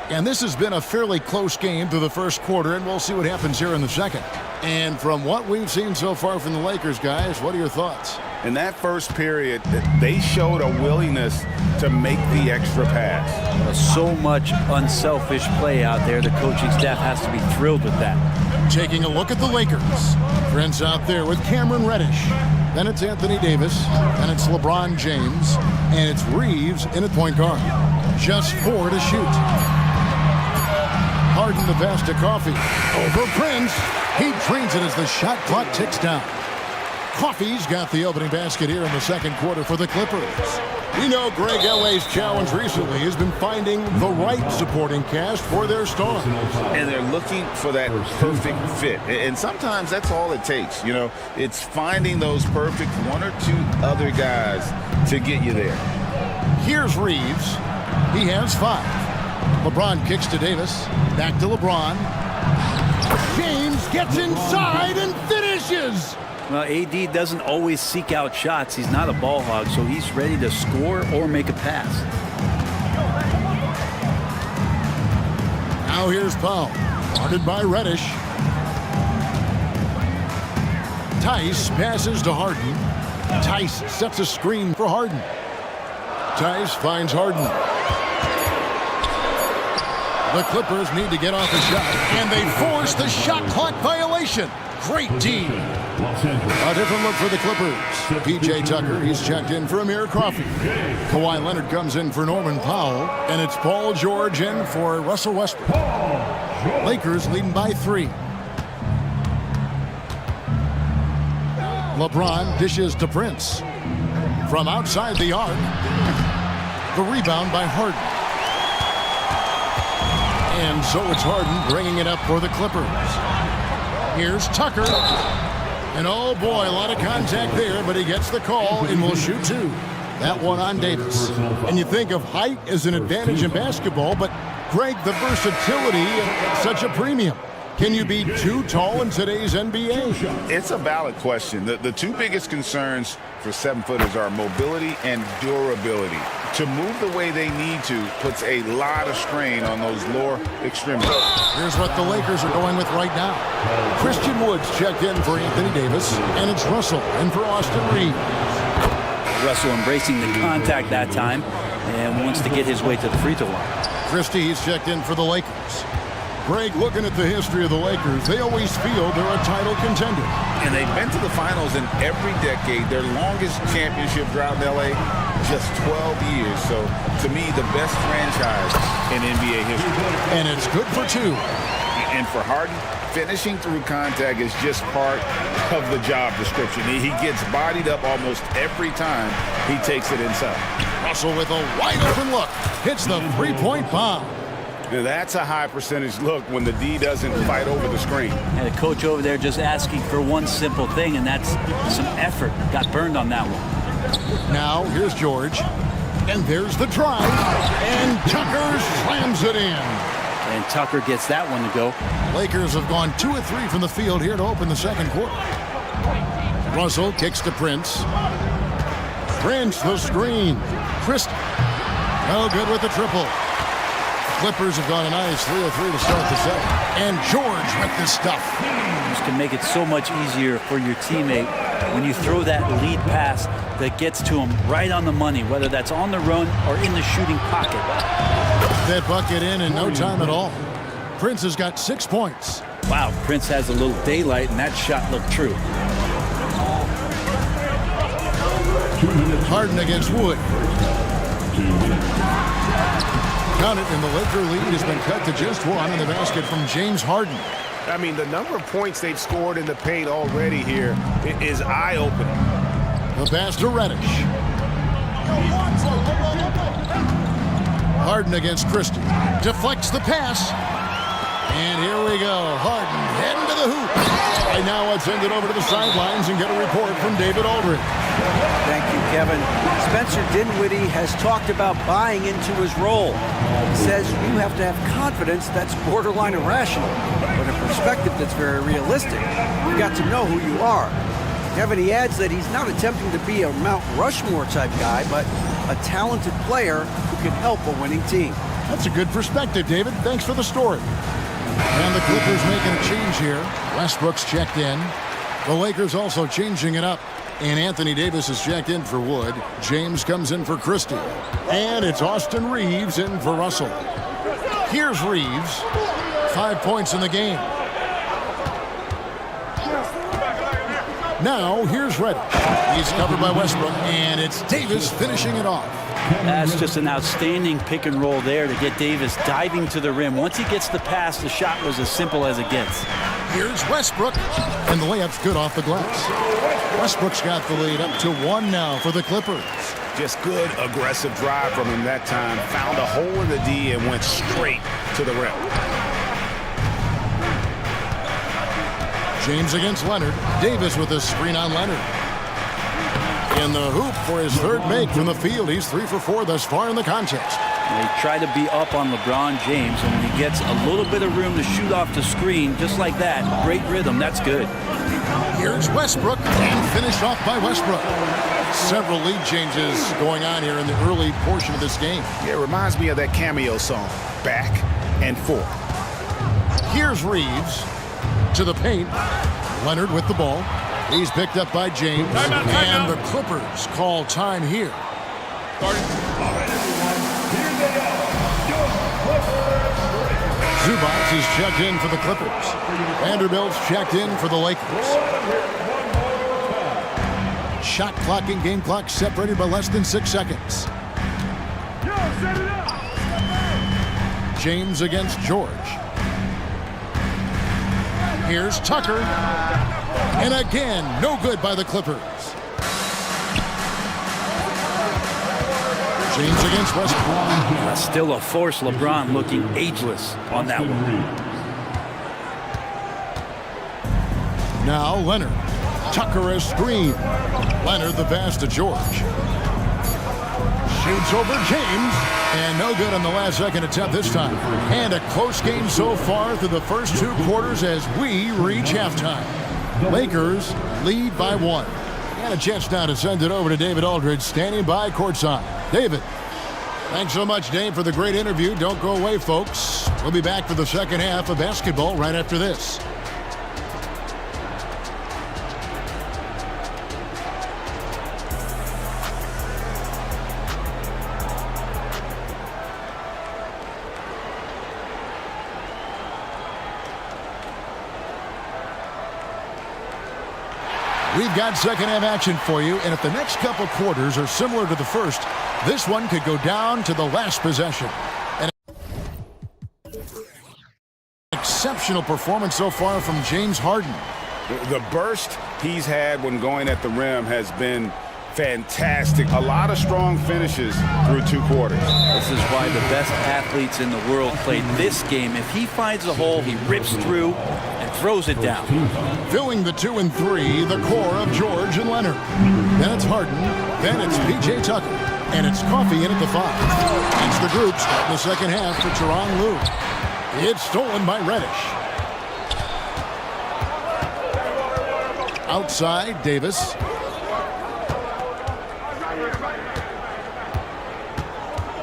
And this has been a fairly close game through the first quarter, and we'll see what happens here in the second. And from what we've seen so far from the Lakers, guys, what are your thoughts? In that first period, they showed a willingness to make the extra pass. So much unselfish play out there. The coaching staff has to be thrilled with that. Taking a look at the Lakers. Prince out there with Cameron Reddish. Then it's Anthony Davis. Then it's LeBron James. And it's Reeves in at point guard. Just 4 to shoot. Harden the pass to Coffee. Over Prince. He drains it as the shot clock ticks down. Coffee's got the opening basket here in the second quarter for the Clippers. We know Greg L.A.'s challenge recently has been finding the right supporting cast for their stars. And they're looking for that perfect fit. And sometimes that's all it takes. You know, it's finding those perfect 1 or 2 other guys to get you there. Here's Reeves. He has 5. LeBron kicks to Davis. Back to LeBron. James gets inside and finishes. Well, AD doesn't always seek out shots. He's not a ball hog, so he's ready to score or make a pass. Now here's Powell. Guarded by Reddish. Tice passes to Harden. Tice sets a screen for Harden. Tice finds Harden. The Clippers need to get off the shot, and they force the shot clock violation. Great D. A different look for the Clippers. P.J. Tucker, he's checked in for Amir Coffey. Kawhi Leonard comes in for Norman Powell, and it's Paul George in for Russell Westbrook. Lakers leading by 3. LeBron dishes to Prince. From outside the arc, the rebound by Harden. And so it's Harden bringing it up for the Clippers. Here's Tucker. And oh boy, a lot of contact there, but he gets the call and will shoot two. That one on Davis. And you think of height as an advantage in basketball, but Greg, the versatility at such a premium. Can you be too tall in today's NBA? It's a valid question. The two biggest concerns for 7-footers are mobility and durability. To move the way they need to puts a lot of strain on those lower extremities. Here's what the Lakers are going with right now. Christian Woods checked in for Anthony Davis, and it's Russell in for Austin Reeves. Russell embracing the contact that time and wants to get his way to the free throw line. Christie's checked in for the Lakers. Greg, looking at the history of the Lakers, they always feel they're a title contender. And they've been to the finals in every decade. Their longest championship drought in LA, just 12 years. So, to me, the best franchise in NBA history. And it's good for two. And for Harden, finishing through contact is just part of the job description. He gets bodied up almost every time he takes it inside. Russell with a wide open look. Hits the three-point bomb. That's a high percentage look when the D doesn't fight over the screen. And the coach over there just asking for one simple thing, and that's some effort. Got burned on that one. Now, here's George. And there's the drive. And Tucker slams it in. And Tucker gets that one to go. Lakers have gone 2 of 3 from the field here to open the second quarter. Russell kicks to Prince. Prince, the screen. Christie. No good with the triple. Clippers have gone a nice 3 of 3 to start the second. And George with this stuff. This can make it so much easier for your teammate when you throw that lead pass that gets to him right on the money, whether that's on the run or in the shooting pocket. That bucket in no time at all. Prince has got 6 points. Wow, Prince has a little daylight, and that shot looked true. Harden against Wood. Count it, and the Laker lead has been cut to just 1 on the basket from James Harden. I mean, the number of points they've scored in the paint already here is eye-opening. The pass to Reddish. Harden against Christie. Deflects the pass. And here we go. Harden heading to the hoop. Right now, let's send it over to the sidelines and get a report from David Aldridge. Thank you, Kevin. Spencer Dinwiddie has talked about buying into his role. He says you have to have confidence that's borderline irrational, but a perspective that's very realistic. You've got to know who you are. Kevin, he adds that he's not attempting to be a Mount Rushmore type guy, but a talented player who can help a winning team. That's a good perspective, David. Thanks for the story. And the Clippers making a change here. Westbrook's checked in. The Lakers also changing it up. And Anthony Davis is checked in for Wood. James comes in for Christie. And it's Austin Reeves in for Russell. Here's Reeves. 5 points in the game. Now, here's Reddish. He's covered by Westbrook, and it's Davis finishing it off. That's just an outstanding pick and roll there to get Davis diving to the rim. Once he gets the pass, the shot was as simple as it gets. Here's Westbrook, and the layup's good off the glass. Westbrook's got the lead up to 1 now for the Clippers. Just good, aggressive drive from him that time. Found a hole in the D and went straight to the rim. James against Leonard. Davis with a screen on Leonard. In the hoop for his third make from the field. He's 3 for 4 thus far in the contest. They try to be up on LeBron James, and when he gets a little bit of room to shoot off the screen, just like that, great rhythm, that's good. Here's Westbrook, and finished off by Westbrook. Several lead changes going on here in the early portion of this game. Yeah, it reminds me of that cameo song, Back and Forth. Here's Reeves to the paint. Leonard with the ball. He's picked up by James. And the Clippers call time here. Zubac is checked in for the Clippers. Vanderbilt's checked in for the Lakers. Shot clock and game clock separated by less than 6 seconds. James against George. Here's Tucker. And again, no good by the Clippers. James against Westbrook. Still a force. LeBron looking ageless on that one. Now Leonard. Tucker a screen. Leonard the pass to George. Shoots over James. And no good on the last second attempt this time. And a close game so far through the first 2 quarters as we reach halftime. Lakers lead by 1. And a chance now to send it over to David Aldridge standing by courtside. David. Thanks so much, Dave, for the great interview. Don't go away, folks. We'll be back for the second half of basketball right after this. We've got second half action for you, and if the next couple quarters are similar to the first, this one could go down to the last possession. An exceptional performance so far from James Harden. The burst he's had when going at the rim has been fantastic. A lot of strong finishes through 2 quarters. This is why the best athletes in the world play this game. If he finds a hole, he rips through and throws it down. Filling the 2 and 3, the core of George and Leonard. Then it's Harden. Then it's P.J. Tucker. And it's Coffee in at the 5. It's the group starting the second half for Tyronn Lue. It's stolen by Reddish. Outside, Davis.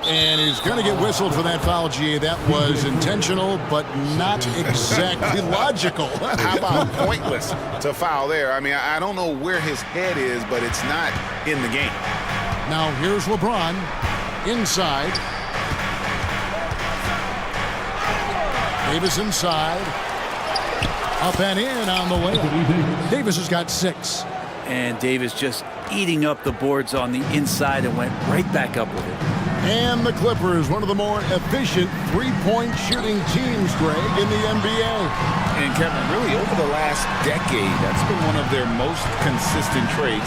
And he's going to get whistled for that foul, G. That was intentional, but not exactly logical. How about pointless to foul there? I mean, I don't know where his head is, but it's not in the game. Now here's LeBron inside. Davis inside. Up and in on the way. Davis has got 6. And Davis just eating up the boards on the inside and went right back up with it. And the Clippers, one of the more efficient three-point shooting teams, Greg, in the NBA. And Kevin, really over the last decade, that's been one of their most consistent traits.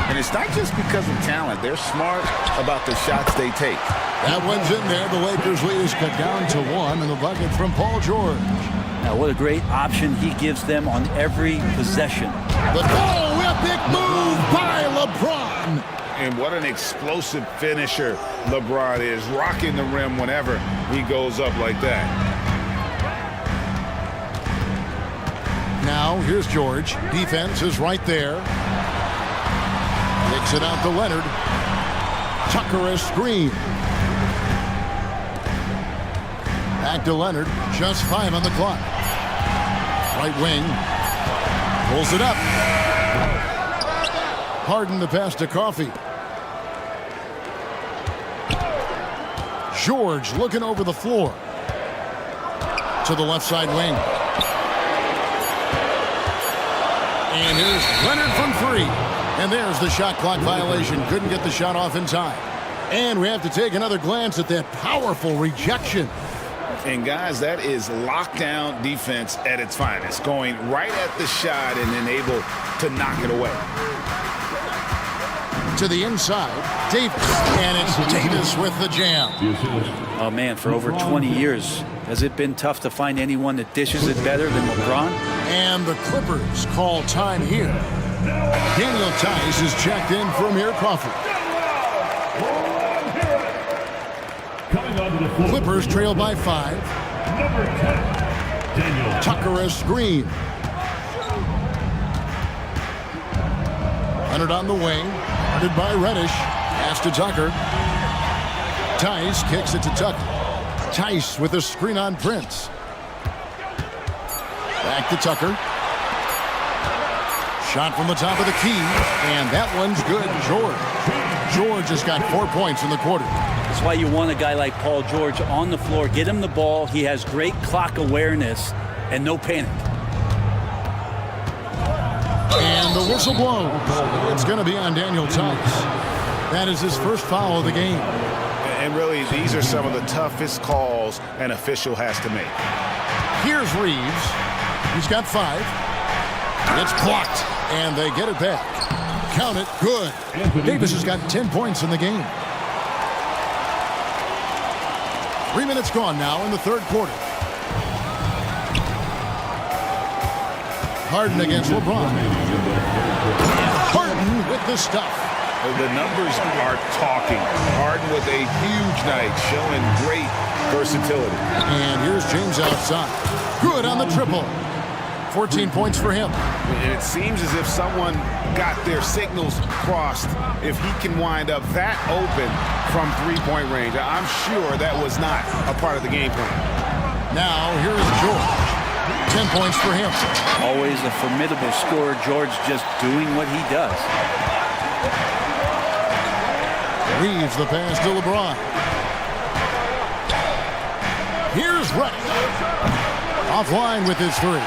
And it's not just because of talent. They're smart about the shots they take. That one's in there. The Lakers lead is cut down to 1, and the bucket from Paul George. Now, what a great option he gives them on every possession. The epic move by LeBron. And what an explosive finisher LeBron is, rocking the rim whenever he goes up like that. Now, here's George. Defense is right there. Kicks it out to Leonard. Tucker a screen. Back to Leonard. Just 5 on the clock. Right wing. Pulls it up. Harden the pass to Coffee. George looking over the floor. To the left side wing. And here's Leonard from 3. And there's the shot clock violation. Couldn't get the shot off in time. And we have to take another glance at that powerful rejection. And guys, that is lockdown defense at its finest. Going right at the shot and then able to knock it away. To the inside, Davis. And it's Davis with the jam. Oh, man, for over 20 years, has it been tough to find anyone that dishes it better than LeBron? And the Clippers call time here. Daniel Tice is checked in for Amir Crawford. Clippers trail by 5. Number 10, Daniel Tucker a screen. Leonard on the wing. Guarded by Reddish. Pass to Tucker. Tice kicks it to Tucker. Tice with a screen on Prince. Back to Tucker. Shot from the top of the key. And that one's good. George has got 4 points in the quarter. That's why you want a guy like Paul George on the floor. Get him the ball. He has great clock awareness and no panic. And the whistle blows. It's going to be on Daniel Tice. That is his first foul of the game. And really, these are some of the toughest calls an official has to make. Here's Reeves. He's got 5. It's blocked. And they get it back. Count it. Good. Davis has got 10 points in the game. 3 minutes gone now in the third quarter. Harden against LeBron. And Harden with the stuff. The numbers are talking. Harden with a huge night, showing great versatility. And here's James outside. Good on the triple. 14 points for him. It seems as if someone got their signals crossed. If he can wind up that open from three-point range, I'm sure that was not a part of the game plan. Now, here is George. 10 points for him. Always a formidable scorer. George just doing what he does. Leaves the pass to LeBron. Here's Reddick. Offline with his three.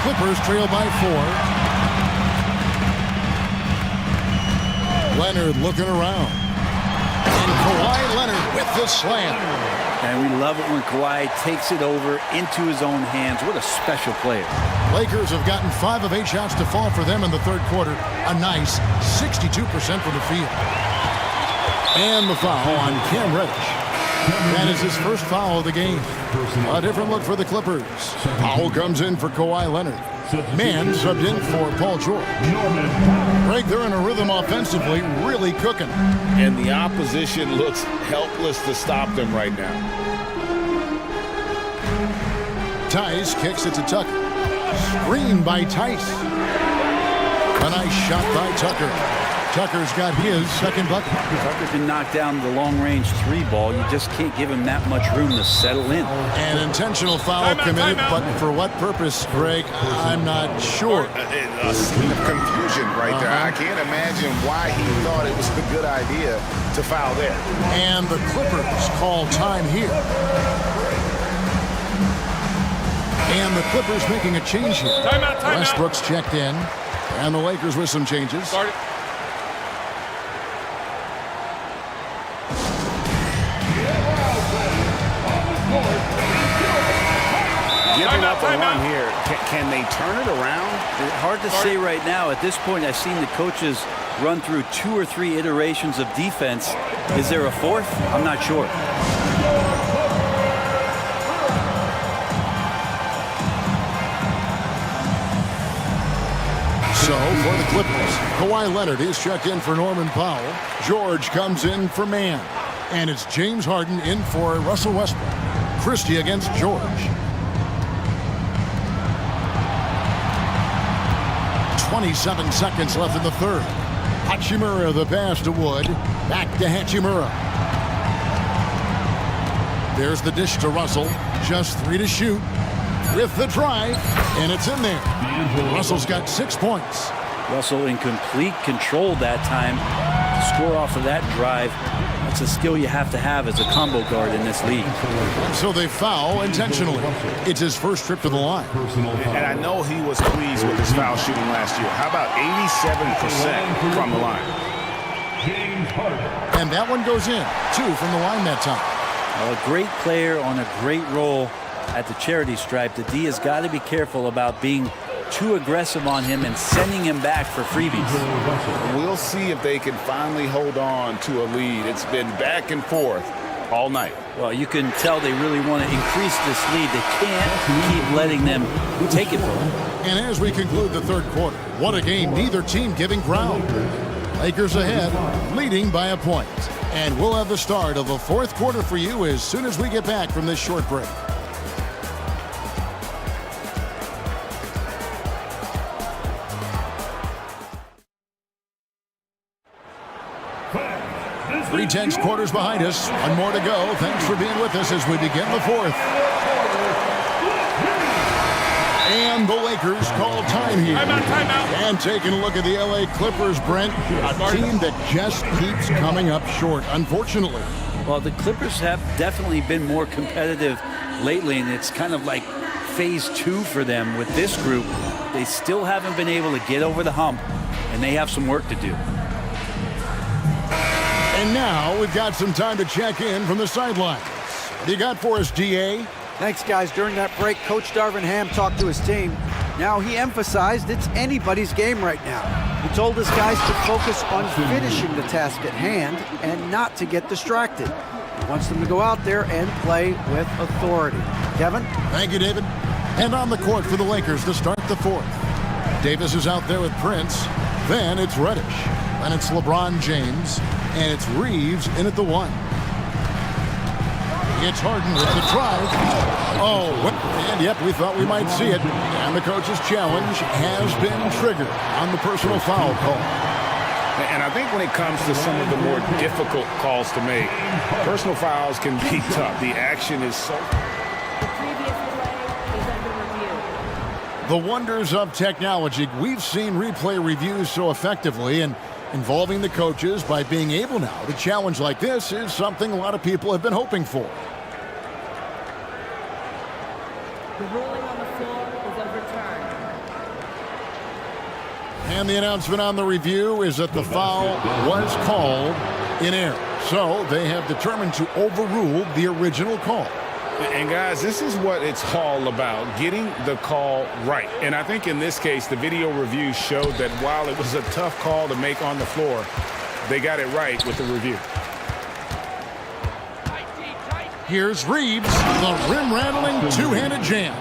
Clippers trail by 4. Leonard looking around. And Kawhi Leonard with the slam. And we love it when Kawhi takes it over into his own hands. What a special player. Lakers have gotten 5 of 8 shots to fall for them in the third quarter. A nice 62% from the field. And the foul on Cam Reddish. That is his first foul of the game. A different look for the Clippers. Foul comes in for Kawhi Leonard. Man subbed in for Paul George. Greg, they're in a rhythm offensively, really cooking. And the opposition looks helpless to stop them right now. Tice kicks it to Tucker. Screen by Tice. A nice shot by Tucker. Tucker's got his second bucket. Tucker can knock down the long-range three ball. You just can't give him that much room to settle in. An intentional foul committed, but for what purpose, Greg, I'm not sure. A scene of confusion right there. I can't imagine why he thought it was a good idea to foul there. And the Clippers call time here. And the Clippers making a change here. Timeout. Westbrook's checked in. And the Lakers with some changes. Giving up a run here. Can they turn it around? It's hard to say right now. At this point, I've seen the coaches run through 2 or 3 iterations of defense. Is there a fourth? I'm not sure. So, for the Clippers, Kawhi Leonard is checked in for Norman Powell. George comes in for Mann. And it's James Harden in for Russell Westbrook. Christie against George. 27 seconds left in the third. Hachimura the pass to Wood. Back to Hachimura. There's the dish to Russell. Just 3 to shoot. With the drive, and it's in there. Russell's got 6 points. Russell in complete control that time. To score off of that drive, that's a skill you have to have as a combo guard in this league. So they foul intentionally. It's his first trip to the line. And I know he was pleased with his foul shooting last year. How about 87% from the line? And that one goes in. 2 from the line that time. Well, a great player on a great role at the charity stripe. The D has got to be careful about being too aggressive on him and sending him back for freebies. We'll see if they can finally hold on to a lead. It's been back and forth all night. Well, you can tell they really want to increase this lead. They can't keep letting them take it from them. And as we conclude the third quarter, what a game, neither team giving ground. Lakers ahead, leading by a point. And we'll have the start of the fourth quarter for you as soon as we get back from this short break. Three tense quarters behind us. One more to go. Thanks for being with us as we begin the fourth. And the Lakers call time here. Timeout. And taking a look at the LA Clippers, Brent, a team that just keeps coming up short, unfortunately. Well, the Clippers have definitely been more competitive lately, and it's kind of like phase 2 for them with this group. They still haven't been able to get over the hump, and they have some work to do. And now we've got some time to check in from the sidelines. What do you got for us, DA? Thanks, guys. During that break, Coach Darvin Ham talked to his team. Now, he emphasized it's anybody's game right now. He told his guys to focus on finishing the task at hand and not to get distracted. He wants them to go out there and play with authority. Kevin? Thank you, David. And on the court for the Lakers to start the fourth. Davis is out there with Prince. Then it's Reddish. Then it's LeBron James. And it's Reeves in at the 1. It's Harden with the drive. Oh, and yep, we thought we might see it. And the coach's challenge has been triggered on the personal foul call. And I think when it comes to some of the more difficult calls to make, personal fouls can be tough. The action is so... The wonders of technology. We've seen replay reviews so effectively, and involving the coaches by being able now to challenge like this is something a lot of people have been hoping for. The ruling on the floor is overturned. And the announcement on the review is that the foul was called in error. So they have determined to overrule the original call. And guys, this is what it's all about, getting the call right. And I think in this case, the video review showed that while it was a tough call to make on the floor, they got it right with the review. Here's Reeves, the rim-rattling two-handed jam.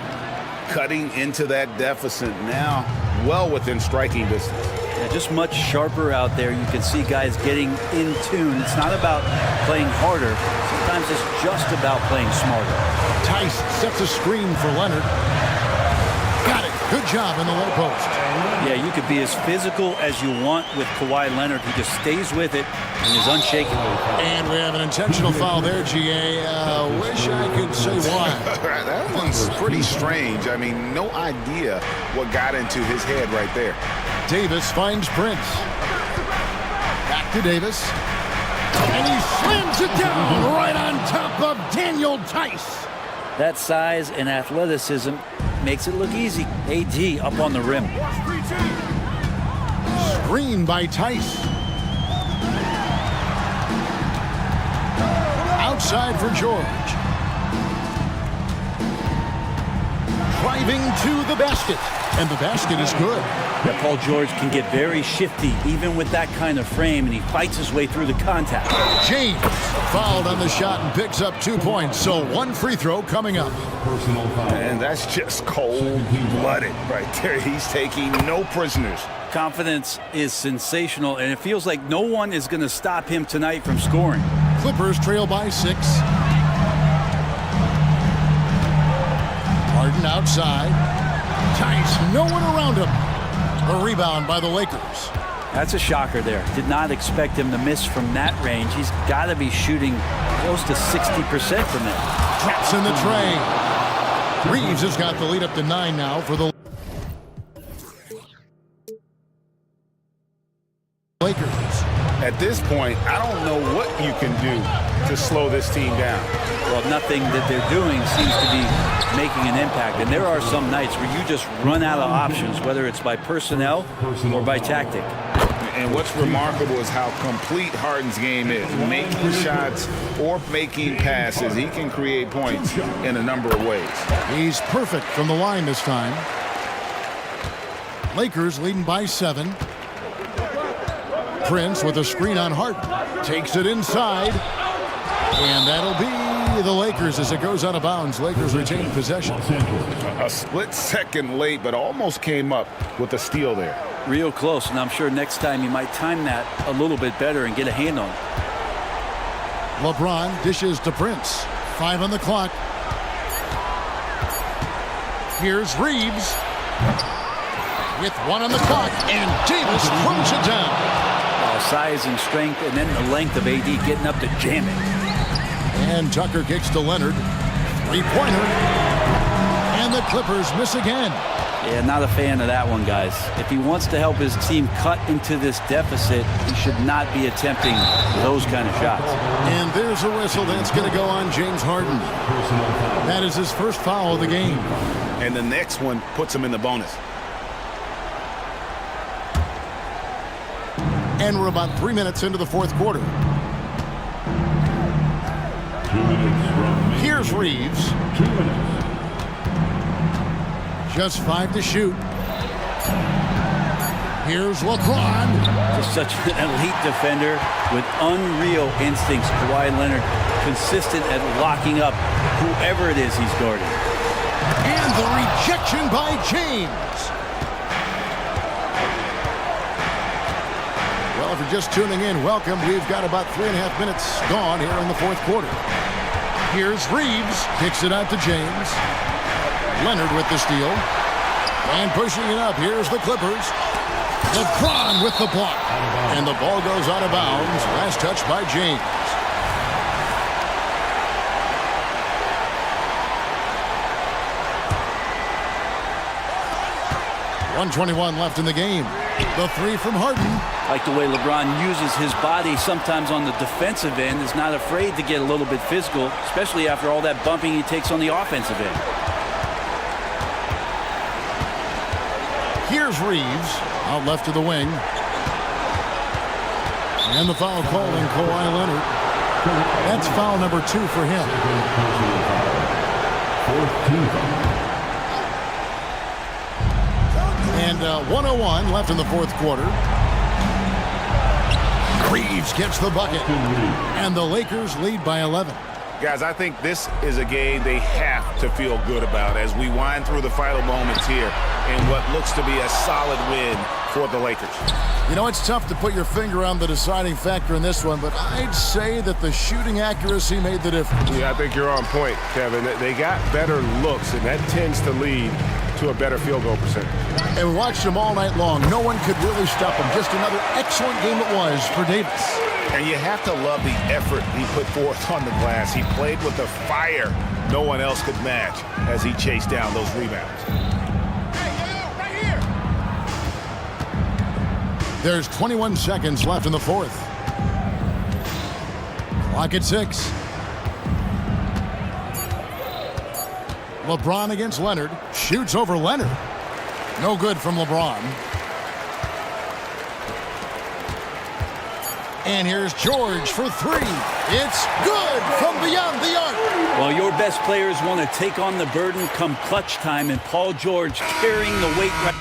Cutting into that deficit now, well within striking distance. Yeah, just much sharper out there. You can see guys getting in tune. It's not about playing harder. Sometimes it's just about playing smarter. Tice sets a screen for Leonard. Got it. Good job in the low post. Yeah, you could be as physical as you want with Kawhi Leonard. He just stays with it and is unshakable. And we have an intentional foul there, GA. Wish I could say why. That one's pretty strange. I mean, no idea what got into his head right there. Davis finds Prince. Back to Davis. And he slams it down right on top of Daniel Tice. That size and athleticism makes it look easy. AD up on the rim. Screen by Tice. Outside for George. Driving to the basket. And the basket is good. Yeah, Paul George can get very shifty, even with that kind of frame, and he fights his way through the contact. James fouled on the shot and picks up 2 points, so one free throw coming up. And that's just cold-blooded right there. He's taking no prisoners. Confidence is sensational, and it feels like no one is going to stop him tonight from scoring. Clippers trail by 6. Harden outside. Tice, no one around him. A rebound by the Lakers. That's a shocker there. Did not expect him to miss from that range. He's got to be shooting close to 60% from that. Traps in the tray. Reeves has got the lead up to 9 now for the Lakers. At this point, I don't know what you can do to slow this team down. Well, nothing that they're doing seems to be making an impact. And there are some nights where you just run out of options, whether it's by personnel or by tactic. And what's remarkable is how complete Harden's game is. Making shots or making passes, he can create points in a number of ways. He's perfect from the line this time. Lakers leading by 7. Prince with a screen on Harden. Takes it inside. And that'll be the Lakers as it goes out of bounds. Lakers retain possession. A split second late, but almost came up with a steal there. Real close, and I'm sure next time you might time that a little bit better and get a hand on it. LeBron dishes to Prince. 5 on the clock. Here's Reeves. With 1 on the clock, and Davis throws it down. Size and strength, and then the length of AD getting up to jam it. And Tucker kicks to Leonard. 3-pointer. And the Clippers miss again. Yeah, not a fan of that one, guys. If he wants to help his team cut into this deficit, he should not be attempting those kind of shots. And there's a whistle that's going to go on James Harden. That is his first foul of the game. And the next one puts him in the bonus. And we're about 3 minutes into the fourth quarter. Here's Reeves. 2 minutes. Just 5 to shoot. Here's LeBron. Just such an elite defender with unreal instincts. Kawhi Leonard consistent at locking up whoever it is he's guarding. And the rejection by James. Well, if you're just tuning in, welcome. We've got about 3.5 minutes gone here in the fourth quarter. Here's Reeves. Kicks it out to James. Leonard with the steal. And pushing it up. Here's the Clippers. LeBron with the block. And the ball goes out of bounds. Last touch by James. 1:21 left in the game. The three from Harden. Like the way LeBron uses his body sometimes on the defensive end. Is not afraid to get a little bit physical, especially after all that bumping he takes on the offensive end. Here's Reeves, out left to the wing. And the foul calling Kawhi Leonard. That's foul number 2 for him. And 1:01 left in the fourth quarter. Reeves gets the bucket. And the Lakers lead by 11. Guys, I think this is a game they have to feel good about as we wind through the final moments here in what looks to be a solid win for the Lakers. You know, it's tough to put your finger on the deciding factor in this one, but I'd say that the shooting accuracy made the difference. Yeah, I think you're on point, Kevin. They got better looks, and that tends to lead to a better field goal percentage. And we watched him all night long. No one could really stop him. Just another excellent game it was for Davis. And you have to love the effort he put forth on the glass. He played with a fire no one else could match as he chased down those rebounds. There's 21 seconds left in the fourth. Clock at 6. LeBron against Leonard. Shoots over Leonard. No good from LeBron. And here's George for 3. It's good from beyond the arc. Well, your best players want to take on the burden come clutch time, and Paul George carrying the weight right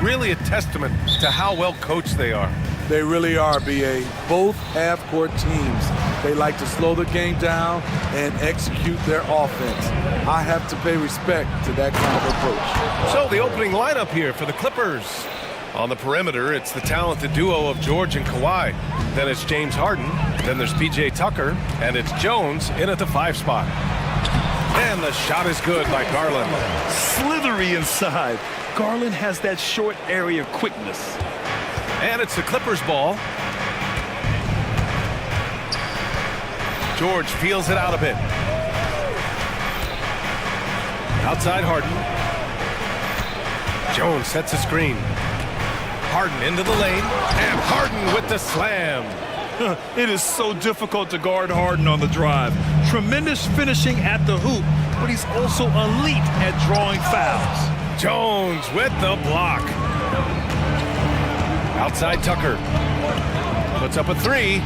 really a testament to how well coached they are. They really are, B.A. Both half-court teams. They like to slow the game down and execute their offense. I have to pay respect to that kind of approach. So the opening lineup here for the Clippers. On the perimeter, it's the talented duo of George and Kawhi. Then it's James Harden. Then there's P.J. Tucker. And it's Jones in at the 5 spot. And the shot is good by Garland. Slithery inside. Garland has that short area quickness. And it's the Clippers' ball. George feels it out a bit. Outside Harden. Jones sets a screen. Harden into the lane. And Harden with the slam. It is so difficult to guard Harden on the drive. Tremendous finishing at the hoop, but he's also elite at drawing fouls. Jones with the block. Outside Tucker. Puts up a 3.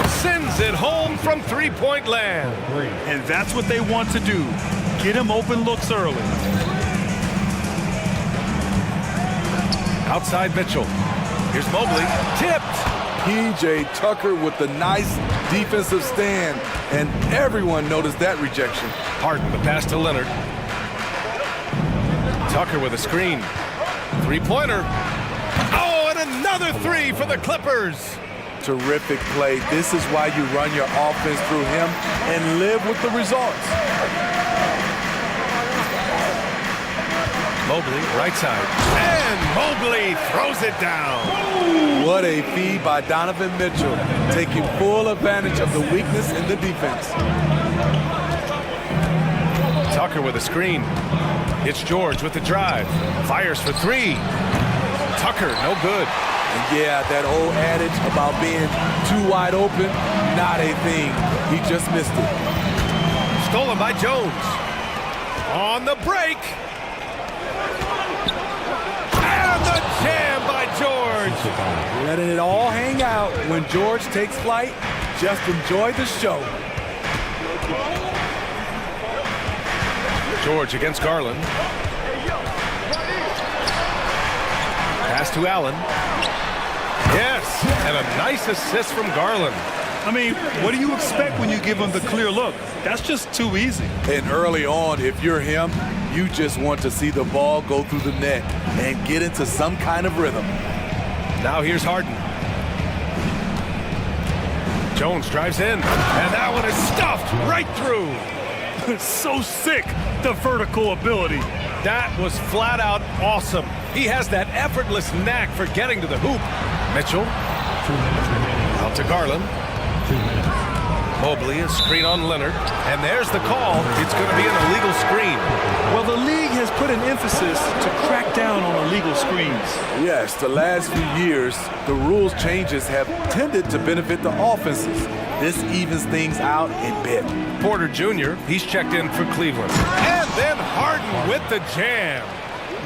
Sends it home from three-point land. And that's what they want to do. Get him open looks early. Outside Mitchell. Here's Mobley. Tipped. P.J. Tucker with the nice defensive stand, and everyone noticed that rejection. Harden, the pass to Leonard. Tucker with a screen. Three-pointer. Oh, and another 3 for the Clippers. Terrific play. This is why you run your offense through him and live with the results. Mobley, right side. And Mobley throws it down. What a feed by Donovan Mitchell, taking full advantage of the weakness in the defense. Tucker with a screen. It's George with the drive. Fires for 3. Tucker, no good. And yeah, that old adage about being too wide open, not a thing. He just missed it. Stolen by Jones. On the break. And the jam by George. Letting it all hang out when George takes flight. Just enjoy the show. George against Garland. Pass to Allen. Yes, and a nice assist from Garland. I mean, what do you expect when you give him the clear look? That's just too easy. And early on, if you're him, you just want to see the ball go through the net and get into some kind of rhythm. Now here's Harden. Jones drives in, and that one is stuffed right through. It's so sick, the vertical ability. That was flat out awesome. He has that effortless knack for getting to the hoop. Mitchell. Out to Garland. Mobley, a screen on Leonard. And there's the call. It's going to be an illegal screen. Well, the league has put an emphasis to crack down on illegal screens. Yes, the last few years, the rules changes have tended to benefit the offenses. This evens things out a bit. Porter Jr., he's checked in for Cleveland. And then Harden with the jam.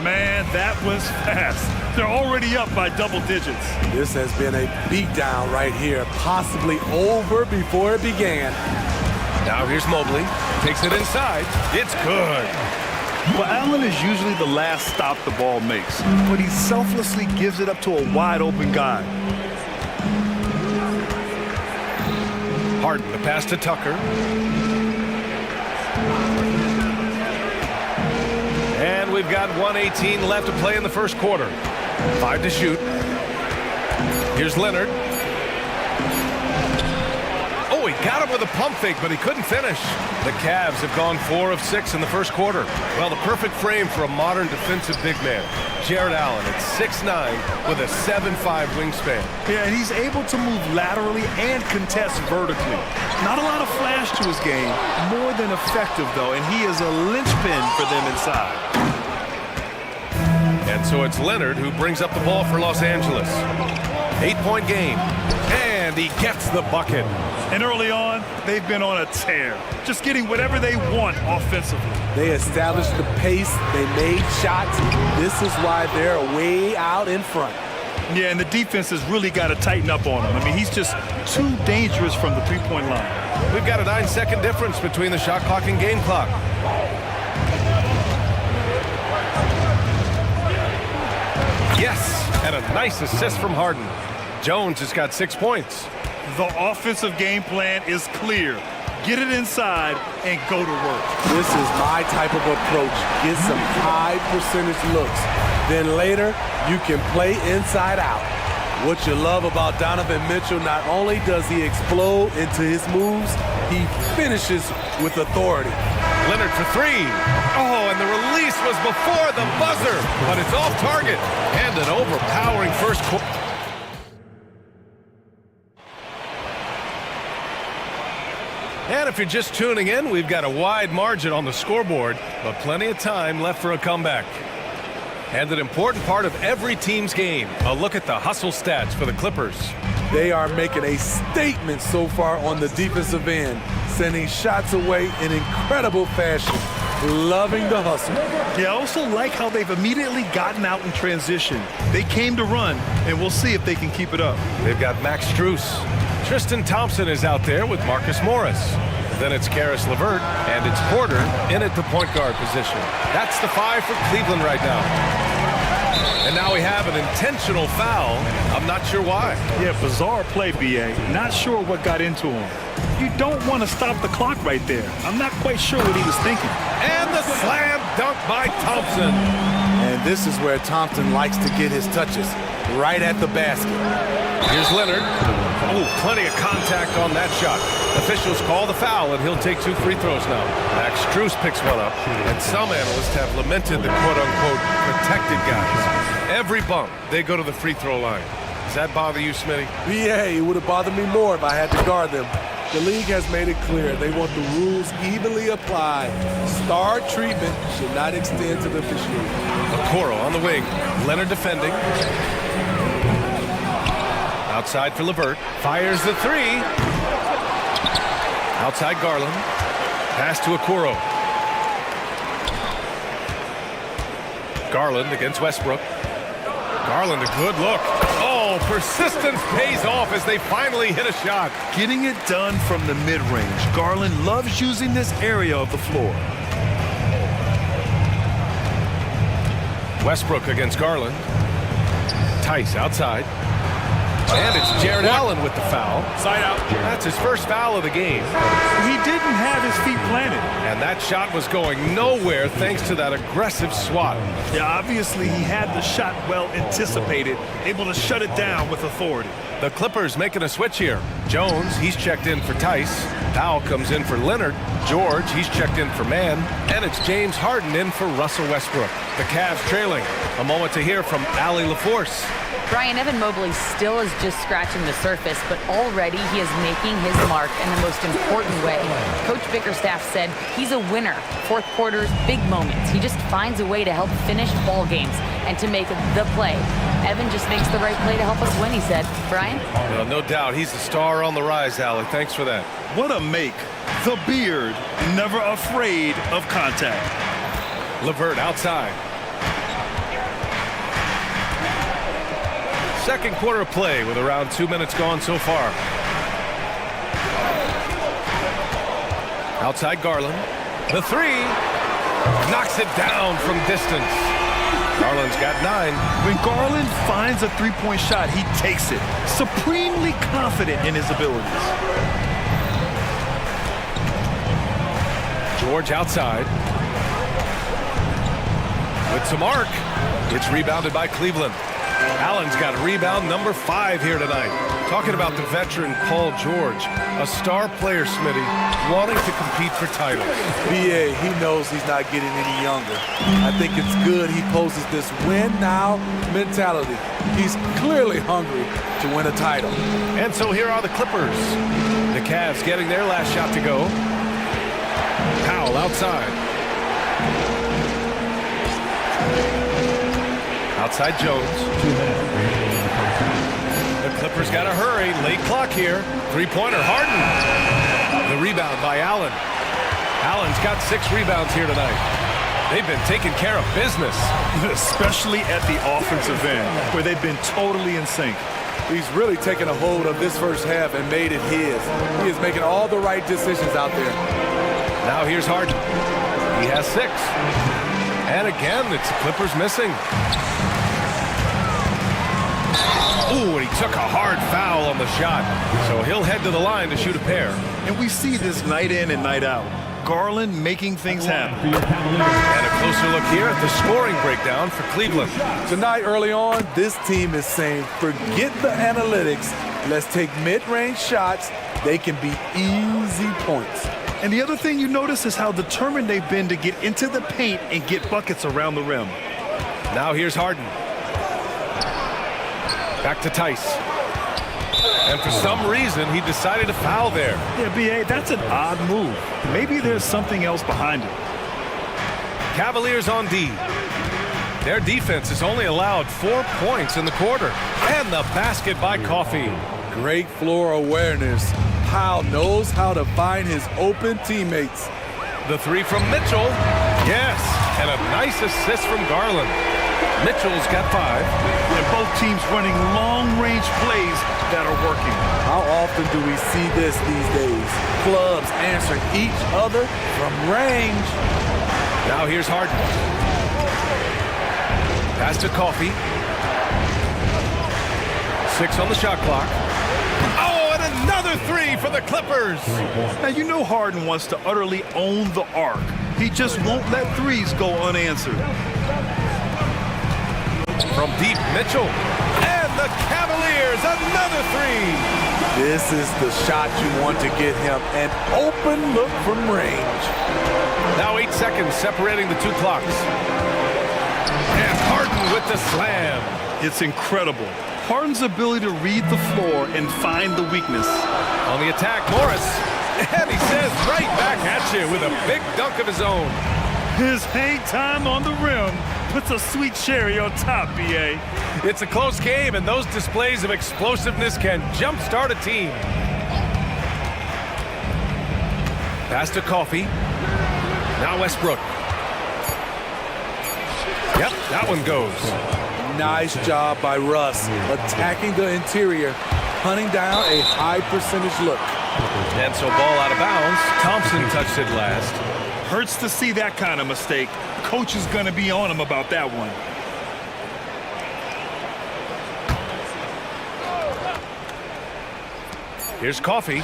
Man, that was fast. They're already up by double digits. This has been a beatdown right here, possibly over before it began. Now here's Mobley. Takes it inside. It's good. Well, Allen is usually the last stop the ball makes, but he selflessly gives it up to a wide-open guy. Harden, the pass to Tucker. And we've got 1:18 left to play in the first quarter. 5 to shoot. Here's Leonard. Oh, he got him with a pump fake, but he couldn't finish. The Cavs have gone 4 of 6 in the first quarter. Well, the perfect frame for a modern defensive big man. Jared Allen at 6'9" with a 7'5" wingspan. Yeah, and he's able to move laterally and contest vertically. Not a lot of flash to his game, more than effective, though, and he is a linchpin for them inside. And so it's Leonard who brings up the ball for Los Angeles. 8-point game, and he gets the bucket. And early on, they've been on a tear, just getting whatever they want offensively. They established the pace, they made shots. This is why they're way out in front. Yeah, and the defense has really got to tighten up on him. I mean, he's just too dangerous from the three-point line. We've got a 9-second difference between the shot clock and game clock. Yes, and a nice assist from Harden. Jones has got 6 points. The offensive game plan is clear. Get it inside and go to work. This is my type of approach. Get some high percentage looks. Then later, you can play inside out. What you love about Donovan Mitchell, not only does he explode into his moves, he finishes with authority. Leonard for 3. Oh, and the release was before the buzzer, but it's off target. And an overpowering first quarter. And if you're just tuning in, we've got a wide margin on the scoreboard, but plenty of time left for a comeback. And an important part of every team's game, a look at the hustle stats for the Clippers. They are making a statement so far on the defensive end, sending shots away in incredible fashion. Loving the hustle. Yeah, I also like how they've immediately gotten out in transition. They came to run, and we'll see if they can keep it up. They've got Max Strus. Tristan Thompson is out there with Marcus Morris. Then it's Karis LeVert, and it's Porter in at the point guard position. That's the 5 for Cleveland right now. And now we have an intentional foul. I'm not sure why. Yeah, bizarre play, BA. Not sure what got into him. You don't want to stop the clock right there. I'm not quite sure what he was thinking. And the slam dunk by Thompson. And this is where Thompson likes to get his touches, right at the basket. Here's Leonard. Oh, plenty of contact on that shot. Officials call the foul, and he'll take 2 free throws now. Max Strus picks one up, and some analysts have lamented the quote-unquote protected guys. Every bump, they go to the free throw line. Does that bother you, Smitty? Yeah, it would have bothered me more if I had to guard them. The league has made it clear they want the rules evenly applied. Star treatment should not extend to the officiating. Okoro on the wing. Leonard defending. Outside for LeVert. Fires the 3. Outside Garland. Pass to Okoro. Garland against Westbrook. Garland, a good look. Oh, persistence pays off as they finally hit a shot. Getting it done from the mid-range. Garland loves using this area of the floor. Westbrook against Garland. Tice outside. And it's Jared Allen with the foul. Side out. That's his first foul of the game. He didn't have his feet planted. And that shot was going nowhere thanks to that aggressive swat. Yeah, obviously he had the shot well anticipated, able to shut it down with authority. The Clippers making a switch here. Jones, he's checked in for Tice. Powell comes in for Leonard. George, he's checked in for Mann. And it's James Harden in for Russell Westbrook. The Cavs trailing. A moment to hear from Allie LaForce. Brian, Evan Mobley still is just scratching the surface, but already he is making his mark in the most important way. Coach Bickerstaff said he's a winner. Fourth quarters, big moments. He just finds a way to help finish ball games and to make the play. Evan just makes the right play to help us win, he said. Brian? Well, no doubt. He's the star on the rise, Allie. Thanks for that. What a make. The beard, never afraid of contact. LeVert outside. Second quarter play with around 2 minutes gone so far. Outside Garland. The 3. Knocks it down from distance. Garland's got 9. When Garland finds a three-point shot, he takes it. Supremely confident in his abilities. George outside. With some arc. It's rebounded by Cleveland. Allen's got rebound number 5 here tonight. Talking about the veteran Paul George, a star player, Smitty, wanting to compete for titles. BA, he knows he's not getting any younger. I think it's good he poses this win-now mentality. He's clearly hungry to win a title. And so here are the Clippers. The Cavs getting their last shot to go. Powell outside. Outside Jones. The Clippers got to hurry. Late clock here. Three-pointer, Harden. The rebound by Allen. Allen's got 6 rebounds here tonight. They've been taking care of business. Especially at the offensive end, where they've been totally in sync. He's really taken a hold of this first half and made it his. He is making all the right decisions out there. Now here's Harden. He has 6. And again, it's the Clippers missing. took a hard foul on the shot, so he'll head to the line to shoot a pair. And we see this night in and night out. Garland making things happen. And a closer look here at the scoring breakdown for Cleveland. Tonight, early on, this team is saying, forget the analytics. Let's take mid-range shots. They can be easy points. And the other thing you notice is how determined they've been to get into the paint and get buckets around the rim. Now here's Harden. Back to Tice. And for some reason, he decided to foul there. Yeah, B.A., that's an odd move. Maybe there's something else behind it. Cavaliers on D. Their defense has only allowed 4 points in the quarter. And the basket by Coffee. Great floor awareness. Powell knows how to find his open teammates. The three from Mitchell. Yes, and a nice assist from Garland. Mitchell's got 5. And both teams running long-range plays that are working. How often do we see this these days? Clubs answering each other from range. Now here's Harden. Pass to Coffee. 6 on the shot clock. Oh, and another 3 for the Clippers. Now, you know Harden wants to utterly own the arc. He just won't let threes go unanswered. From deep, Mitchell. And the Cavaliers, another 3. This is the shot you want to get him. An open look from range. Now 8 seconds separating the 2 clocks. And Harden with the slam. It's incredible. Harden's ability to read the floor and find the weakness. On the attack, Morris. And he says right back at you with a big dunk of his own. His hang time on the rim puts a sweet cherry on top, B.A. It's a close game, and those displays of explosiveness can jumpstart a team. Pass to Coffee. Now Westbrook. Yep, that one goes. Nice job by Russ, attacking the interior, hunting down a high percentage look. And so ball out of bounds. Thompson touched it last. Hurts to see that kind of mistake. Coach is going to be on him about that one. Here's Coffee.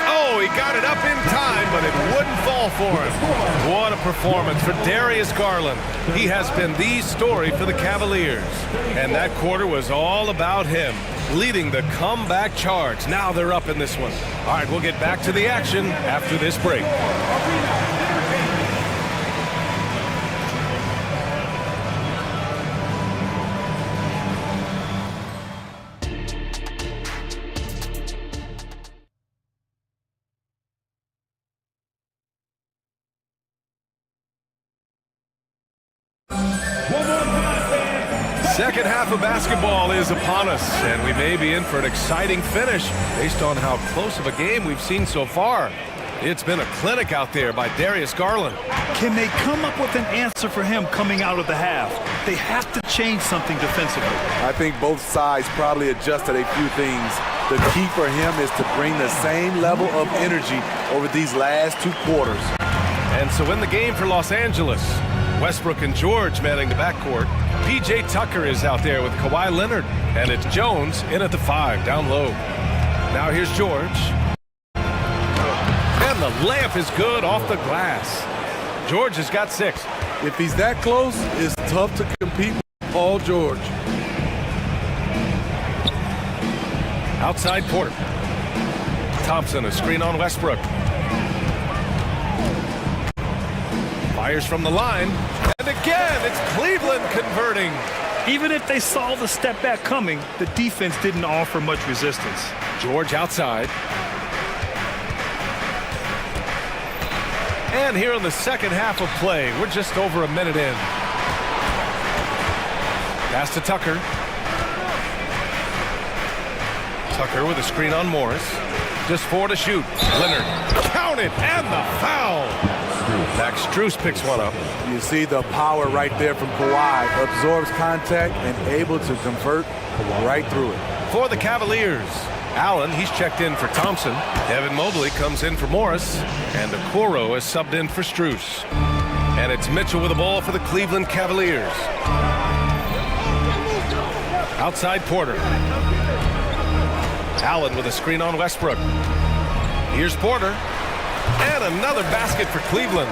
Oh, he got it up in time, but it wouldn't fall for him. What a performance for Darius Garland. He has been the story for the Cavaliers. And that quarter was all about him, leading the comeback charge. Now they're up in this one. All right, we'll get back to the action after this break. Second half of basketball is upon us, and we may be in for an exciting finish based on how close of a game we've seen so far. It's been a clinic out there by Darius Garland. Can they come up with an answer for him coming out of the half? They have to change something defensively. I think both sides probably adjusted a few things. The key for him is to bring the same level of energy over these last 2 quarters. And so in the game for Los Angeles, Westbrook and George manning the backcourt. P.J. Tucker is out there with Kawhi Leonard. And it's Jones in at the 5, down low. Now here's George. And the layup is good off the glass. George has got 6. If he's that close, it's tough to compete with Paul George. Outside Porter. Thompson, a screen on Westbrook. Fires from the line. And again, it's Cleveland converting. Even if they saw the step back coming, the defense didn't offer much resistance. George outside. And here in the second half of play, we're just over a minute in. Pass to Tucker. Tucker with a screen on Morris. Just 4 to shoot. Leonard, count it, and the foul. Max Strus picks one up. You see the power right there from Kawhi. Absorbs contact and able to convert right through it. For the Cavaliers, Allen, he's checked in for Thompson. Evan Mobley comes in for Morris. And Okoro is subbed in for Strus. And it's Mitchell with the ball for the Cleveland Cavaliers. Outside Porter. Allen with a screen on Westbrook. Here's Porter. And another basket for Cleveland.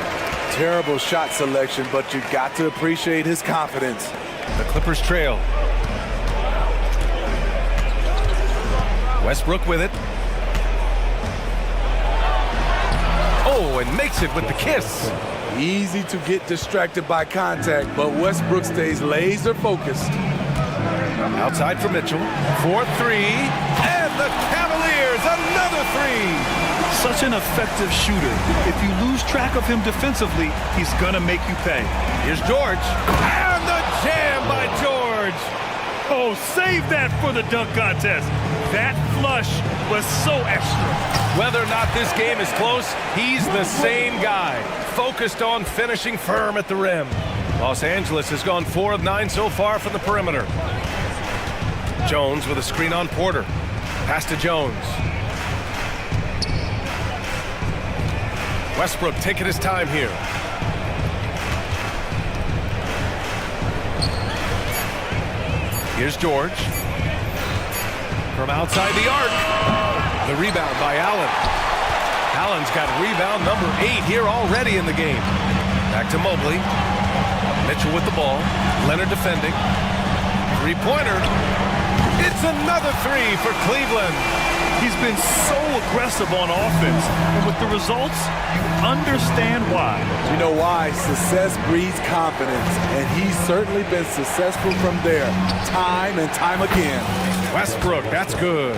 Terrible shot selection, but you got to appreciate his confidence. The Clippers trail. Westbrook with it. Oh, and makes it with the kiss. Easy to get distracted by contact, but Westbrook stays laser focused. Outside for Mitchell. 4-3. And the Cavaliers, another three. Such an effective shooter. If you lose track of him defensively, he's gonna make you pay. Here's George. And the jam by George. Oh, save that for the dunk contest. That flush was so extra. Whether or not this game is close, he's the same guy. Focused on finishing firm at the rim. Los Angeles has gone 4 of 9 so far from the perimeter. Jones with a screen on Porter. Pass to Jones. Westbrook taking his time here. Here's George. From outside the arc. The rebound by Allen. Allen's got rebound number 8 here already in the game. Back to Mobley. Mitchell with the ball. Leonard defending. Three-pointer. It's another three for Cleveland. He's been so aggressive on offense, and with the results, you understand why. You know why? Success breeds confidence, and he's certainly been successful from there, time and time again. Westbrook, that's good.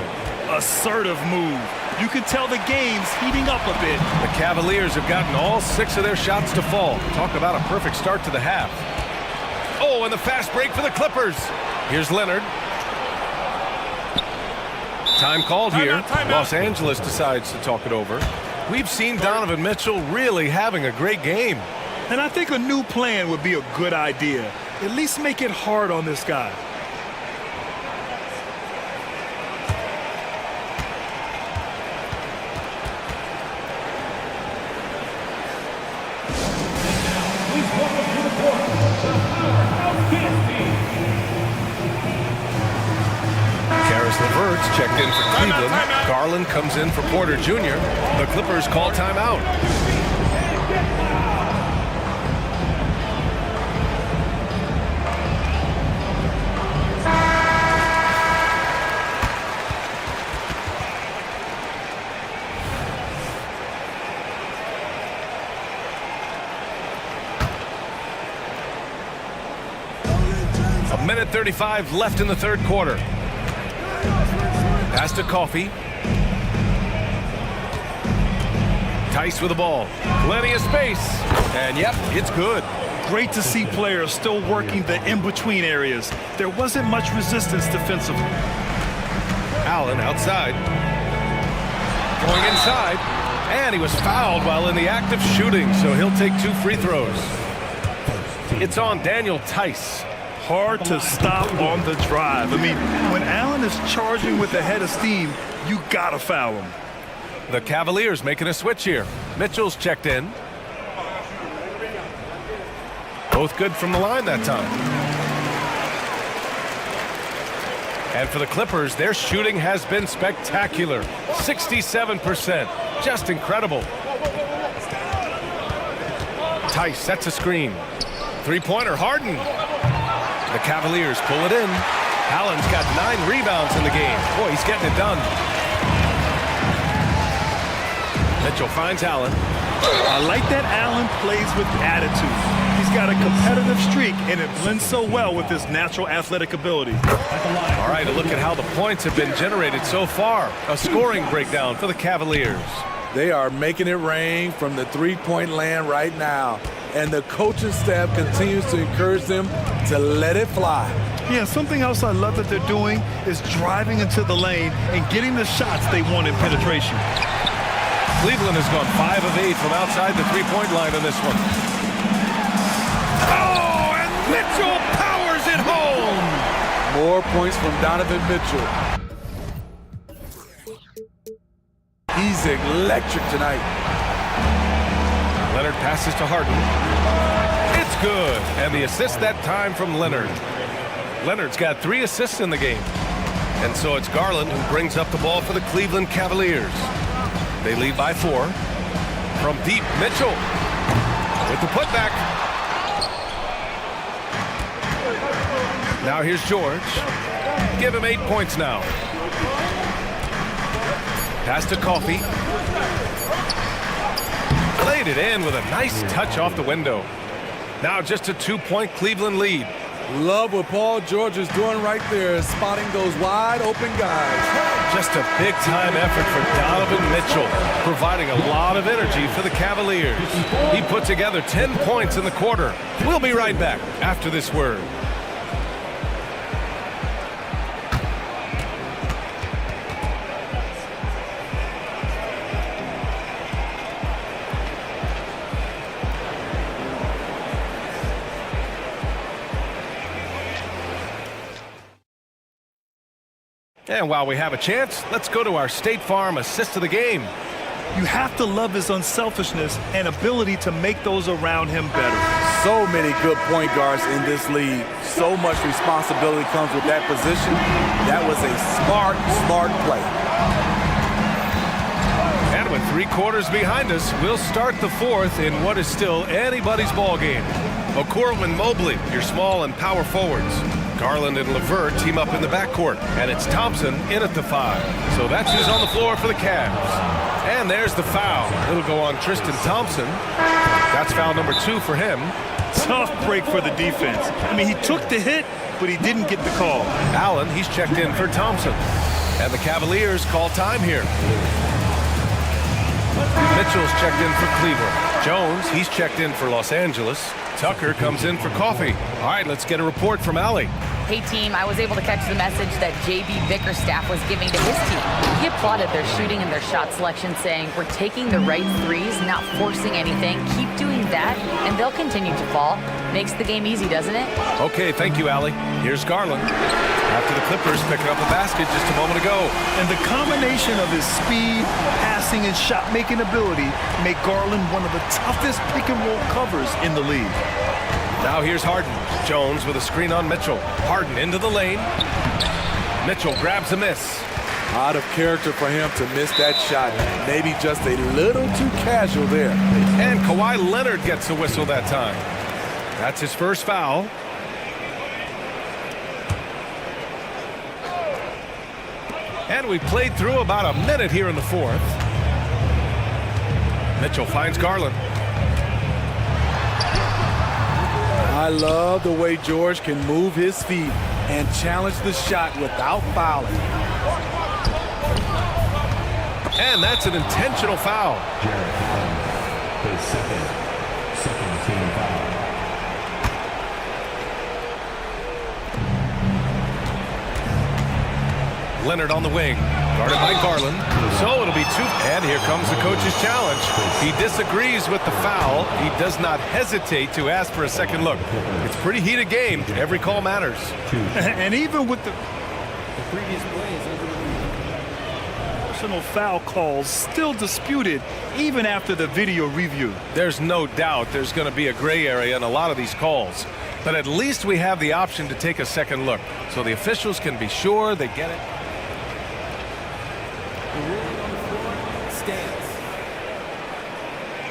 Assertive move. You can tell the game's heating up a bit. The Cavaliers have gotten all 6 of their shots to fall. Talk about a perfect start to the half. Oh, and the fast break for the Clippers. Here's Leonard. Time called here. Los Angeles decides to talk it over. We've seen Donovan Mitchell really having a great game. And I think a new plan would be a good idea. At least make it hard on this guy. LeVert's checked in for Cleveland. Garland comes in for Porter Jr. The Clippers call timeout. A minute 35 left in the third quarter. Pass to Coffey. Tice with the ball. Plenty of space. And yep, it's good. Great to see players still working the in-between areas. There wasn't much resistance defensively. Allen outside. Going inside. And he was fouled while in the act of shooting, so he'll take 2 free throws. It's on Daniel Tice. Hard to stop on the drive. I mean, when Allen is charging with a head of steam, you gotta foul him. The Cavaliers making a switch here. Mitchell's checked in. Both good from the line that time. And for the Clippers, their shooting has been spectacular. 67%. Just incredible. Tice sets a screen. Three-pointer, Harden. The Cavaliers pull it in. Allen's got 9 rebounds in the game. Boy, he's getting it done. Mitchell finds Allen. I like that Allen plays with attitude. He's got a competitive streak, and it blends so well with his natural athletic ability. All right, a look at how the points have been generated so far. A scoring breakdown for the Cavaliers. They are making it rain from the three-point land right now. And the coaching staff continues to encourage them to let it fly. Yeah, something else I love that they're doing is driving into the lane and getting the shots they want in penetration. Cleveland has gone 5 of 8 from outside the three-point line on this one. Oh, and Mitchell powers it home! More points from Donovan Mitchell. He's electric tonight. Leonard passes to Harden. It's good. And the assist that time from Leonard. Leonard's got 3 assists in the game. And so it's Garland who brings up the ball for the Cleveland Cavaliers. They lead by 4. From deep, Mitchell with the putback. Now here's George. Give him 8 points now. Pass to Coffey. Played it in with a nice touch off the window. Now just a 2-point Cleveland lead. Love what Paul George is doing right there, spotting those wide open guys. Just a big-time effort for Donovan Mitchell, providing a lot of energy for the Cavaliers. He put together 10 points in the quarter. We'll be right back after this word. And while we have a chance, let's go to our State Farm assist of the game. You have to love his unselfishness and ability to make those around him better. So many good point guards in this league. So much responsibility comes with that position. That was a smart play. And with 3 quarters behind us, we'll start the 4th in what is still anybody's ball game. Okoro and Mobley, your small and power forwards. Garland and LeVert team up in the backcourt, and it's Thompson in at the 5. So that's who's on the floor for the Cavs. And there's the foul. It'll go on Tristan Thompson. That's foul number 2 for him. Tough break for the defense. I mean, he took the hit, but he didn't get the call. Allen, he's checked in for Thompson. And the Cavaliers call time here. Mitchell's checked in for Cleveland. Jones, he's checked in for Los Angeles. Tucker comes in for Coffey. All right, let's get a report from Allie. Hey team, I was able to catch the message that JB Bickerstaff was giving to his team. He applauded their shooting and their shot selection, saying, "We're taking the right threes, not forcing anything. Keep doing that, and they'll continue to fall." Makes the game easy, doesn't it? Okay, thank you, Allie. Here's Garland. After the Clippers picking up a basket just a moment ago. And the combination of his speed, passing, and shot-making ability make Garland one of the toughest pick-and-roll covers in the league. Now here's Harden. Jones with a screen on Mitchell. Harden into the lane. Mitchell grabs a miss. Out of character for him to miss that shot. Maybe just a little too casual there. And Kawhi Leonard gets a whistle that time. That's his first foul. And we played through about a minute here in the 4th. Mitchell finds Garland. I love the way George can move his feet and challenge the shot without fouling. And that's an intentional foul. His second team foul. Leonard on the wing, guarded by Garland. So it'll be 2. And here comes the coach's challenge. He disagrees with the foul. He does not hesitate to ask for a second look. It's a pretty heated game. Every call matters. And even with the previous plays, personal foul calls still disputed even after the video review. There's no doubt there's going to be a gray area in a lot of these calls. But at least we have the option to take a second look, so the officials can be sure they get it.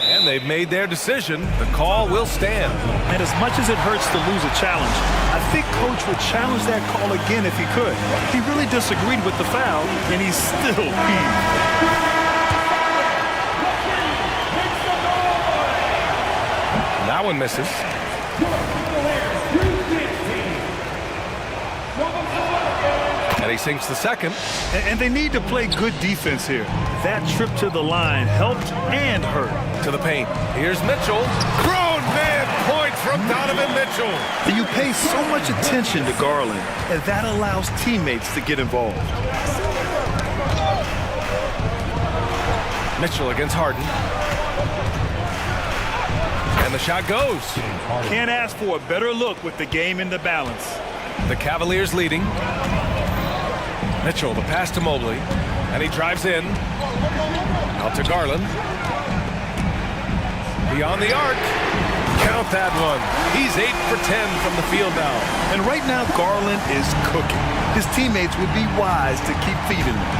And they've made their decision. The call will stand. And as much as it hurts to lose a challenge, I think Coach would challenge that call again if he could. He really disagreed with the foul, and he's still peeved. That one misses. And he sinks the second. And they need to play good defense here. That trip to the line helped and hurt. To the paint. Here's Mitchell. Grown man point from Donovan Mitchell. And you pay so much attention to Garland, and that allows teammates to get involved. Mitchell against Harden. And the shot goes. Can't ask for a better look with the game in the balance. The Cavaliers leading. Mitchell, the pass to Mobley. And he drives in. Out to Garland. Beyond the arc. Count that one. He's 8 for 10 from the field now. And right now, Garland is cooking. His teammates would be wise to keep feeding him.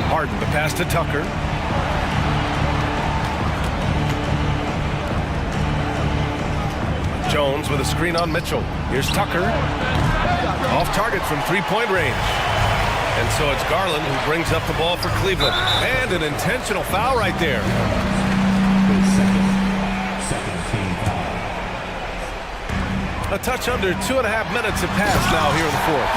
Harden, the pass to Tucker. Jones with a screen on Mitchell. Here's Tucker. Off target from three-point range. And so it's Garland who brings up the ball for Cleveland. And an intentional foul right there. Second team foul. A touch under 2.5 minutes have passed now here in the fourth.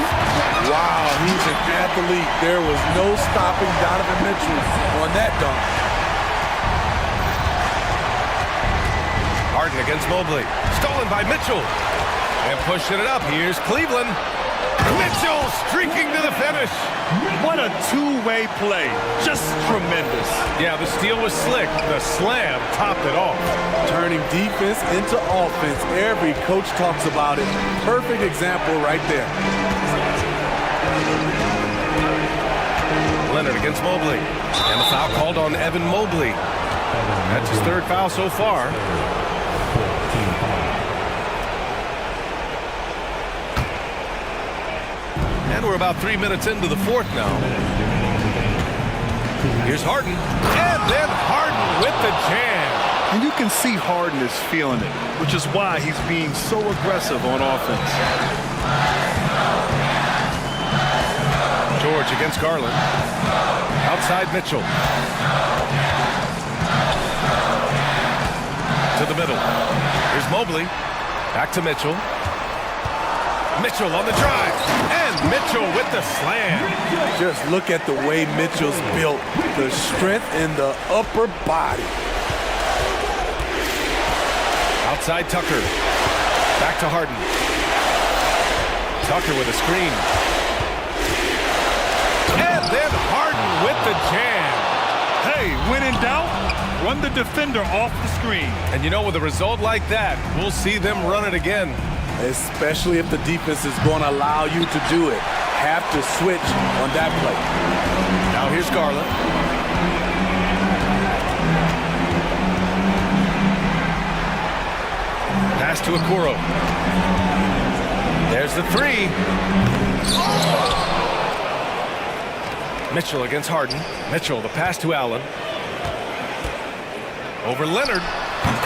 Wow, he's an athlete. There was no stopping Donovan Mitchell on that dunk. Harden against Mobley. Stolen by Mitchell. And pushing it up. Here's Cleveland. Mitchell streaking to the finish. What a two-way play. Just tremendous. Yeah, the steal was slick. The slam topped it off. Turning defense into offense. Every coach talks about it. Perfect example right there. Leonard against Mobley. And the foul called on Evan Mobley. That's his third foul so far. And we're about 3 minutes into the fourth now. Here's Harden. And then Harden with the jam. And you can see Harden is feeling it, which is why he's being so aggressive on offense. George against Garland. Outside Mitchell. To the middle. Here's Mobley. Back to Mitchell. Mitchell on the drive. And Mitchell with the slam. Just look at the way Mitchell's built. The strength in the upper body. Outside Tucker. Back to Harden. Tucker with a screen. And then Harden with the jam. Hey, when in doubt, run the defender off the screen. And you know, with a result like that, we'll see them run it again. Especially if the defense is going to allow you to do it. Have to switch on that play. Now here's Garland. Pass to Okoro. There's the three. Mitchell against Harden. Mitchell, the pass to Allen. Over Leonard.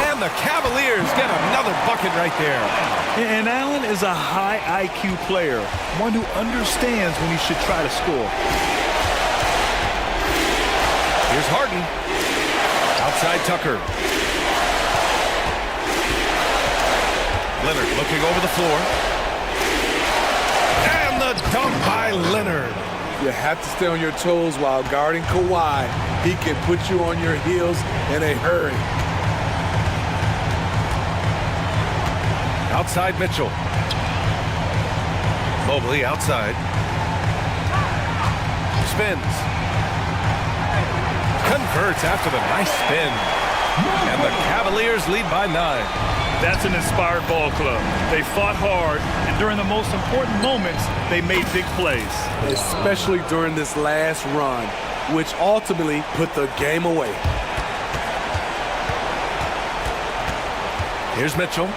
And the Cavaliers get another bucket right there. And Allen is a high IQ player, one who understands when he should try to score. Here's Harden. Outside Tucker. Leonard looking over the floor. And the dunk by Leonard. You have to stay on your toes while guarding Kawhi. He can put you on your heels in a hurry. Outside Mitchell. Mobley outside. Spins. Converts after the nice spin. And the Cavaliers lead by 9. That's an inspired ball club. They fought hard, and during the most important moments, they made big plays. Especially during this last run, which ultimately put the game away. Here's Mitchell.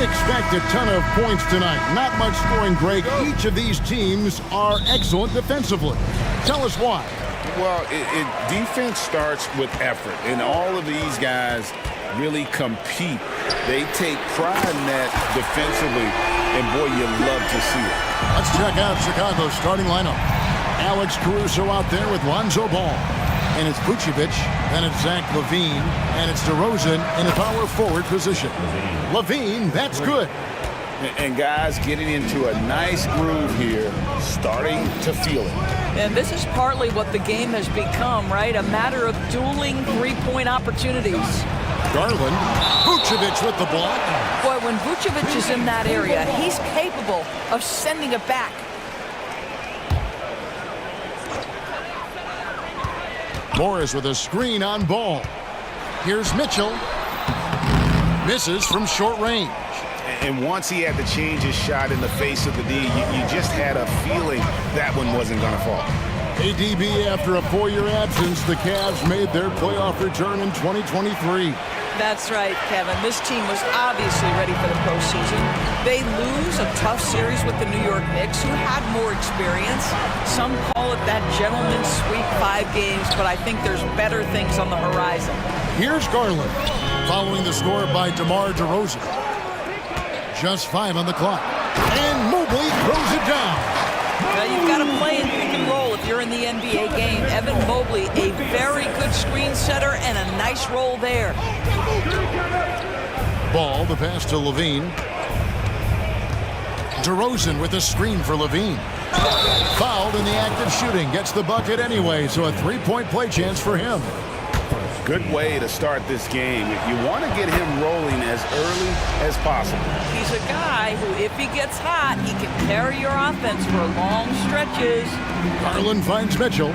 expect a ton of points tonight. Not much scoring, Greg. Each of these teams are excellent defensively. Tell us why. Well, defense starts with effort, and all of these guys really compete. They take pride in that defensively, and boy, you love to see it. Let's check out Chicago's starting lineup. Alex Caruso out there with Lonzo Ball. And it's Vucevic, then it's Zach LaVine, and it's DeRozan in a power forward position. LaVine, that's good. And guys getting into a nice groove here, starting to feel it. And this is partly what the game has become, right? A matter of dueling three-point opportunities. Garland, Vucevic with the block. Boy, when Vucevic is in that area, he's capable of sending it back. Morris with a screen on Ball. Here's Mitchell. Misses from short range. And once he had to change his shot in the face of the D, you just had a feeling that one wasn't going to fall. ADB, after a 4-year absence, the Cavs made their playoff return in 2023. That's right, Kevin. This team was obviously ready for the postseason. They lose a tough series with the New York Knicks, who had more experience. Some call it that gentleman's sweep 5 games, but I think there's better things on the horizon. Here's Garland, following the score by DeMar DeRozan. Just 5 on the clock. And Mobley throws it down. Now you've got to play in pick and roll if you're in the NBA game. Evan Mobley, a very good screen setter and a nice roll there. Ball, the pass to LaVine. DeRozan with a screen for LaVine. Fouled in the act of shooting. Gets the bucket anyway, so a 3-point play chance for him. Good way to start this game. You want to get him rolling as early as possible. He's a guy who, if he gets hot, he can carry your offense for long stretches. Garland finds Mitchell,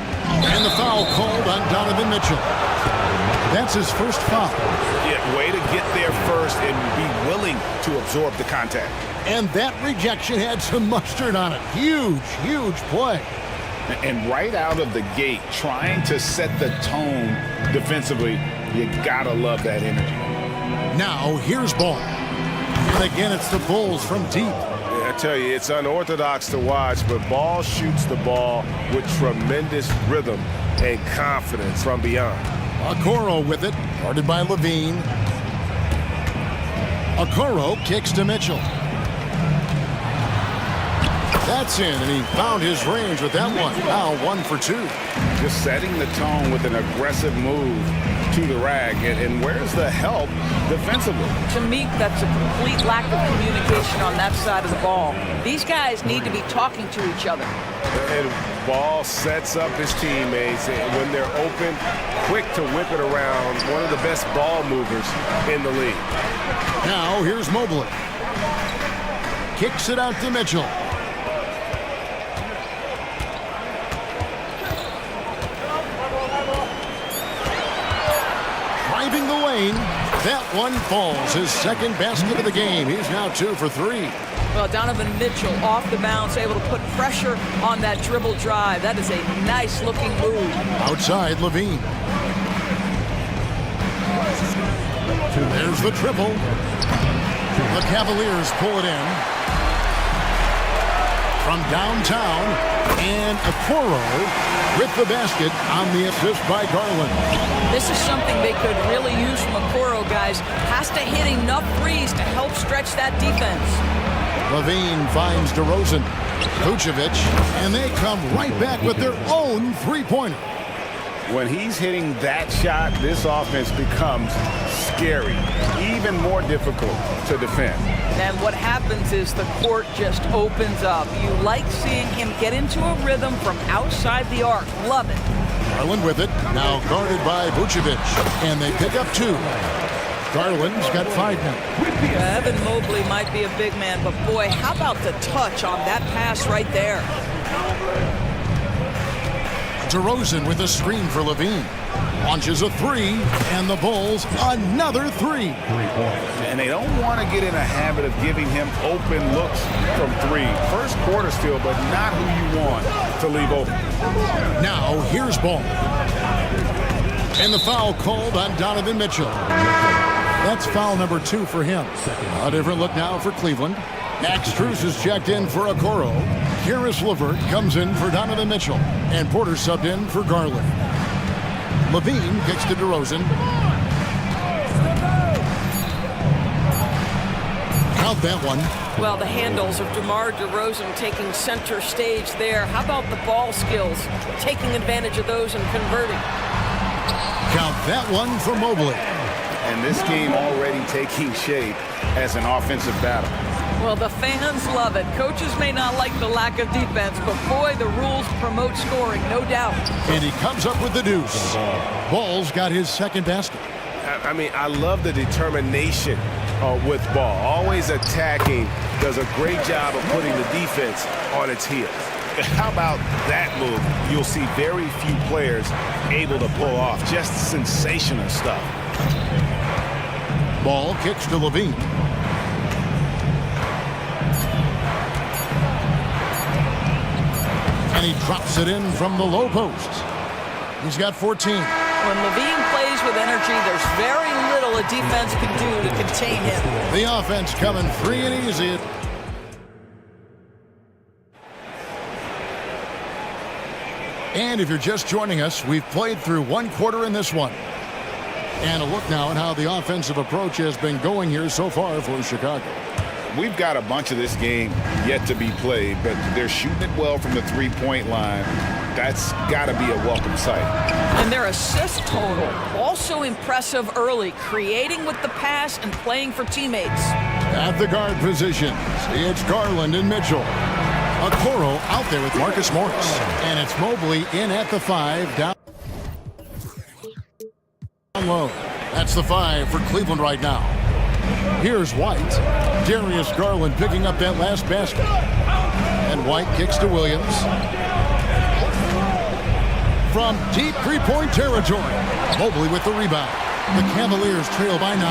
and the foul called on Donovan Mitchell. That's his first foul. Yeah, way to get there first and be willing to absorb the contact. And that rejection had some mustard on it. Huge, huge play. And right out of the gate, trying to set the tone defensively, you gotta love that energy. Now, here's Ball. And again, it's the Bulls from deep. I tell you, it's unorthodox to watch, but Ball shoots the ball with tremendous rhythm and confidence from beyond. Okoro with it, guarded by LaVine. Okoro kicks to Mitchell. That's in, and he found his range with that one. Now 1 for 2. Just setting the tone with an aggressive move to the rack. And where's the help defensively? To me, that's a complete lack of communication on that side of the ball. These guys need to be talking to each other. And Ball sets up his teammates, and when they're open, quick to whip it around. One of the best ball movers in the league. Now here's Mobley. Kicks it out to Mitchell. Driving the lane. That one falls. His second basket of the game. He's now 2 for 3. Well, Donovan Mitchell off the bounce, able to put pressure on that dribble drive. That is a nice-looking move. Outside, LaVine. There's the triple. The Cavaliers pull it in. From downtown, and Okoro with the basket on the assist by Garland. This is something they could really use from Okoro, guys. Has to hit enough threes to help stretch that defense. LaVine finds DeRozan, Vucevic, and they come right back with their own three-pointer. When he's hitting that shot, this offense becomes scary, even more difficult to defend. And what happens is the court just opens up. You like seeing him get into a rhythm from outside the arc. Love it. Garland with it, now guarded by Vucevic, and they pick up 2. Garland's got 5 now. Evan Mobley might be a big man, but boy, how about the touch on that pass right there? DeRozan with a screen for LaVine. Launches a 3, and the Bulls another 3. And they don't want to get in a habit of giving him open looks from 3. First quarter still, but not who you want to leave open. Now here's Ball. And the foul called on Donovan Mitchell. That's foul number 2 for him. A different look now for Cleveland. Max Strus is checked in for Okoro. Karis LeVert comes in for Donovan Mitchell. And Porter subbed in for Garland. Levine kicks to DeRozan. Count that one. Well, the handles of DeMar DeRozan taking center stage there. How about the ball skills? Taking advantage of those and converting. Count that one for Mobley. And this game already taking shape as an offensive battle. Well, the fans love it. Coaches may not like the lack of defense, but boy, the rules promote scoring, no doubt. And he comes up with the deuce. Ball's got his second basket. I mean, I love the determination with Ball. Always attacking, does a great job of putting the defense on its heels. How about that move? You'll see very few players able to pull off just sensational stuff. Ball kicks to Levine. And he drops it in from the low post. He's got 14. When Levine plays with energy, there's very little a defense can do to contain him. The offense coming free and easy. And if you're just joining us, we've played through one quarter in this one. And a look now at how the offensive approach has been going here so far for Chicago. We've got a bunch of this game yet to be played, but they're shooting it well from the three-point line. That's got to be a welcome sight. And their assist total, also impressive early, creating with the pass and playing for teammates. At the guard positions, it's Garland and Mitchell. Okoro out there with Marcus Morris. And it's Mobley in at the 5, down low. That's the 5 for Cleveland right now. Here's White. Darius Garland picking up that last basket. And White kicks to Williams. From deep three-point territory. Mobley with the rebound. The Cavaliers trail by 9.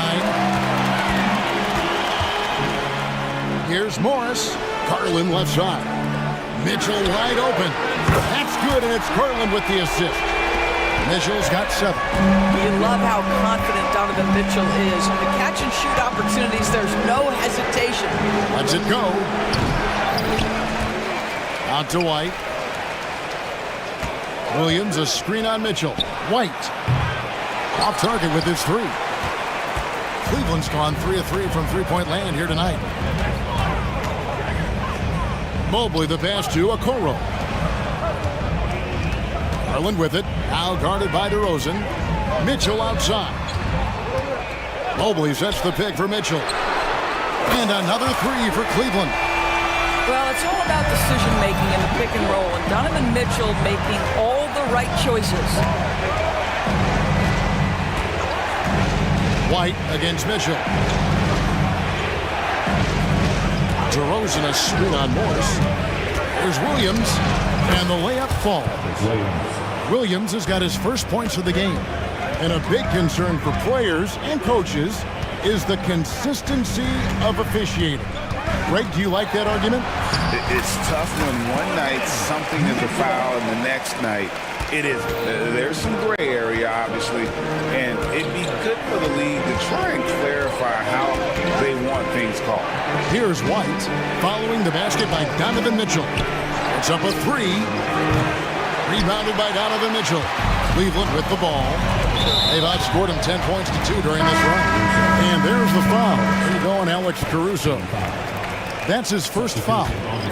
Here's Morris. Garland left side. Mitchell wide open. That's good, and it's Garland with the assist. Mitchell's got 7. You love how confident Donovan Mitchell is. On the catch-and-shoot opportunities, there's no hesitation. Lets it go. Out to White. Williams, a screen on Mitchell. White. Off target with his 3. Cleveland's gone 3 of 3 from three-point land here tonight. Mobley the pass to Okoro. Garland with it. Now guarded by DeRozan. Mitchell outside. Mobley sets the pick for Mitchell. And another 3 for Cleveland. Well, it's all about decision-making in the pick and roll, and Donovan Mitchell making all the right choices. White against Mitchell. DeRozan a screen on Morris. There's Williams, and the layup falls. Williams has got his first points of the game. And a big concern for players and coaches is the consistency of officiating. Greg, do you like that argument? It's tough when one night something is a foul and the next night it isn't. There's some gray area, obviously, and it'd be good for the league to try and clarify how they want things called. Here's White following the basket by Donovan Mitchell. It's up a 3. Rebounded by Donovan Mitchell. Cleveland with the ball. They've outscored him 10 points to 2 during this run. And there's the foul. There you go on Alex Caruso. That's his first foul.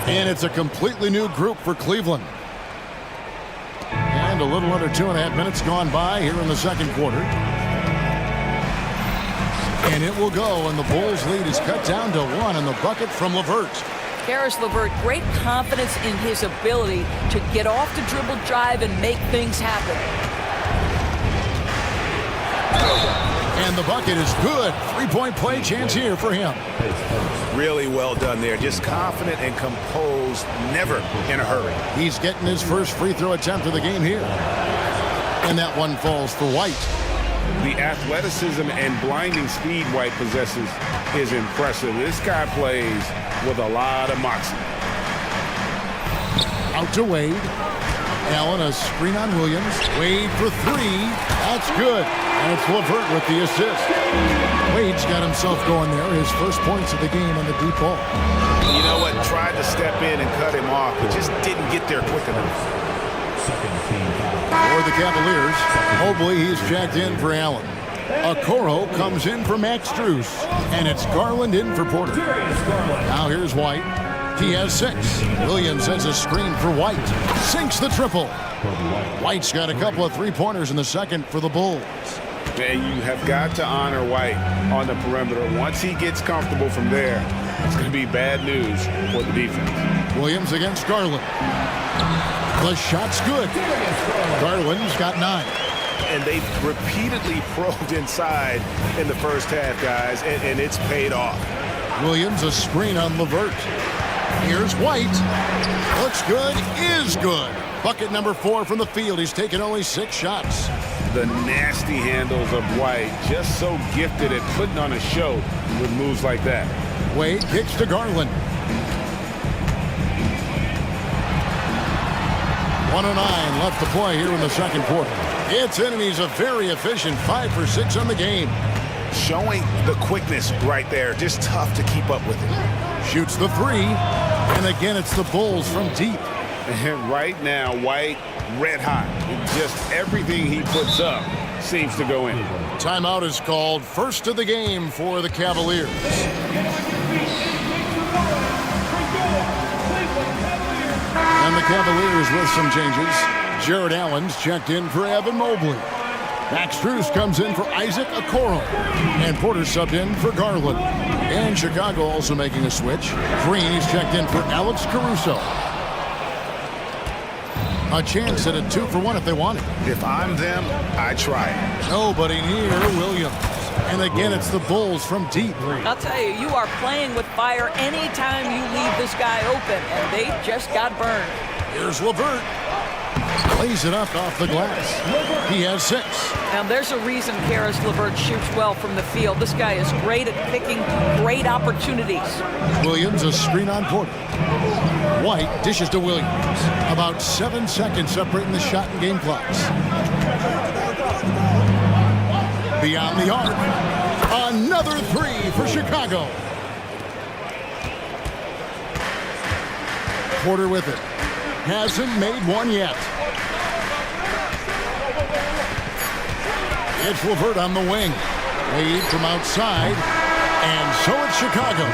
And it's a completely new group for Cleveland. And a little under 2.5 minutes gone by here in the second quarter. And it will go, and the Bulls' lead is cut down to 1 in the bucket from LeVert. Karis LeVert, great confidence in his ability to get off the dribble drive and make things happen. And the bucket is good. 3-point play chance here for him. Really well done there. Just confident and composed, never in a hurry. He's getting his first free throw attempt of the game here. And that one falls for White. The athleticism and blinding speed White possesses is impressive. This guy plays with a lot of moxie. Out to Wade. Allen, a screen on Williams. Wade for 3. That's good. And it's LeVert with the assist. Wade's got himself going there. His first points of the game on the deep ball. You know what? Tried to step in and cut him off, but just didn't get there quick enough. For the Cavaliers, Mobley, he's checked in for Allen. Okoro comes in for Max Strus, and it's Garland in for Porter. Now here's White. He has 6. Williams has a screen for White. Sinks the triple. White's got a couple of three-pointers in the second for the Bulls. And you have got to honor White on the perimeter. Once he gets comfortable from there, it's going to be bad news for the defense. Williams against Garland. The shot's good. Garland's got 9. And they've repeatedly probed inside in the first half, guys, and it's paid off. Williams, a screen on LeVert. Here's White. Looks good, is good. Bucket number 4 from the field. He's taken only 6 shots. The nasty handles of White, just so gifted at putting on a show with moves like that. Wade kicks to Garland. 1:09 left to play here in the second quarter. It's in, and he's a very efficient 5 for 6 on the game. Showing the quickness right there. Just tough to keep up with it. Shoots the 3, and again it's the Bulls from deep. And right now, White, red hot. Just everything he puts up seems to go in. Timeout is called. First of the game for the Cavaliers. And the Cavaliers with some changes. Jared Allen's checked in for Evan Mobley. Max Strus comes in for Isaac Okoro. And Porter subbed in for Garland. And Chicago also making a switch. Green is checked in for Alex Caruso. A chance at a 2-for-1 if they want it. If I'm them, I try it. Nobody near Williams. And again, it's the Bulls from deep. I'll tell you, you are playing with fire anytime you leave this guy open, and they just got burned. Here's LeVert. Lays it up off the glass. He has 6. Now, there's a reason Karis LeVert shoots well from the field. This guy is great at picking great opportunities. Williams, a screen on Porter. White dishes to Williams. About 7 seconds separating the shot and game clocks. Beyond the arc. Another 3 for Chicago. Porter with it. Hasn't made one yet. It's LeVert on the wing. Wade from outside. And so it's Chicago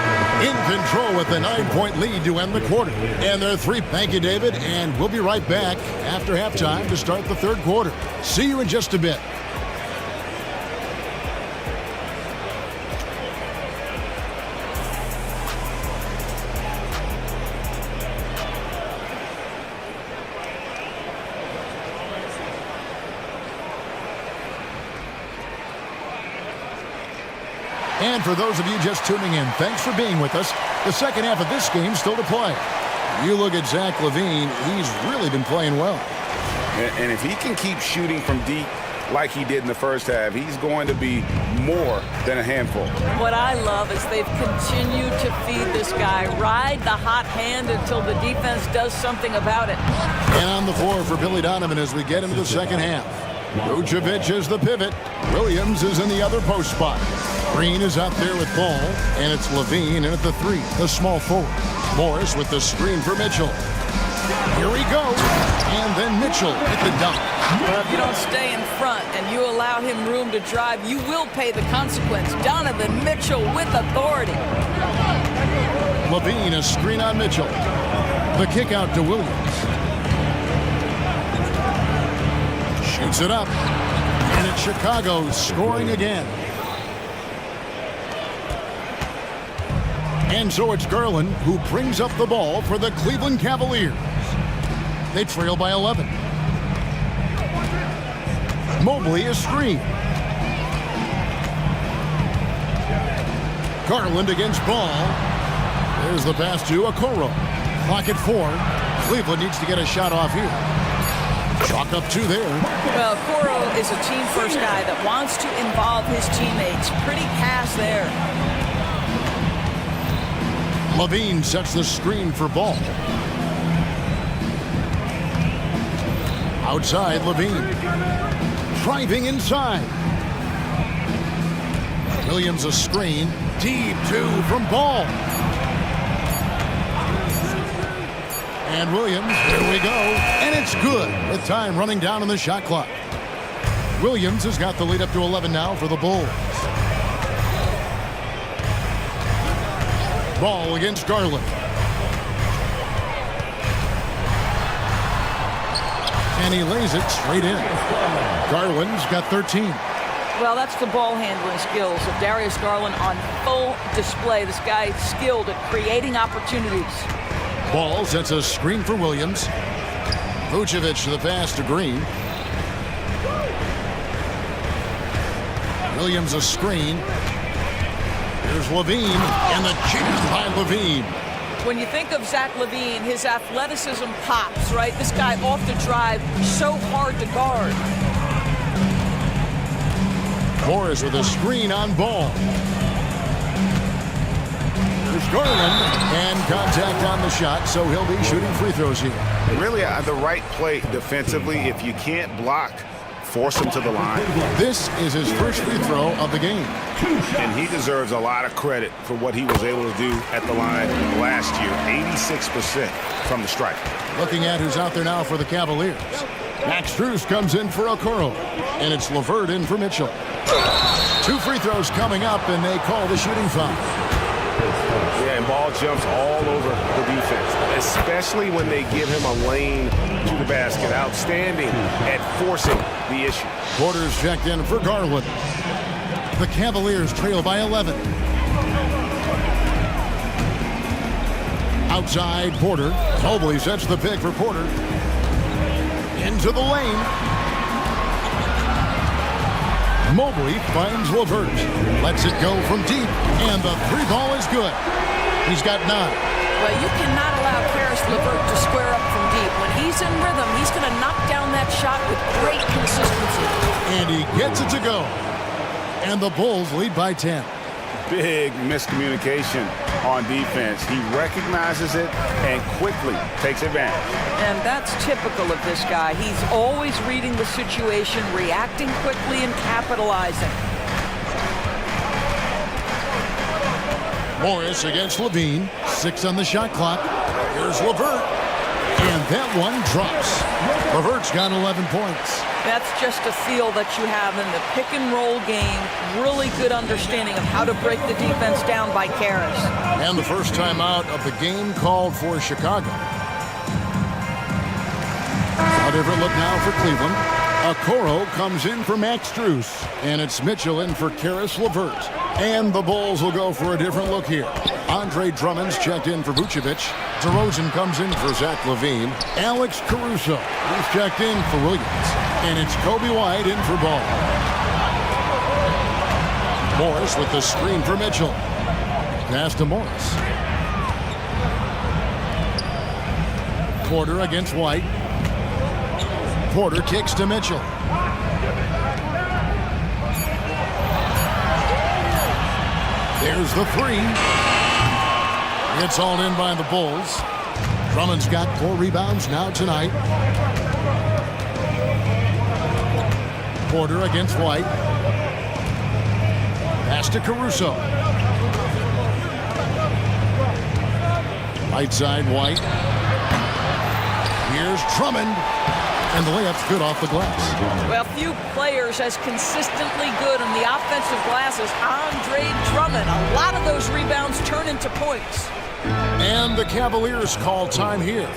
in control with a 9-point lead to end the quarter. And they're 3. Thank you, David. And we'll be right back after halftime to start the third quarter. See you in just a bit. And for those of you just tuning in, thanks for being with us. The second half of this game still to play. You look at Zach LaVine, he's really been playing well. And if he can keep shooting from deep like he did in the first half, he's going to be more than a handful. What I love is they've continued to feed this guy, ride the hot hand until the defense does something about it. And on the floor for Billy Donovan as we get into the second half. Vucevic is the pivot. Williams is in the other post spot. Green is out there with ball, and it's LaVine in at the 3, the small forward. Morris with the screen for Mitchell. Here he goes, and then Mitchell at the dunk. Well, if you don't stay in front and you allow him room to drive, you will pay the consequence. Donovan Mitchell with authority. LaVine, a screen on Mitchell. The kick out to Williams. Shoots it up, and it's Chicago scoring again. And so it's Garland who brings up the ball for the Cleveland Cavaliers. They trail by 11. Mobley is screen. Garland against ball. There's the pass to Okoro. Clock at 4. Cleveland needs to get a shot off here. Chalk up 2 there. Well, Okoro is a team-first guy that wants to involve his teammates. Pretty pass there. LaVine sets the screen for ball. Outside, LaVine. Driving inside. Williams a screen. Deep two from Ball. And Williams, here we go. And it's good with time running down on the shot clock. Williams has got the lead up to 11 now for the Bulls. Ball against Garland. And he lays it straight in. Garland's got 13. Well, that's the ball handling skills of Darius Garland on full display. This guy is skilled at creating opportunities. Ball sets a screen for Williams. Vucevic to the pass to Green. Williams a screen. Here's Levine, and the jam by Levine. When you think of Zach LaVine, his athleticism pops, right? This guy off the drive, so hard to guard. Morris with a screen on Ball. There's Garland, and contact on the shot, so he'll be shooting free throws here. Really the right play defensively. If you can't block, force him to the line. This is his first free throw of the game. And he deserves a lot of credit for what he was able to do at the line last year. 86% from the stripe. Looking at who's out there now for the Cavaliers. Max Strus comes in for Okoro. And it's LeVert in for Mitchell. 2 free throws coming up, and they call the shooting foul. Yeah, and Ball jumps all over the defense, especially when they give him a lane to the basket. Outstanding at forcing the issue. Porter's checked in for Garland. The Cavaliers trail by 11. Outside Porter. Mobley sets the pick for Porter. Into the lane. Mobley finds LeVert. Lets it go from deep, and the 3-ball is good. He's got 9. Well, you cannot allow Karis LeVert to square up from deep. When he's in rhythm, he's going to knock down that shot with great consistency. And he gets it to go. And the Bulls lead by 10. Big miscommunication on defense. He recognizes it and quickly takes advantage. And that's typical of this guy. He's always reading the situation, reacting quickly, and capitalizing. Morris against Levine. 6 on the shot clock. Here's LeVert. And that one drops. LeVert's got 11 points. That's just a feel that you have in the pick-and-roll game. Really good understanding of how to break the defense down by Karis. And the first time out of the game called for Chicago. A different look now for Cleveland. Okoro comes in for Max Strus. And it's Mitchell in for Karis LeVert. And the Bulls will go for a different look here. Andre Drummond's checked in for Vucevic. DeRozan comes in for Zach LaVine. Alex Caruso, who's checked in for Williams. And it's Kobe White in for Ball. Morris with the screen for Mitchell. Pass to Morris. Porter against White. Porter kicks to Mitchell. There's the 3. It's all in by the Bulls. Drummond's got 4 rebounds now tonight. Porter against White. Pass to Caruso. Right side, White. Here's Drummond. And the layup's good off the glass. Well, few players as consistently good on the offensive glass as Andre Drummond. A lot of those rebounds turn into points. And the Cavaliers call time here.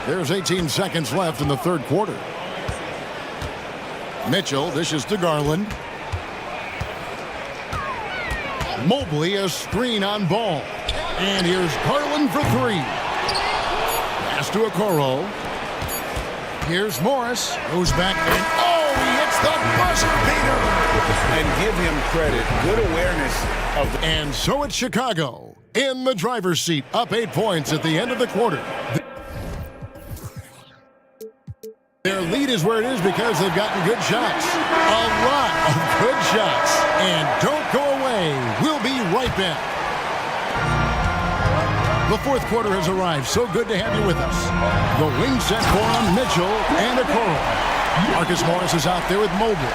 There's 18 seconds left in the third quarter. Mitchell dishes to Garland. Mobley a screen on Ball. And here's Garland for 3. Pass to Okoro. Here's Morris. Goes back and he hits the buzzer beater. And give him credit. Good awareness of the... And so it's Chicago in the driver's seat, up 8 points at the end of the quarter. Their lead is where it is because they've gotten good shots. A lot of good shots. And don't go away. We'll be right back. The fourth quarter has arrived. So good to have you with us. The wing set for them, Mitchell and Okoro. Marcus Morris is out there with Mobley.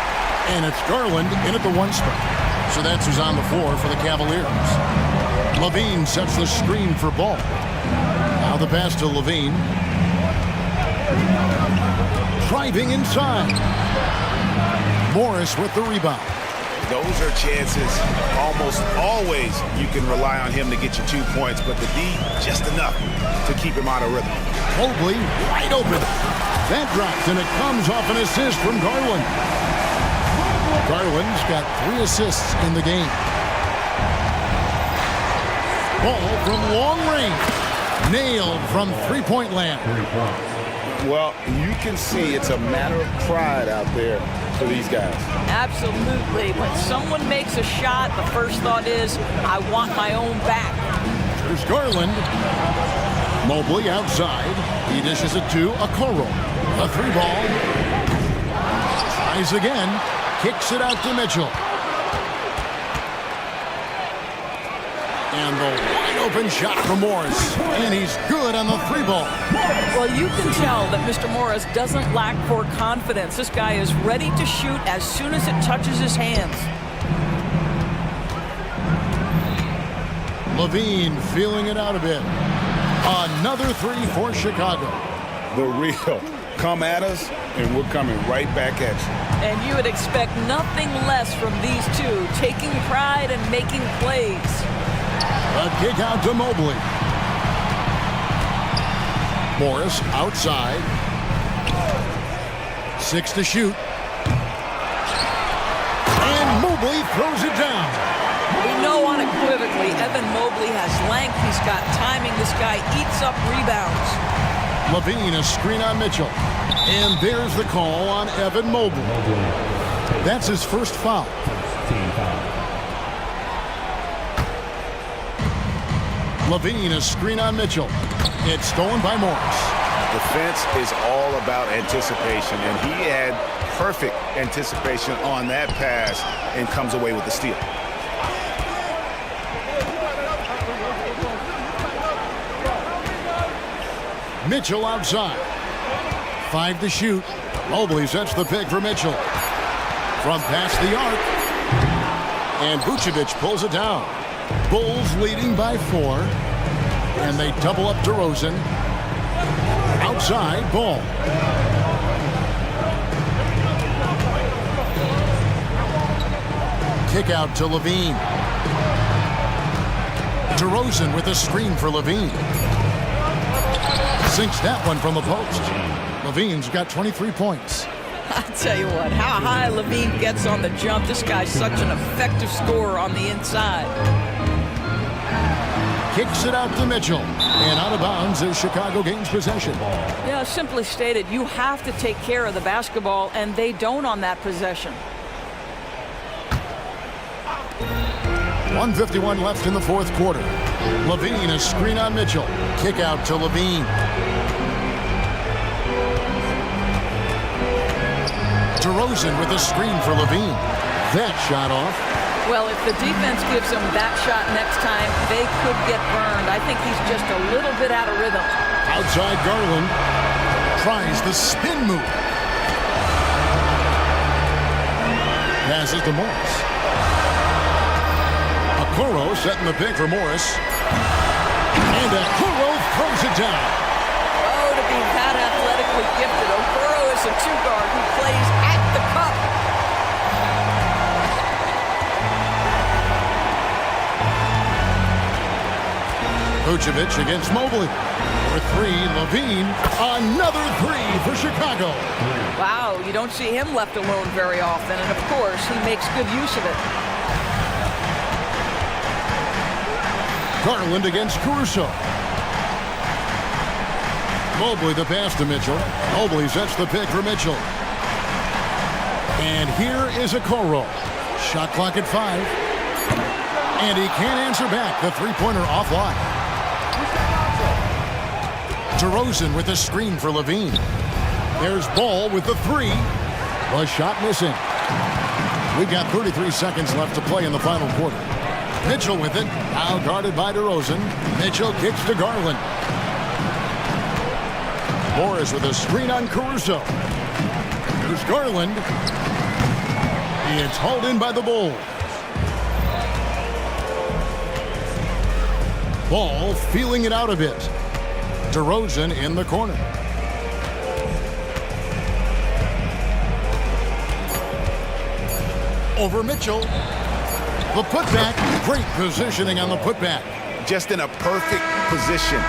And it's Garland in at the 1 spot. So that's who's on the floor for the Cavaliers. Levine sets the screen for Ball. Now the pass to Levine. Driving inside. Morris with the rebound. Those are chances. Almost always you can rely on him to get you 2 points, but the D, just enough to keep him out of rhythm. Mobley wide open. That drops, and it comes off an assist from Garland. Garland's got 3 assists in the game. Ball from long range. Nailed from three-point land. Well, you can see it's a matter of pride out there for these guys. Absolutely. When someone makes a shot, the first thought is, I want my own back. There's Garland. Mobley outside. He dishes it to Okoro. A 3-ball. Tries again. Kicks it out to Mitchell. And the wide open shot from Morris. And he's good on the 3-ball. Well, you can tell that Mr. Morris doesn't lack for confidence. This guy is ready to shoot as soon as it touches his hands. Levine feeling it out a bit. Another 3 for Chicago. The real. Come at us, and we're coming right back at you. And you would expect nothing less from these two, taking pride and making plays. A kick out to Mobley. Morris outside. 6 to shoot. And Mobley throws it down. We know unequivocally Evan Mobley has length. He's got timing. This guy eats up rebounds. Levine, a screen on Mitchell. And there's the call on Evan Mobley. That's his first foul. Levine, a screen on Mitchell. It's stolen by Morris. Defense is all about anticipation, and he had perfect anticipation on that pass and comes away with the steal. Mitchell outside. 5 to shoot. Mobley sets the pick for Mitchell. From past the arc. And Vucevic pulls it down. Bulls leading by 4. And they double up DeRozan. Outside, Ball. Kick out to Levine. DeRozan with a screen for Levine. Sinks that one from the post. Levine's got 23 points. I'll tell you what, how high Levine gets on the jump. This guy's such an effective scorer on the inside. Kicks it out to Mitchell. And out of bounds as Chicago gains possession. Yeah, simply stated, you have to take care of the basketball, and they don't on that possession. 1:51 left in the fourth quarter. Levine, a screen on Mitchell. Kick out to Levine. DeRozan with a screen for Levine. That shot off. Well, if the defense gives him that shot next time, they could get burned. I think he's just a little bit out of rhythm. Outside Garland. Tries the spin move. Passes to Morris. Okoro setting the pick for Morris. And Okoro throws it down. Oh, to be that athletically gifted. Okoro is a 2-guard who plays at the cup. Vucevic against Mobley. For 3, Levine. Another 3 for Chicago. Wow, you don't see him left alone very often. And, of course, he makes good use of it. Garland against Caruso. Mobley the pass to Mitchell. Mobley sets the pick for Mitchell. And here is Okoro. Shot clock at 5. And he can't answer back. The three-pointer offline. DeRozan with a screen for Levine. There's Ball with the three. The shot missing. We've got 33 seconds left to play in the final quarter. Mitchell with it. Now guarded by DeRozan. Mitchell kicks to Garland. Morris with a screen on Caruso. Here's Garland. It's hauled in by the Bulls. Ball feeling it out a bit. DeRozan in the corner. Over Mitchell. The putback. Great positioning on the putback. Just in a perfect position.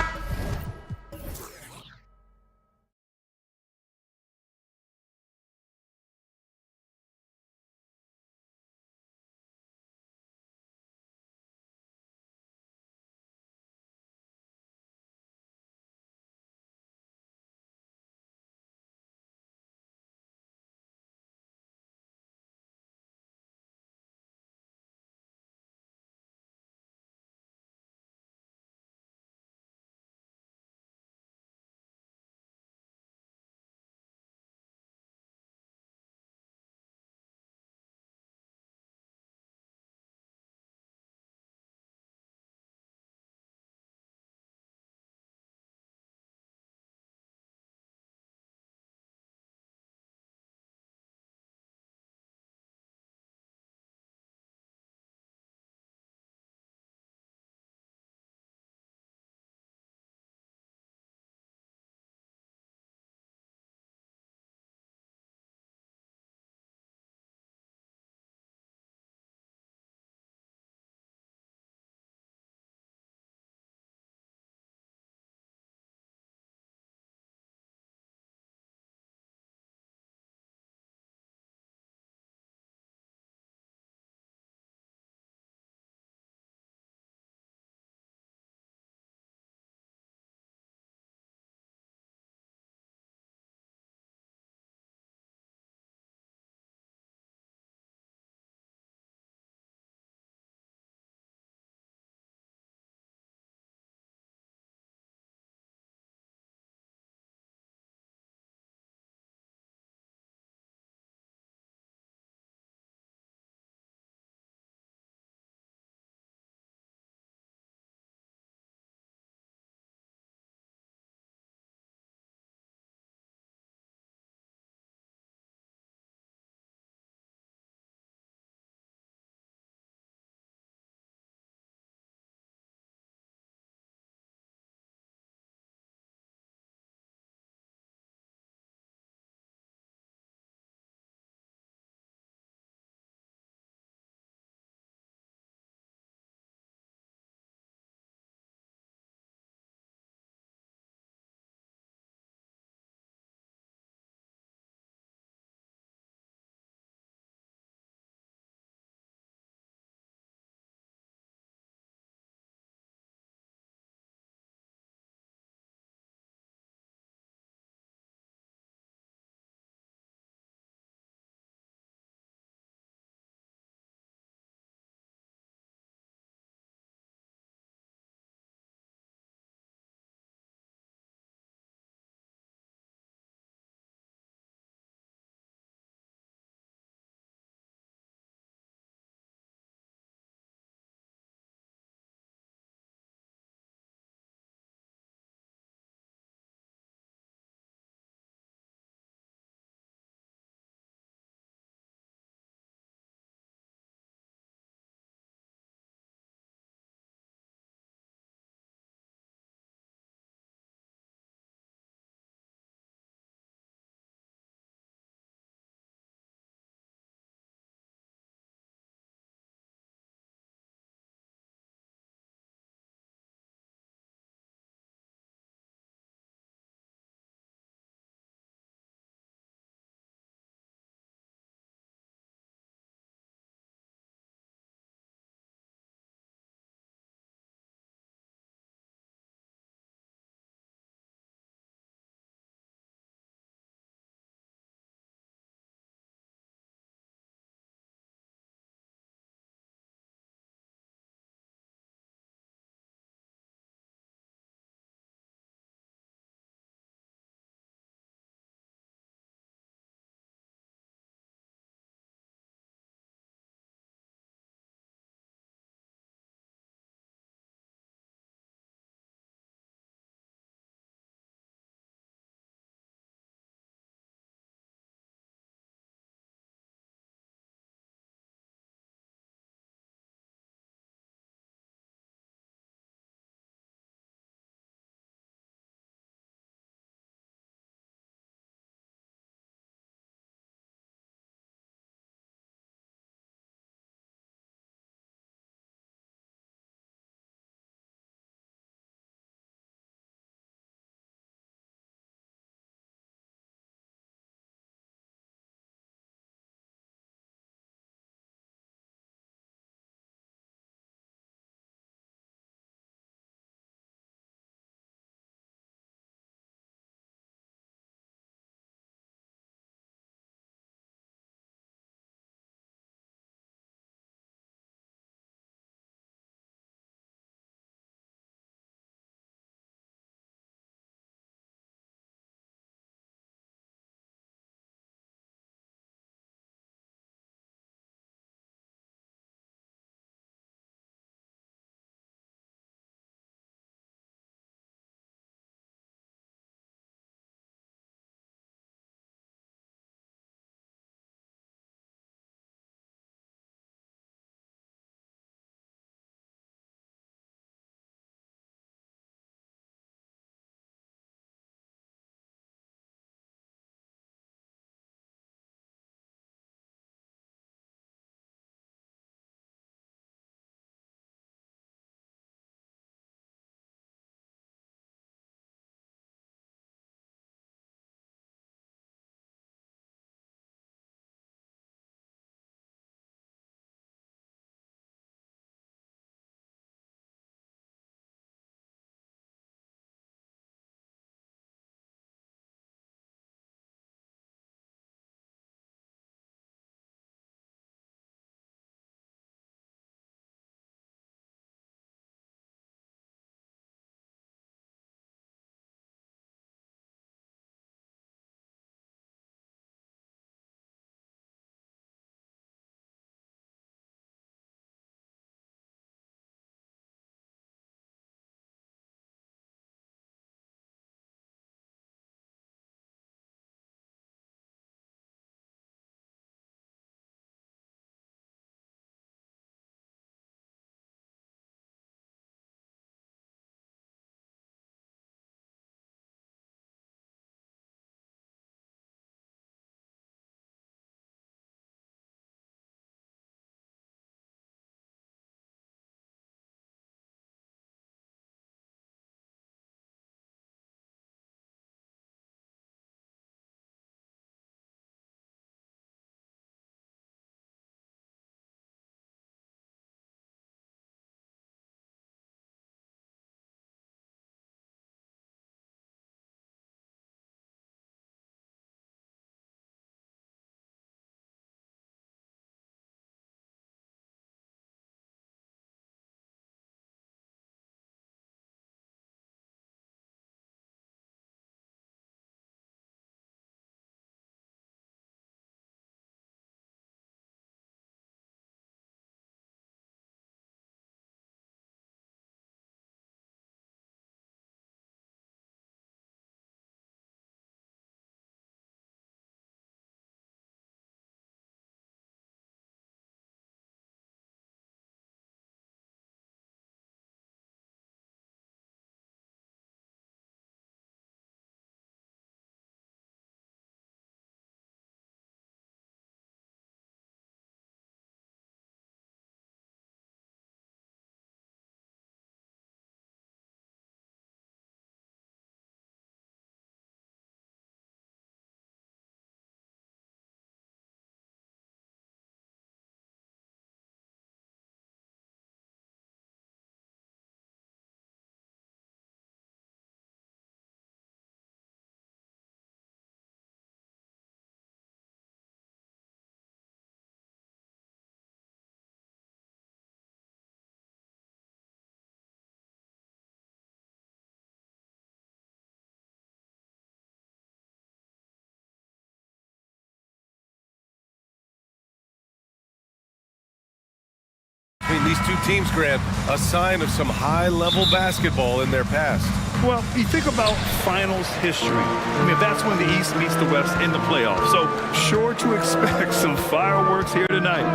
between these two teams, Grant, a sign of some high-level basketball in their past. Well, you think about finals history. I mean, that's when the East meets the West in the playoffs. So sure to expect some fireworks here tonight.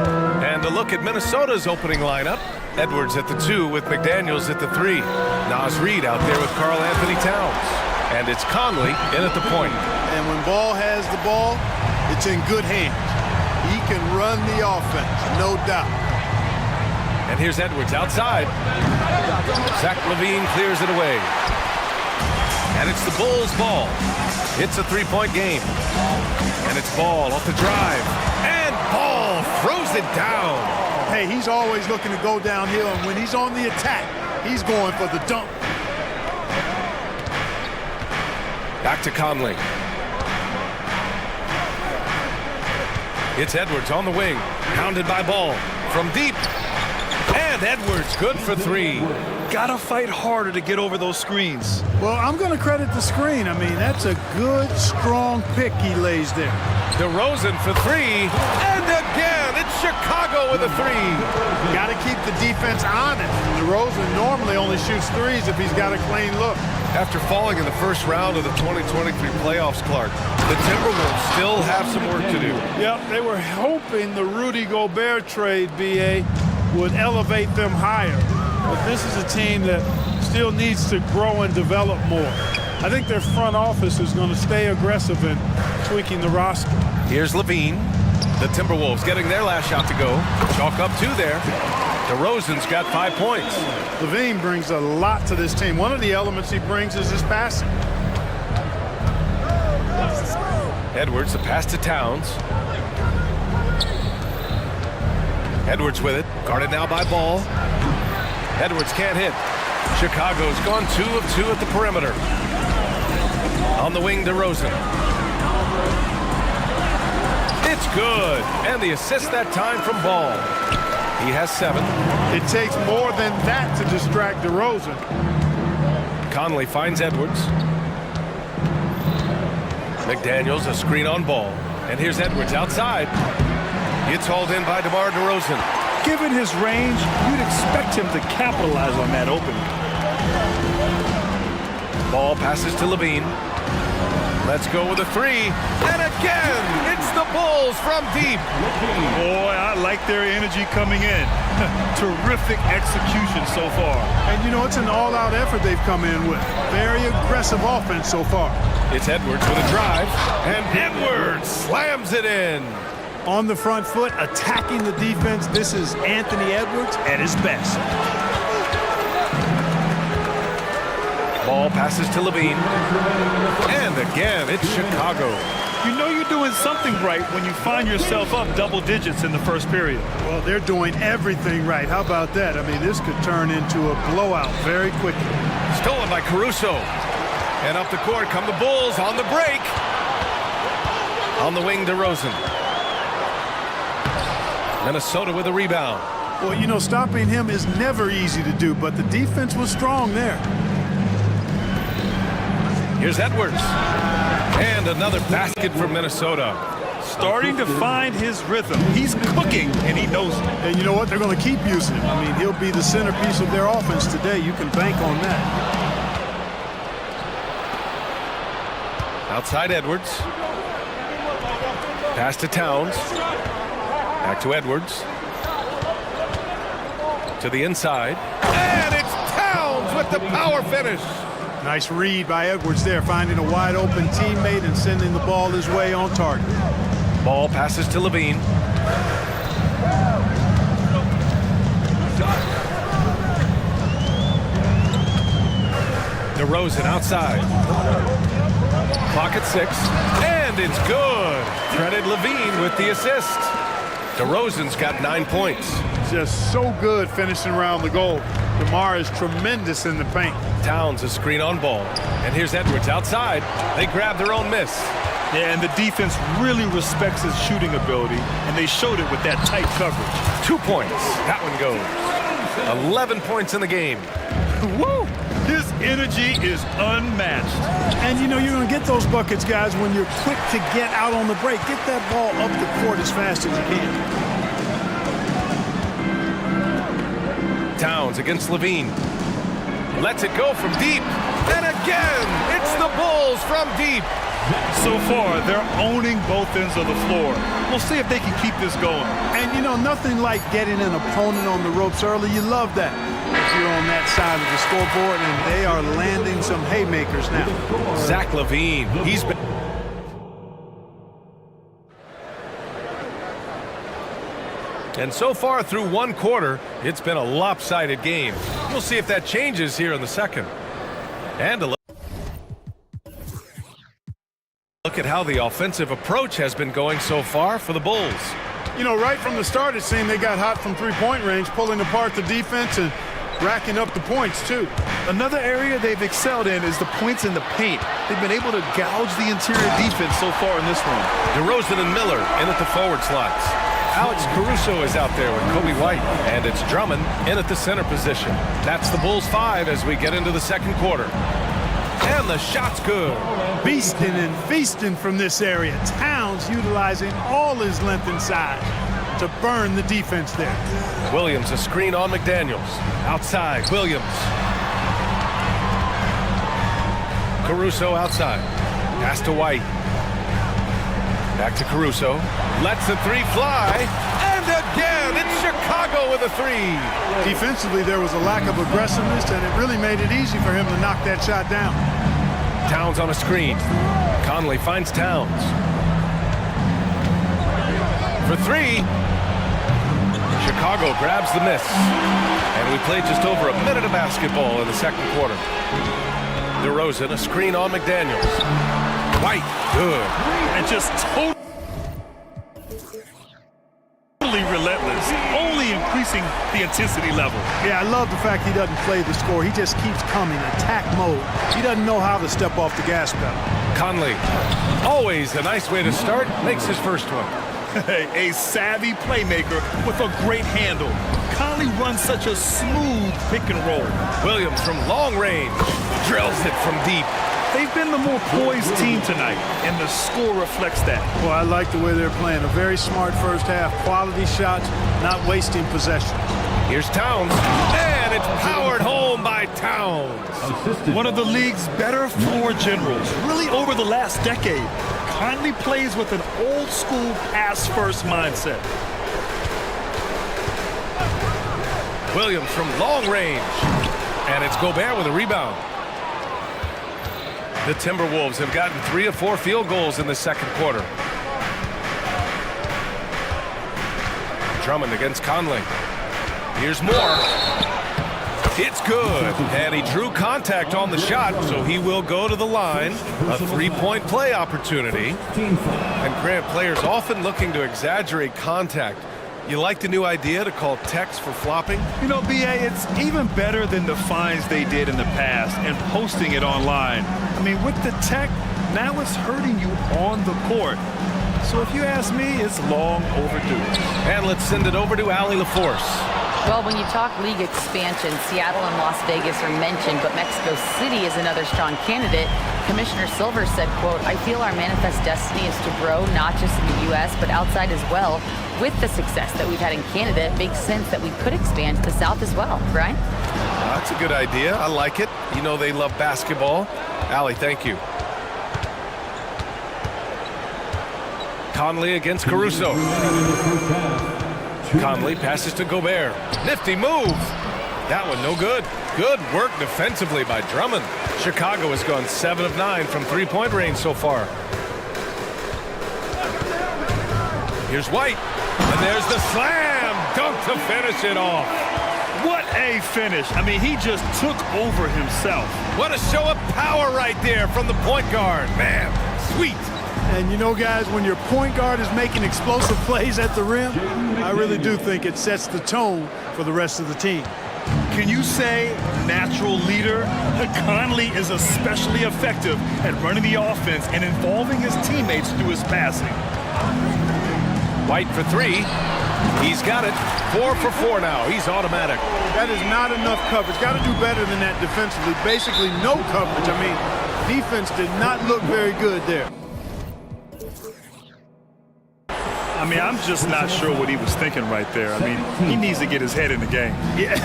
And a look at Minnesota's opening lineup. Edwards at the 2 with McDaniels at the 3. Nas Reed out there with Karl Anthony Towns. And it's Conley in at the point. And when Ball has the ball, it's in good hands. He can run the offense, no doubt. And here's Edwards outside. Zach LaVine clears it away. And it's the Bulls' ball. It's a three-point game. And it's Ball off the drive. And Ball throws it down. Hey, he's always looking to go downhill, and when he's on the attack, he's going for the dunk. Back to Conley. It's Edwards on the wing. Pounded by Ball. From deep. And Edwards good for 3. Gotta fight harder to get over those screens. Well, I'm going to credit the screen. I mean, that's a good, strong pick he lays there. DeRozan for 3. And again, it's Chicago with a 3. Got to keep the defense honest. DeRozan normally only shoots threes if he's got a clean look. After falling in the first round of the 2023 playoffs, Clark, the Timberwolves still have some work to do. Yep, they were hoping the Rudy Gobert trade, B.A., would elevate them higher. But this is a team that still needs to grow and develop more. I think their front office is going to stay aggressive in tweaking the roster. Here's LaVine. The Timberwolves getting their last shot to go. Chalk up 2 there. DeRozan's got 5 points. LaVine brings a lot to this team. One of the elements he brings is his passing. Edwards, the pass to Towns. Edwards with it. Guarded now by Ball. Edwards can't hit. Chicago's gone 2 of 2 at the perimeter. On the wing, DeRozan. It's good. And the assist that time from Ball. He has 7. It takes more than that to distract DeRozan. Conley finds Edwards. McDaniels, a screen on Ball. And here's Edwards outside. It's hauled in by DeMar DeRozan. Given his range, you'd expect him to capitalize on that opening. Ball passes to LaVine. Let's go with a 3. And again, it's the Bulls from deep. Boy, I like their energy coming in. Terrific execution so far. And, you know, it's an all-out effort they've come in with. Very aggressive offense so far. It's Edwards with a drive. And Edwards slams it in. On the front foot, attacking the defense. This is Anthony Edwards at his best. Ball passes to LaVine. And again, it's Chicago. You know you're doing something right when you find yourself up double digits in the first period. Well, they're doing everything right. How about that? I mean, this could turn into a blowout very quickly. Stolen by Caruso. And up the court come the Bulls on the break. On the wing, DeRozan. Minnesota with a rebound. Well, you know, stopping him is never easy to do, but the defense was strong there. Here's Edwards. And another basket for Minnesota. Starting to find his rhythm. He's cooking, and he knows it. And you know what? They're going to keep using him. I mean, he'll be the centerpiece of their offense today. You can bank on that. Outside Edwards. Pass to Towns. Back to Edwards. To the inside. And it's Towns with the power finish. Nice read by Edwards there, finding a wide open teammate and sending the ball his way on target. Ball passes to LaVine. DeRozan outside. Clock at 6. And it's good. Credit LaVine with the assist. DeRozan's got 9 points. Just so good finishing around the goal. DeMar is tremendous in the paint. Towns a screen on Ball. And here's Edwards outside. They grab their own miss. Yeah, and the defense really respects his shooting ability, and they showed it with that tight coverage. 2 points. That one goes. 11 points in the game. Woo! His energy is unmatched. And, you know, you're going to get those buckets, guys, when you're quick to get out on the break. Get that ball up the court as fast as you can. Towns against Levine. Lets it go from deep. And again, it's the Bulls from deep. So far, they're owning both ends of the floor. We'll see if they can keep this going. And, you know, nothing like getting an opponent on the ropes early. You love that if you're on that side of the scoreboard, and they are landing some haymakers now. Zach Levine, he's been... And so far through one quarter, it's been a lopsided game. We'll see if that changes here in the second. And a look at how the offensive approach has been going so far for the Bulls. You know, right from the start, it seemed they got hot from three-point range, pulling apart the defense and racking up the points, too. Another area they've excelled in is the points in the paint. They've been able to gouge the interior defense so far in this one. DeRozan and Miller in at the forward slots. Alex Caruso is out there with Kobe White, and it's Drummond in at the center position. That's the Bulls 5 as we get into the second quarter. And the shot's good. Beasting and feasting from this area. Towns utilizing all his length and size to burn the defense there. Williams, a screen on McDaniels. Outside, Williams. Caruso outside. Pass to White. Back to Caruso. Lets the three fly. And again, it's Chicago with a three. Defensively, there was a lack of aggressiveness, and it really made it easy for him to knock that shot down. Towns on a screen. Conley finds Towns. For three. Chicago grabs the miss. And we played just over a minute of basketball in the second quarter. DeRozan, a screen on McDaniels. White, good. And just totally relentless, only increasing the intensity level. Yeah, I love the fact he doesn't play the score. He just keeps coming, attack mode. He doesn't know how to step off the gas pedal. Conley, always a nice way to start, makes his first one. A savvy playmaker with a great handle. Conley runs such a smooth pick and roll. Williams from long range drills it from deep. They've been the more poised team tonight, and the score reflects that. Well, I like the way they're playing. A very smart first half. Quality shots, not wasting possession. Here's Towns, and it's powered home by Towns. One of the league's better floor generals, really over the last decade. Conley plays with an old-school pass-first mindset. Williams from long range, and it's Gobert with a rebound. The Timberwolves have gotten 3 of 4 field goals in the second quarter. Drummond against Conley. Here's more. It's good. And he drew contact on the shot, so he will go to the line. A three-point play opportunity. And Grant, players often looking to exaggerate contact. You like the new idea to call techs for flopping? You know, BA, it's even better than the fines they did in the past and posting it online. I mean, with the tech, now it's hurting you on the court. So if you ask me, it's long overdue. And let's send it over to Allie LaForce. Well, when you talk league expansion, Seattle and Las Vegas are mentioned, but Mexico City is another strong candidate. Commissioner Silver said, quote, "I feel our manifest destiny is to grow not just in the U.S., but outside as well. With the success that we've had in Canada, it makes sense that we could expand to the South as well." Brian? That's a good idea. I like it. You know they love basketball. Allie, thank you. Conley against Caruso. Conley passes to Gobert. Nifty move. That one no good. Good work defensively by Drummond. Chicago has gone 7 of 9 from three-point range so far. Here's White. And there's the slam dunk to finish it off. What a finish. I mean, he just took over himself. What a show of power right there from the point guard. Man, sweet. And you know, guys, when your point guard is making explosive plays at the rim, I really do think it sets the tone for the rest of the team. Can you say natural leader? Conley is especially effective at running the offense and involving his teammates through his passing. White for 3. He's got it. 4 for 4 now. He's automatic. That is not enough coverage. Got to do better than that defensively. Basically no coverage. I mean, defense did not look very good there. I mean, I'm just not sure what he was thinking right there. I mean, he needs to get his head in the game. Yeah,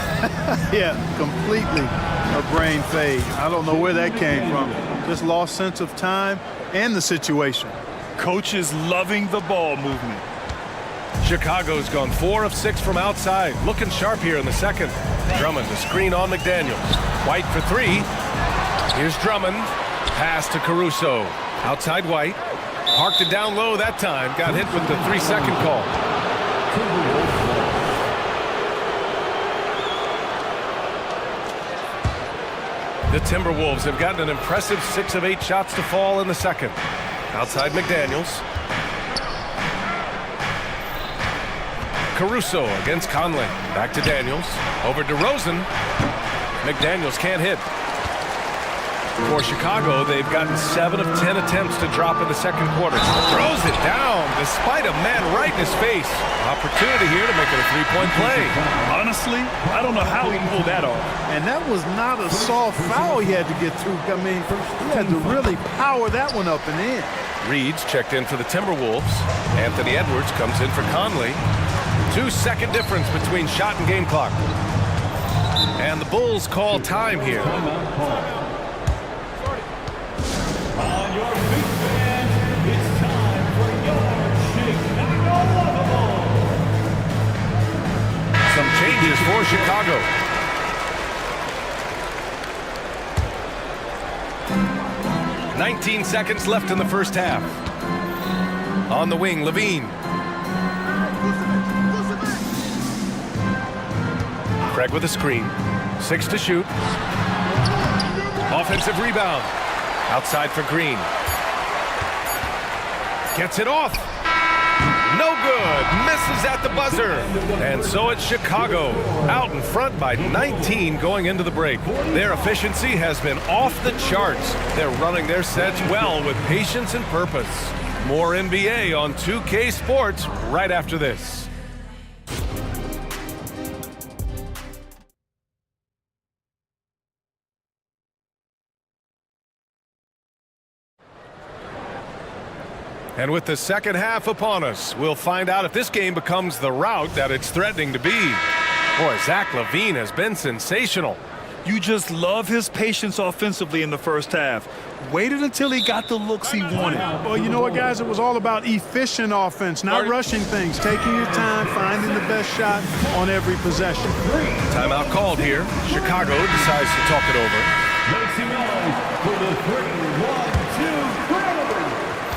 yeah, completely a brain fade. I don't know where that came from. Just lost sense of time and the situation. Coach is loving the ball movement. Chicago's gone 4 of 6 from outside. Looking sharp here in the second. Drummond to screen on McDaniels. White for 3. Here's Drummond. Pass to Caruso. Outside White. Parked it down low that time. Got hit with the 3-second call. The Timberwolves have gotten an impressive 6 of 8 shots to fall in the second. Outside McDaniels. Caruso against Conley. Back to Daniels. Over to Rosen. McDaniels can't hit. For Chicago, they've gotten 7 of 10 attempts to drop in the second quarter. Throws it down despite a man right in his face. Opportunity here to make it a 3-point play. Honestly, I don't know how he pulled that off. And that was not a soft foul he had to get through. I mean, he had to really power that one up and in. Reed's checked in for the Timberwolves. Anthony Edwards comes in for Conley. 2-second difference between shot and game clock. And the Bulls call time here. On your big fans, it's time for your Chicago. Some changes for Chicago. "19 seconds left in the first half. On the wing, Levine. Craig with a screen. 6 to shoot. Offensive rebound. Outside for Green. Gets it off. No good. Misses at the buzzer. And so it's Chicago out in front by 19 going into the break. Their efficiency has been off the charts. They're running their sets well with patience and purpose. More NBA on 2K Sports right after this. And with the second half upon us, we'll find out if this game becomes the rout that it's threatening to be. Boy, Zach LaVine has been sensational. You just love his patience offensively in the first half. Waited until he got the looks he wanted. Well, you know what, guys? It was all about efficient offense, not rushing things, taking your time, finding the best shot on every possession. Timeout called here. Chicago decides to talk it over. Make some noise for the 3-1-2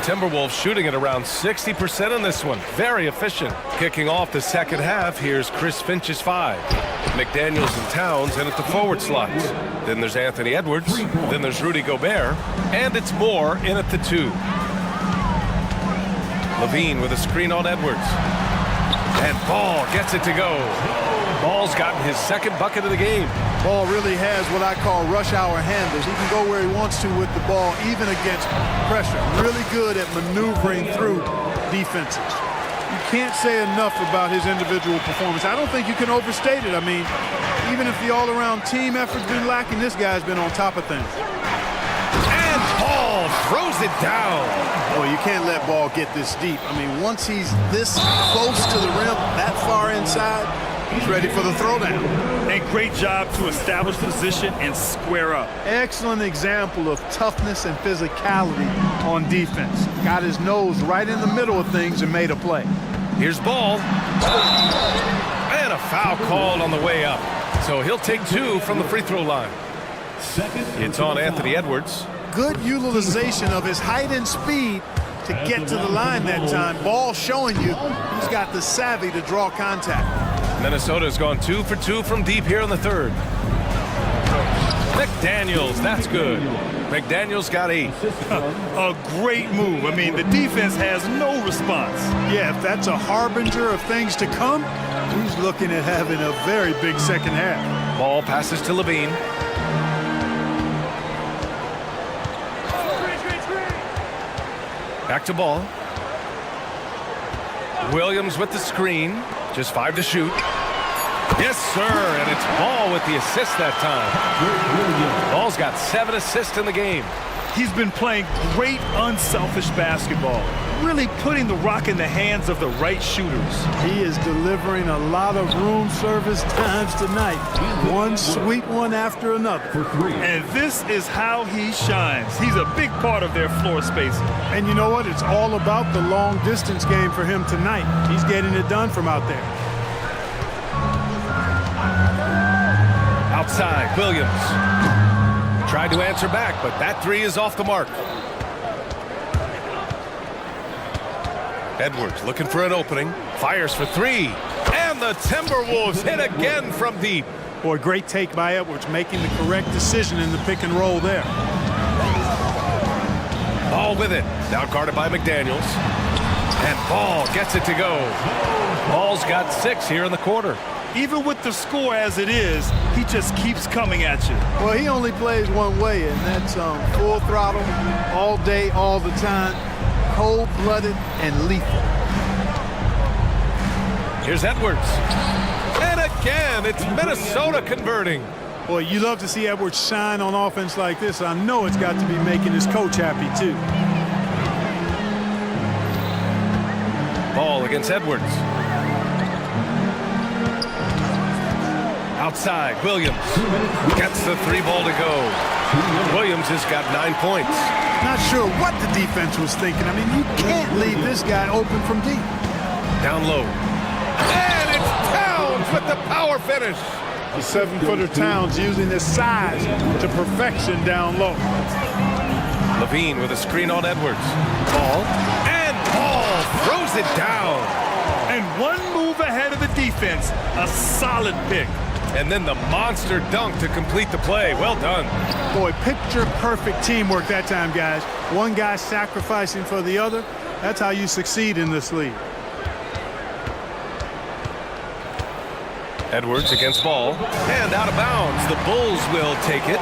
Timberwolves shooting at around 60% on this one. Very efficient. Kicking off the second half, here's Chris Finch's 5. McDaniels and Towns in at the forward slots. Then there's Anthony Edwards. Then there's Rudy Gobert. And it's Moore in at the 2. Levine with a screen on Edwards. And Ball gets it to go. Ball's gotten his second bucket of the game. Ball really has what I call rush hour handles. He can go where he wants to with the ball, even against pressure. Really good at maneuvering through defenses. You can't say enough about his individual performance. I don't think you can overstate it. I mean, even if the all-around team effort's been lacking, this guy's been on top of things. And Ball throws it down. Boy, you can't let Ball get this deep. I mean, once he's this close to the rim, that far inside, he's ready for the throwdown. And great job to establish position and square up. Excellent example of toughness and physicality on defense. Got his nose right in the middle of things and made a play. Here's Ball. And a foul called on the way up. So he'll take 2 from the free throw line. It's on Anthony Edwards. Good utilization of his height and speed to get to the line that time. Ball showing you he's got the savvy to draw contact. Minnesota's gone 2 for 2 from deep here in the third. McDaniels, that's good. McDaniels got 8. A great move. I mean, the defense has no response. Yeah, if that's a harbinger of things to come, he's looking at having a very big second half. Ball passes to Levine. Back to Ball. Williams with the screen. Just 5 to shoot. Yes, sir, and it's Ball with the assist that time. Ball's got 7 assists in the game. He's been playing great, unselfish basketball, really putting the rock in the hands of the right shooters. He is delivering a lot of room service times tonight. One sweet one after another. And this is how he shines. He's a big part of their floor spacing. And you know what? It's all about the long distance game for him tonight. He's getting it done from out there. Outside, Williams. Tried to answer back, but that three is off the mark. Edwards looking for an opening. Fires for three. And the Timberwolves hit again from deep. Boy, great take by Edwards, making the correct decision in the pick and roll there. Ball with it. Now guarded by McDaniels. And Ball gets it to go. Ball's got 6 here in the quarter. Even with the score as it is, he just keeps coming at you. Well, he only plays one way, and that's full throttle, all day, all the time, cold-blooded and lethal. Here's Edwards. And again, it's Minnesota converting. Boy, you love to see Edwards shine on offense like this. I know it's got to be making his coach happy, too. Ball against Edwards. Outside, Williams gets the 3 ball to go. Williams has got 9 points. Not sure what the defense was thinking. I mean, you can't leave this guy open from deep. Down low. And it's Towns with the power finish. The 7-footer Towns using his size to perfection down low. Levine with a screen on Edwards. Ball. And Ball throws it down. And one move ahead of the defense. A solid pick. And then the monster dunk to complete the play. Well done. Boy, picture-perfect teamwork that time, guys. One guy sacrificing for the other. That's how you succeed in this league. Edwards against Ball. And out of bounds. The Bulls will take it.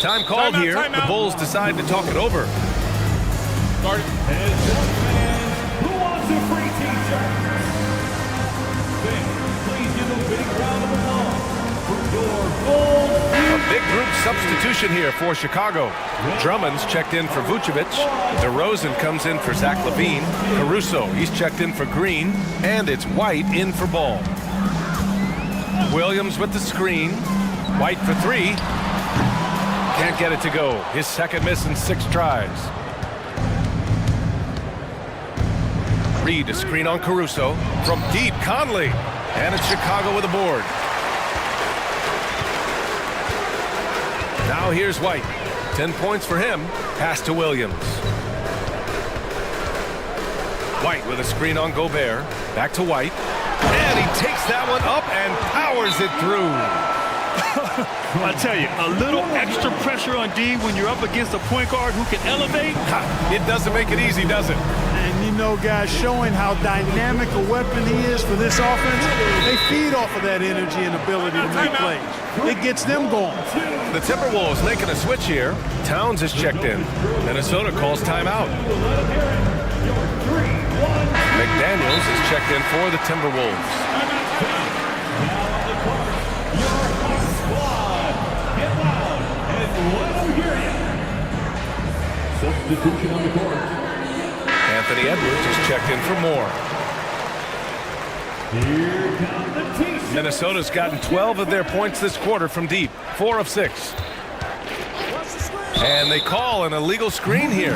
Time called here. The Bulls decide to talk it over. Start. Who wants a free t-shirt? Please give a big round of applause for your Bulls. A big group substitution here for Chicago. Drummond's checked in for Vucevic. DeRozan comes in for Zach LaVine. Caruso, he's checked in for Green. And it's White in for Ball. Williams with the screen. White for 3. Can't get it to go. His second miss in 6 tries. Reed, a screen on Caruso. From deep, Conley. And it's Chicago with a board. Now here's White. 10 points for him. Pass to Williams. White with a screen on Gobert. Back to White. And he takes that one up and powers it through. I tell you, a little extra pressure on D when you're up against a point guard who can elevate. It doesn't make it easy, does it? And you know, guys, showing how dynamic a weapon he is for this offense, they feed off of that energy and ability to make plays. It gets them going. The Timberwolves making a switch here. Towns is checked in. Minnesota calls timeout. McDaniels is checked in for the Timberwolves. Substitution on the court. Anthony Edwards is checked in for more. Here come the T-shirts. Minnesota's gotten 12 of their points this quarter from deep. 4 of 6. And they call an illegal screen here.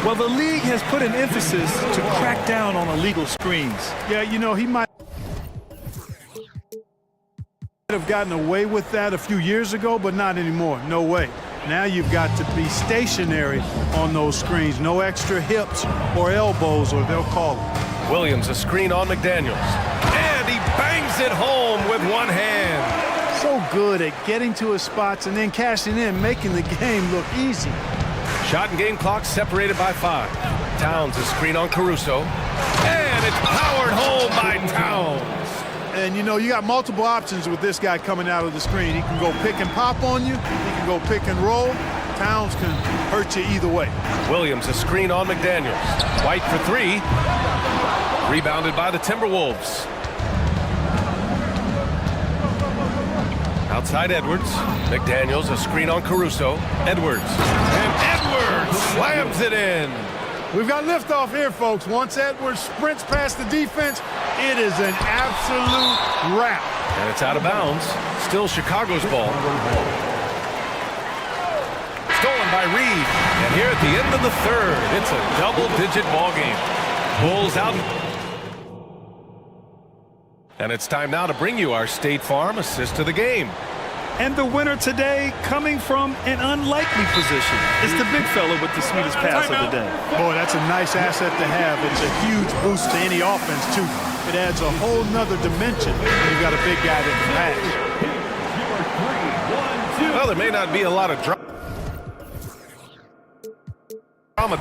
Well, the league has put an emphasis to crack down on illegal screens. Yeah, you know, he might have gotten away with that a few years ago, but not anymore. No way. Now you've got to be stationary on those screens. No extra hips or elbows, or they'll call it. Williams, a screen on McDaniels. And he bangs it home with one hand. So good at getting to his spots and then cashing in, making the game look easy. Shot and game clock separated by 5. Towns, a screen on Caruso. And it's powered home by Towns. And, you know, you got multiple options with this guy coming out of the screen. He can go pick and pop on you. He can go pick and roll. Towns can hurt you either way. Williams, a screen on McDaniels. White for 3. Rebounded by the Timberwolves. Outside Edwards. McDaniels, a screen on Caruso. Edwards. And Edwards slams it in. We've got liftoff here, folks. Once Edwards sprints past the defense, it is an absolute wrap. And it's out of bounds. Still Chicago's ball. Stolen by Reed. And here at the end of the third, it's a double-digit ball game. Bulls out. And it's time now to bring you our State Farm assist of the game. And the winner today coming from an unlikely position. It's the big fella with the sweetest pass of the day. Boy, that's a nice asset to have. It's a huge boost to any offense, too. It adds a whole nother dimension when you've got a big guy that can pass. Well, there may not be a lot of drama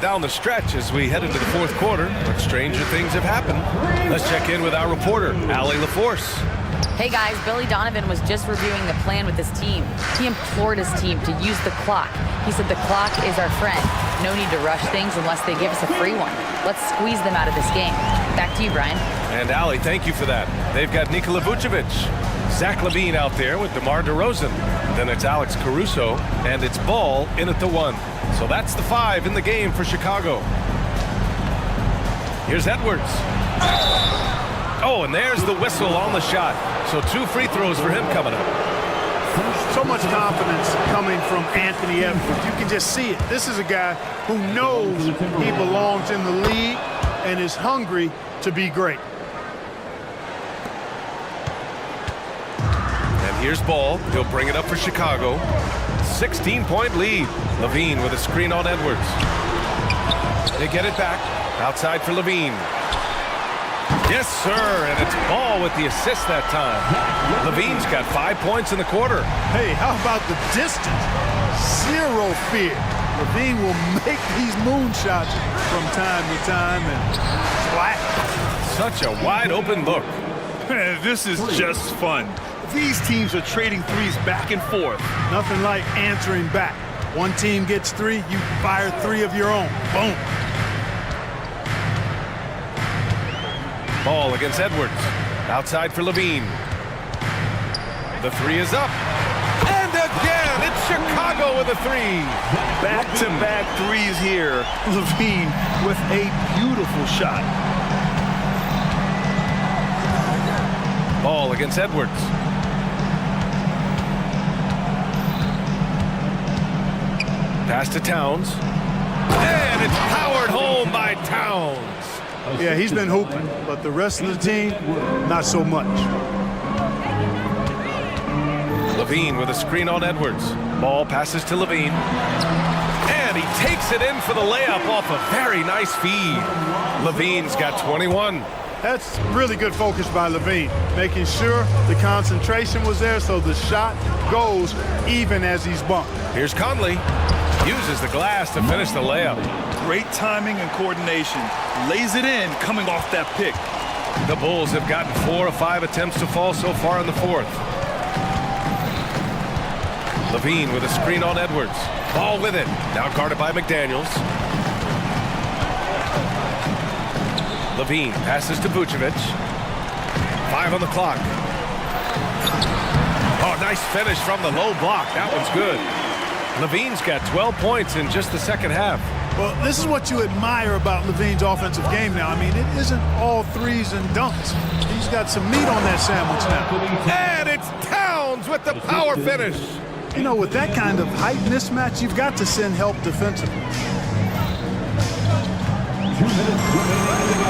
down the stretch as we head into the fourth quarter, but stranger things have happened. Let's check in with our reporter, Allie LaForce. Hey guys, Billy Donovan was just reviewing the plan with his team. He implored his team to use the clock. He said the clock is our friend. No need to rush things unless they give us a free one. Let's squeeze them out of this game. Back to you, Brian. And Allie, thank you for that. They've got Nikola Vucevic, Zach LaVine out there with DeMar DeRozan. Then it's Alex Caruso, and it's Ball in at the 1. So that's the 5 in the game for Chicago. Here's Edwards. Oh, and there's the whistle on the shot. So 2 free throws for him coming up. So much confidence coming from Anthony Edwards. You can just see it. This is a guy who knows he belongs in the league and is hungry to be great. And here's Ball. He'll bring it up for Chicago. 16-point lead. LaVine with a screen on Edwards. They get it back. Outside for LaVine. Yes, sir, and it's Ball with the assist that time. LaVine's got 5 points in the quarter. Hey, how about the distance? Zero fear. LaVine will make these moonshots from time to time and splat. Such a wide open look. This is just fun. These teams are trading threes back and forth. Nothing like answering back. One team gets 3, you fire 3 of your own. Boom. Ball against Edwards. Outside for LaVine. The 3 is up. And again, it's Chicago with a 3. Back-to-back threes here. LaVine with a beautiful shot. Ball against Edwards. Pass to Towns. And it's powered home by Towns. Yeah, he's been hooping, but the rest of the team, not so much. LaVine with a screen on Edwards. Ball passes to LaVine. And he takes it in for the layup off a very nice feed. LaVine's got 21. That's really good focus by LaVine, making sure the concentration was there so the shot goes even as he's bumped. Here's Conley. Uses the glass to finish the layup. Great timing and coordination. Lays it in coming off that pick. The Bulls have gotten 4 of 5 attempts to fall so far in the fourth. LaVine with a screen on Edwards. Ball with it. Now guarded by McDaniels. LaVine passes to Vucevic. 5 on the clock. Oh, nice finish from the low block. That one's good. LaVine's got 12 points in just the second half. Well, this is what you admire about LaVine's offensive game now. I mean, it isn't all threes and dunks. He's got some meat on that sandwich now. And it's Towns with the power finish. You know, with that kind of height mismatch, you've got to send help defensively.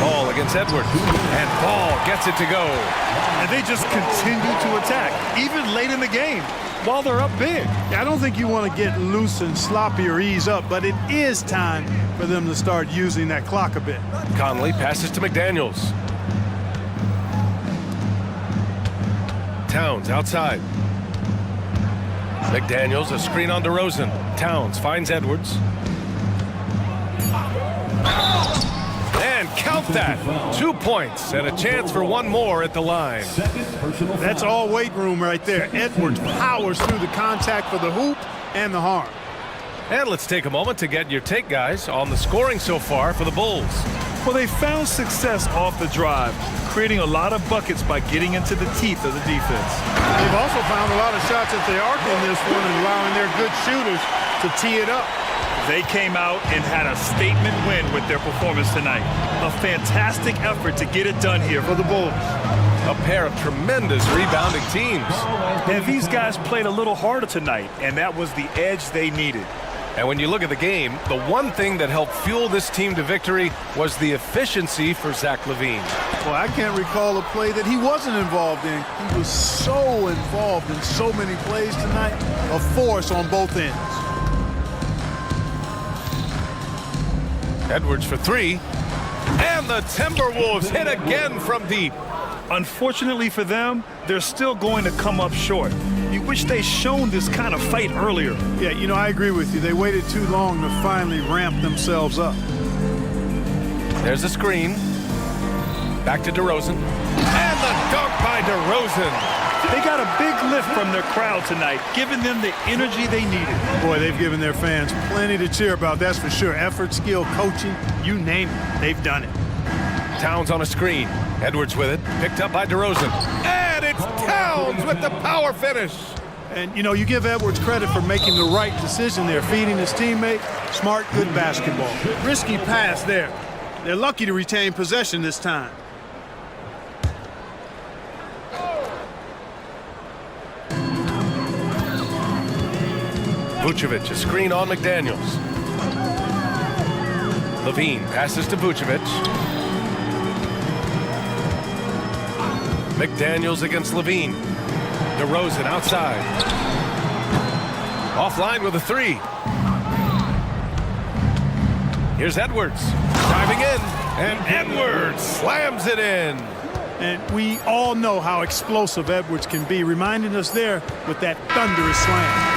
Ball against Edwards. And Ball gets it to go. And they just continue to attack, even late in the game, while they're up big. Yeah, I don't think you want to get loose and sloppy or ease up, but it is time for them to start using that clock a bit. Conley passes to McDaniels. Towns outside. McDaniels, a screen on DeRozan. Towns finds Edwards. And count that. 2 points and a chance for one more at the line. That's all weight room right there. Edwards powers through the contact for the hoop and the harm. And let's take a moment to get your take, guys, on the scoring so far for the Bulls. Well, they found success off the drive, creating a lot of buckets by getting into the teeth of the defense. They've also found a lot of shots at the arc in this one and allowing their good shooters to tee it up. They came out and had a statement win with their performance tonight. A fantastic effort to get it done here for the Bulls. A pair of tremendous rebounding teams. And these guys played a little harder tonight, and that was the edge they needed. And when you look at the game, the one thing that helped fuel this team to victory was the efficiency for Zach LaVine. Well, I can't recall a play that he wasn't involved in. He was so involved in so many plays tonight, a force on both ends. Edwards for three. And the Timberwolves hit again from deep. Unfortunately for them, they're still going to come up short. You wish they'd shown this kind of fight earlier. Yeah, you know, I agree with you. They waited too long to finally ramp themselves up. There's a screen. Back to DeRozan. And the dunk by DeRozan. They got a big lift from their crowd tonight, giving them the energy they needed. Boy, they've given their fans plenty to cheer about, that's for sure. Effort, skill, coaching, you name it, they've done it. Towns on a screen. Edwards with it. Picked up by DeRozan. And it's Towns with the power finish. And, you know, you give Edwards credit for making the right decision there, feeding his teammate. Smart, good basketball. Risky pass there. They're lucky to retain possession this time. Vucevic, a screen on McDaniels. LaVine passes to Vucevic. McDaniels against LaVine. DeRozan outside. Offline with a three. Here's Edwards. Driving in. And Edwards slams it in. And we all know how explosive Edwards can be, reminding us there with that thunderous slam.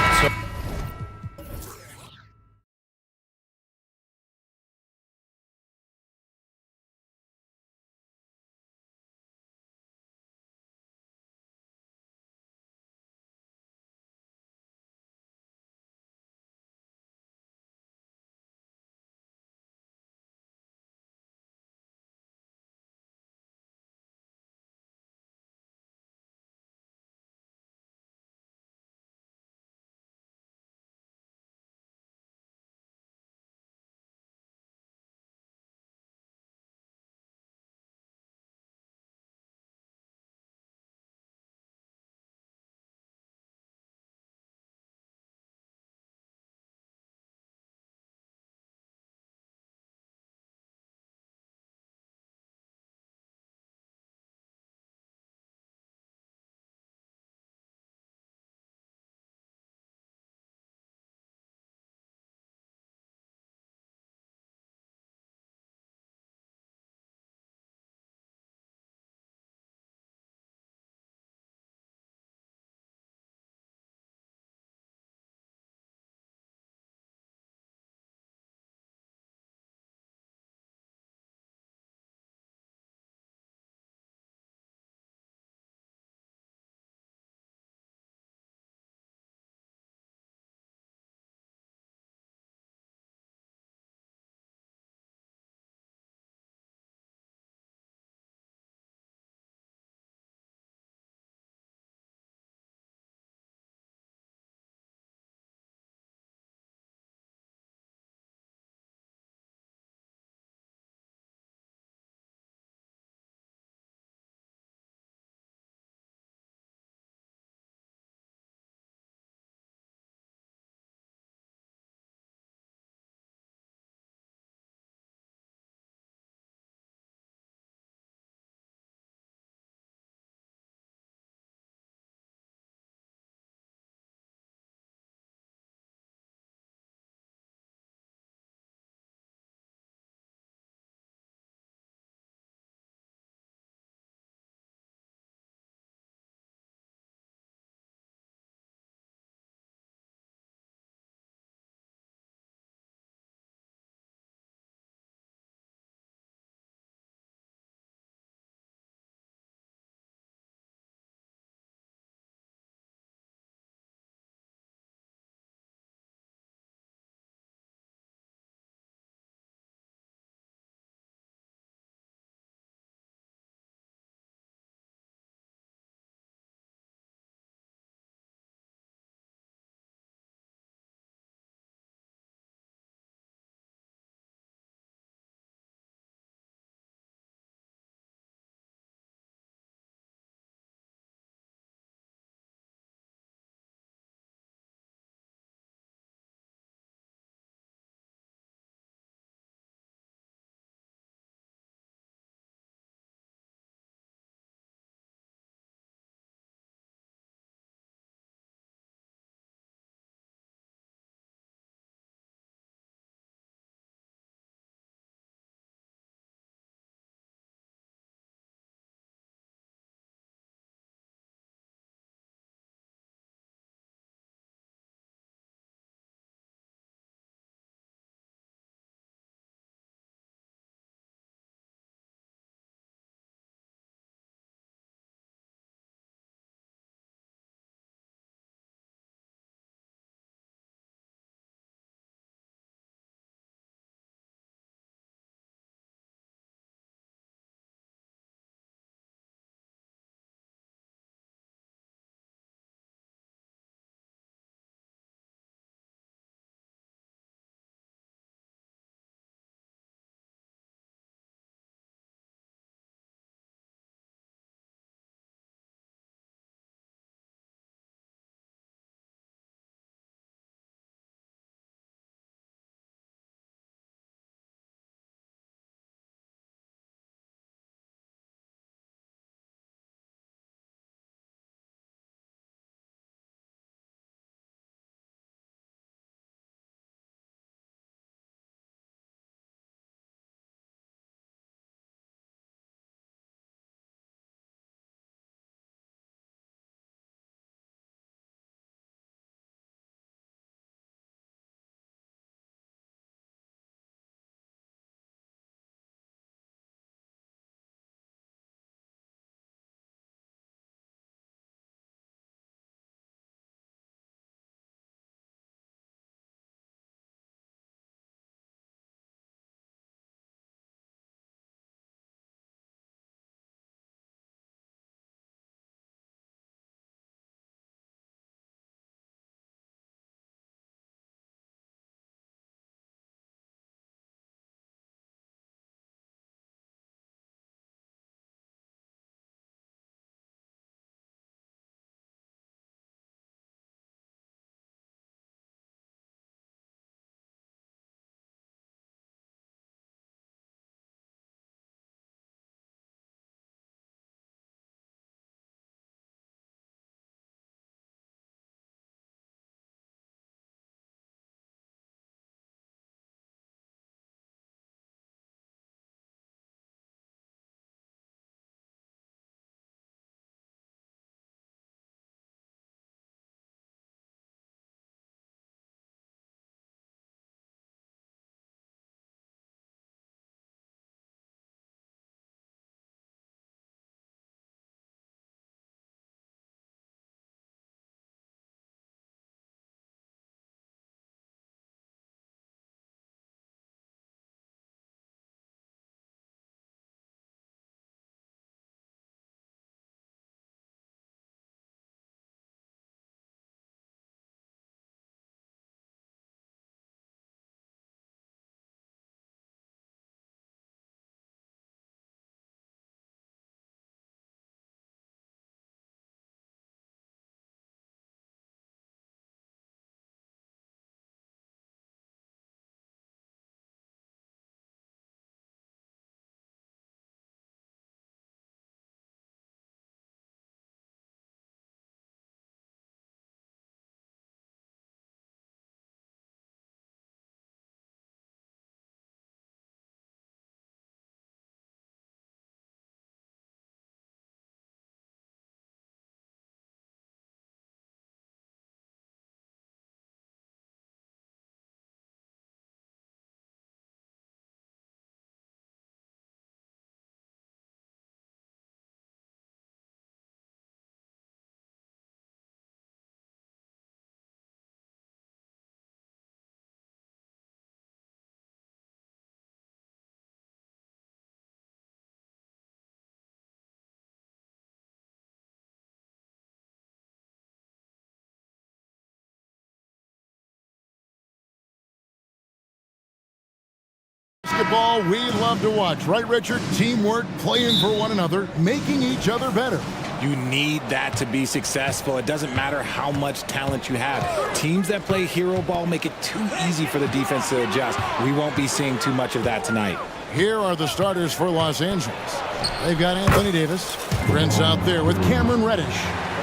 Basketball we love to watch, right, Richard? Teamwork, playing for one another, making each other better. You need that to be successful. It doesn't matter how much talent you have. Teams that play hero ball make it too easy for the defense to adjust. We won't be seeing too much of that tonight. Here are the starters for Los Angeles. They've got Anthony Davis, Prince out there with Cameron Reddish,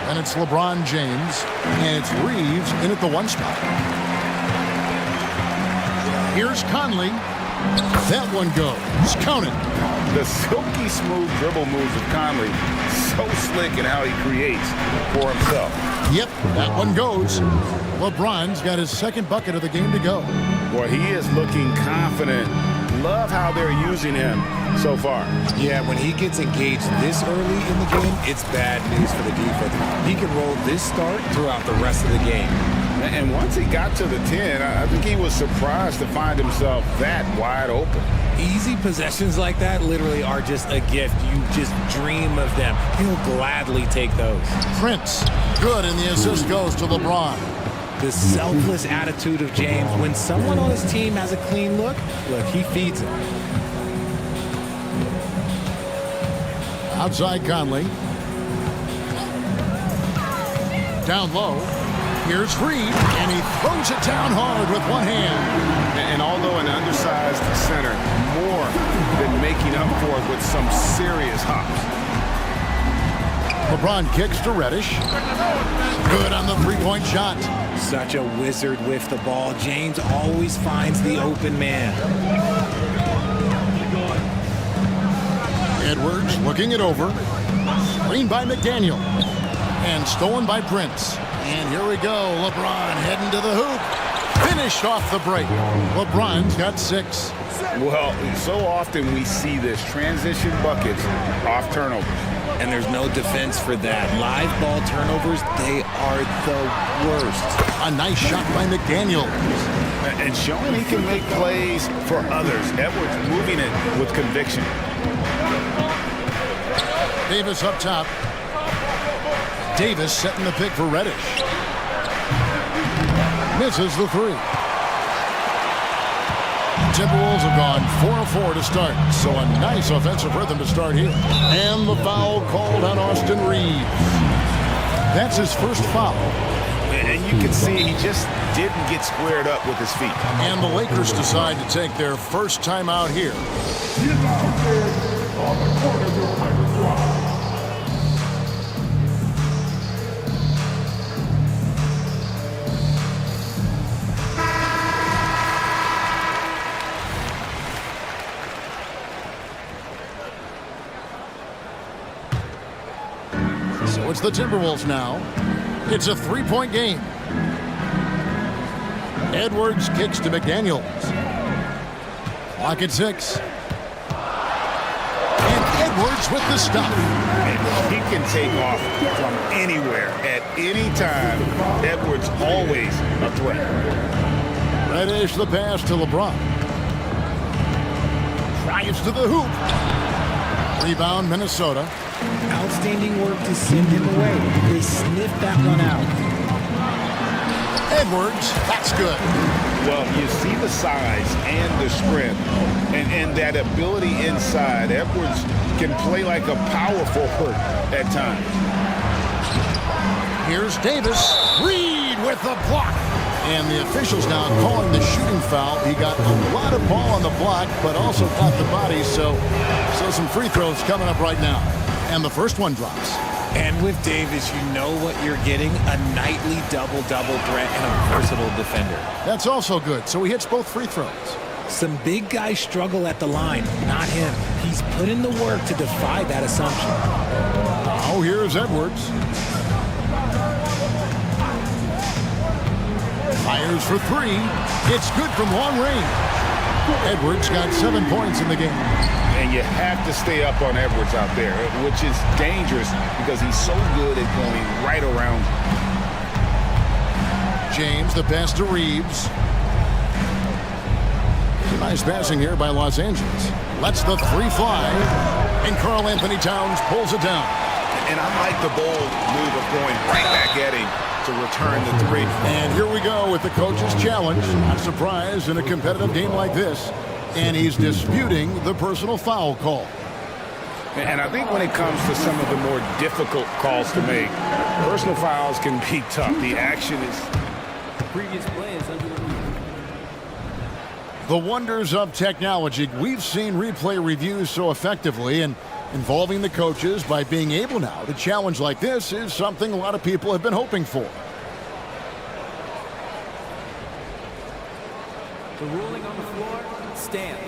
and it's LeBron James, and it's Reeves in at the 1 spot. Here's Conley. That one goes. Count it. The silky smooth dribble moves of Conley, so slick in how he creates for himself. Yep, that one goes. LeBron's got his second bucket of the game to go. Boy, he is looking confident. Love how they're using him so far. Yeah, when he gets engaged this early in the game, it's bad news for the defense. He can roll this start throughout the rest of the game. And once he got to the 10, I think he was surprised to find himself that wide open. Easy possessions like that literally are just a gift. You just dream of them. He'll gladly take those. Prince, good, and the assist goes to LeBron. The selfless attitude of James. When someone on his team has a clean look, he feeds it. Outside Conley. Down low. Here's Reed, and he throws it down hard with one hand. And although an undersized center, more than making up for it with some serious hops. LeBron kicks to Reddish. Good on the three-point shot. Such a wizard with the ball. James always finds the open man. Edwards looking it over. Screen by McDaniel. And stolen by Prince. And here we go. LeBron heading to the hoop. Finished off the break. LeBron's got 6. Well, so often we see this transition buckets off turnovers. And there's no defense for that. Live ball turnovers, they are the worst. A nice shot by McDaniel. And showing he can make plays for others. Edwards moving it with conviction. Davis up top. Davis setting the pick for Reddish. Misses the 3. Timberwolves have gone 4 of 4 to start, so a nice offensive rhythm to start here. And the foul called on Austin Reeves. That's his first foul. And you can see he just didn't get squared up with his feet. And the Lakers decide to take their first time out here. So it's the Timberwolves now. It's a 3-point game. Edwards kicks to McDaniels. Clock at 6. And Edwards with the stop. And he can take off from anywhere at any time. Edwards always a threat. Reddish the pass to LeBron. Drives to the hoop. Rebound Minnesota. Outstanding work to send him away. They sniffed that one out. Edwards, that's good. Well, you see the size and the strength and that ability inside. Edwards can play like a power forward at times. Here's Davis. Reed with the block. And the officials now calling the shooting foul. He got a lot of ball on the block, but also caught the body. So some free throws coming up right now. And the first one drops. And with Davis, you know what you're getting, a nightly double-double threat and a versatile defender. That's also good, so he hits both free throws. Some big guys struggle at the line, not him. He's put in the work to defy that assumption. Oh, here's Edwards. Fires for 3. It's good from long range. Edwards got 7 points in the game. And you have to stay up on Edwards out there, which is dangerous because he's so good at going right around you. James, the pass to Reeves. Nice passing here by Los Angeles. Lets the 3 fly. And Karl Anthony Towns pulls it down. And I like the bold move of going right back at him to return the 3. And here we go with the coach's challenge. Not surprised in a competitive game like this. And he's disputing the personal foul call. And I think when it comes to some of the more difficult calls to make, personal fouls can be tough. The action is... The previous play is under the review. The wonders of technology. We've seen replay reviews so effectively, and involving the coaches by being able now to challenge like this is something a lot of people have been hoping for. The ruling on the floor stands.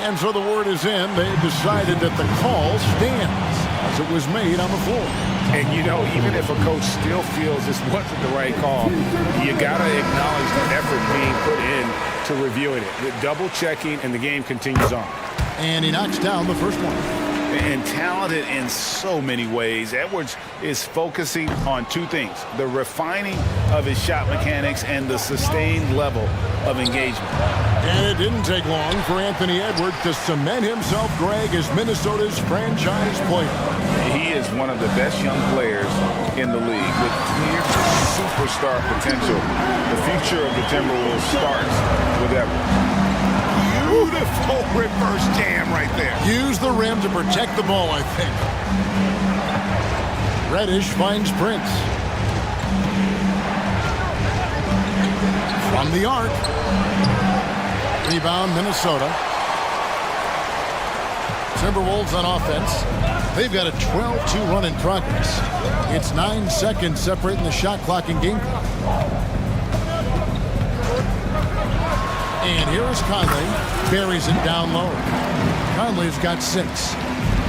And so the word is in. They've decided that the call stands as it was made on the floor. And, you know, even if a coach still feels this wasn't the right call, you got to acknowledge the effort being put in to reviewing it. The double checking, and the game continues on. And he knocks down the first one. And talented in so many ways, Edwards is focusing on two things: the refining of his shot mechanics and the sustained level of engagement. And it didn't take long for Anthony Edwards to cement himself, Greg, as Minnesota's franchise player. He is one of the best young players in the league with clear superstar potential. The future of the Timberwolves starts with Edwards. Beautiful reverse jam right there. Use the rim to protect the ball, I think. Reddish finds Prince. From the arc. Rebound, Minnesota. Timberwolves on offense. They've got a 12-2 run in progress. It's 9 seconds separating the shot clock and game clock. And here is Conley. Buries it down low. Conley's got 6.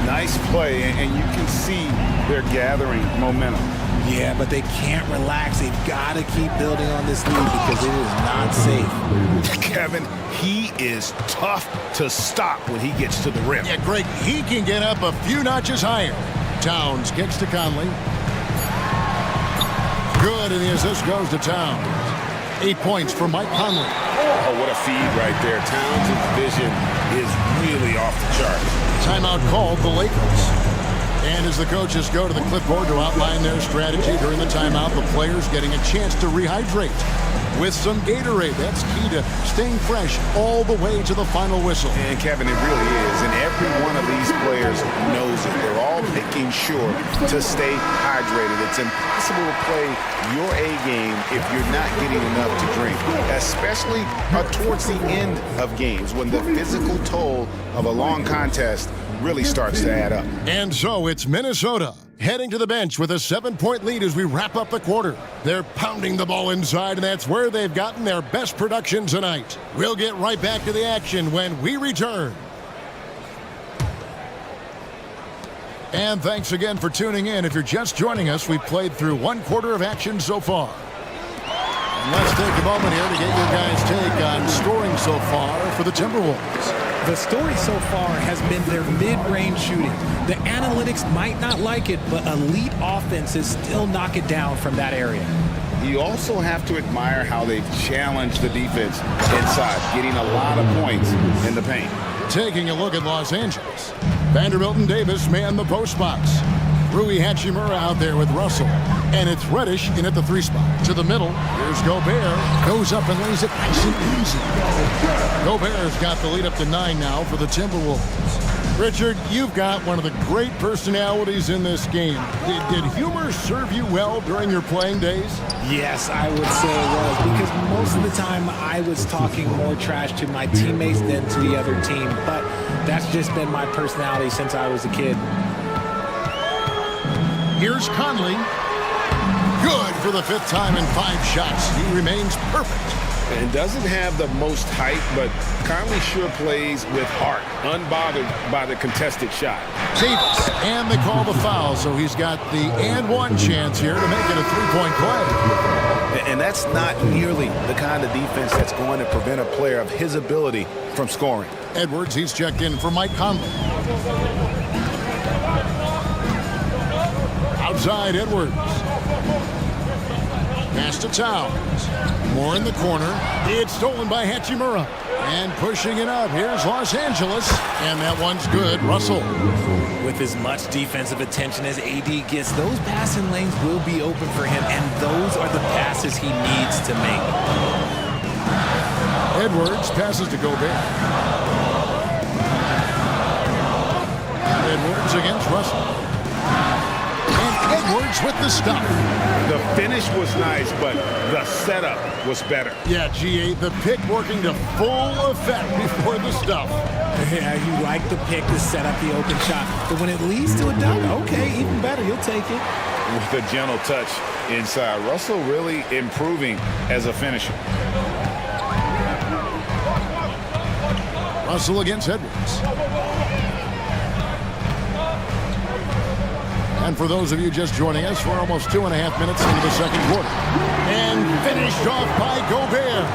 Nice play, and you can see they're gathering momentum. Yeah, but they can't relax. They've got to keep building on this lead because it is not safe. Kevin, he is tough to stop when he gets to the rim. Yeah, Greg, he can get up a few notches higher. Towns gets to Conley. Good, and the assist goes to Towns. 8 points for Mike Conley. Oh, what a feed right there. Towns' vision is really off the charts. Timeout called the Lakers. And as the coaches go to the clipboard to outline their strategy during the timeout, the players getting a chance to rehydrate with some Gatorade. That's key to staying fresh all the way to the final whistle. And Kevin, it really is. And every one of these players knows it. They're all making sure to stay hydrated. It's impossible to play your A game if you're not getting enough to drink, especially towards the end of games when the physical toll of a long contest really starts to add up. And so it's Minnesota heading to the bench with a 7-point lead as we wrap up the quarter. They're pounding the ball inside, and that's where they've gotten their best production tonight. We'll get right back to the action when we return. And thanks again for tuning in. If you're just joining us, we've played through 1 quarter of action so far. And let's take a moment here to get your guys' take on scoring so far for the Timberwolves. The story so far has been their mid-range shooting. The analytics might not like it, but elite offenses still knock it down from that area. You also have to admire how they've challenged the defense inside, getting a lot of points in the paint. Taking a look at Los Angeles. Vanderbilt and Davis man the post spots. Rui Hachimura out there with Russell. And it's Reddish in at the 3 spot. To the middle, here's Gobert. Goes up and lays it nice and easy. Gobert's got the lead up to 9 now for the Timberwolves. Richard, you've got one of the great personalities in this game. Did humor serve you well during your playing days? Yes, I would say it was, because most of the time I was talking more trash to my teammates than to the other team. But that's just been my personality since I was a kid. Here's Conley. Good for the 5th time in 5 shots. He remains perfect. And doesn't have the most height, but Conley sure plays with heart, unbothered by the contested shot. Davis, and they call the foul, so he's got the and 1 chance here to make it a 3-point play. And that's not nearly the kind of defense that's going to prevent a player of his ability from scoring. Edwards, he's checked in for Mike Conley. Outside Edwards. Pass to Towns. More in the corner. It's stolen by Hachimura. And pushing it up. Here's Los Angeles. And that one's good. Russell. With as much defensive attention as AD gets, those passing lanes will be open for him. And those are the passes he needs to make. Edwards passes to Gobert. Edwards against Russell. And Edwards with the stop. The finish was nice, but the setup was better. Yeah, G8, the pick working to full effect before the stuff. Yeah, you like the pick to set up the open shot. But when it leads to a dunk, okay, even better. You'll take it. With a gentle touch inside. Russell really improving as a finisher. Russell against Edwards. And for those of you just joining us, we're almost 2.5 minutes into the second quarter. And finished off by Gobert.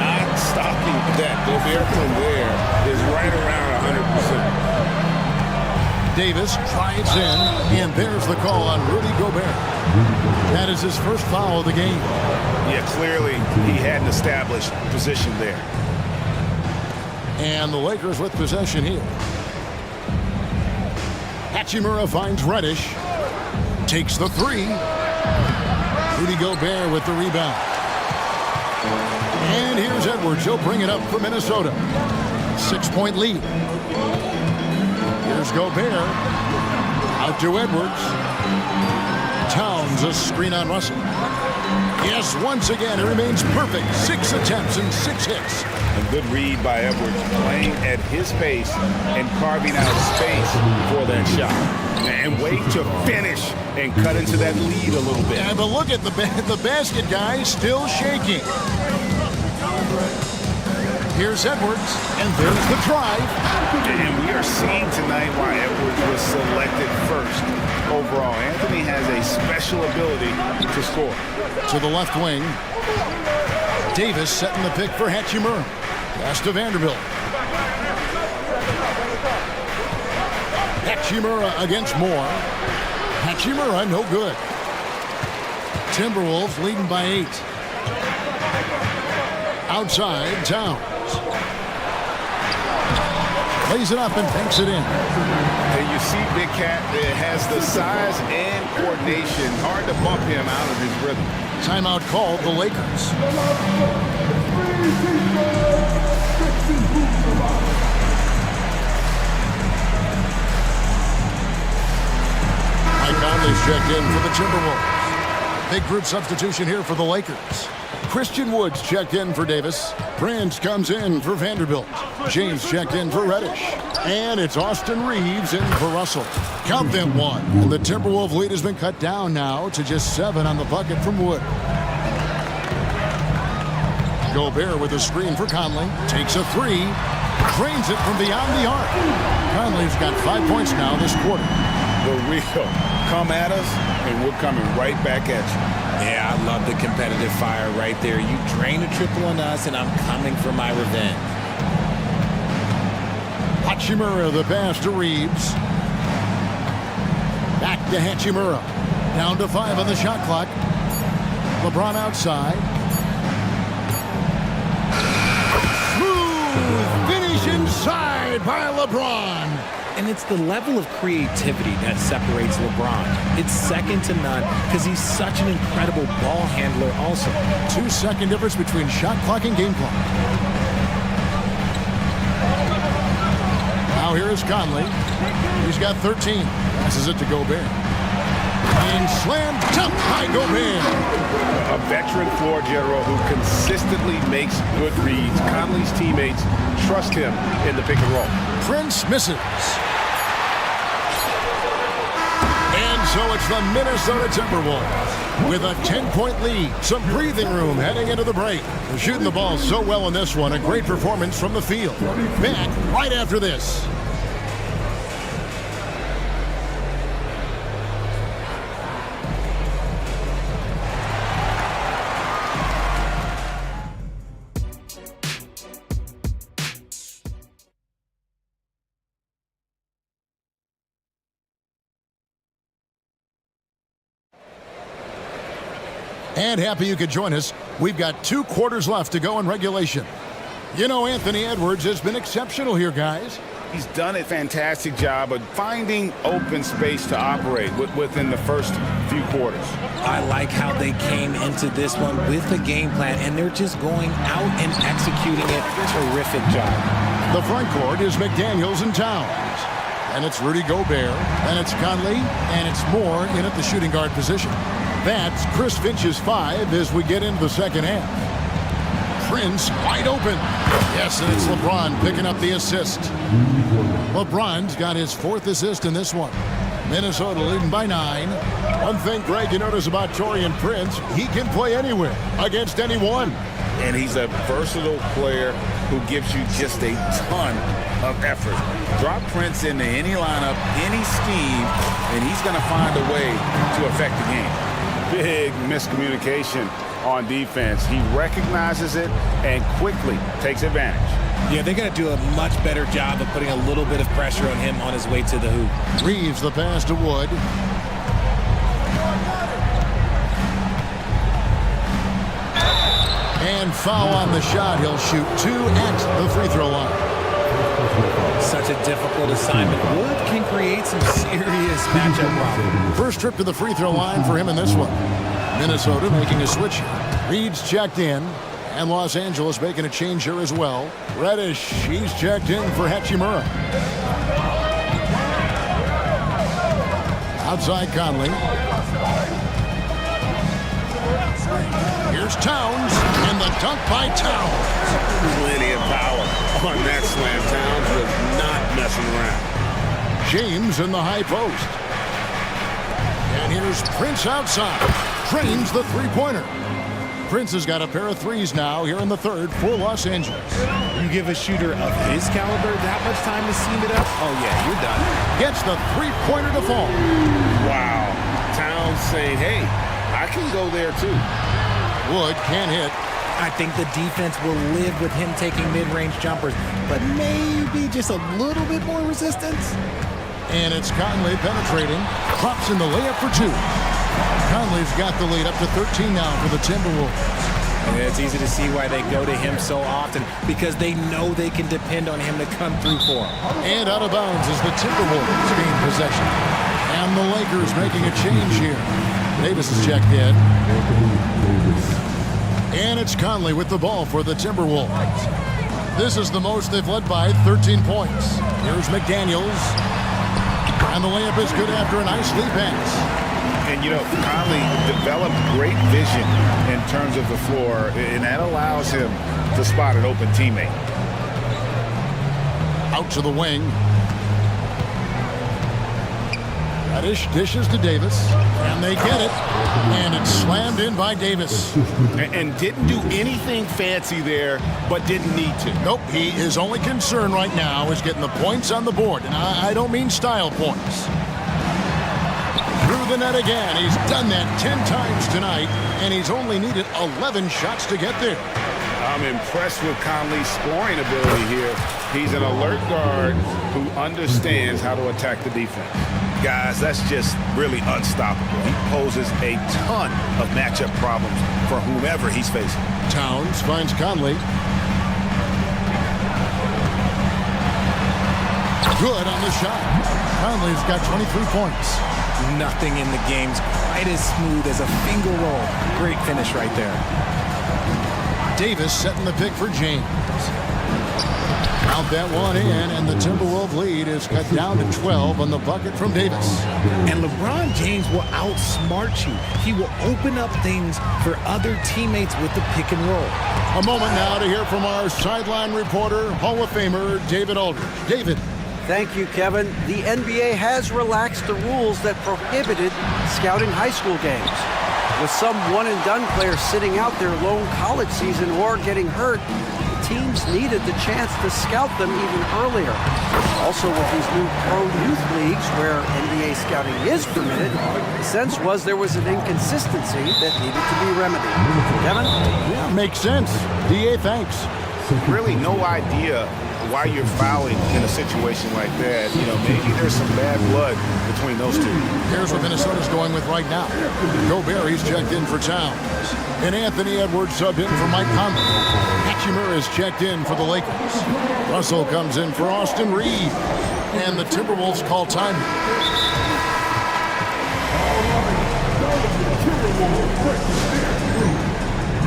Not stopping that. Gobert from there is right around 100%. Davis drives in, and there's the call on Rudy Gobert. That is his first foul of the game. Yeah, clearly he had an established position there. And the Lakers with possession here. Hachimura finds Reddish. Takes the three. Rudy Gobert with the rebound. And here's Edwards. He'll bring it up for Minnesota. 6-point lead. Here's Gobert. Out to Edwards. Towns a screen on Russell. Yes, once again, it remains perfect. 6 attempts and 6 hits. A good read by Edwards, playing at his pace and carving out space for that shot. And wait to finish and cut into that lead a little bit. Yeah, but look at the basket guy still shaking. Here's Edwards, and there's the drive. And we are seeing tonight why Edwards was selected first. Overall, Anthony has a special ability to score. To the left wing. Davis setting the pick for Hachimura. Pass to Vanderbilt. Hachimura against Moore. Hachimura, no good. Timberwolves leading by 8. Outside, Towns. Plays it up and banks it in. And you see Big Cat has the size and coordination. Hard to bump him out of his rhythm. Timeout called the Lakers. Mike Conley's checked in for the Timberwolves. Big group substitution here for the Lakers. Christian Woods checked in for Davis. Prince comes in for Vanderbilt. James checked in for Reddish. And it's Austin Reeves in for Russell. Count them 1. And the Timberwolves lead has been cut down now to just 7 on the bucket from Wood. Gobert with a screen for Conley. Takes a 3. Drains it from beyond the arc. Conley's got 5 points now this quarter. The real come at us, and we're coming right back at you. Yeah, I love the competitive fire right there. You drain a triple on us, and I'm coming for my revenge. Hachimura, the pass to Reeves. Back to Hachimura. Down to 5 on the shot clock. LeBron outside. Smooth finish inside by LeBron. And it's the level of creativity that separates LeBron. It's second to none because he's such an incredible ball handler also. 2-second difference between shot clock and game clock. Now here is Conley. He's got 13. Passes it to Gobert. And slam dunk by Gobert. A veteran floor general who consistently makes good reads. Conley's teammates trust him in the pick and roll. Prince misses. And so it's the Minnesota Timberwolves with a 10-point lead. Some breathing room heading into the break. They're shooting the ball so well in this one. A great performance from the field. Back right after this. And happy you could join us. We've got 2 quarters left to go in regulation. You know, Anthony Edwards has been exceptional here, guys. He's done a fantastic job of finding open space to operate within the first few quarters. I like how they came into this one with a game plan, and they're just going out and executing it. Terrific job. The front court is McDaniels and Towns. And it's Rudy Gobert, and it's Conley, and it's Moore in at the shooting guard position. That's Chris Finch's 5 as we get into the second half. Prince wide open. Yes, and it's LeBron picking up the assist. LeBron's got his 4th assist in this one. Minnesota leading by 9. One thing, Greg, you notice about Taurean Prince, he can play anywhere against anyone. And he's a versatile player who gives you just a ton of effort. Drop Prince into any lineup, any scheme, and he's going to find a way to affect the game. Big miscommunication on defense. He recognizes it and quickly takes advantage. Yeah, they're going to do a much better job of putting a little bit of pressure on him on his way to the hoop. Reeves the pass to Wood. And foul on the shot. He'll shoot 2 at the free throw line. Such a difficult assignment. Wood can create some serious matchup problems. First trip to the free throw line for him in this one. Minnesota making a switch here. Reed's checked in. And Los Angeles making a change here as well. Reddish, he's checked in for Hachimura. Outside Conley. Here's Towns, and the dunk by Towns. Plenty of power on that slam. Towns was not messing around. James in the high post. And here's Prince outside. Trains the three-pointer. Prince has got a pair of threes now here in the third for Los Angeles. You give a shooter of his caliber that much time to seam it up? Oh, yeah, you're done. Gets the three-pointer to fall. Wow. Towns saying, hey, I can go there too. Wood can't hit. I think the defense will live with him taking mid-range jumpers, but maybe just a little bit more resistance. And it's Conley penetrating. Drops in the layup for 2. Conley's got the lead up to 13 now for the Timberwolves. And it's easy to see why they go to him so often, because they know they can depend on him to come through for them. And out of bounds as the Timberwolves gain possession. And the Lakers making a change here. Davis is checked in. And it's Conley with the ball for the Timberwolves. This is the most they've led by 13 points. Here's McDaniels. And the layup is good after a nice lead pass. And, you know, Conley developed great vision in terms of the floor, and that allows him to spot an open teammate. Out to the wing. Reddish dishes to Davis, and they get it. And it's slammed in by Davis. And didn't do anything fancy there, but didn't need to. Nope, his only concern right now is getting the points on the board. And I don't mean style points. Through the net again. He's done that 10 times tonight, and he's only needed 11 shots to get there. I'm impressed with Conley's scoring ability here. He's an alert guard who understands how to attack the defense. Guys, that's just really unstoppable. He poses a ton of matchup problems for whomever he's facing. Towns finds Conley. Good on the shot. Conley's got 23 points. Nothing in the game's quite as smooth as a finger roll. Great finish right there. Davis setting the pick for James. Count that one in, and the Timberwolves lead is cut down to 12 on the bucket from Davis. And LeBron James will outsmart you. He will open up things for other teammates with the pick and roll. A moment now to hear from our sideline reporter, Hall of Famer David Aldridge. David. Thank you, Kevin. The NBA has relaxed the rules that prohibited scouting high school games. With some one-and-done players sitting out their lone college season or getting hurt, the teams needed the chance to scout them even earlier. Also, with these new pro youth leagues where NBA scouting is permitted, the sense was there was an inconsistency that needed to be remedied. Kevin? Yeah, makes sense. DA, thanks. Really no idea why you're fouling in a situation like that. You know, maybe there's some bad blood between those two. Here's what Minnesota's going with right now. Gobert, he's checked in for Towns. And Anthony Edwards subbed in for Mike Conley. Hachimura is checked in for the Lakers. Russell comes in for Austin Reed. And the Timberwolves call time.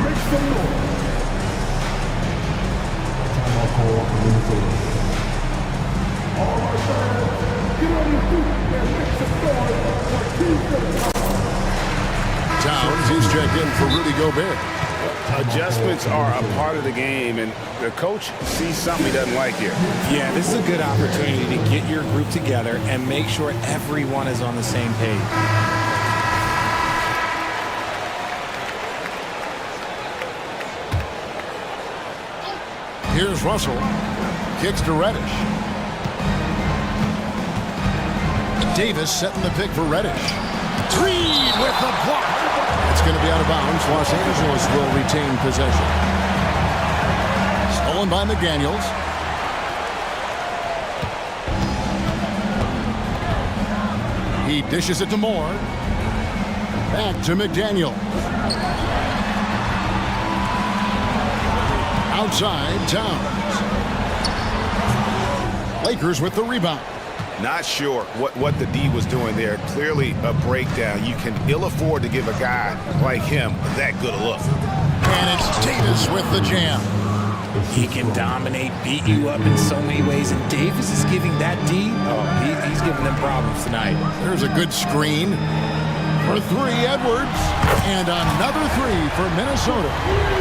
Make some noise. Timeout call for Minnesota. All right, fans, get on your feet and make some noise for Team Towns, he's checked in for Rudy Gobert. Adjustments are a part of the game, and the coach sees something he doesn't like here. Yeah, this is a good opportunity to get your group together and make sure everyone is on the same page. Here's Russell. Kicks to Reddish. Davis setting the pick for Reddish. Reed with the block. It's going to be out of bounds. Los Angeles will retain possession. Stolen by McDaniels. He dishes it to Moore. Back to McDaniel. Outside, Towns. Lakers with the rebound. Not sure what the D was doing there. Clearly a breakdown. You can ill afford to give a guy like him that good a look. And it's Davis with the jam. He can dominate, beat you up in so many ways, and Davis is giving that D, he's giving them problems tonight. There's a good screen for three, Edwards, and another three for Minnesota.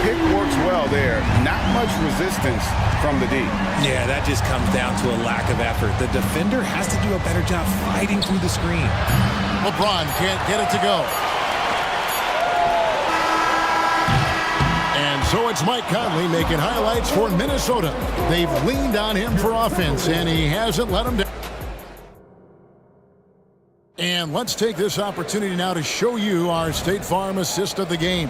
Pick works well there. Not much resistance from the D. Yeah, that just comes down to a lack of effort. The defender has to do a better job fighting through the screen. LeBron can't get it to go. And so it's Mike Conley making highlights for Minnesota. They've leaned on him for offense, and he hasn't let them down. And let's take this opportunity now to show you our State Farm assist of the game.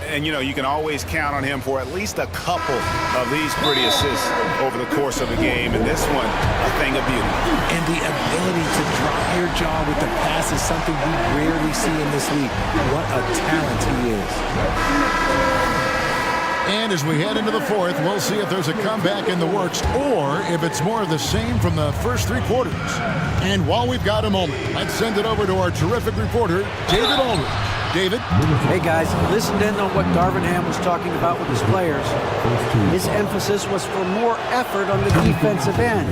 And, you know, you can always count on him for at least a couple of these pretty assists over the course of a game. And this one, a thing of beauty. And the ability to drop your jaw with the pass is something we rarely see in this league. What a talent he is. And as we head into the fourth, we'll see if there's a comeback in the works or if it's more of the same from the first three quarters. And while we've got a moment, let's send it over to our terrific reporter, David Aldridge. David? Hey guys, listened in on what Darvin Ham was talking about with his players. His emphasis was for more effort on the defensive end.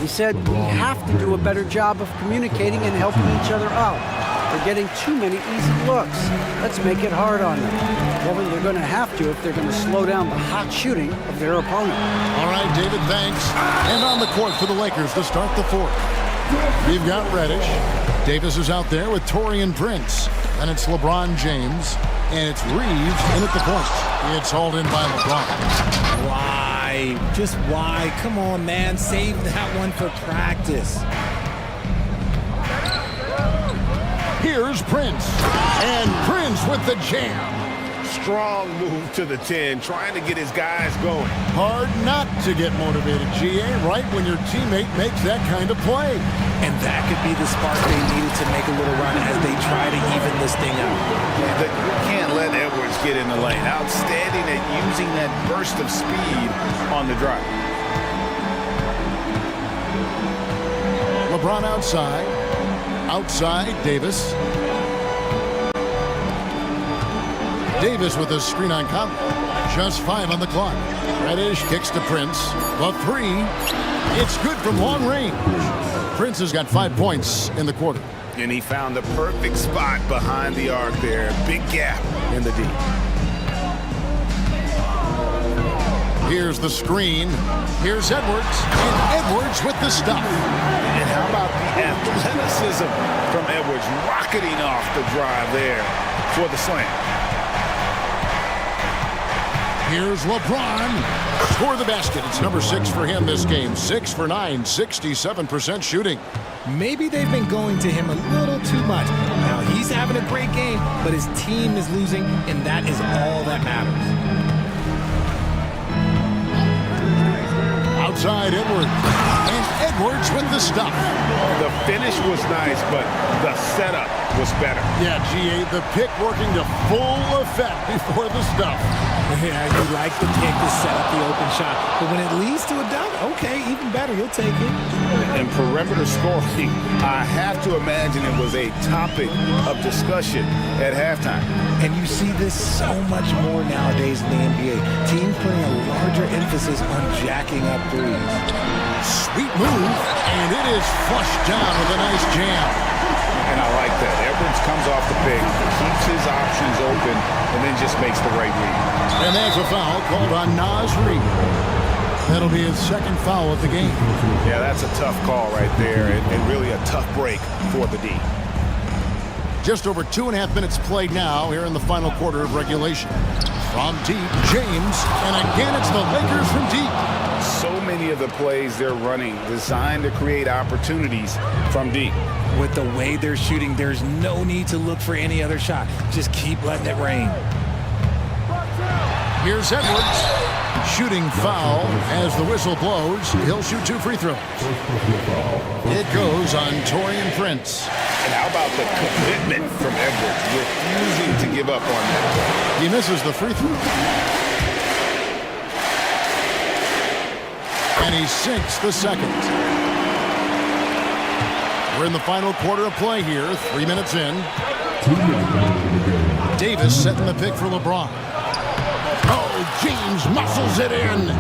He said we have to do a better job of communicating and helping each other out. They're getting too many easy looks. Let's make it hard on them. Kevin, they're going to have to if they're going to slow down the hot shooting of their opponent. All right, David, thanks. And on the court for the Lakers to start the fourth. We've got Reddish. Davis is out there with Taurean Prince. And it's LeBron James. And it's Reeves in at the point. It's hauled in by LeBron. Why? Just why? Come on, man. Save that one for practice. Here's Prince. And Prince with the jam. Strong move to the 10, trying to get his guys going. Hard not to get motivated, GA, right when your teammate makes that kind of play. And that could be the spark they needed to make a little run as they try to even this thing out. You can't let Edwards get in the lane. Outstanding at using that burst of speed on the drive. LeBron outside. Outside, Davis. Davis with a screen on Conley. Just 5 on the clock. Reddish kicks to Prince. The three. It's good from long range. Prince has got 5 points in the quarter. And he found the perfect spot behind the arc there. Big gap in the D. Here's the screen. Here's Edwards. And Edwards with the stop. And how about the athleticism from Edwards rocketing off the drive there for the slam. Here's LeBron. Score the basket. It's number 6 for him this game. 6 for 9, 67% shooting. Maybe they've been going to him a little too much. Now, he's having a great game, but his team is losing, and that is all that matters. Outside Edwards. And Edwards with the stuff. The finish was nice, but the setup was better. Yeah, GA, the pick working to full effect before the stuff. Yeah, you like the pick to set up the open shot. But when it leads to a dunk, okay, even better. You'll take it. And perimeter scoring, I have to imagine it was a topic of discussion at halftime. And you see this so much more nowadays in the NBA. Teams putting a larger emphasis on jacking up threes. Sweet move, and it is flushed down with a nice jam. And I like that. Edwards comes off the pick, keeps his options open, and then just makes the right read. And there's a foul called on Naz Reid. That'll be his second foul of the game. Yeah, that's a tough call right there, and really a tough break for the D. Just over 2.5 minutes played now here in the final quarter of regulation. From deep, James, and again it's the Lakers from deep. So many of the plays they're running designed to create opportunities from deep. With the way they're shooting, there's no need to look for any other shot. Just keep letting it rain. Here's Edwards. Shooting foul as the whistle blows. He'll shoot 2 free throws. It goes on Taurean Prince. And how about the commitment from Edwards, refusing to give up on that? He misses the free throw. And he sinks the second. We're in the final quarter of play here, 3 minutes in. Davis setting the pick for LeBron. Oh, James muscles it in.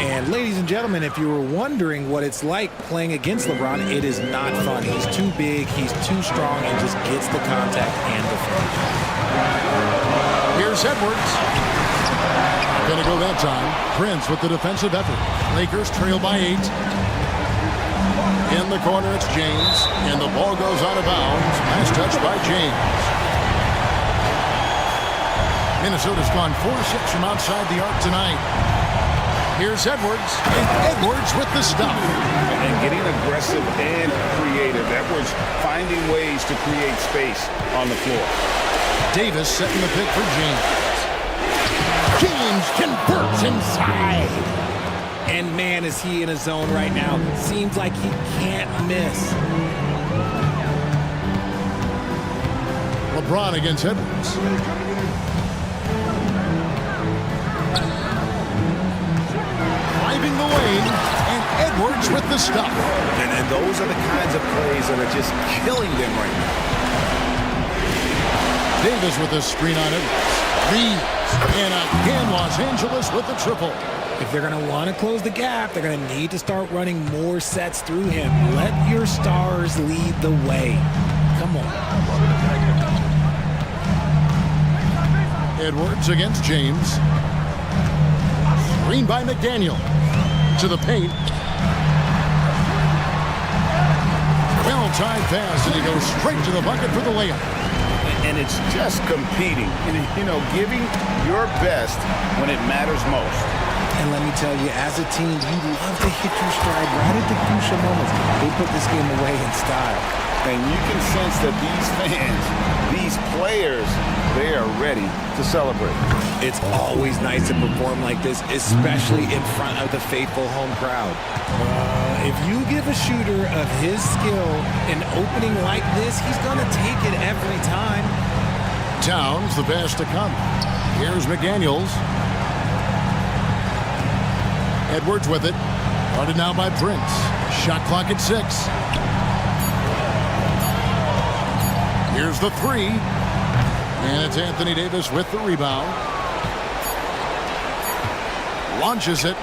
And ladies and gentlemen, if you were wondering what it's like playing against LeBron, it is not fun. He's too big, he's too strong, and just gets the contact and the finish. Here's Edwards. Gonna go that time. Prince with the defensive effort. Lakers trail by 8. In the corner, it's James, and the ball goes out of bounds. Nice touch by James. Minnesota's gone 4-6 from outside the arc tonight. Here's Edwards, and Edwards with the stuff. And getting aggressive and creative. Edwards finding ways to create space on the floor. Davis setting the pick for James. James converts inside. And man, is he in a zone right now. Seems like he can't miss. LeBron against Edwards. Driving the lane, and Edwards with the stuff. And those are the kinds of plays that are just killing them right now. Davis with a screen on Edwards. Reeves, and again Los Angeles with the triple. If they're going to want to close the gap, they're going to need to start running more sets through him. Let your stars lead the way. Come on. Edwards against James. Screen by McDaniel. To the paint. Well-timed pass, and he goes straight to the bucket for the layup. And it's just competing. And, you know, giving your best when it matters most. And let me tell you, as a team, you love to hit your stride right at the crucial moments. They put this game away in style. And you can sense that these fans, these players, they are ready to celebrate. It's always nice to perform like this, especially in front of the faithful home crowd. If you give a shooter of his skill an opening like this, he's going to take it every time. Towns, the best to come. Here's McDaniels. Edwards with it. Guarded now by Prince. Shot clock at 6. Here's the 3. And it's Anthony Davis with the rebound. Launches it.